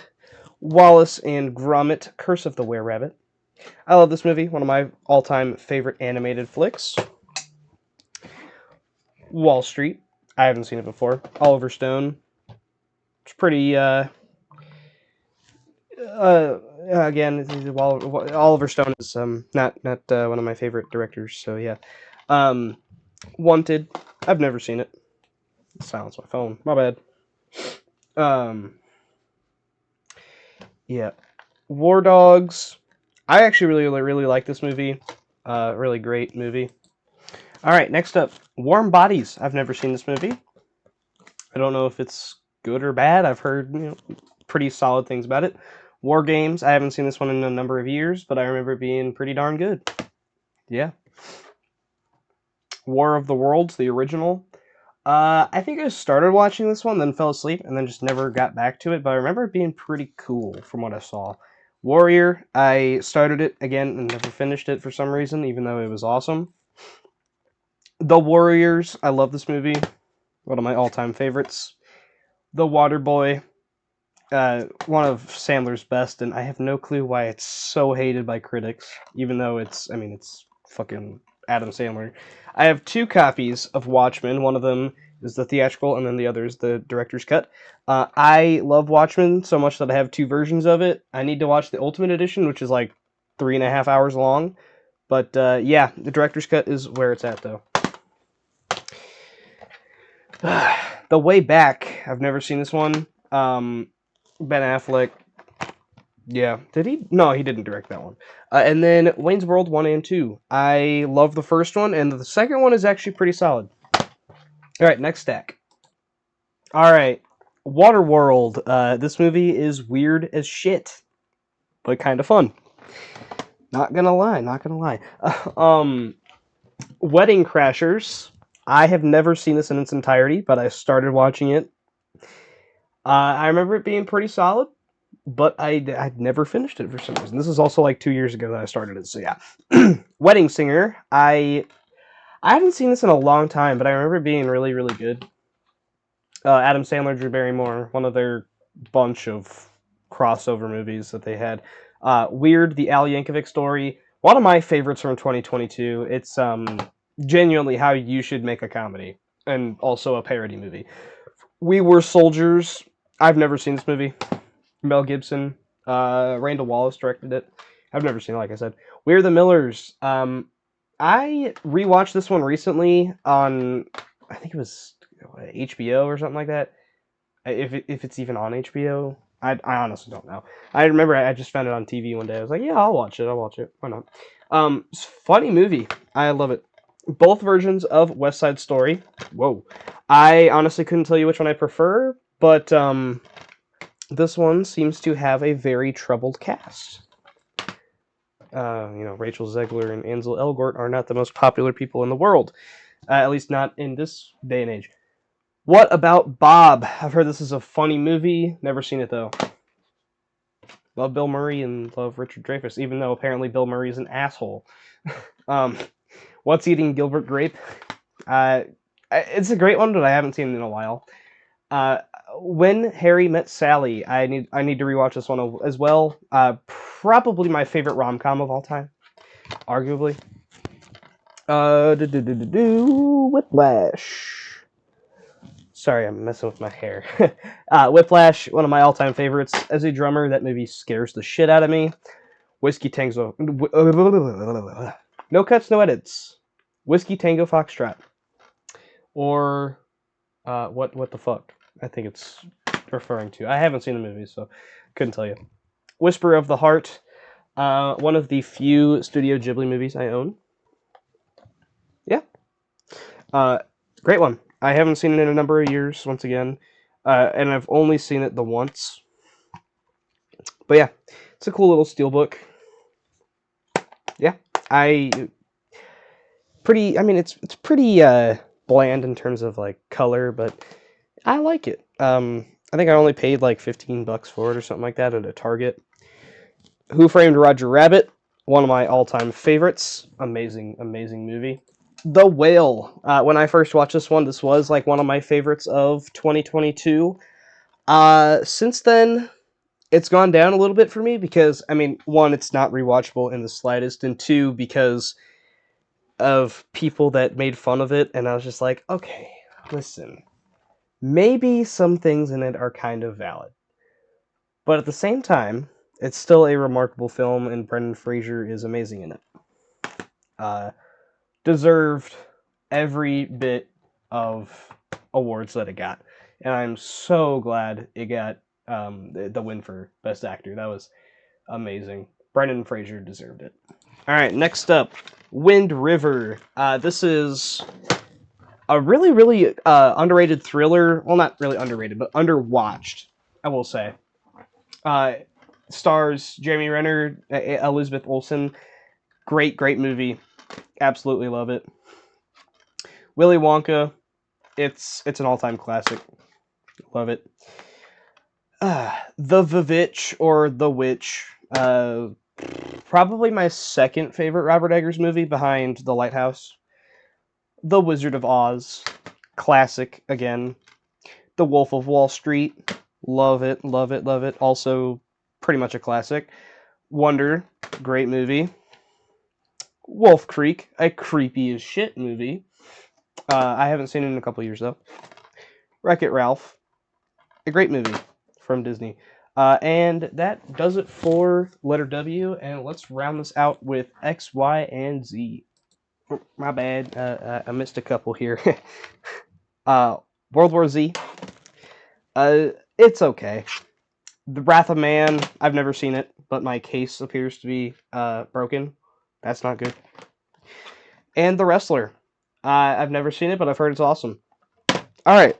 Wallace and Gromit, Curse of the Were-Rabbit. I love this movie, one of my all-time favorite animated flicks. Wall Street. I haven't seen it before. Oliver Stone. It's pretty, again, Oliver Stone is not one of my favorite directors, so yeah. Wanted. I've never seen it. Silence my phone. My bad. Yeah. War Dogs. I actually really like this movie. Really great movie. All right, next up, Warm Bodies. I've never seen this movie. I don't know if it's good or bad. I've heard pretty solid things about it. War Games. I haven't seen this one in a number of years, but I remember it being pretty darn good. Yeah. War of the Worlds, the original. I think I started watching this one, then fell asleep, and then just never got back to it, but I remember it being pretty cool from what I saw. Warrior, I started it again and never finished it for some reason, even though it was awesome. The Warriors, I love this movie. One of my all-time favorites. The Waterboy, one of Sandler's best, and I have no clue why it's so hated by critics, even though it's fucking Adam Sandler. I have 2 copies of Watchmen. One of them is the theatrical, and then the other is the director's cut. I love Watchmen so much that I have 2 versions of it. I need to watch the Ultimate Edition, which is like 3.5 hours long. But yeah, the director's cut is where it's at, though. The Way Back. I've never seen this one. Ben Affleck. Yeah. Did he? No, he didn't direct that one. And then Wayne's World 1 and 2. I love the first one, and the second one is actually pretty solid. Alright, next stack. Alright. Waterworld. This movie is weird as shit, but kind of fun. Not gonna lie. Wedding Crashers. I have never seen this in its entirety, but I started watching it. I remember it being pretty solid, but I'd never finished it for some reason. This is also like 2 years ago that I started it, so yeah. Wedding Singer. I haven't seen this in a long time, but I remember it being really, really good. Adam Sandler, Drew Barrymore, one of their bunch of crossover movies that they had. Weird, the Al Yankovic story, one of my favorites from 2022. It's genuinely how you should make a comedy, and also a parody movie. We Were Soldiers. I've never seen this movie. Mel Gibson, Randall Wallace directed it. I've never seen it, like I said. We're the Millers. I rewatched this one recently on, I think it was HBO or something like that. If it's even on HBO, I honestly don't know. I remember I just found it on TV one day. I was like, yeah, I'll watch it. I'll watch it. Why not? It's a funny movie. I love it. Both versions of West Side Story. Whoa. I honestly couldn't tell you which one I prefer, but this one seems to have a very troubled cast. Rachel Zegler and Ansel Elgort are not the most popular people in the world, at least not in this day and age. What About Bob? I've heard this is a funny movie. Never seen it, though. Love Bill Murray and love Richard Dreyfuss, even though apparently Bill Murray is an asshole. What's Eating Gilbert Grape? It's a great one, but I haven't seen it in a while. When Harry Met Sally. I need to rewatch this one as well. Probably my favorite rom-com of all time, arguably. Whiplash. Sorry, I'm messing with my hair. Whiplash, one of my all-time favorites. As a drummer, that movie scares the shit out of me. Whiskey Tango... No cuts, no edits. Whiskey Tango Foxtrot. Or... what the fuck? I think it's referring to. I haven't seen the movie, so couldn't tell you. Whisper of the Heart. One of the few Studio Ghibli movies I own. Yeah. Great one. I haven't seen it in a number of years, once again. And I've only seen it the once. But yeah, it's a cool little steelbook. Yeah. It's pretty bland in terms of like color, but I like it. I think I only paid like $15 for it or something like that at a Target. Who Framed Roger Rabbit? One of my all-time favorites. Amazing, amazing movie. The Whale. When I first watched this was like one of my favorites of 2022. Since then, it's gone down a little bit for me because, one, it's not rewatchable in the slightest, and two, because of people that made fun of it, and I was just like, okay, listen, maybe some things in it are kind of valid. But at the same time, it's still a remarkable film, and Brendan Fraser is amazing in it. Deserved every bit of awards that it got. And I'm so glad it got the win for Best Actor. That was amazing. Brendan Fraser deserved it. All right, next up, Wind River. This is a really, really underrated thriller. Well, not really underrated, but underwatched, I will say. Stars Jeremy Renner, Elizabeth Olsen. Great, great movie. Absolutely love it. Willy Wonka. It's an all-time classic. Love it. The Vivitch, or The Witch. Probably my second favorite Robert Eggers movie behind The Lighthouse. The Wizard of Oz. Classic, again. The Wolf of Wall Street. Love it, love it, love it. Also, pretty much a classic. Wonder. Great movie. Wolf Creek, a creepy as shit movie. I haven't seen it in a couple years, though. Wreck-It Ralph, a great movie from Disney. And that does it for letter W, and let's round this out with X, Y, and Z. Oh, my bad, I missed a couple here. World War Z. It's okay. The Wrath of Man, I've never seen it, but my case appears to be broken. That's not good. And The Wrestler. I've never seen it, but I've heard it's awesome. Alright.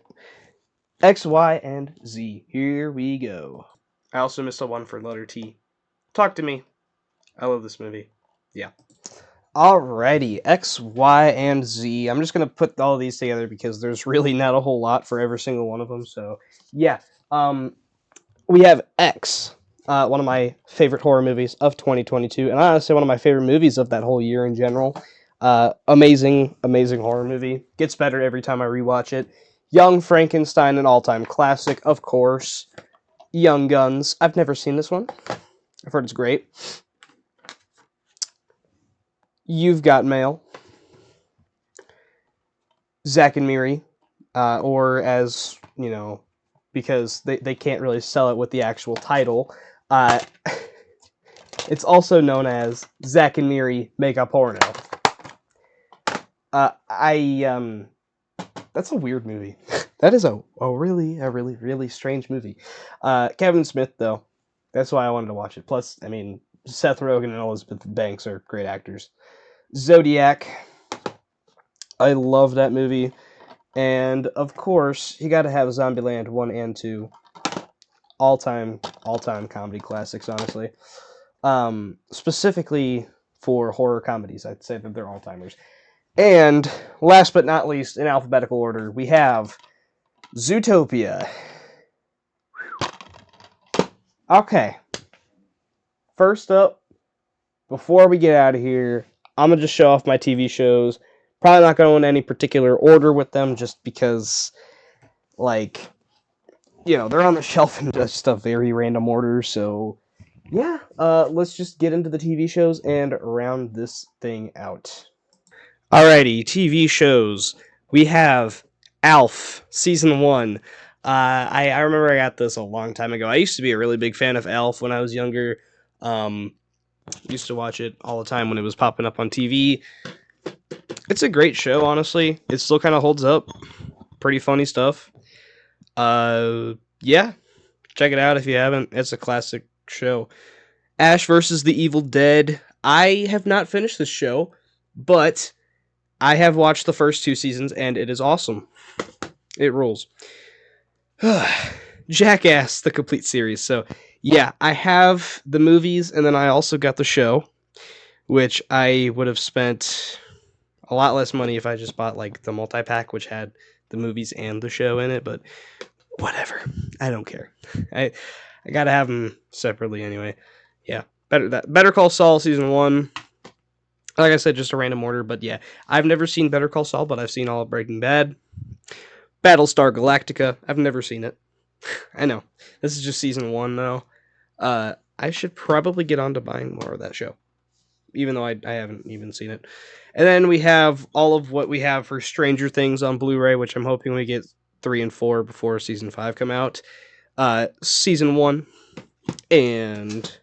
X, Y, and Z. Here we go. I also missed a one for letter T. Talk to me. I love this movie. Yeah. Alrighty. X, Y, and Z. I'm just going to put all of these together because there's really not a whole lot for every single one of them. So, yeah. We have X. One of my favorite horror movies of 2022, and honestly one of my favorite movies of that whole year in general. Amazing, amazing horror movie. Gets better every time I rewatch it. Young Frankenstein, an all-time classic, of course. Young Guns. I've never seen this one. I've heard it's great. You've Got Mail. Zack and Miri. Or as, you know, because they can't really sell it with the actual title. It's also known as Zack and Miri Make a Porno. That's a weird movie. That is a really strange movie. Kevin Smith, though. That's why I wanted to watch it. Plus, I mean, Seth Rogen and Elizabeth Banks are great actors. Zodiac. I love that movie. And, of course, you gotta have Zombieland 1 and 2. All-time comedy classics, honestly. Specifically for horror comedies, I'd say that they're all-timers. And, last but not least, in alphabetical order, we have Zootopia. Okay. First up, before we get out of here, I'm going to just show off my TV shows. Probably not going to go in any particular order with them, just because, like, you know, they're on the shelf in just a very random order, so yeah, let's just get into the TV shows and round this thing out. Alrighty, TV shows. We have Alf, Season 1. I remember I got this a long time ago. I used to be a really big fan of Alf when I was younger. Used to watch it all the time when it was popping up on TV. It's a great show, honestly. It still kind of holds up. Pretty funny stuff. Yeah, check it out if you haven't. It's a classic show. Ash versus the Evil Dead. I have not finished this show, but I have watched the first 2 seasons, and it is awesome. It rules. Jackass, the complete series. So, yeah, I have the movies, and then I also got the show, which I would have spent a lot less money if I just bought, like, the multi-pack, which had the movies and the show in it, but whatever. I don't care. I gotta have them separately anyway. Yeah, Better Call Saul Season 1. Like I said, just a random order, but yeah. I've never seen Better Call Saul, but I've seen all of Breaking Bad. Battlestar Galactica. I've never seen it. I know. This is just Season 1, though. I should probably get on to buying more of that show, even though I haven't even seen it. And then we have all of what we have for Stranger Things on Blu-ray, which I'm hoping we get 3 and 4 before Season 5 come out. Season 1 and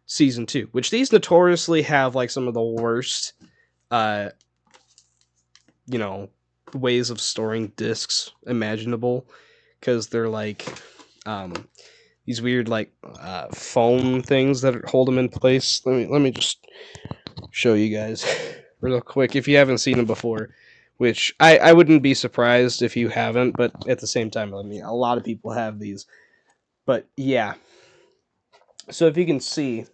Season 2, which these notoriously have like some of the worst ways of storing discs imaginable, because they're like these weird like foam things that hold them in place. Let me just show you guys real quick if you haven't seen them before, which I wouldn't be surprised if you haven't, but at the same time, I mean, a lot of people have these. But yeah, so if you can see,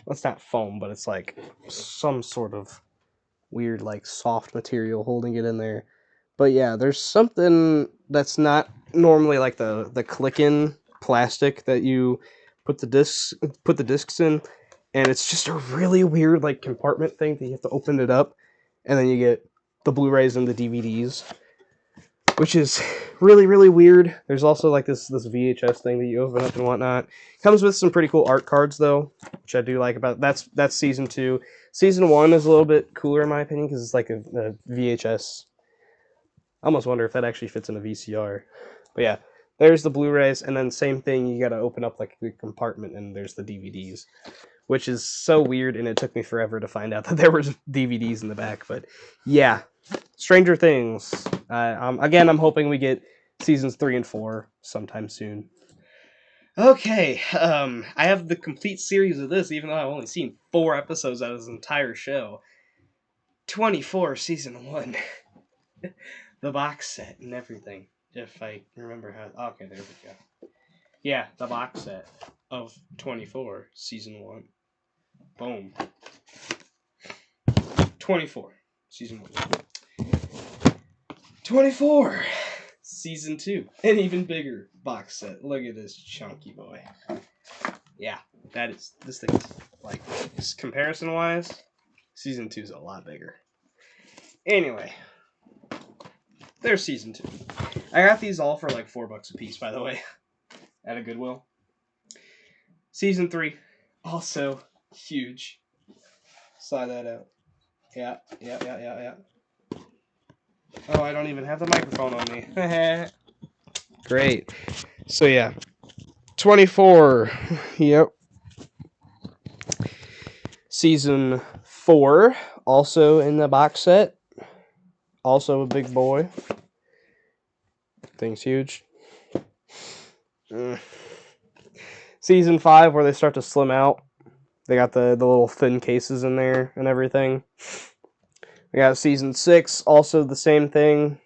it's not foam, but it's like some sort of weird like soft material holding it in there. But yeah, there's something that's not normally like the click-in plastic that you put the discs in, and it's just a really weird like compartment thing that you have to open it up, and then you get the Blu-rays and the DVDs, which is really weird. There's also like this VHS thing that you open up and whatnot. Comes with some pretty cool art cards though, which I do like about. That's Season 2. Season 1 is a little bit cooler in my opinion because it's like a VHS. I almost wonder if that actually fits in a VCR. But yeah, there's the Blu-rays, and then same thing, you gotta open up like a compartment, and there's the DVDs, which is so weird, and it took me forever to find out that there were DVDs in the back. But yeah, Stranger Things. Again, I'm hoping we get seasons 3 and 4 sometime soon. Okay, I have the complete series of this, even though I've only seen 4 episodes out of this entire show. 24, Season 1. The box set and everything. If I remember how... Okay, there we go. Yeah, the box set of 24, Season 1. Boom. 24, Season 1. 24, Season 2. An even bigger box set. Look at this chunky boy. Yeah, this thing is, like, comparison-wise, Season 2 is a lot bigger. Anyway... there's season 2. I got these all for like $4 a piece, by the way, at a Goodwill. Season 3, also huge. Slide that out. Yeah. Oh, I don't even have the microphone on me. Great. So yeah, 24. Yep. Season 4, also in the box set. Also a big boy. Thing's huge. Season 5, where they start to slim out. They got the little thin cases in there and everything. We got season 6, also the same thing.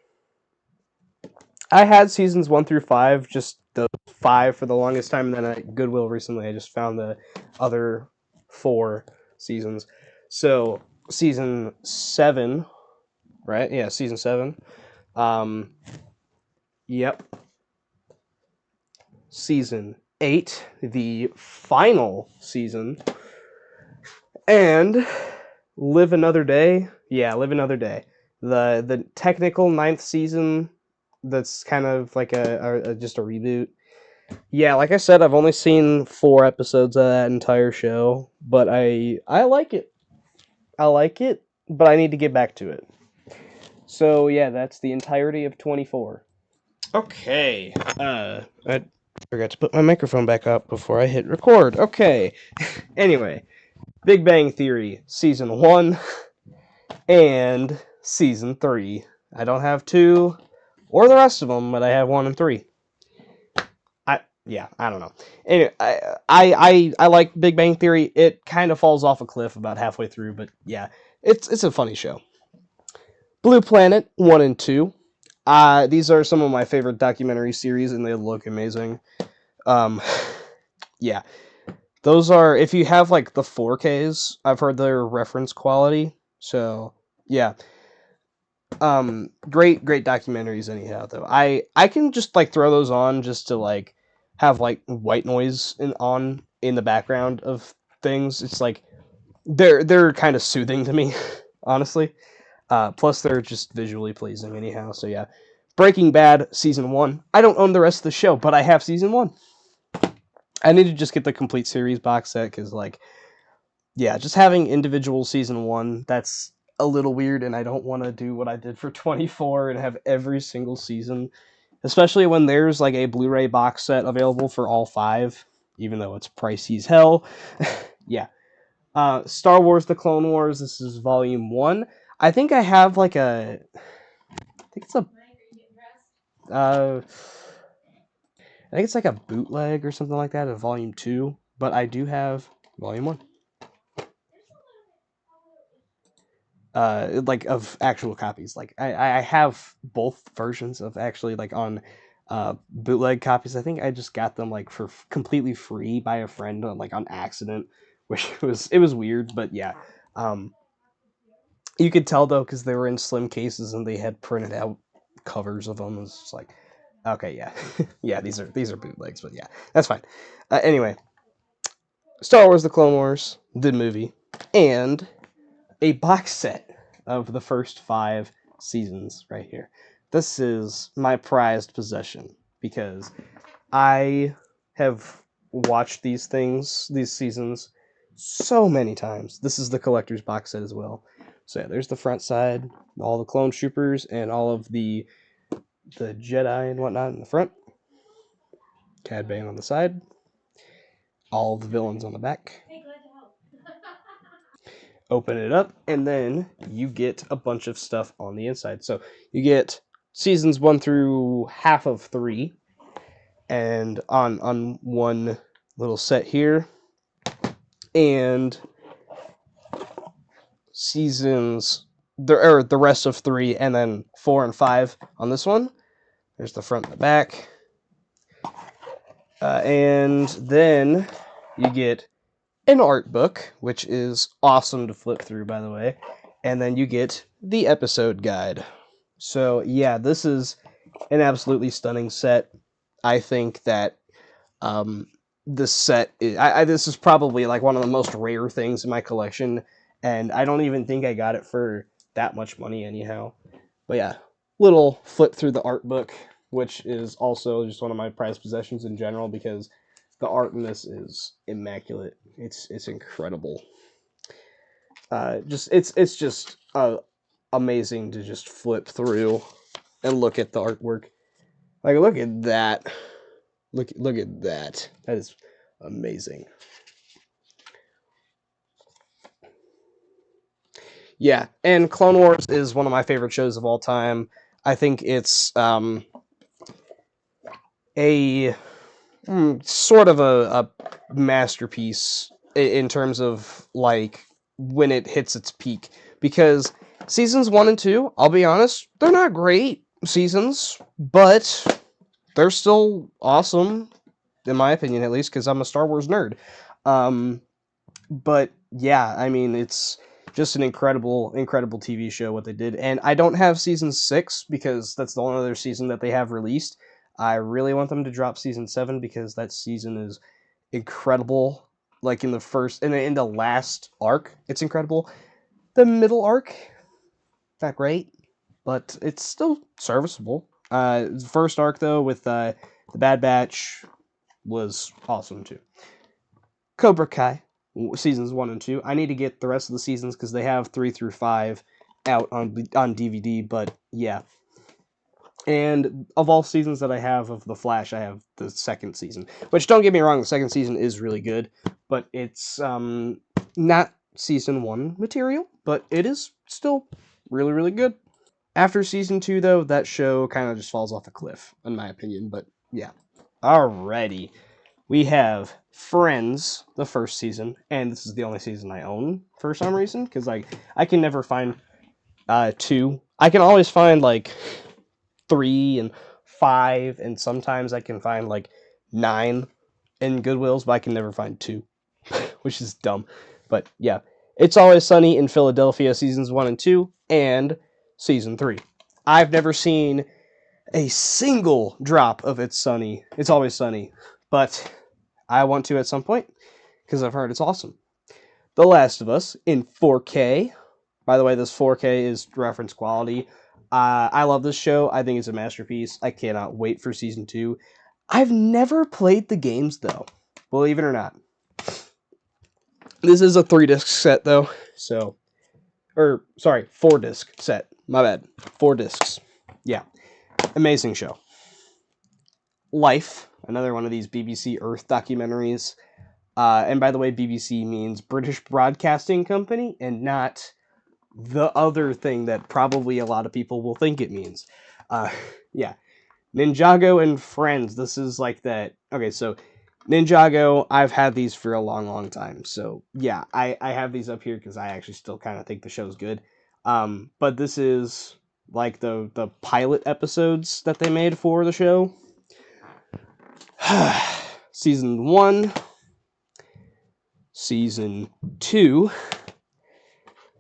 I had seasons 1 through 5, just the 5 for the longest time, and then at Goodwill recently I just found the other 4 seasons. So season 7, right? Yeah, season 7. Yep. Season 8, the final season. And Live Another Day. Yeah, Live Another Day. The technical 9th season that's kind of like just a reboot. Yeah, like I said, I've only seen 4 episodes of that entire show, but I like it. I like it, but I need to get back to it. So yeah, that's the entirety of 24. Okay. I forgot to put my microphone back up before I hit record. Okay. Anyway, Big Bang Theory season 1 and season 3. I don't have 2 or the rest of them, but I have 1 and 3. I don't know. Anyway, I like Big Bang Theory. It kind of falls off a cliff about halfway through, but yeah, it's a funny show. Blue Planet 1 and 2. These are some of my favorite documentary series, and they look amazing. Yeah, those are, if you have like the 4Ks, I've heard they're reference quality. So yeah, great documentaries anyhow. Though I can just like throw those on just to like have like white noise in the background of things. It's like they're kind of soothing to me, honestly. Plus they're just visually pleasing anyhow. So yeah, Breaking Bad season 1. I don't own the rest of the show, but I have season 1. I need to just get the complete series box set because, like, yeah, just having individual season 1, that's a little weird, and I don't want to do what I did for 24 and have every single season, especially when there's, like, a Blu-ray box set available for all 5, even though it's pricey as hell. Yeah. Star Wars The Clone Wars, this is volume 1. I think I have, like, I think it's a... I think it's like a bootleg or something like that of volume 2, but I do have volume 1. Like of actual copies. Like I have both versions of actually like on bootleg copies. I think I just got them like for completely free by a friend on like on accident, which it was weird, but yeah. You could tell though because they were in slim cases and they had printed out covers of them. It's just like, okay, yeah, yeah, these are bootlegs, but yeah, that's fine. Anyway, Star Wars: The Clone Wars, the movie, and a box set of the first 5 seasons right here. This is my prized possession because I have watched these seasons, so many times. This is the collector's box set as well. So yeah, there's the front side, all the clone troopers and all of the Jedi and whatnot in the front. Cad Bane on the side. All the villains on the back. Open it up, and then you get a bunch of stuff on the inside. So you get seasons 1 through half of 3, and on one little set here, and seasons the rest of 3, and then 4 and 5 on this one. There's the front and the back, and then you get an art book, which is awesome to flip through, by the way, and then you get the episode guide. So yeah, this is an absolutely stunning set. I think that this set this is probably like one of the most rare things in my collection, and I don't even think I got it for that much money anyhow. But yeah, little flip through the art book, which is also just one of my prized possessions in general because the art in this is immaculate. It's incredible. It's just amazing to just flip through and look at the artwork. Like, look at that. Look at that. That is amazing. Yeah, and Clone Wars is one of my favorite shows of all time. I think it's a sort of a masterpiece in terms of like when it hits its peak, because seasons 1 and 2, I'll be honest, they're not great seasons, but they're still awesome in my opinion, at least, because I'm a Star Wars nerd. But yeah, I mean, it's just an incredible TV show what they did. And I don't have season 6 because that's the only other season that they have released. I really want them to drop season 7 because that season is incredible. Like in the last arc, it's incredible. The middle arc, not great, but it's still serviceable. The first arc though with the Bad Batch was awesome too. Cobra Kai seasons 1 and 2. I need to get the rest of the seasons because they have 3 through 5 out on DVD. But yeah, and of all seasons that I have of The Flash, I have the second season. Which, don't get me wrong, the second season is really good, but it's not season 1 material, but it is still really good. After season 2, though, that show kind of just falls off a cliff, in my opinion. But yeah, alrighty. We have Friends, the first season, and this is the only season I own for some reason, because I can never find 2. I can always find like 3 and 5, and sometimes I can find like 9 in Goodwills, but I can never find 2, which is dumb. But yeah, It's Always Sunny in Philadelphia seasons 1 and 2, and season 3. I've never seen a single drop of It's Always Sunny, but I want to at some point because I've heard it's awesome. The Last of Us in 4K. By the way, this 4K is reference quality. I love this show. I think it's a masterpiece. I cannot wait for season 2. I've never played the games though, believe it or not. This is a 3-disc set though, so, or sorry, 4-disc set. My bad. 4 discs. Yeah, amazing show. Life, another one of these BBC Earth documentaries. And by the way, BBC means British Broadcasting Company and not the other thing that probably a lot of people will think it means. Yeah. Ninjago and Friends. This is like that. Okay, so Ninjago, I've had these for a long time. So yeah, I have these up here because I actually still kind of think the show's good. But this is like the pilot episodes that they made for the show. Season 1, Season 2,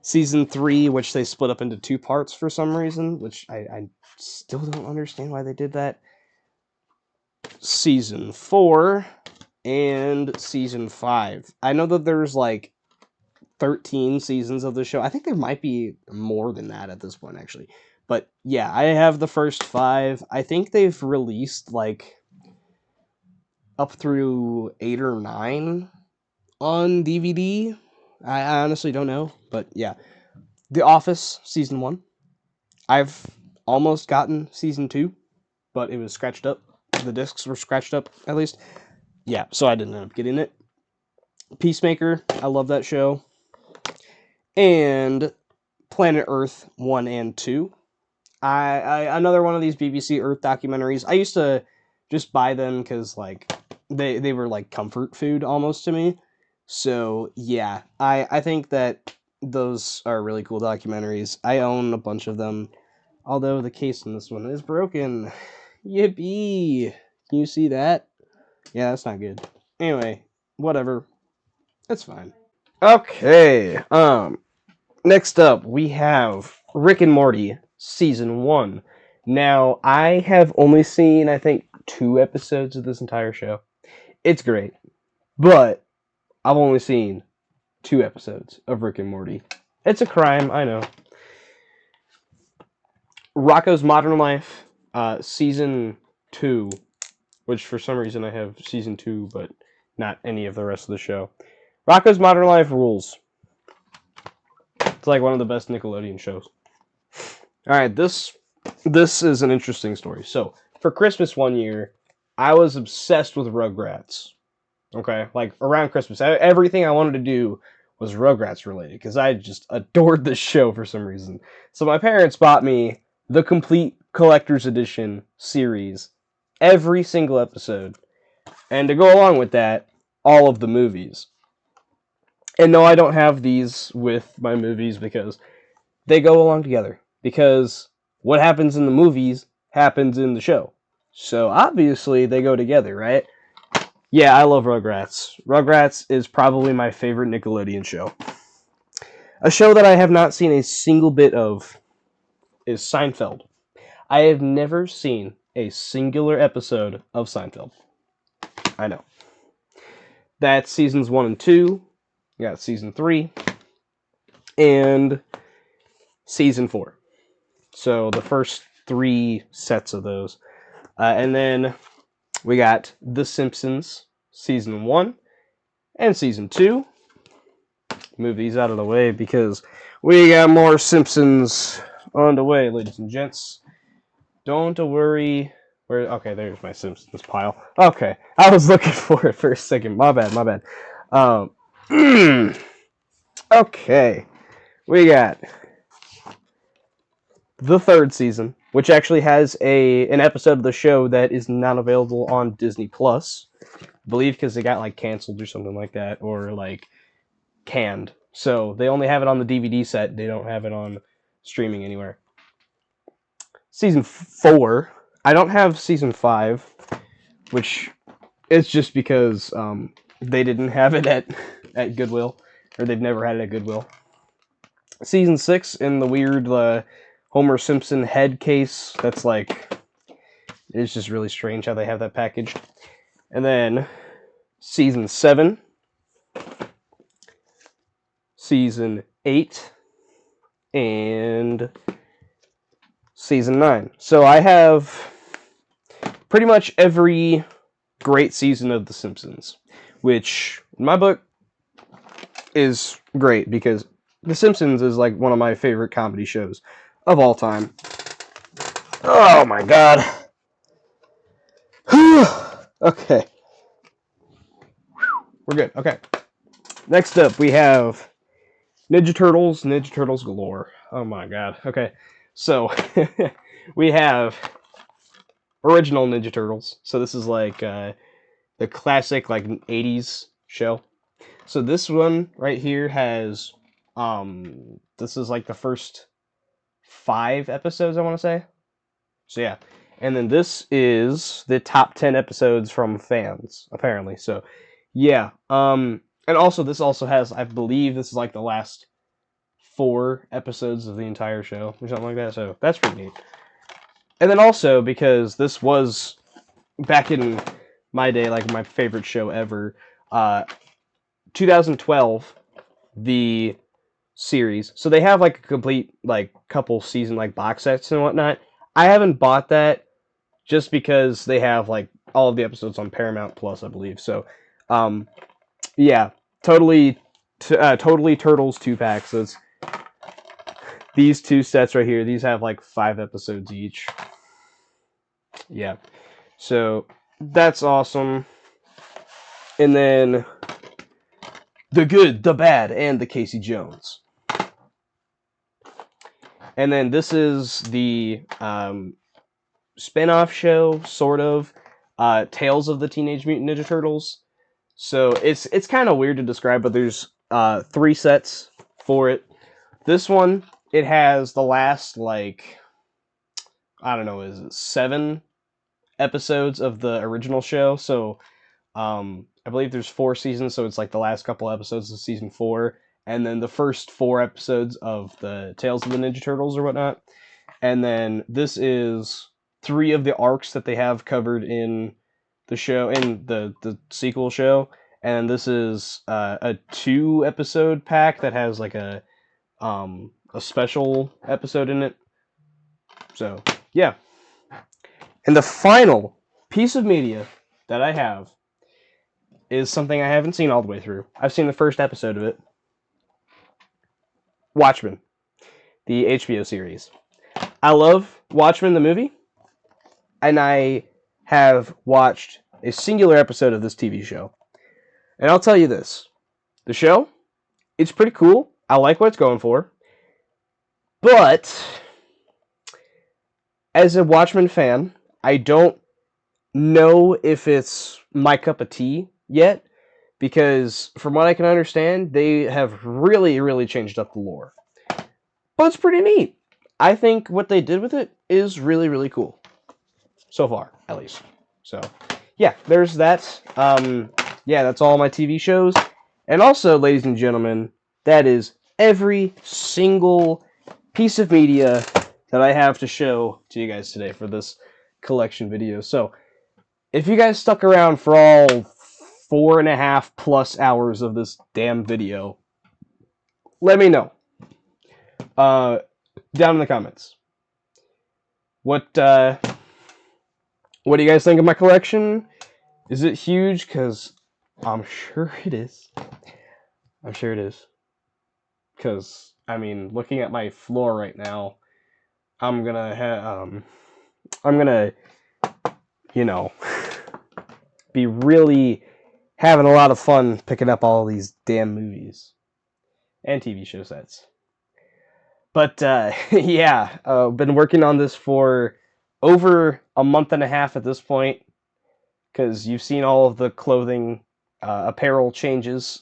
Season 3, which they split up into 2 parts for some reason, which I still don't understand why they did that. Season 4, and Season 5. I know that there's like 13 seasons of the show. I think there might be more than that at this point, actually. But yeah, I have the first 5. I think they've released like up through 8 or 9 on DVD. I honestly don't know, but yeah. The Office season 1. I've almost gotten season 2, but it was scratched up. The discs were scratched up, at least. Yeah, so I didn't end up getting it. Peacemaker, I love that show. And Planet Earth 1 and 2. Another one of these BBC Earth documentaries. I used to just buy them because like they were like comfort food almost to me. So yeah, I think that those are really cool documentaries. I own a bunch of them, although the case in this one is broken. Yippee! Can you see that? Yeah, that's not good. Anyway, whatever. That's fine. Okay. Next up, we have Rick and Morty season 1. Now, I have only seen, I think, 2 episodes of this entire show. It's great, but I've only seen 2 episodes of Rick and Morty. It's a crime, I know. Rocko's Modern Life, season 2, which for some reason I have season 2, but not any of the rest of the show. Rocko's Modern Life rules. It's like one of the best Nickelodeon shows. All right, this is an interesting story. So for Christmas one year, I was obsessed with Rugrats. Okay, like around Christmas, everything I wanted to do was Rugrats related because I just adored this show for some reason. So my parents bought me the complete collector's edition series, every single episode, and to go along with that, all of the movies. And no, I don't have these with my movies because they go along together. Because what happens in the movies happens in the show. So obviously they go together, right? Yeah, I love Rugrats. Rugrats is probably my favorite Nickelodeon show. A show that I have not seen a single bit of is Seinfeld. I have never seen a singular episode of Seinfeld. I know. That's seasons 1 and 2. You got season 3. And season 4. So the first 3 sets of those. And then we got The Simpsons season 1 and season 2. Move these out of the way because we got more Simpsons on the way, ladies and gents. Don't worry. Okay, there's my Simpsons pile. Okay, I was looking for it for a second. My bad. Okay, we got the 3rd season, which actually has an episode of the show that is not available on Disney Plus. I believe because they got like canceled or something like that, or like canned. So they only have it on the DVD set. They don't have it on streaming anywhere. Season 4. I don't have season 5, which is just because they didn't have it at Goodwill, or they've never had it at Goodwill. Season 6 in the weird Homer Simpson head case. That's like, it's just really strange how they have that packaged. And then season 7, season 8, and season 9. So I have pretty much every great season of The Simpsons, which in my book is great because The Simpsons is like one of my favorite comedy shows of all time. Oh my god. Okay. We're good. Okay. Next up, we have Ninja Turtles galore. Oh my god. Okay. So, we have original Ninja Turtles. So this is like the classic like 80s show. So this one right here has this is like the first 5 episodes, I want to say. So yeah. And then this is the top 10 episodes from fans, apparently. So yeah. And also this also has, I believe this is like the last 4 episodes of the entire show or something like that. So that's pretty neat. And then also because this was back in my day like my favorite show ever, 2012, the series. So they have like a complete like couple season like box sets and whatnot. I haven't bought that just because they have like all of the episodes on Paramount Plus, I believe. So, yeah, totally Turtles 2-pack. So it's these 2 sets right here. These have like 5 episodes each. Yeah, so that's awesome. And then The Good, the Bad, and the Casey Jones. And then this is the spin-off show, sort of, Tales of the Teenage Mutant Ninja Turtles. So it's kind of weird to describe, but there's 3 sets for it. This one, it has the last, like, I don't know, is it 7 episodes of the original show? So I believe there's 4 seasons, so it's like the last couple episodes of season 4, and then the first 4 episodes of the Tales of the Ninja Turtles or whatnot. And then this is 3 of the arcs that they have covered in the show, in the sequel show. And this is a 2 episode pack that has like a special episode in it. So, yeah. And the final piece of media that I have is something I haven't seen all the way through. I've seen the first episode of it. Watchmen, the HBO series. I love Watchmen, the movie, and I have watched a singular episode of this TV show. And I'll tell you this. The show, it's pretty cool. I like what it's going for. But, as a Watchmen fan, I don't know if it's my cup of tea yet, because from what I can understand, they have really, really changed up the lore. But it's pretty neat. I think what they did with it is really, really cool. So far, at least. So, yeah, there's that. Yeah, that's all my TV shows. And also, ladies and gentlemen, that is every single piece of media that I have to show to you guys today for this collection video. So, if you guys stuck around for all 4.5+ hours of this damn video, let me know. Down in the comments. What do you guys think of my collection? Is it huge? Because I'm sure it is. I'm sure it is. Because, I mean, looking at my floor right now, I'm gonna you know, be really having a lot of fun picking up all these damn movies and TV show sets. But yeah, been working on this for over a month and a half at this point, because you've seen all of the clothing, apparel changes.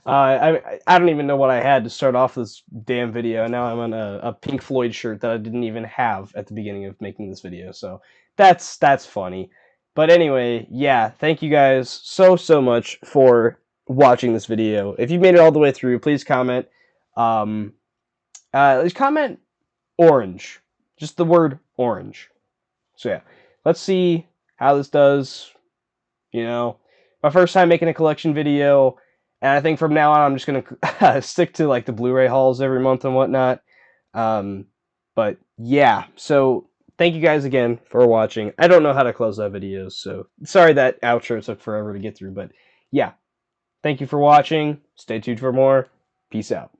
I don't even know what I had to start off this damn video, and now I'm on a Pink Floyd shirt that I didn't even have at the beginning of making this video, so that's funny. But anyway, yeah, thank you guys so much for watching this video. If you made it all the way through, please comment. Just comment orange. Just the word orange. So yeah, let's see how this does. You know, my first time making a collection video, and I think from now on I'm just gonna stick to like the Blu-ray hauls every month and whatnot. But yeah, so thank you guys again for watching. I don't know how to close that video, so sorry that outro took forever to get through, but yeah, thank you for watching. Stay tuned for more. Peace out.